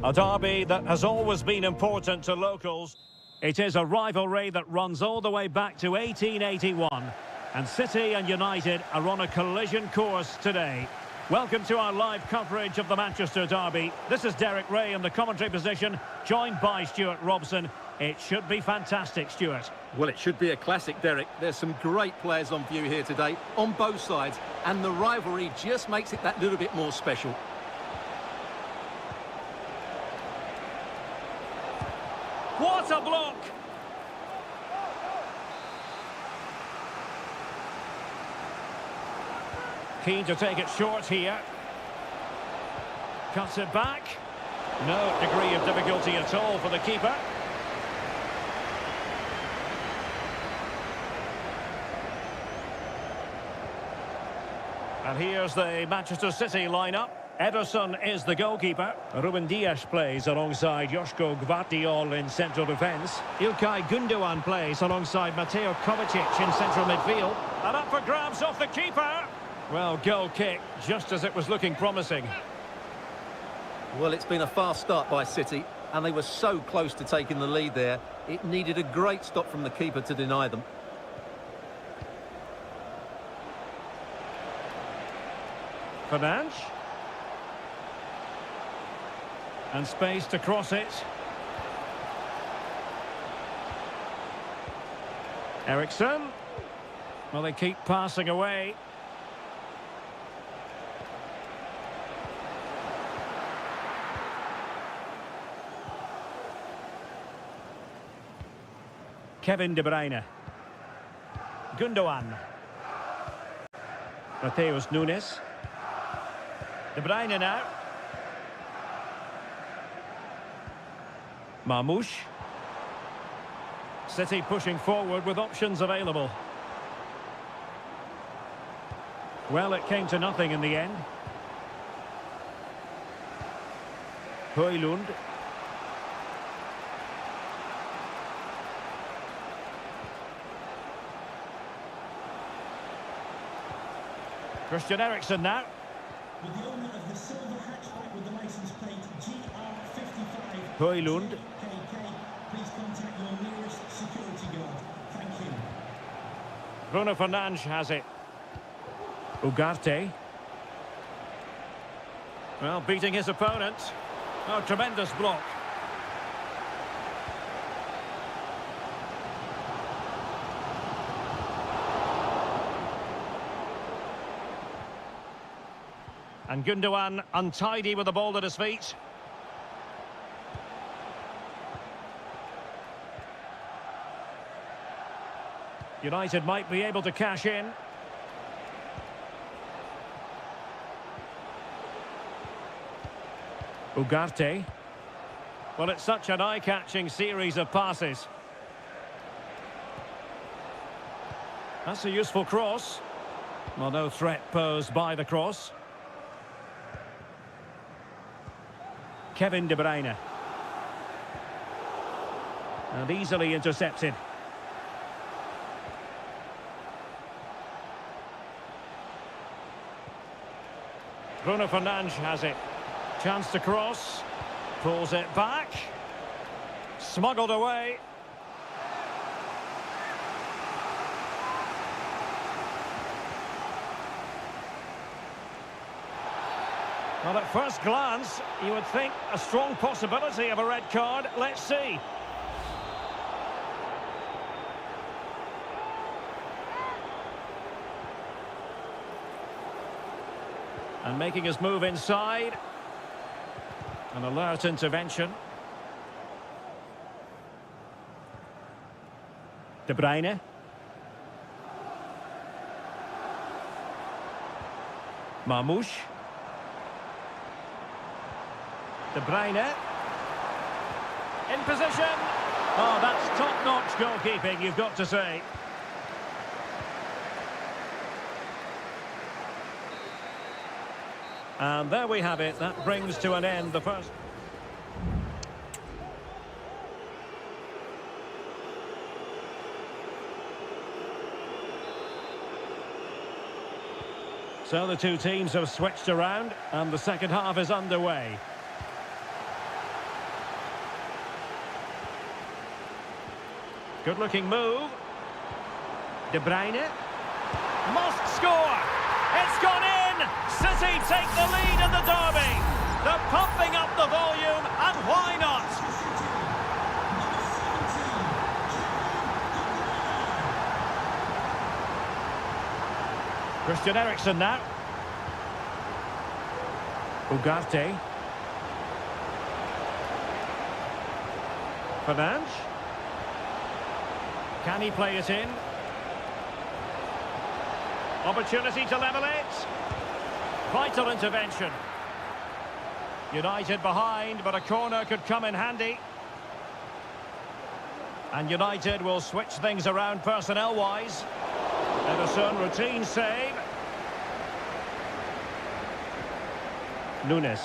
A derby that has always been important to locals. It is a rivalry that runs all the way back to 1881. And City and United are on a collision course today. Welcome to our live coverage of the Manchester derby. This is Derek Ray in the commentary position, joined by Stuart Robson. It should be fantastic, Stuart. Well, it should be a classic, Derek. There's some great players on view here today, on both sides, and the rivalry just makes it that little bit more special. What a block! Keen to take it short here. Cuts it back. No degree of difficulty at all for the keeper. And here's the Manchester City lineup. Ederson is the goalkeeper. Ruben Dias plays alongside Joško Gvardiol in central defence. Ilkay Gundogan plays alongside Mateo Kovacic in central midfield. And up for grabs off the keeper. Well, goal kick, just as it was looking promising. Well, it's been a fast start by City, and they were so close to taking the lead there. It needed a great stop from the keeper to deny them. Fernandes. And space to cross it. Eriksson. Well, they keep passing away. Kevin De Bruyne. Gundogan. Mateus Nunes. De Bruyne now. Marmoush. City pushing forward with options available. Well, it came to nothing in the end. Højlund. Christian Eriksen now. With the owner of the silver hatchback with the license plate GR55. Højlund. Please contact your nearest security guard. Thank you. Bruno Fernandes has it. Ugarte. Well, beating his opponent. Oh, tremendous block. And Gundogan untidy with the ball at his feet. United might be able to cash in. Ugarte. Well, it's such an eye-catching series of passes. That's a useful cross. Well, no threat posed by the cross. Kevin De Bruyne. And easily intercepted. Bruno Fernandes has it. Chance to cross. Pulls it back. Smuggled away. Well, at first glance, you would think a strong possibility of a red card. Let's see. And making his move inside. An alert intervention. De Bruyne. Marmoush. De Bruyne. In position. Oh, that's top-notch goalkeeping, you've got to say. And there we have it. That brings to an end the first. So the two teams have switched around and the second half is underway. Good-looking move. De Bruyne. Must score! It's gone in! City take the lead in the derby. They're pumping up the volume, and why not? Christian Eriksen now. Ugarte. Fernandes. Can he play it in? Opportunity to level it. Vital intervention. United behind, but a corner could come in handy. And United will switch things around personnel-wise. Ederson, routine save. Nunes.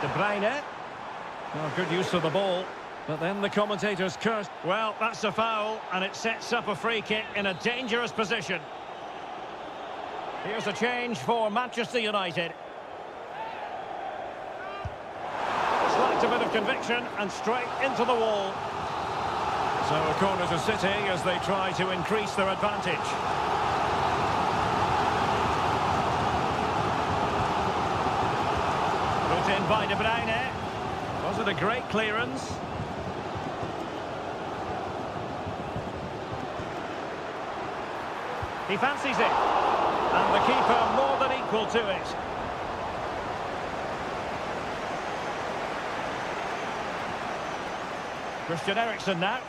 De Bruyne. Oh, good use of the ball. But then the commentators curse. Well, that's a foul, and it sets up a free kick in a dangerous position. Here's a change for Manchester United. It's lacked a bit of conviction, and straight into the wall. So a corner to City as they try to increase their advantage. Put in by De Bruyne. Was it a great clearance? He fancies it. And the keeper more than equal to it. Christian Eriksen now.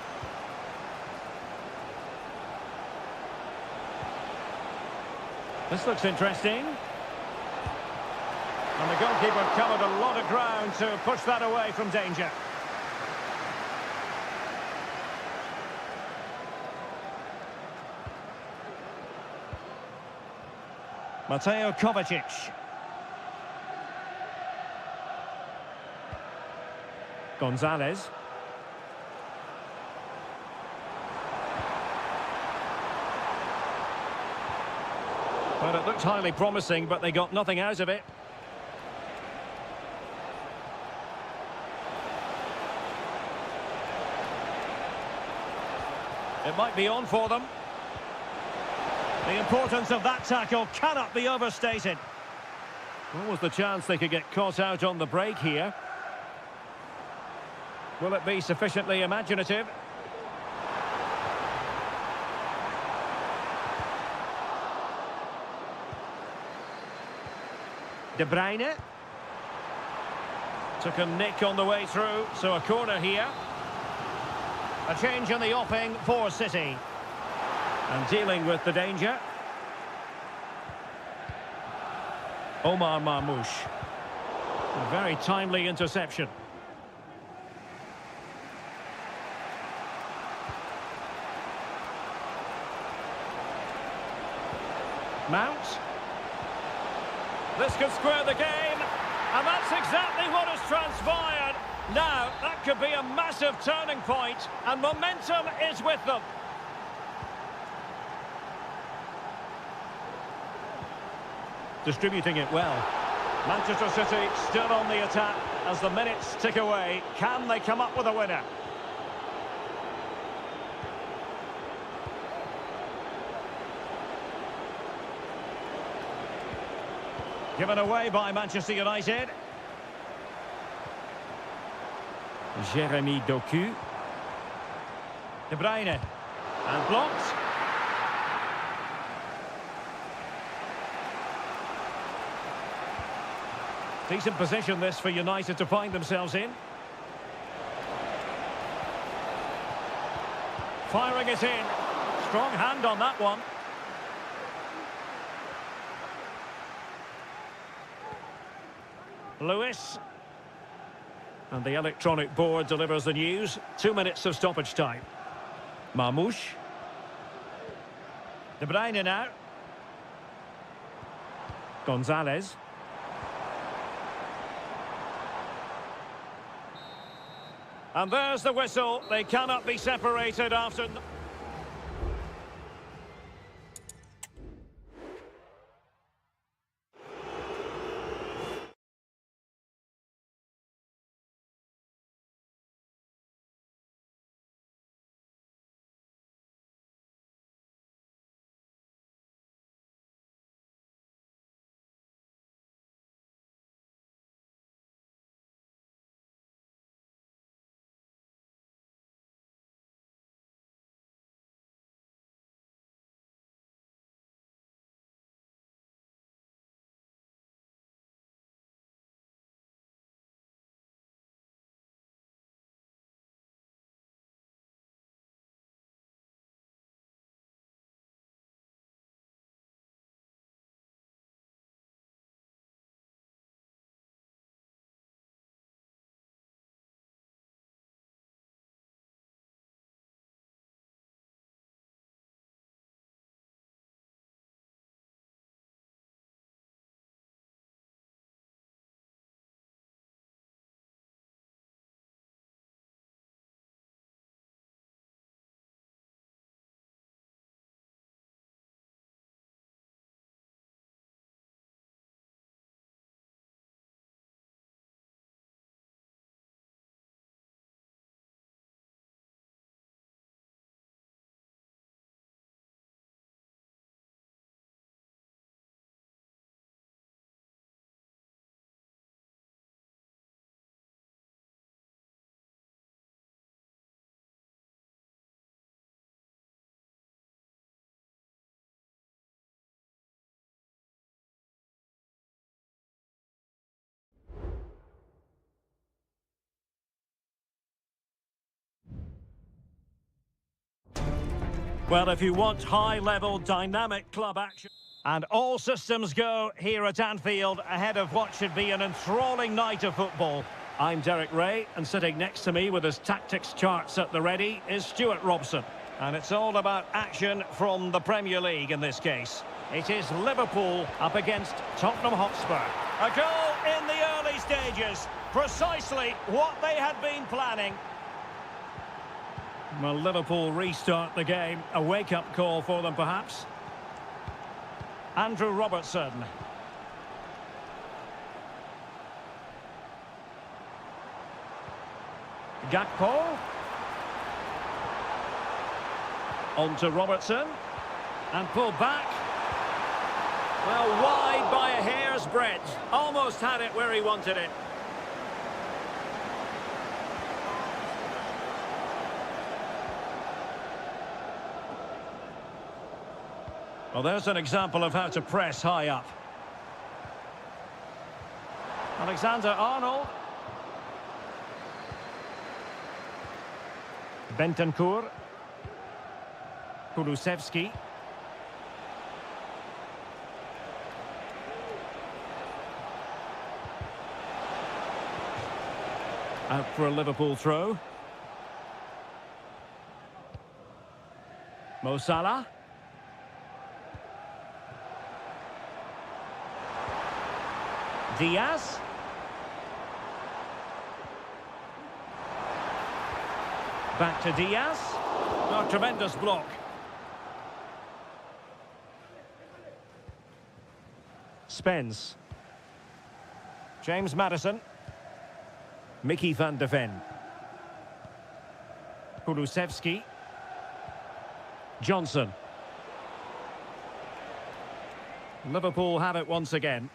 This looks interesting. And the goalkeeper covered a lot of ground to push that away from danger. Mateo Kovacic. Gonzalez. Well, it looked highly promising, but they got nothing out of it. It might be on for them. The importance of that tackle cannot be overstated. What was the chance they could get caught out on the break here? Will it be sufficiently imaginative? De Bruyne. Took a nick on the way through, so a corner here. A change in the offing for City. And dealing with the danger. Omar Marmoush. A very timely interception. Mount. This could square the game. And that's exactly what has transpired. Now, that could be a massive turning point, and momentum is with them. Distributing it well. Manchester City still on the attack as the minutes tick away. Can they come up with a winner? Given away by Manchester United. Jeremy Doku. De Bruyne. And blocked. Decent position this for United to find themselves in. Firing it in. Strong hand on that one. Lewis. And the electronic board delivers the news. 2 minutes of stoppage time. Marmoush. De Bruyne now. Gonzalez. And there's the whistle. They cannot be separated after... Well, if you want high-level, dynamic club action... And all systems go here at Anfield ahead of what should be an enthralling night of football. I'm Derek Ray, and sitting next to me with his tactics charts at the ready is Stuart Robson. And it's all about action from the Premier League in this case. It is Liverpool up against Tottenham Hotspur. A goal in the early stages. Precisely what they had been planning. Well, Liverpool restart the game. A wake-up call for them, perhaps. Andrew Robertson. Gakpo. On to Robertson. And pulled back. Well, wide by a hair's breadth. Almost had it where he wanted it. Well, there's an example of how to press high up. Alexander-Arnold. Bentancur. Kulusevski. Out for a Liverpool throw. Mo Salah. Diaz. Back to Diaz. Oh, tremendous block. Spence. James Maddison. Mickey van de Ven. Kulusevski. Johnson. Liverpool have it once again.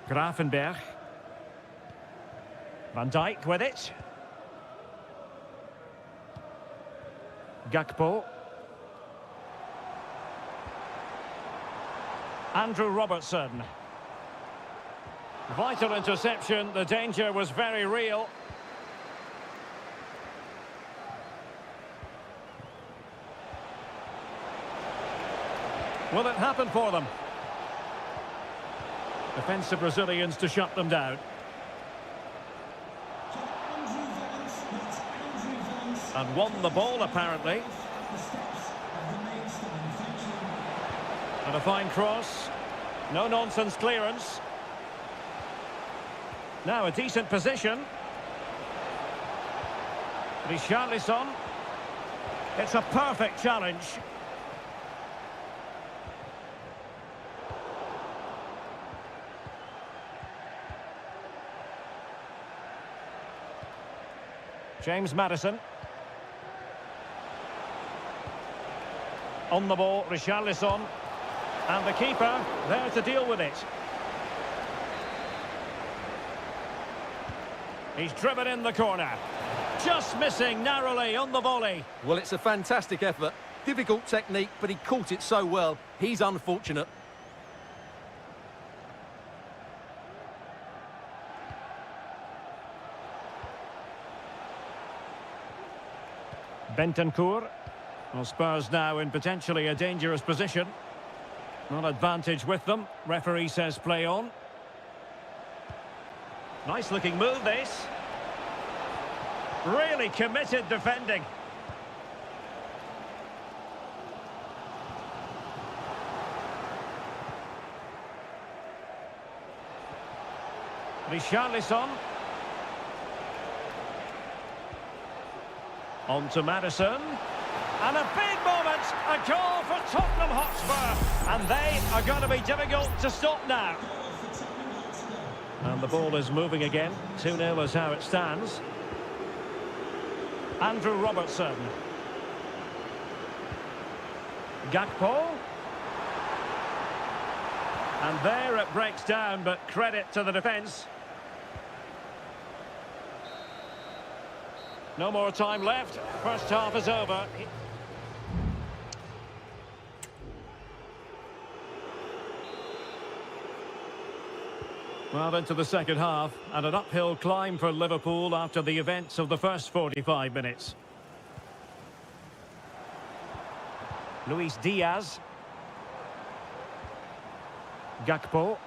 Grafenberg. Van Dijk with it. Gakpo. Andrew Robertson. Vital interception. The danger was very real. Will it happen for them? Defensive Brazilians to shut them down. And won the ball, apparently. And a fine cross. No-nonsense clearance. Now a decent position. Richarlison. It's a perfect challenge. James Maddison. On the ball, Richarlison. And the keeper there to deal with it. He's driven in the corner. Just missing narrowly on the volley. Well, it's a fantastic effort. Difficult technique, but he caught it so well. He's unfortunate. Bentancur. Well, Spurs now in potentially a dangerous position. Not advantage with them. Referee says play on. Nice looking move, this. Really committed defending. Richarlison. On to Maddison. And a big moment, a goal for Tottenham Hotspur. And they are going to be difficult to stop now. And the ball is moving again. 2-0 is how it stands. Andrew Robertson. Gakpo. And there it breaks down, but credit to the defence. No more time left. First half is over. Well, into the second half, and an uphill climb for Liverpool after the events of the first 45 minutes. Luis Diaz. Gakpo.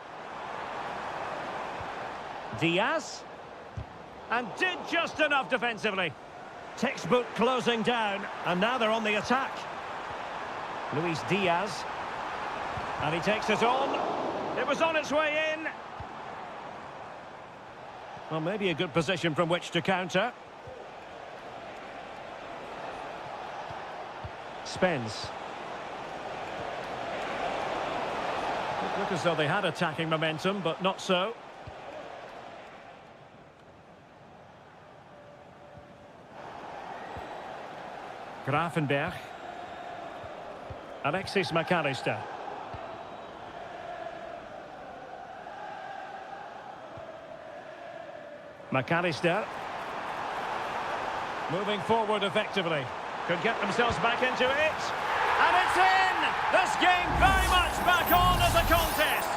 Diaz. And did just enough defensively. Textbook closing down, and now they're on the attack. Luis Diaz. And he takes it on. It was on its way in. Well, maybe a good position from which to counter. Spence. It looked as though they had attacking momentum, but not so. Grafenberg. Alexis McAllister. McAllister. Moving forward effectively. Could get themselves back into it. And it's in! This game very much back on as a contest.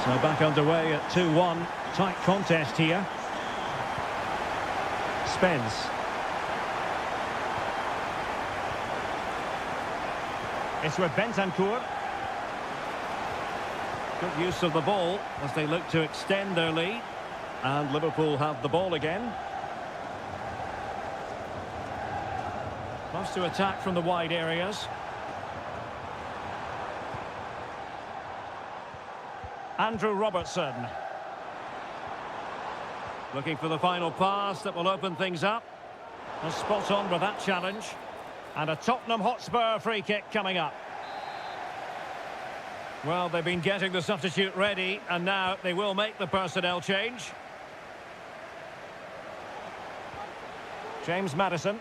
So back underway at 2-1. Tight contest here. Spence. It's with Bentancur. Good use of the ball as they look to extend their lead. And Liverpool have the ball again. Wants to attack from the wide areas. Andrew Robertson. Looking for the final pass that will open things up. And spot on with that challenge. And a Tottenham Hotspur free kick coming up. Well, they've been getting the substitute ready, and now they will make the personnel change. James Maddison.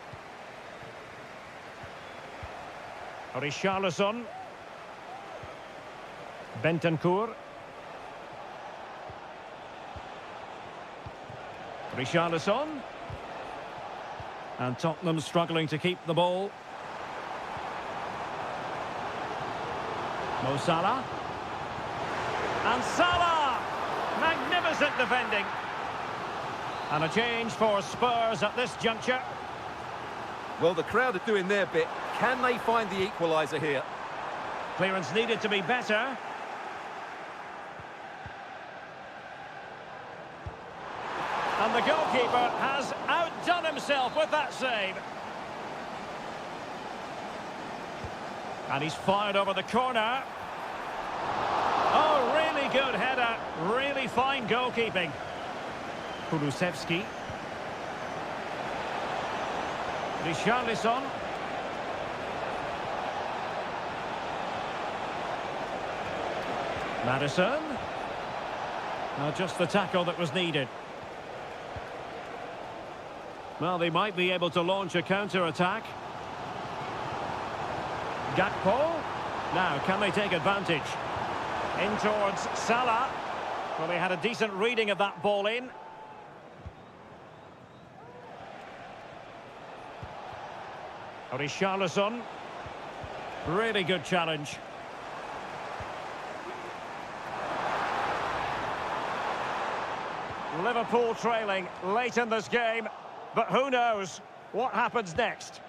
Richarlison. Bentancur. Richarlison. And Tottenham struggling to keep the ball. Mo Salah. And Salah! Magnificent defending. And a change for Spurs at this juncture. Well, the crowd are doing their bit. Can they find the equaliser here? Clearance needed to be better. And the goalkeeper has outdone himself with that save. And he's fired over the corner. Oh, really good header. Really fine goalkeeping. Kulusevski. Richarlison. Maddison. Now just the tackle that was needed. Well, they might be able to launch a counter-attack. Gakpo. Now, can they take advantage? In towards Salah. Well, they had a decent reading of that ball in. Richarlison. Really good challenge. Liverpool trailing late in this game, but who knows what happens next.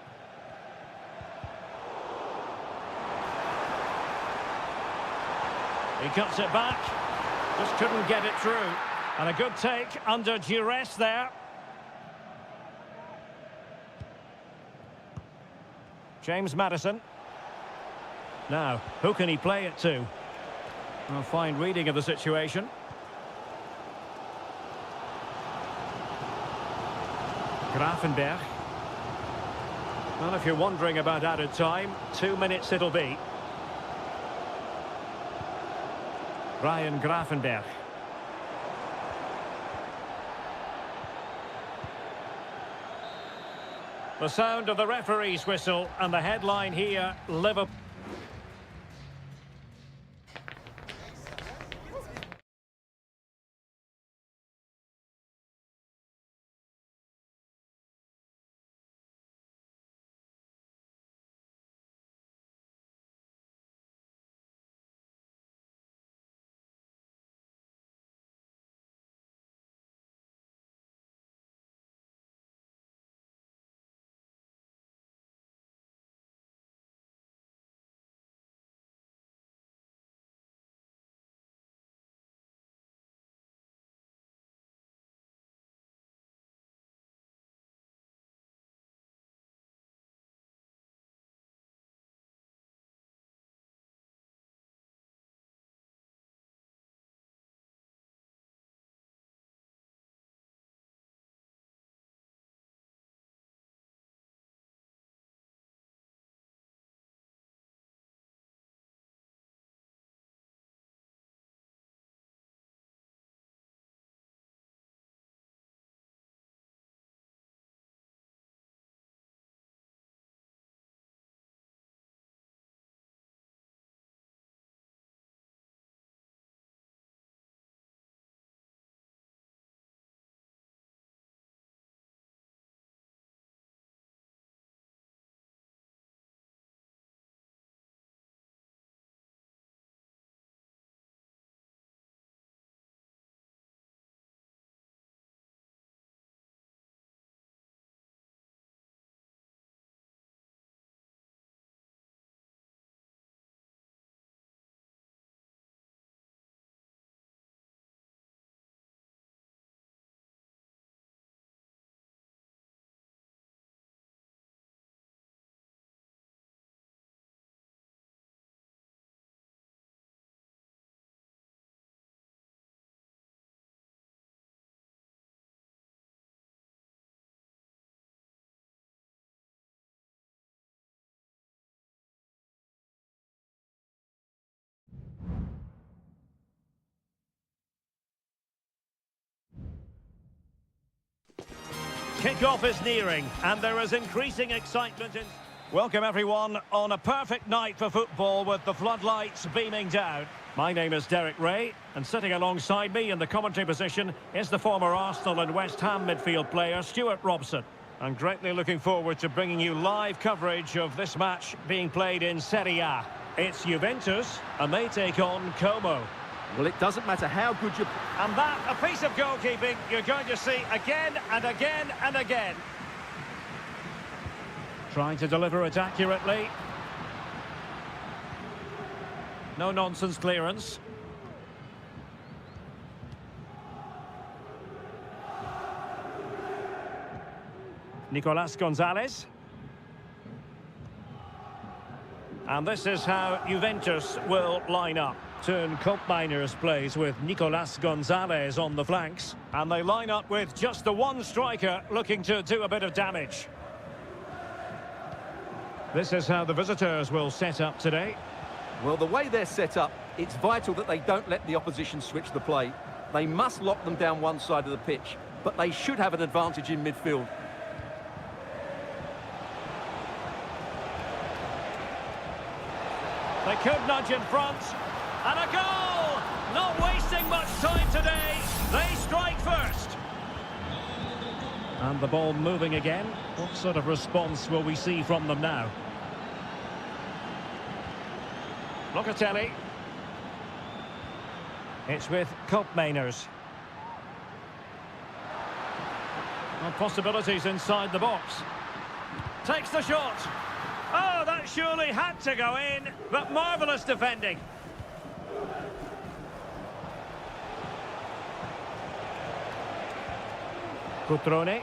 He cuts it back, just couldn't get it through. And a good take under duress there. James Maddison. Now, who can he play it to? A fine reading of the situation. Grafenberg. Well, if you're wondering about added time, 2 minutes it'll be. Ryan Grafenberg. The sound of the referee's whistle, and the headline here, Liverpool. Kick-off is nearing, and there is increasing excitement in... Welcome, everyone, on a perfect night for football with the floodlights beaming down. My name is Derek Ray, and sitting alongside me in the commentary position is the former Arsenal and West Ham midfield player, Stuart Robson. I'm greatly looking forward to bringing you live coverage of this match being played in Seria. It's Juventus, and they take on Como. Well, it doesn't matter how good you... And that, a piece of goalkeeping you're going to see again and again and again. Trying to deliver it accurately. No-nonsense clearance. Nicolas Gonzalez. And this is how Juventus will line up. Turn Koopmeiners plays with Nicolas Gonzalez on the flanks. And they line up with just the one striker looking to do a bit of damage. This is how the visitors will set up today. Well, the way they're set up, it's vital that they don't let the opposition switch the play. They must lock them down one side of the pitch, but they should have an advantage in midfield. They could nudge in front. And a goal! Not wasting much time today. They strike first. And the ball moving again. What sort of response will we see from them now? Locatelli. It's with Koopmeiners. Well, possibilities inside the box. Takes the shot. Oh, that surely had to go in, but marvellous defending. Cutrone.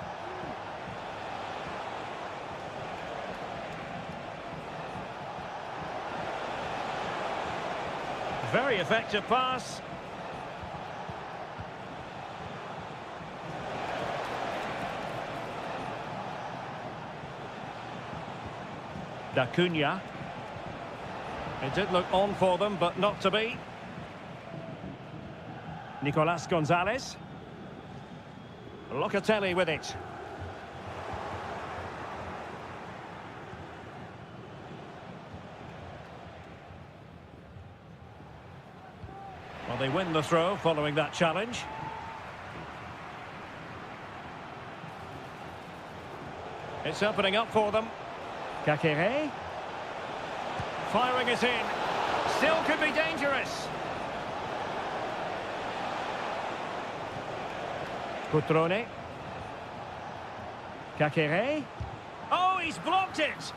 Very effective pass. D'Acunha. It did look on for them, but not to be. Nicolas Gonzalez. Locatelli with it. Well, they win the throw following that challenge. It's opening up for them. Kakere. Firing it in. Still could be dangerous. Cutrone. Kakere. Oh, he's blocked it!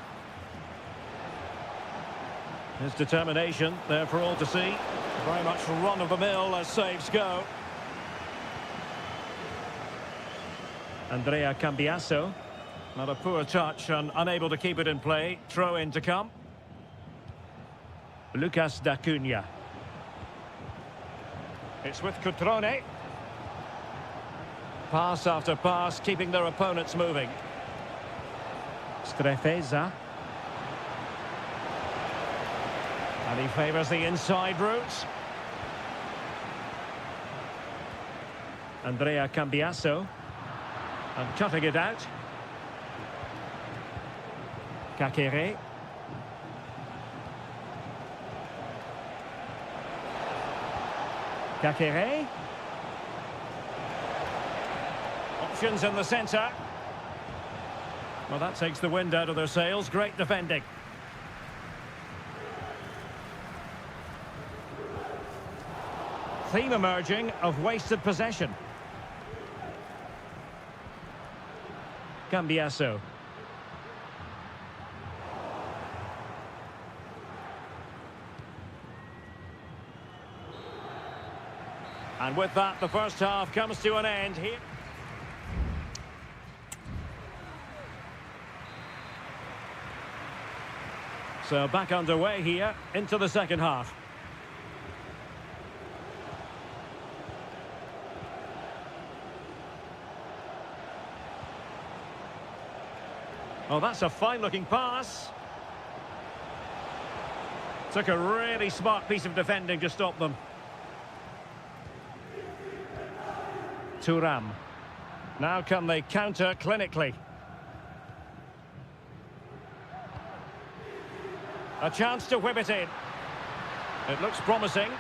His determination there for all to see. Very much run-of-the-mill as saves go. Andrea Cambiasso. Not a poor touch and unable to keep it in play. Throw in to come. Lucas D'Acunha. It's with Cutrone. Pass after pass, keeping their opponents moving. Strefeza. And he favours the inside route. Andrea Cambiasso. And cutting it out. Kakere. Kakere. Options in the centre. Well, that takes the wind out of their sails. Great defending. Theme emerging of wasted possession. Cambiasso. And with that, the first half comes to an end here. So back underway here into the second half. Oh, that's a fine-looking pass. Took a really smart piece of defending to stop them. Thuram. Now can they counter clinically? A chance to whip it in. It looks promising.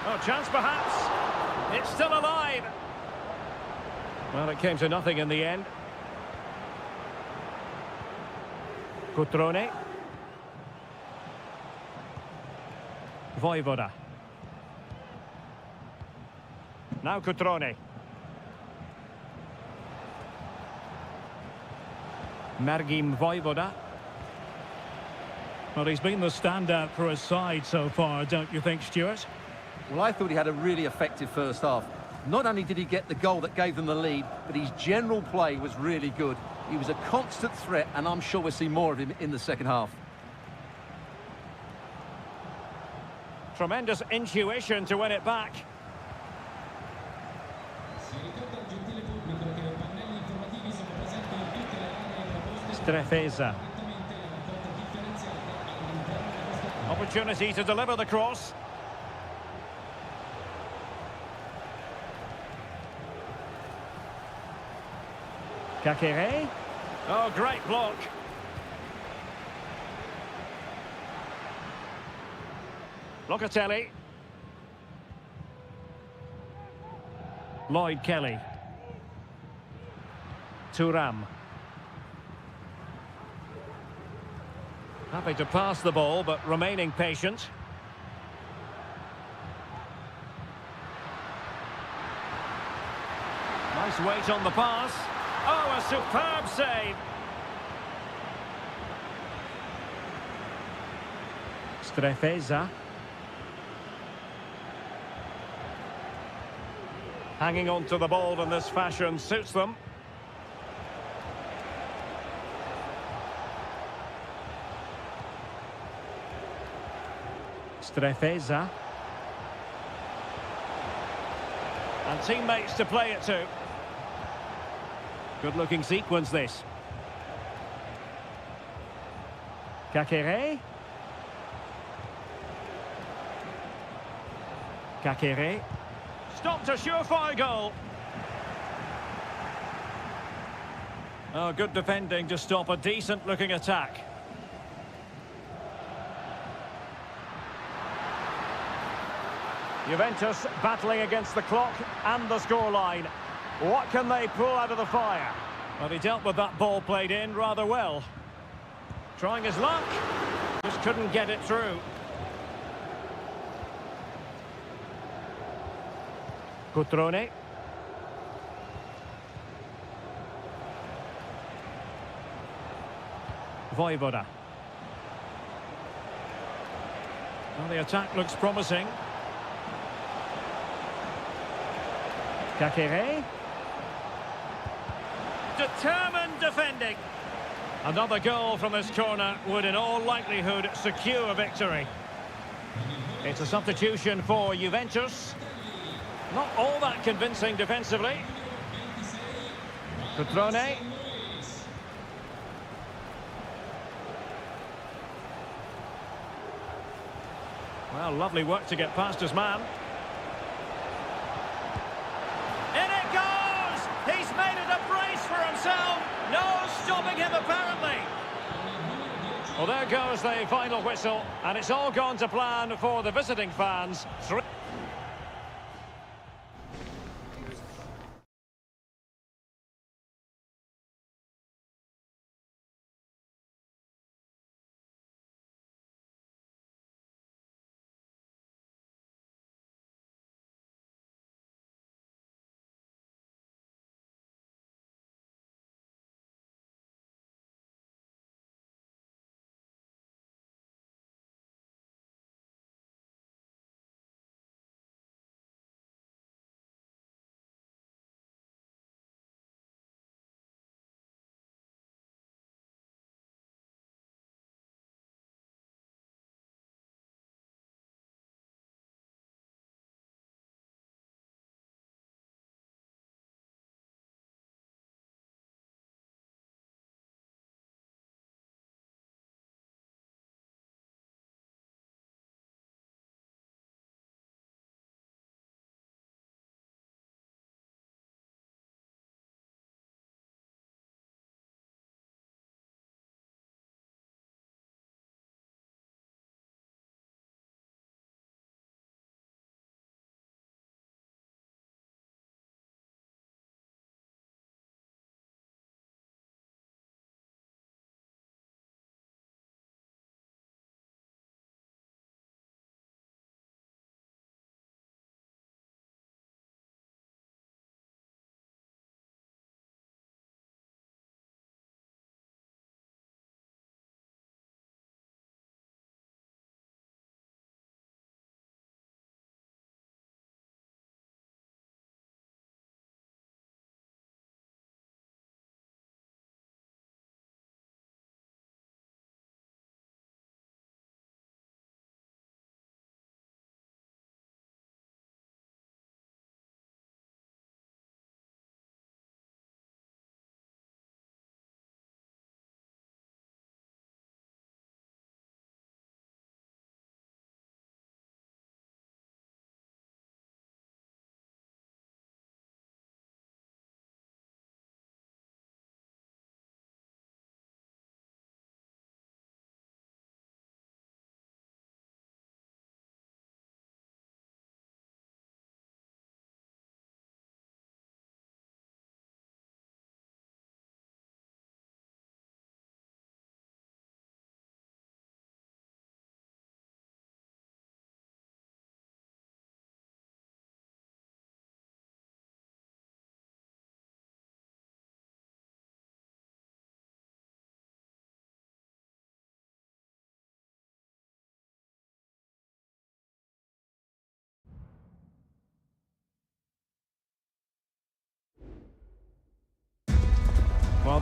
Oh, chance perhaps. It's still alive. Well, it came to nothing in the end. Cutrone. Vojvoda. Now Cutrone. Mergim Vojvoda. Well, he's been the standout for his side so far, don't you think, Stuart? Well, I thought he had a really effective first half. Not only did he get the goal that gave them the lead, but his general play was really good. He was a constant threat, and I'm sure we'll see more of him in the second half. Tremendous intuition to win it back. Strefeza. Opportunity to deliver the cross. Kakere. Oh, great block. Locatelli. Lloyd Kelly. Thuram. Happy to pass the ball, but remaining patient. Nice weight on the pass. Oh, a superb save. Strefeza. Hanging on to the ball in this fashion suits them. Strefeza. And teammates to play it to. Good-looking sequence, this. Kakere. Kakere. Stopped a surefire goal. Oh, good defending to stop a decent-looking attack. Juventus battling against the clock and the scoreline. What can they pull out of the fire? Well, he dealt with that ball played in rather well. Trying his luck. Just couldn't get it through. Cutrone. Vojvoda. Well, the attack looks promising. Kakere. Determined defending. Another goal from this corner would in all likelihood secure a victory. It's a substitution for Juventus. Not all that convincing defensively. Cutrone. Well, lovely work to get past his man. In it goes! He's made it a brace for himself. No stopping him, apparently. Well, there goes the final whistle, and it's all gone to plan for the visiting fans.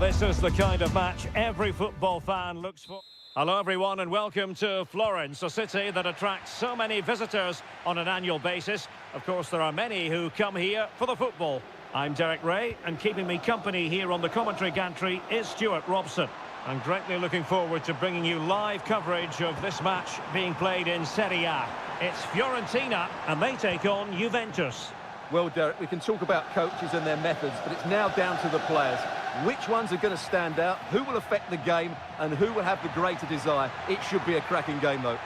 this is the kind of match every football fan looks for. Hello everyone and welcome to Florence, a city that attracts so many visitors on an annual basis. Of course, there are many who come here for the football. I'm Derek Ray, and keeping me company here on the commentary gantry is Stuart Robson. I'm greatly looking forward to bringing you live coverage of this match being played in Seria. It's Fiorentina, and they take on Juventus. Well, Derek, we can talk about coaches and their methods, but it's now down to the players. Which ones are going to stand out, who will affect the game, and who will have the greater desire? It should be a cracking game, though.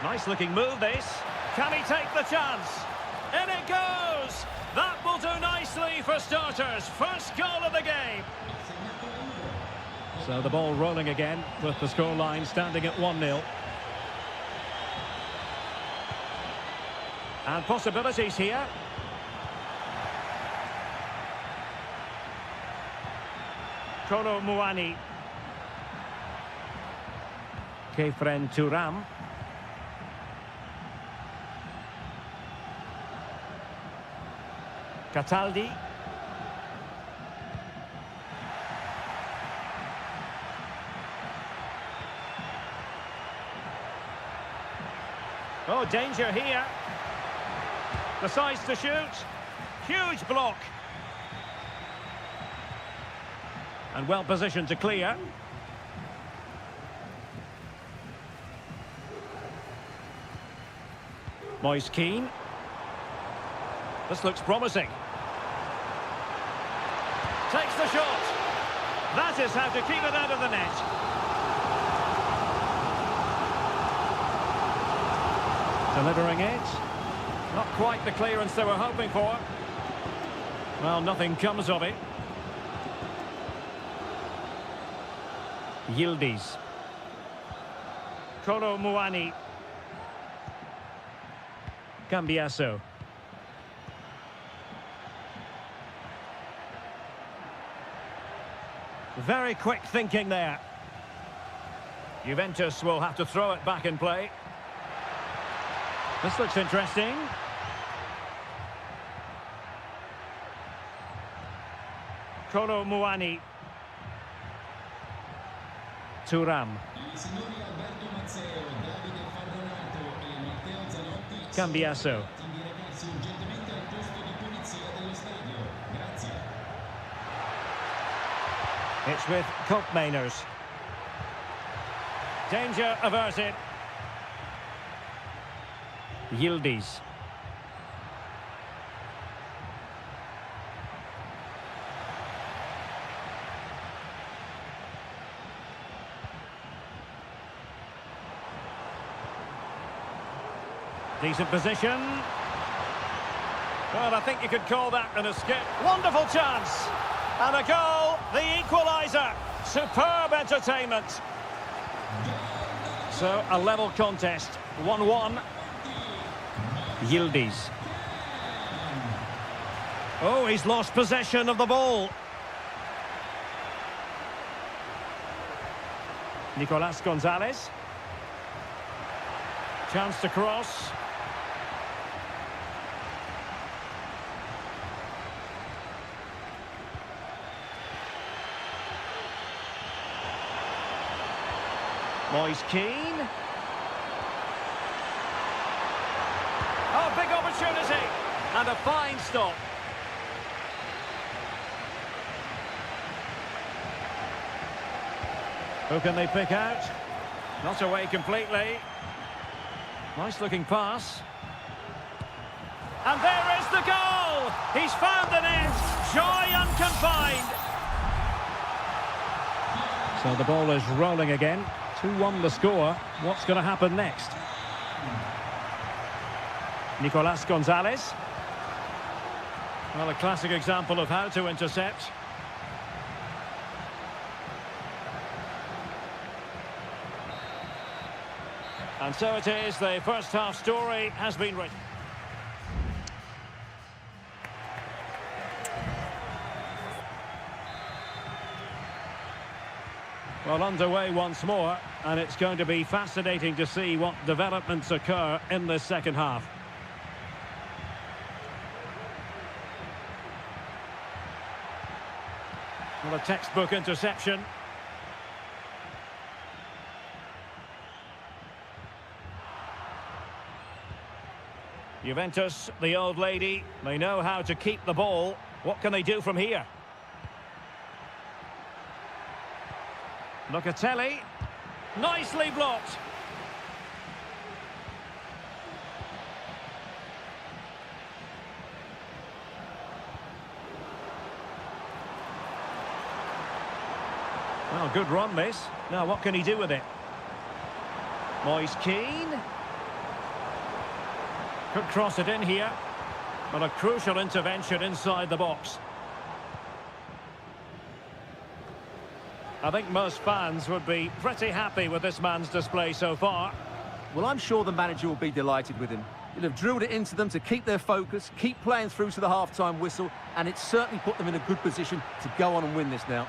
Nice-looking move, this. Can he take the chance? In it goes! That will do nicely for starters. First goal of the game. So the ball rolling again with the scoreline standing at 1-0. And possibilities here. Kolo Muani. Kefren Turam. Cataldi. Oh, danger here. Decides to shoot. Huge block. And well positioned to clear. Moise Keane. This looks promising. Takes the shot. That is how to keep it out of the net. Delivering it. Not quite the clearance they were hoping for. Well, nothing comes of it. Yildiz. Kolo Muani. Cambiasso. Very quick thinking there. Juventus will have to throw it back in play. This looks interesting. Kolo Muani. Turam. Cambiasso. It's with Koopmeiners. Danger averted. Yildiz. Decent position. Well, I think you could call that an escape. Wonderful chance. And a goal, the equaliser. Superb entertainment. So, a level contest. 1-1. Yildiz. Oh, he's lost possession of the ball. Nicolas Gonzalez. Chance to cross. Moise Keane. Oh, big opportunity. And a fine stop. Who can they pick out? Not away completely. Nice looking pass. And there is the goal! He's found the net. Joy unconfined. So the ball is rolling again. 2-1 the score. What's going to happen next? Nicolas Gonzalez. Well, a classic example of how to intercept. And so it is, the first half story has been written. Well, underway once more, and it's going to be fascinating to see what developments occur in this second half. Well, a textbook interception. Juventus, the old lady, they know how to keep the ball. What can they do from here? Locatelli, nicely blocked. Well, good run this. Now what can he do with it? Moise Keane. Could cross it in here. But a crucial intervention inside the box. I think most fans would be pretty happy with this man's display so far. Well, I'm sure the manager will be delighted with him. He'll have drilled it into them to keep their focus, keep playing through to the half-time whistle, and it's certainly put them in a good position to go on and win this now.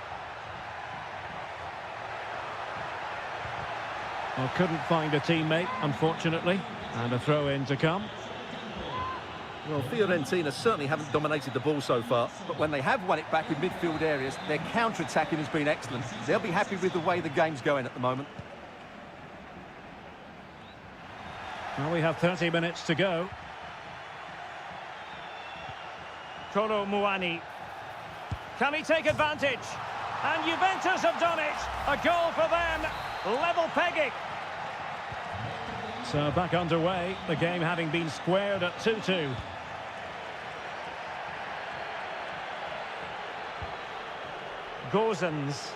Well, couldn't find a teammate, unfortunately. And a throw-in to come. Well, Fiorentina certainly haven't dominated the ball so far, but when they have won it back in midfield areas, their counter-attacking has been excellent. They'll be happy with the way the game's going at the moment. Well, we have 30 minutes to go. Kolo Muani. Can he take advantage? And Juventus have done it. A goal for them. Level pegging. So back underway, the game having been squared at 2-2. Gozens.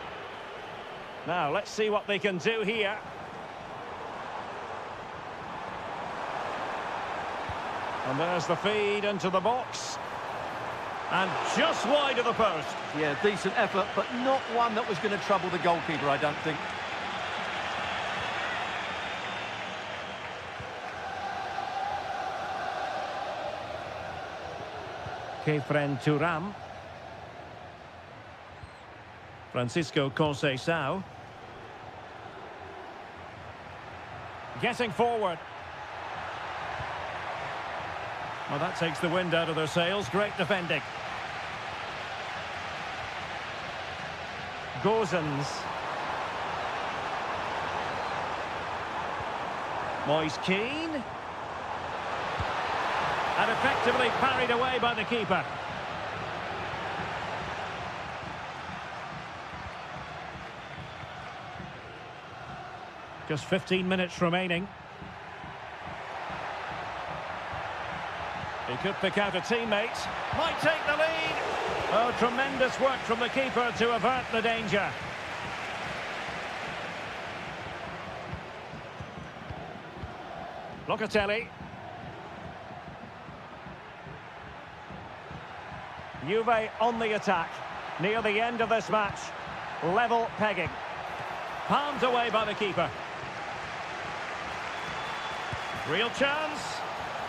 Now, let's see what they can do here. And there's the feed into the box. And just wide of the post. Yeah, decent effort, but not one that was going to trouble the goalkeeper, I don't think. Kefren Turam. Francisco Conceição. Getting forward. Well, that takes the wind out of their sails. Great defending. Gozens. Moise Keane. And effectively parried away by the keeper. Just 15 minutes remaining. He could pick out a teammate. Might take the lead. Oh, tremendous work from the keeper to avert the danger. Locatelli. Juve on the attack. Near the end of this match. Level pegging. Palmed away by the keeper. Real chance.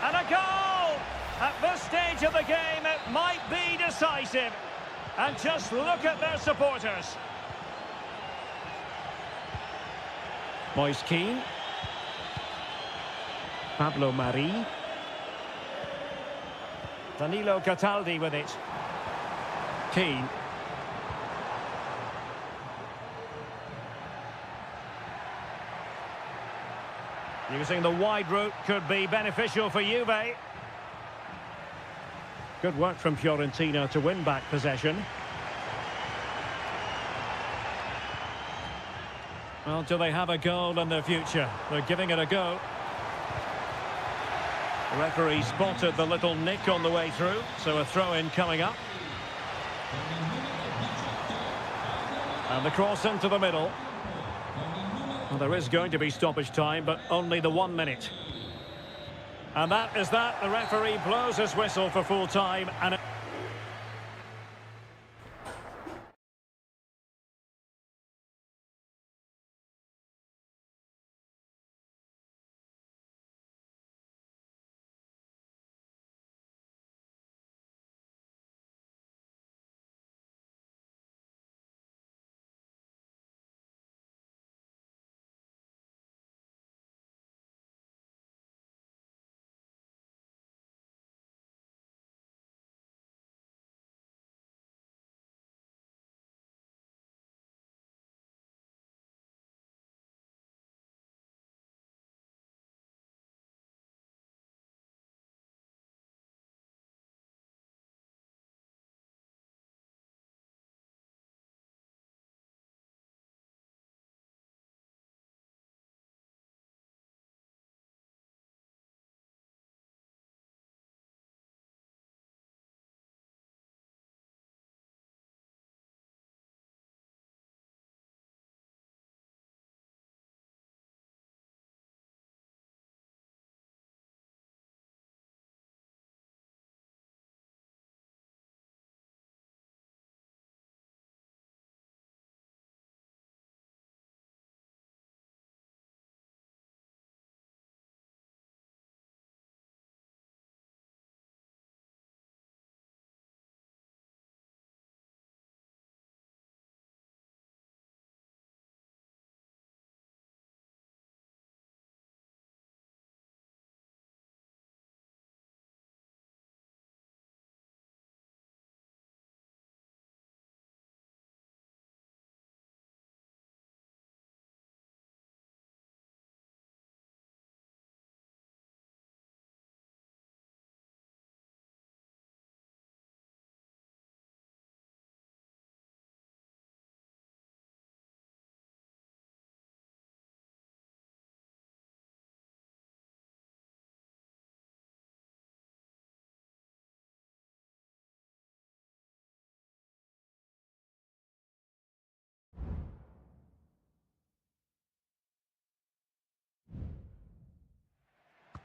And a goal! At this stage of the game, it might be decisive. And just look at their supporters. Moise Keane. Pablo Mari. Danilo Cataldi with it. Keane. Using the wide route could be beneficial for Juve. Good work from Fiorentina to win back possession. Well, do they have a goal in their future? They're giving it a go. The referee spotted the little nick on the way through, so a throw-in coming up. And the cross into the middle. Well, there is going to be stoppage time, but only the 1 minute. And that is that. The referee blows his whistle for full time. And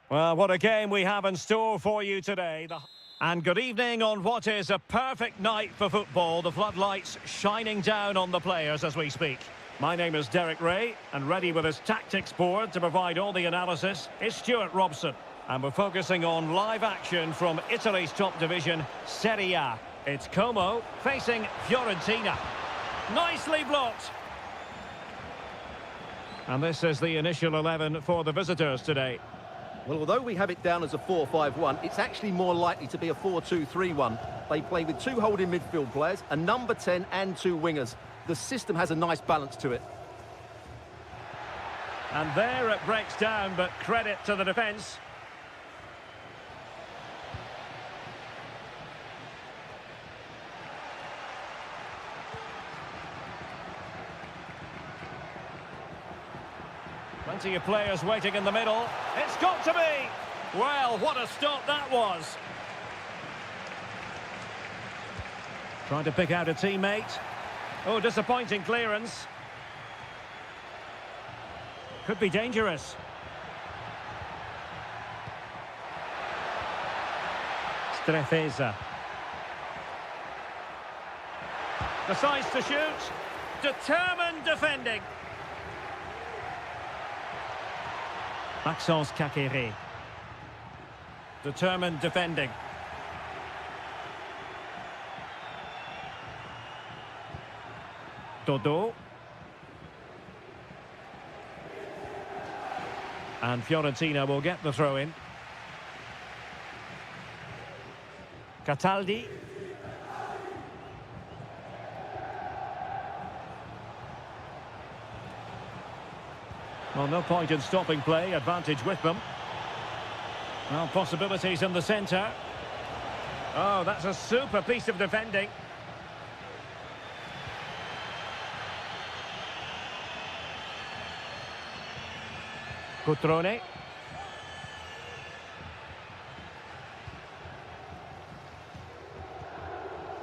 Well, what a game we have in store for you today. And good evening on what is a perfect night for football. The floodlights shining down on the players as we speak. My name is Derek Ray, and ready with his tactics board to provide all the analysis is Stuart Robson. And we're focusing on live action from Italy's top division, Seria. It's Como facing Fiorentina. Nicely blocked. And this is the initial 11 for the visitors today. Well, although we have it down as a 4-5-1, it's actually more likely to be a 4-2-3-1. They play with two holding midfield players, a number 10 and two wingers. The system has a nice balance to it. And there it breaks down, but credit to the defence. Plenty of players waiting in the middle. It's got to be! Well, what a stop that was. Trying to pick out a teammate. Oh, disappointing clearance. Could be dangerous. Strefeza. Decides to shoot. Determined defending. Maxence Kakere. Determined defending. Dodo. And Fiorentina will get the throw in. Cataldi. Well, no point in stopping play, advantage with them. Well, possibilities in the centre. Oh, that's a super piece of defending. Cutrone.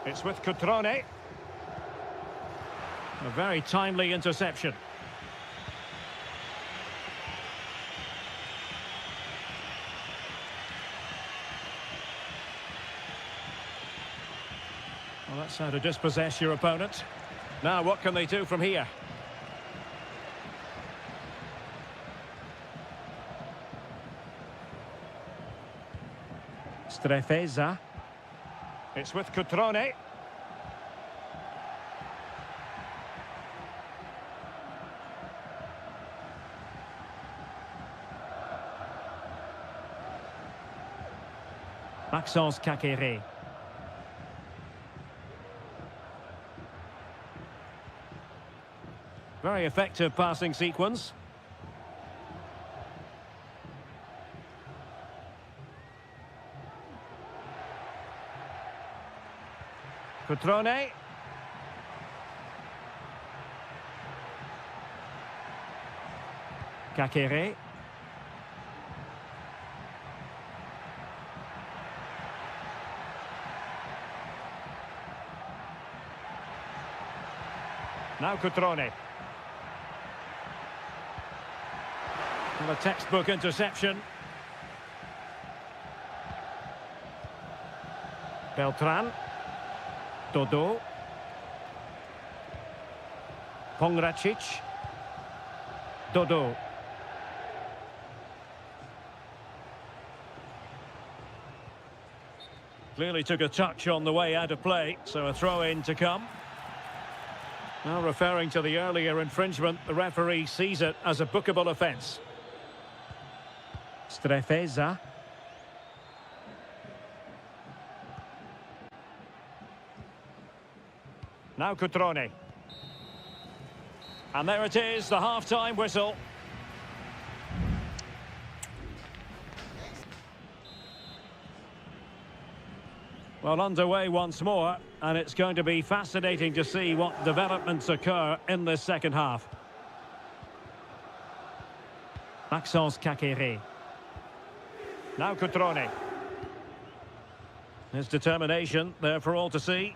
It's with Cutrone. A very timely interception. Well, that's how to dispossess your opponent. Now, what can they do from here? Strefeza. It's with Cutrone. Maxence Kakere. Very effective passing sequence. Cutrone. Kakere. Now Cutrone. And a textbook interception. Beltran. Dodo. Pongracic. Dodo. Clearly took a touch on the way out of play, so a throw-in to come. Now, referring to the earlier infringement, the referee sees it as a bookable offence. Strefeza. Now Cutrone. And there it is, the half-time whistle. Well, underway once more, and it's going to be fascinating to see what developments occur in this second half. Maxence Kakere. Now Cutrone. His determination there for all to see.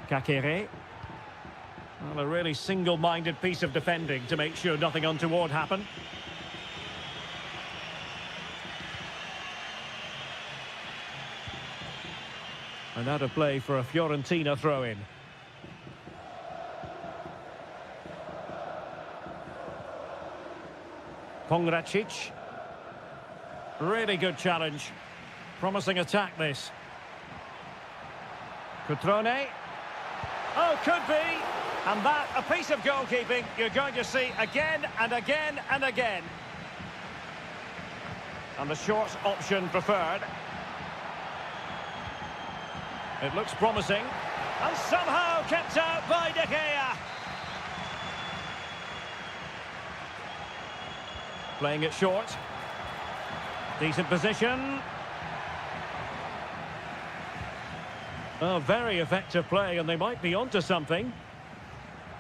Kakere. Well, a really single-minded piece of defending to make sure nothing untoward happened. And out of play for a Fiorentina throw-in. Pongracic. Really good challenge. Promising attack, this. Cutrone. Oh, could be. And that, a piece of goalkeeping you're going to see again and again and again. And the short option preferred. It looks promising. And somehow kept out by De Gea. Playing it short. Decent position. Oh, very effective play, and they might be onto something.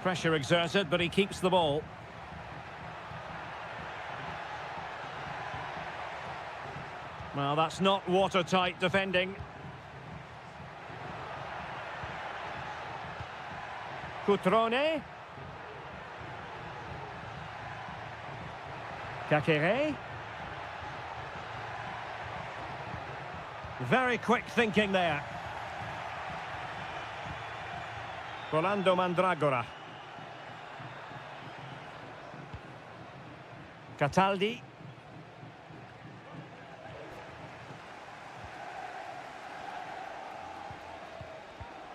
Pressure exerted, but he keeps the ball. Well, that's not watertight defending. Cutrone. Kakere. Very quick thinking there. Rolando Mandragora. Cataldi.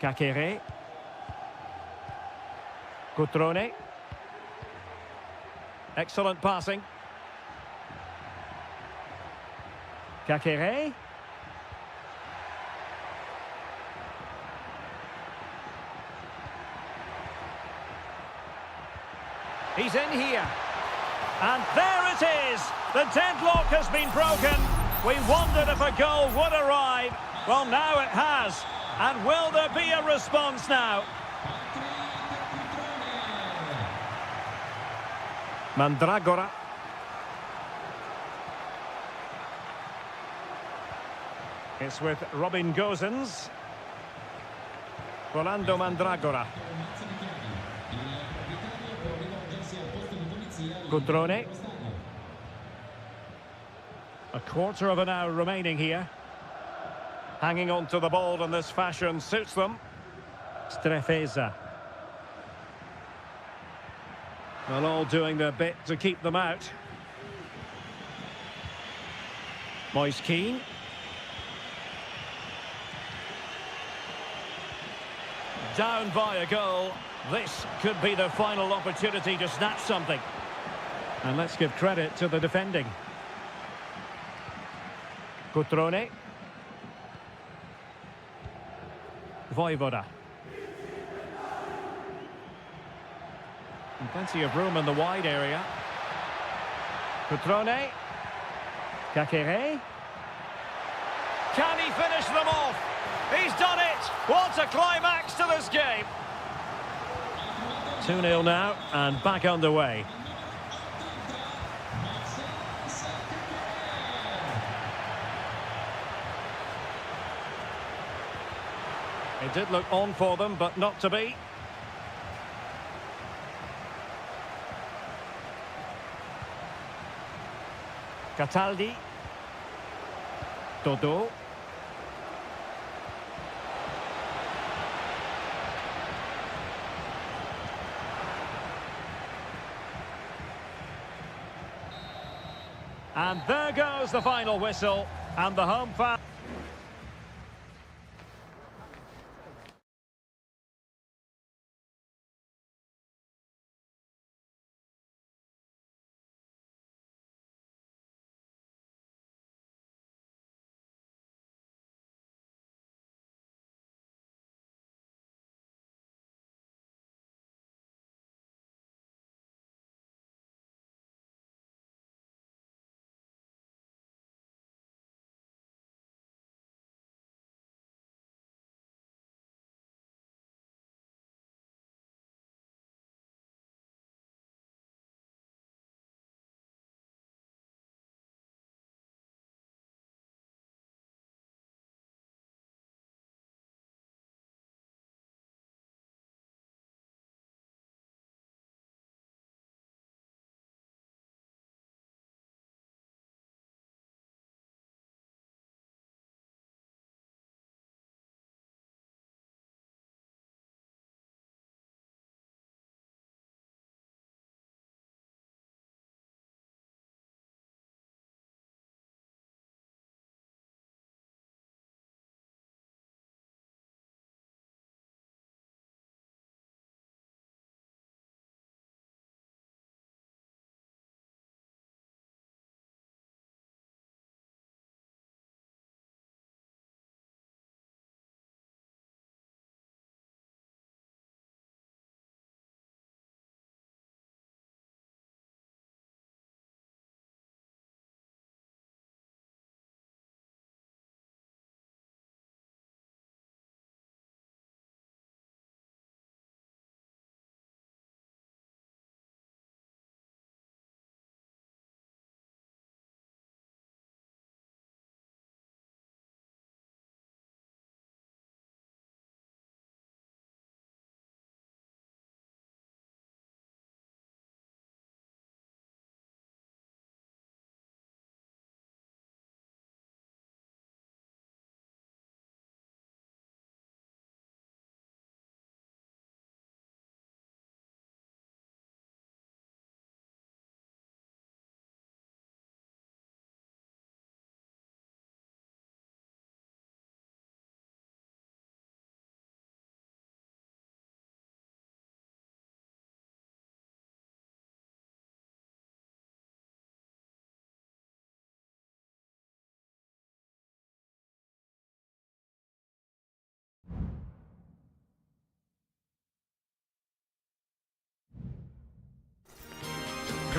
Kakere. Cutrone. Excellent passing. Kakere. He's in here. And there it is. The deadlock has been broken. We wondered if a goal would arrive. Well, now it has. And will there be a response now? Mandragora. It's with Robin Gosens. Rolando Mandragora. Cutrone. A quarter of an hour remaining here. Hanging on to the ball in this fashion suits them. Strefeza. Well, all doing their bit to keep them out. Moise Keane. Down by a goal. This could be the final opportunity to snatch something. And let's give credit to the defending. Cutrone. Voivoda. And plenty of room in the wide area. Cutrone. Kakere. Can he finish them off? He's done it! What a climax to this game! 2-0 now, and back underway. It did look on for them, but not to be. Cataldi. Dodo. And there goes the final whistle, and the home fan...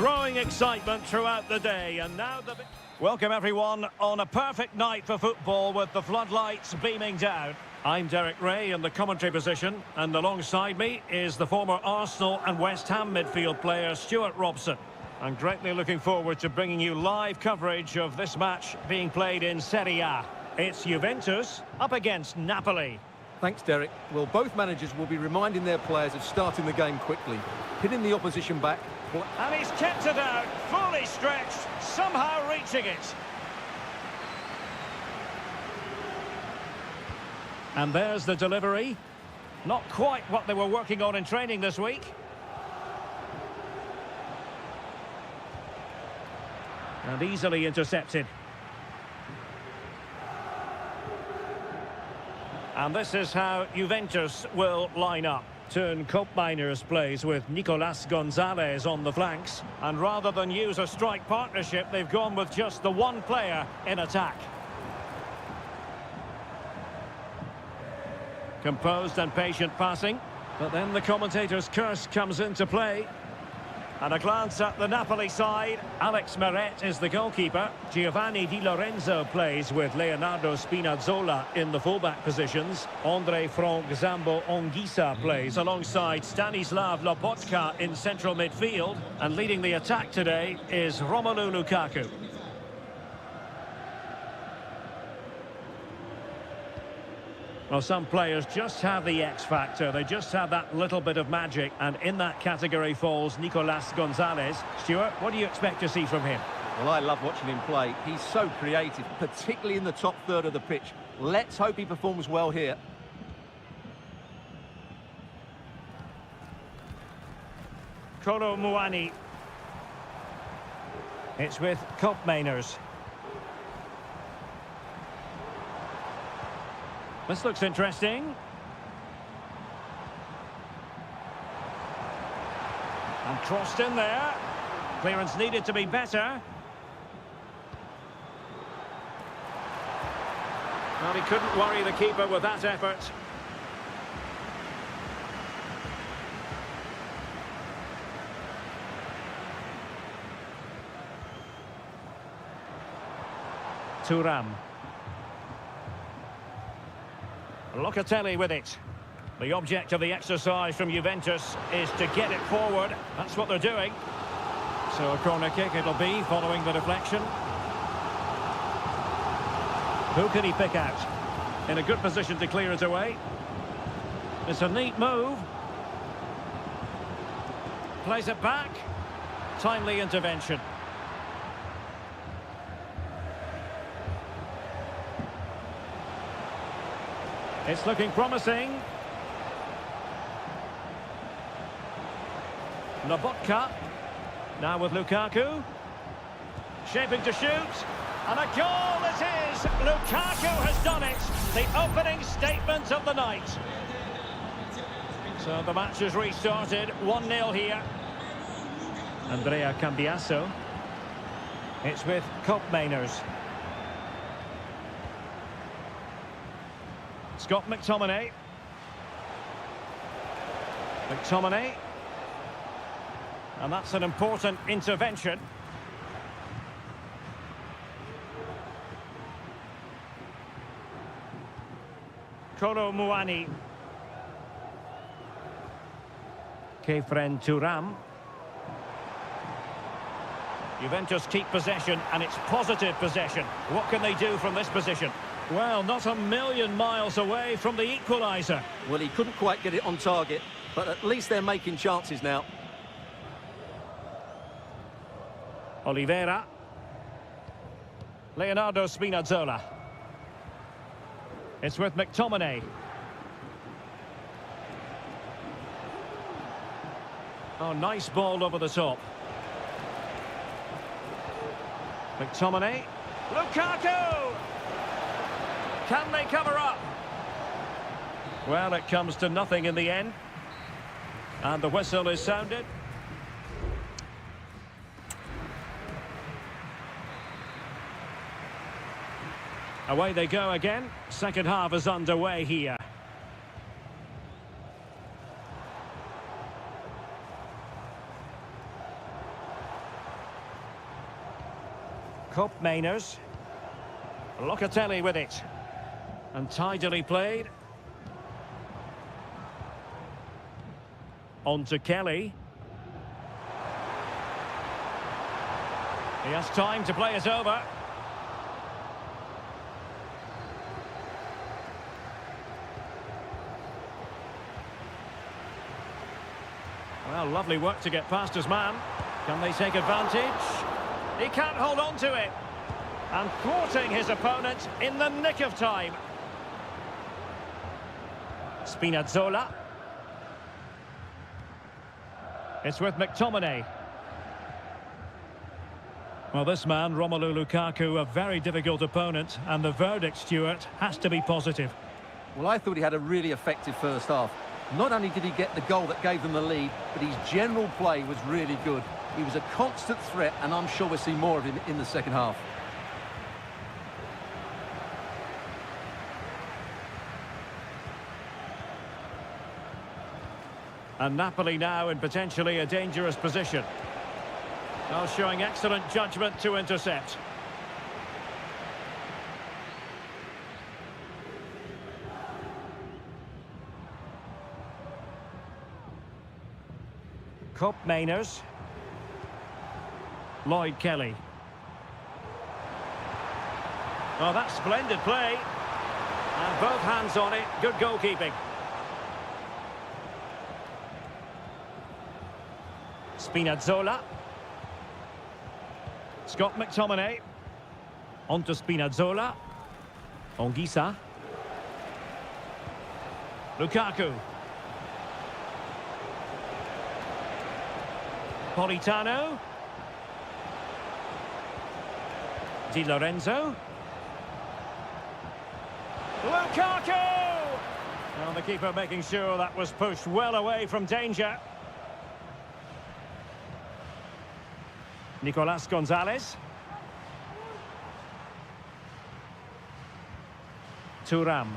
growing excitement throughout the day, and now the... Welcome everyone on a perfect night for football with the floodlights beaming down. I'm Derek Ray in the commentary position, and alongside me is the former Arsenal and West Ham midfield player Stuart Robson. I'm greatly looking forward to bringing you live coverage of this match being played in Seria. It's Juventus up against Napoli. Thanks, Derek. Well, both managers will be reminding their players of starting the game quickly, pinning the opposition back. And he's kept it out, fully stretched, somehow reaching it. And there's the delivery. Not quite what they were working on in training this week. And easily intercepted. And this is how Juventus will line up. Turn Koopmeiners plays with Nicolas Gonzalez on the flanks. And rather than use a strike partnership, they've gone with just the one player in attack. Composed and patient passing. But then the commentator's curse comes into play. And a glance at the Napoli side. Alex Meret is the goalkeeper. Giovanni Di Lorenzo plays with Leonardo Spinazzola in the fullback positions. Andre Frank Zambo Onguisa plays alongside Stanislav Lobotka in central midfield. And leading the attack today is Romelu Lukaku. Well, some players just have the X factor. They just have that little bit of magic. And in that category falls Nicolas Gonzalez. Stuart, what do you expect to see from him? Well, I love watching him play. He's so creative, particularly in the top third of the pitch. Let's hope he performs well here. Kolo Muani. It's with Koopmeiners. This looks interesting. And crossed in there. Clearance needed to be better. Well, he couldn't worry the keeper with that effort. Thuram. Locatelli with it. The object of the exercise from Juventus is to get it forward. That's what they're doing. So a corner kick it'll be following the deflection. Who can he pick out? In a good position to clear it away. It's a neat move. Plays it back. Timely intervention. It's looking promising. Lobotka. Now with Lukaku. Shaping to shoot. And a goal it is! Lukaku has done it! The opening statement of the night. So the match has restarted. 1-0 here. Andrea Cambiasso. It's with Koopmeiners. Scott McTominay. McTominay. And that's an important intervention. Kolo Muani. Kefren Thuram. Juventus keep possession, and it's positive possession. What can they do from this position? Well, not a million miles away from the equaliser. Well, he couldn't quite get it on target, but at least they're making chances now. Oliveira. Leonardo Spinazzola. It's with McTominay. Oh, nice ball over the top. McTominay. Lukaku! Can they cover up? Well, it comes to nothing in the end. And the whistle is sounded. Away they go again. Second half is underway here. Mainers. Locatelli with it. And tidily played. On to Kelly. He has time to play it over. Well, lovely work to get past his man. Can they take advantage? He can't hold on to it. And thwarting his opponent in the nick of time. Spinazzola. It's with McTominay. Well, this man, Romelu Lukaku, a very difficult opponent, and the verdict, Stuart, has to be positive. Well, I thought he had a really effective first half. Not only did he get the goal that gave them the lead, but his general play was really good. He was a constant threat, and I'm sure we'll see more of him in the second half. And Napoli now in potentially a dangerous position. Now showing excellent judgment to intercept. Mainers. Lloyd Kelly. Oh, that's splendid play. And both hands on it. Good goalkeeping. Spinazzola. Scott McTominay. On to Spinazzola. Ongisa. Lukaku. Politano. Di Lorenzo. Lukaku! Well, the keeper making sure that was pushed well away from danger. Nicolas Gonzalez. Thuram.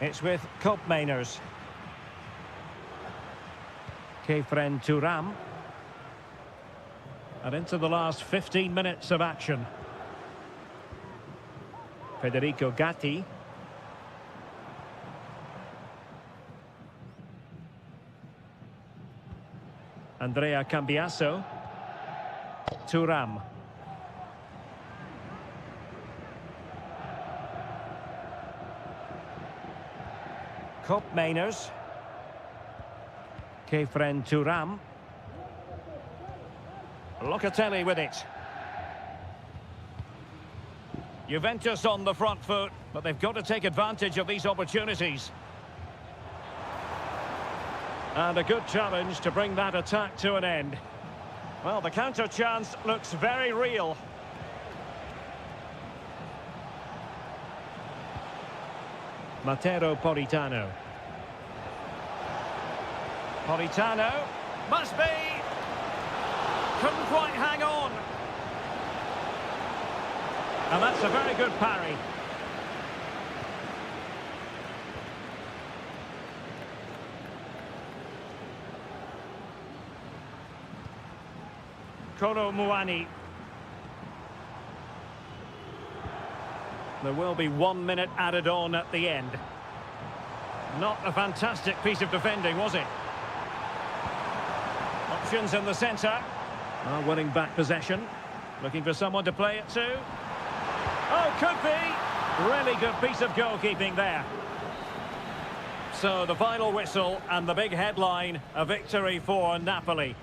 It's with Mainers. Kefren Thuram. And into the last 15 minutes of action. Federico Gatti. Andrea Cambiasso. Thuram. Mainers. Kefren Thuram. Locatelli with it. Juventus on the front foot, but they've got to take advantage of these opportunities. And a good challenge to bring that attack to an end. Well, the counter chance looks very real. Matteo Politano. Politano. Must be. Couldn't quite hang on. And that's a very good parry. Kolo Muani. There will be 1 minute added on at the end. Not a fantastic piece of defending, was it? Options in the centre. Winning back possession. Looking for someone to play it to. Oh, could be. Really good piece of goalkeeping there. So the final whistle and the big headline, a victory for Napoli.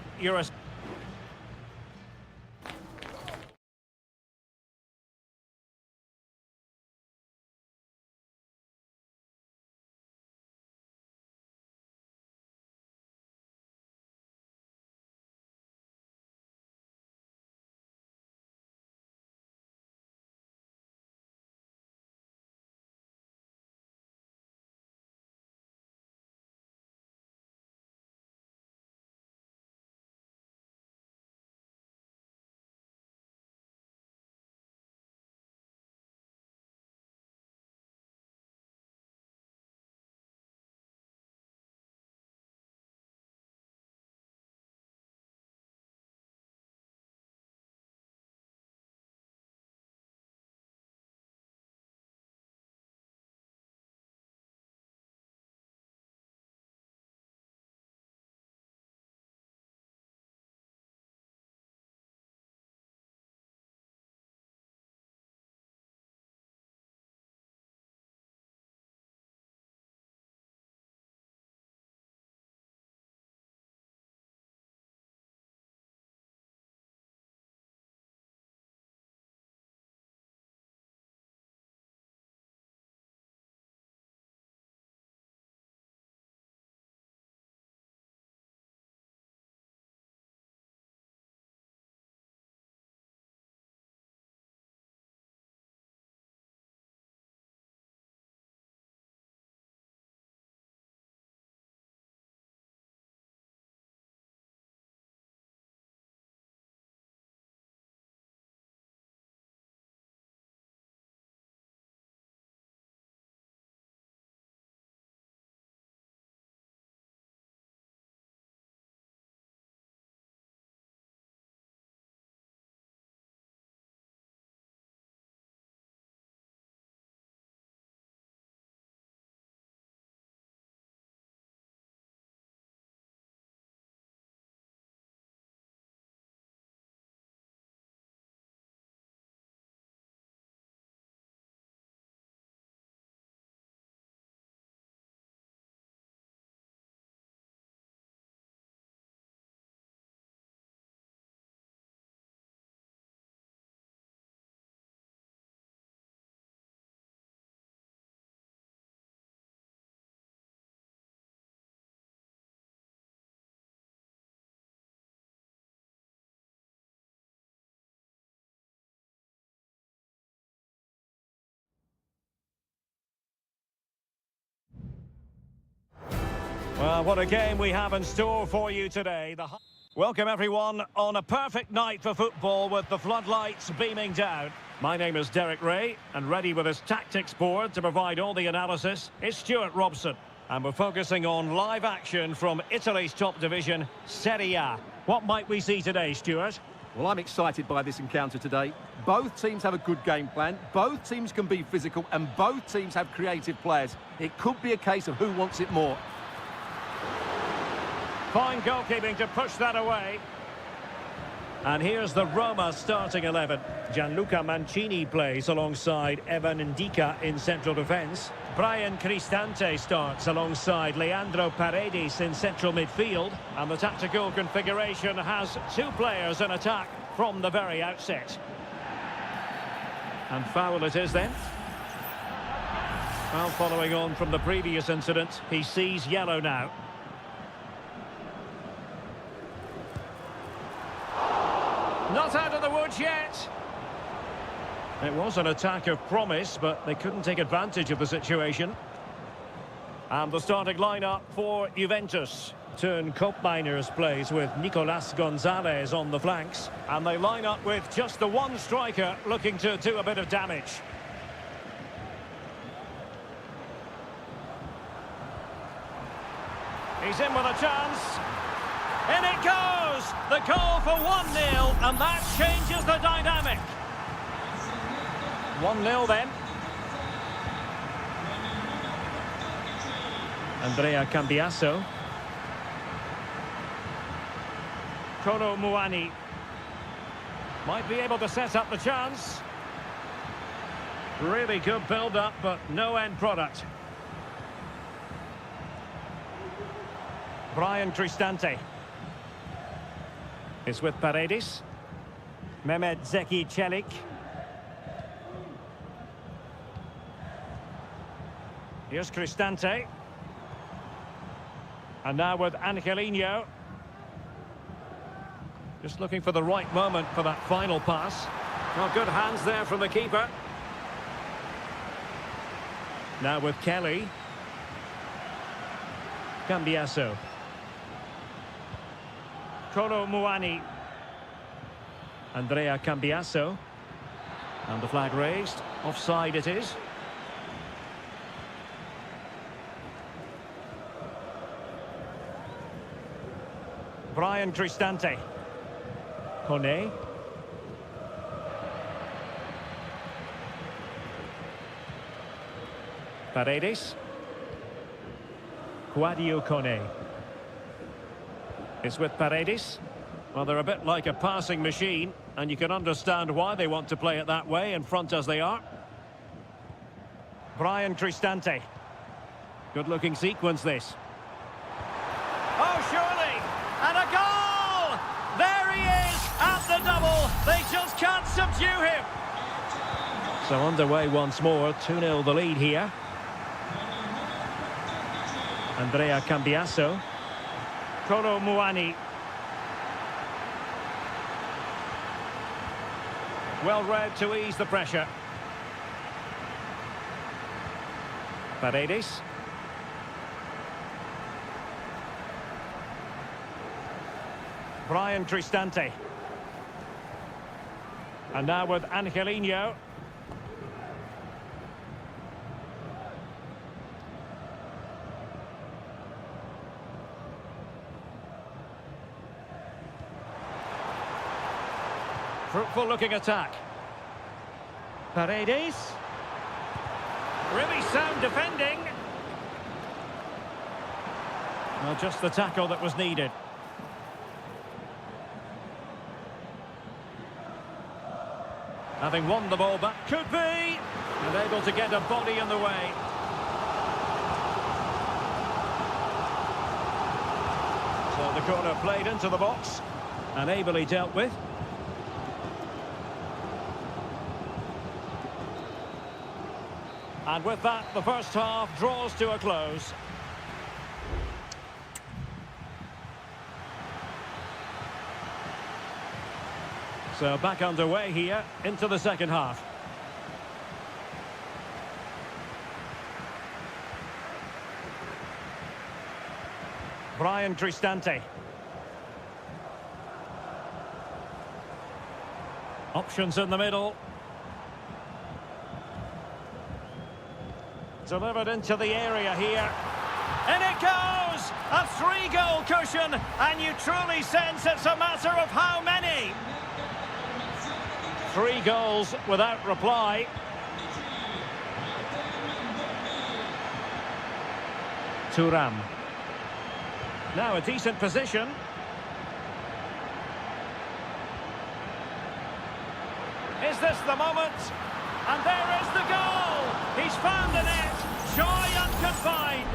Well, what a game we have in store for you today. Welcome everyone on a perfect night for football with the floodlights beaming down. My name is Derek Ray, and ready with his tactics board to provide all the analysis is Stuart Robson. And we're focusing on live action from Italy's top division, Seria. What might we see today, Stuart? Well, I'm excited by this encounter today. Both teams have a good game plan, both teams can be physical, and both teams have creative players. It could be a case of who wants it more. Fine goalkeeping to push that away. And here's the Roma starting 11. Gianluca Mancini plays alongside Evan Ndika in central defence. Brian Cristante starts alongside Leandro Paredes in central midfield. And the tactical configuration has two players in attack from the very outset. And foul it is then. Well, following on from the previous incident, he sees yellow now. Not out of the woods yet. It was an attack of promise, but they couldn't take advantage of the situation. And the starting lineup for Juventus. Turn Koopmeiners plays with Nicolas Gonzalez on the flanks. And they line up with just the one striker looking to do a bit of damage. He's in with a chance. In it goes! The goal for 1-0, and that changes the dynamic. 1-0 then. Andrea Cambiasso. Kolo Muani. Might be able to set up the chance. Really good build-up, but no end product. Brian Cristante. It's with Paredes. Mehmet Zeki Çelik. Here's Cristante. And now with Angelino. Just looking for the right moment for that final pass. Well, good hands there from the keeper. Now with Kelly. Cambiasso. Kolo Muani. Andrea Cambiasso. And the flag raised. Offside it is. Brian Cristante. Kone. Paredes. Quadio Kone. It's with Paredes. Well, they're a bit like a passing machine, and you can understand why they want to play it that way, in front as they are. Brian Cristante. Good-looking sequence, this. Oh, surely! And a goal! There he is, at the double. They just can't subdue him. So underway once more, 2-0 the lead here. Andrea Cambiasso. Kolo Muani. Well read to ease the pressure. Paredes. Brian Cristante. And now with Angelino. Fruitful looking attack. Paredes. Really sound defending. Well, just the tackle that was needed. Having won the ball back. Could be. And able to get a body in the way. So the corner played into the box. And ably dealt with. And with that, the first half draws to a close. So back underway here into the second half. Brian Cristante. Options in the middle. Delivered into the area here. And it goes! A 3-goal cushion, and you truly sense it's a matter of how many. 3 goals without reply. Thuram. Now a decent position. Is this the moment? And there is the goal! He's found the net! Joy unconfined!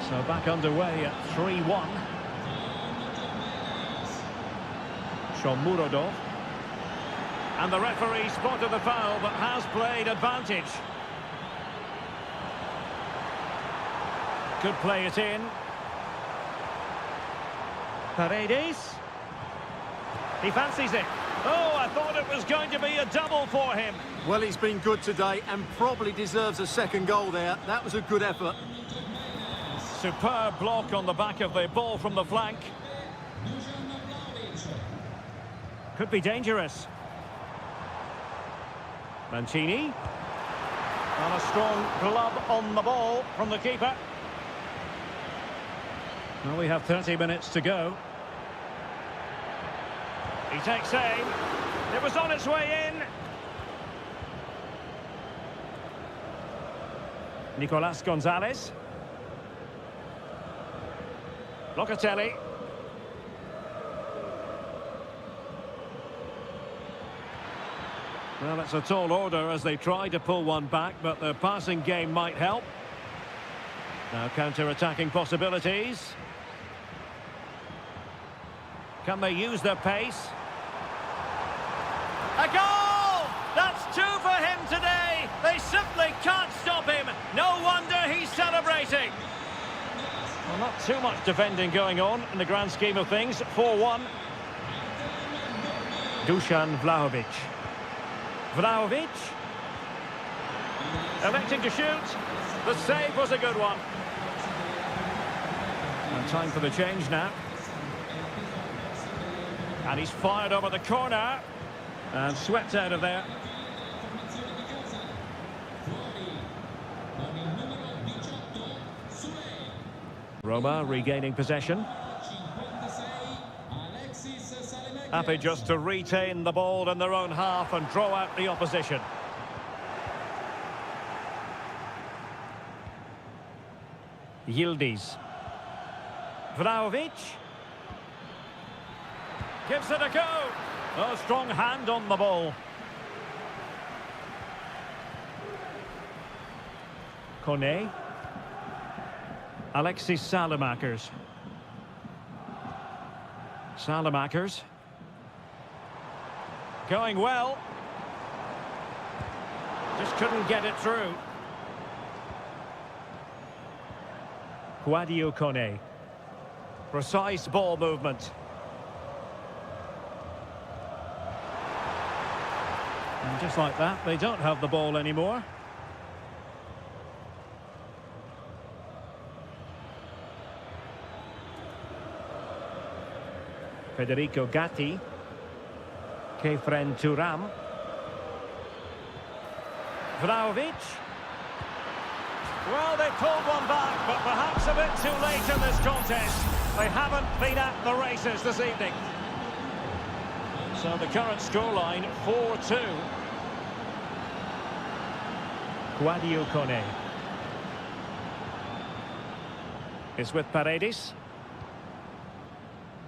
So back underway at 3-1. Shomurodov. And the referee spotted the foul but has played advantage. Could play it in. Paredes. He fancies it. Oh, I thought it was going to be a double for him. Well, he's been good today and probably deserves a second goal there. That was a good effort. Superb block on the back of the ball from the flank. Could be dangerous. Mancini. And a strong glove on the ball from the keeper. Well, we have 30 minutes to go. He takes aim. It was on its way in. Nicolas Gonzalez. Locatelli. Well, it's a tall order as they try to pull one back, but the passing game might help. Now counter-attacking possibilities. Can they use their pace? A goal! That's 2 for him today. They simply can't stop him. No wonder he's celebrating. Well, not too much defending going on in the grand scheme of things. 4-1. Dusan Vlahovic. Vlahovic. Electing to shoot. The save was a good one. And time for the change now. And he's fired over the corner. And swept out of there. Roma regaining possession. Happy just to retain the ball in their own half and draw out the opposition. Yildiz. Vlahovic. Gives it a go. Oh, strong hand on the ball. Kone. Alexis Salamakers. Salamakers. Going well. Just couldn't get it through. Guadio Kone. Precise ball movement. And just like that, they don't have the ball anymore. Federico Gatti. Kefren Thuram. Vlahovic. Well, they pulled one back, but perhaps a bit too late in this contest. They haven't been at the races this evening. So the current scoreline, 4-2. Guadio Kone. It's with Paredes.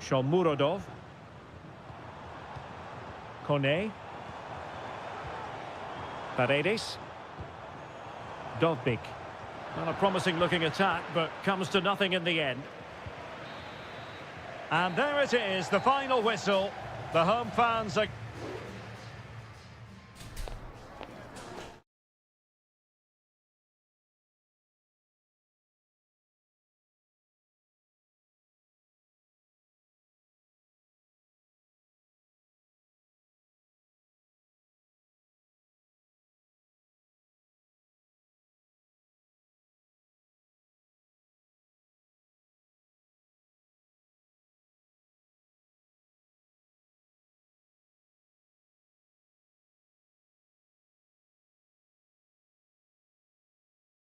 Shomurodov. Kone. Paredes. Dovbik. Not a promising looking attack, but comes to nothing in the end. And there it is, the final whistle. The home fans are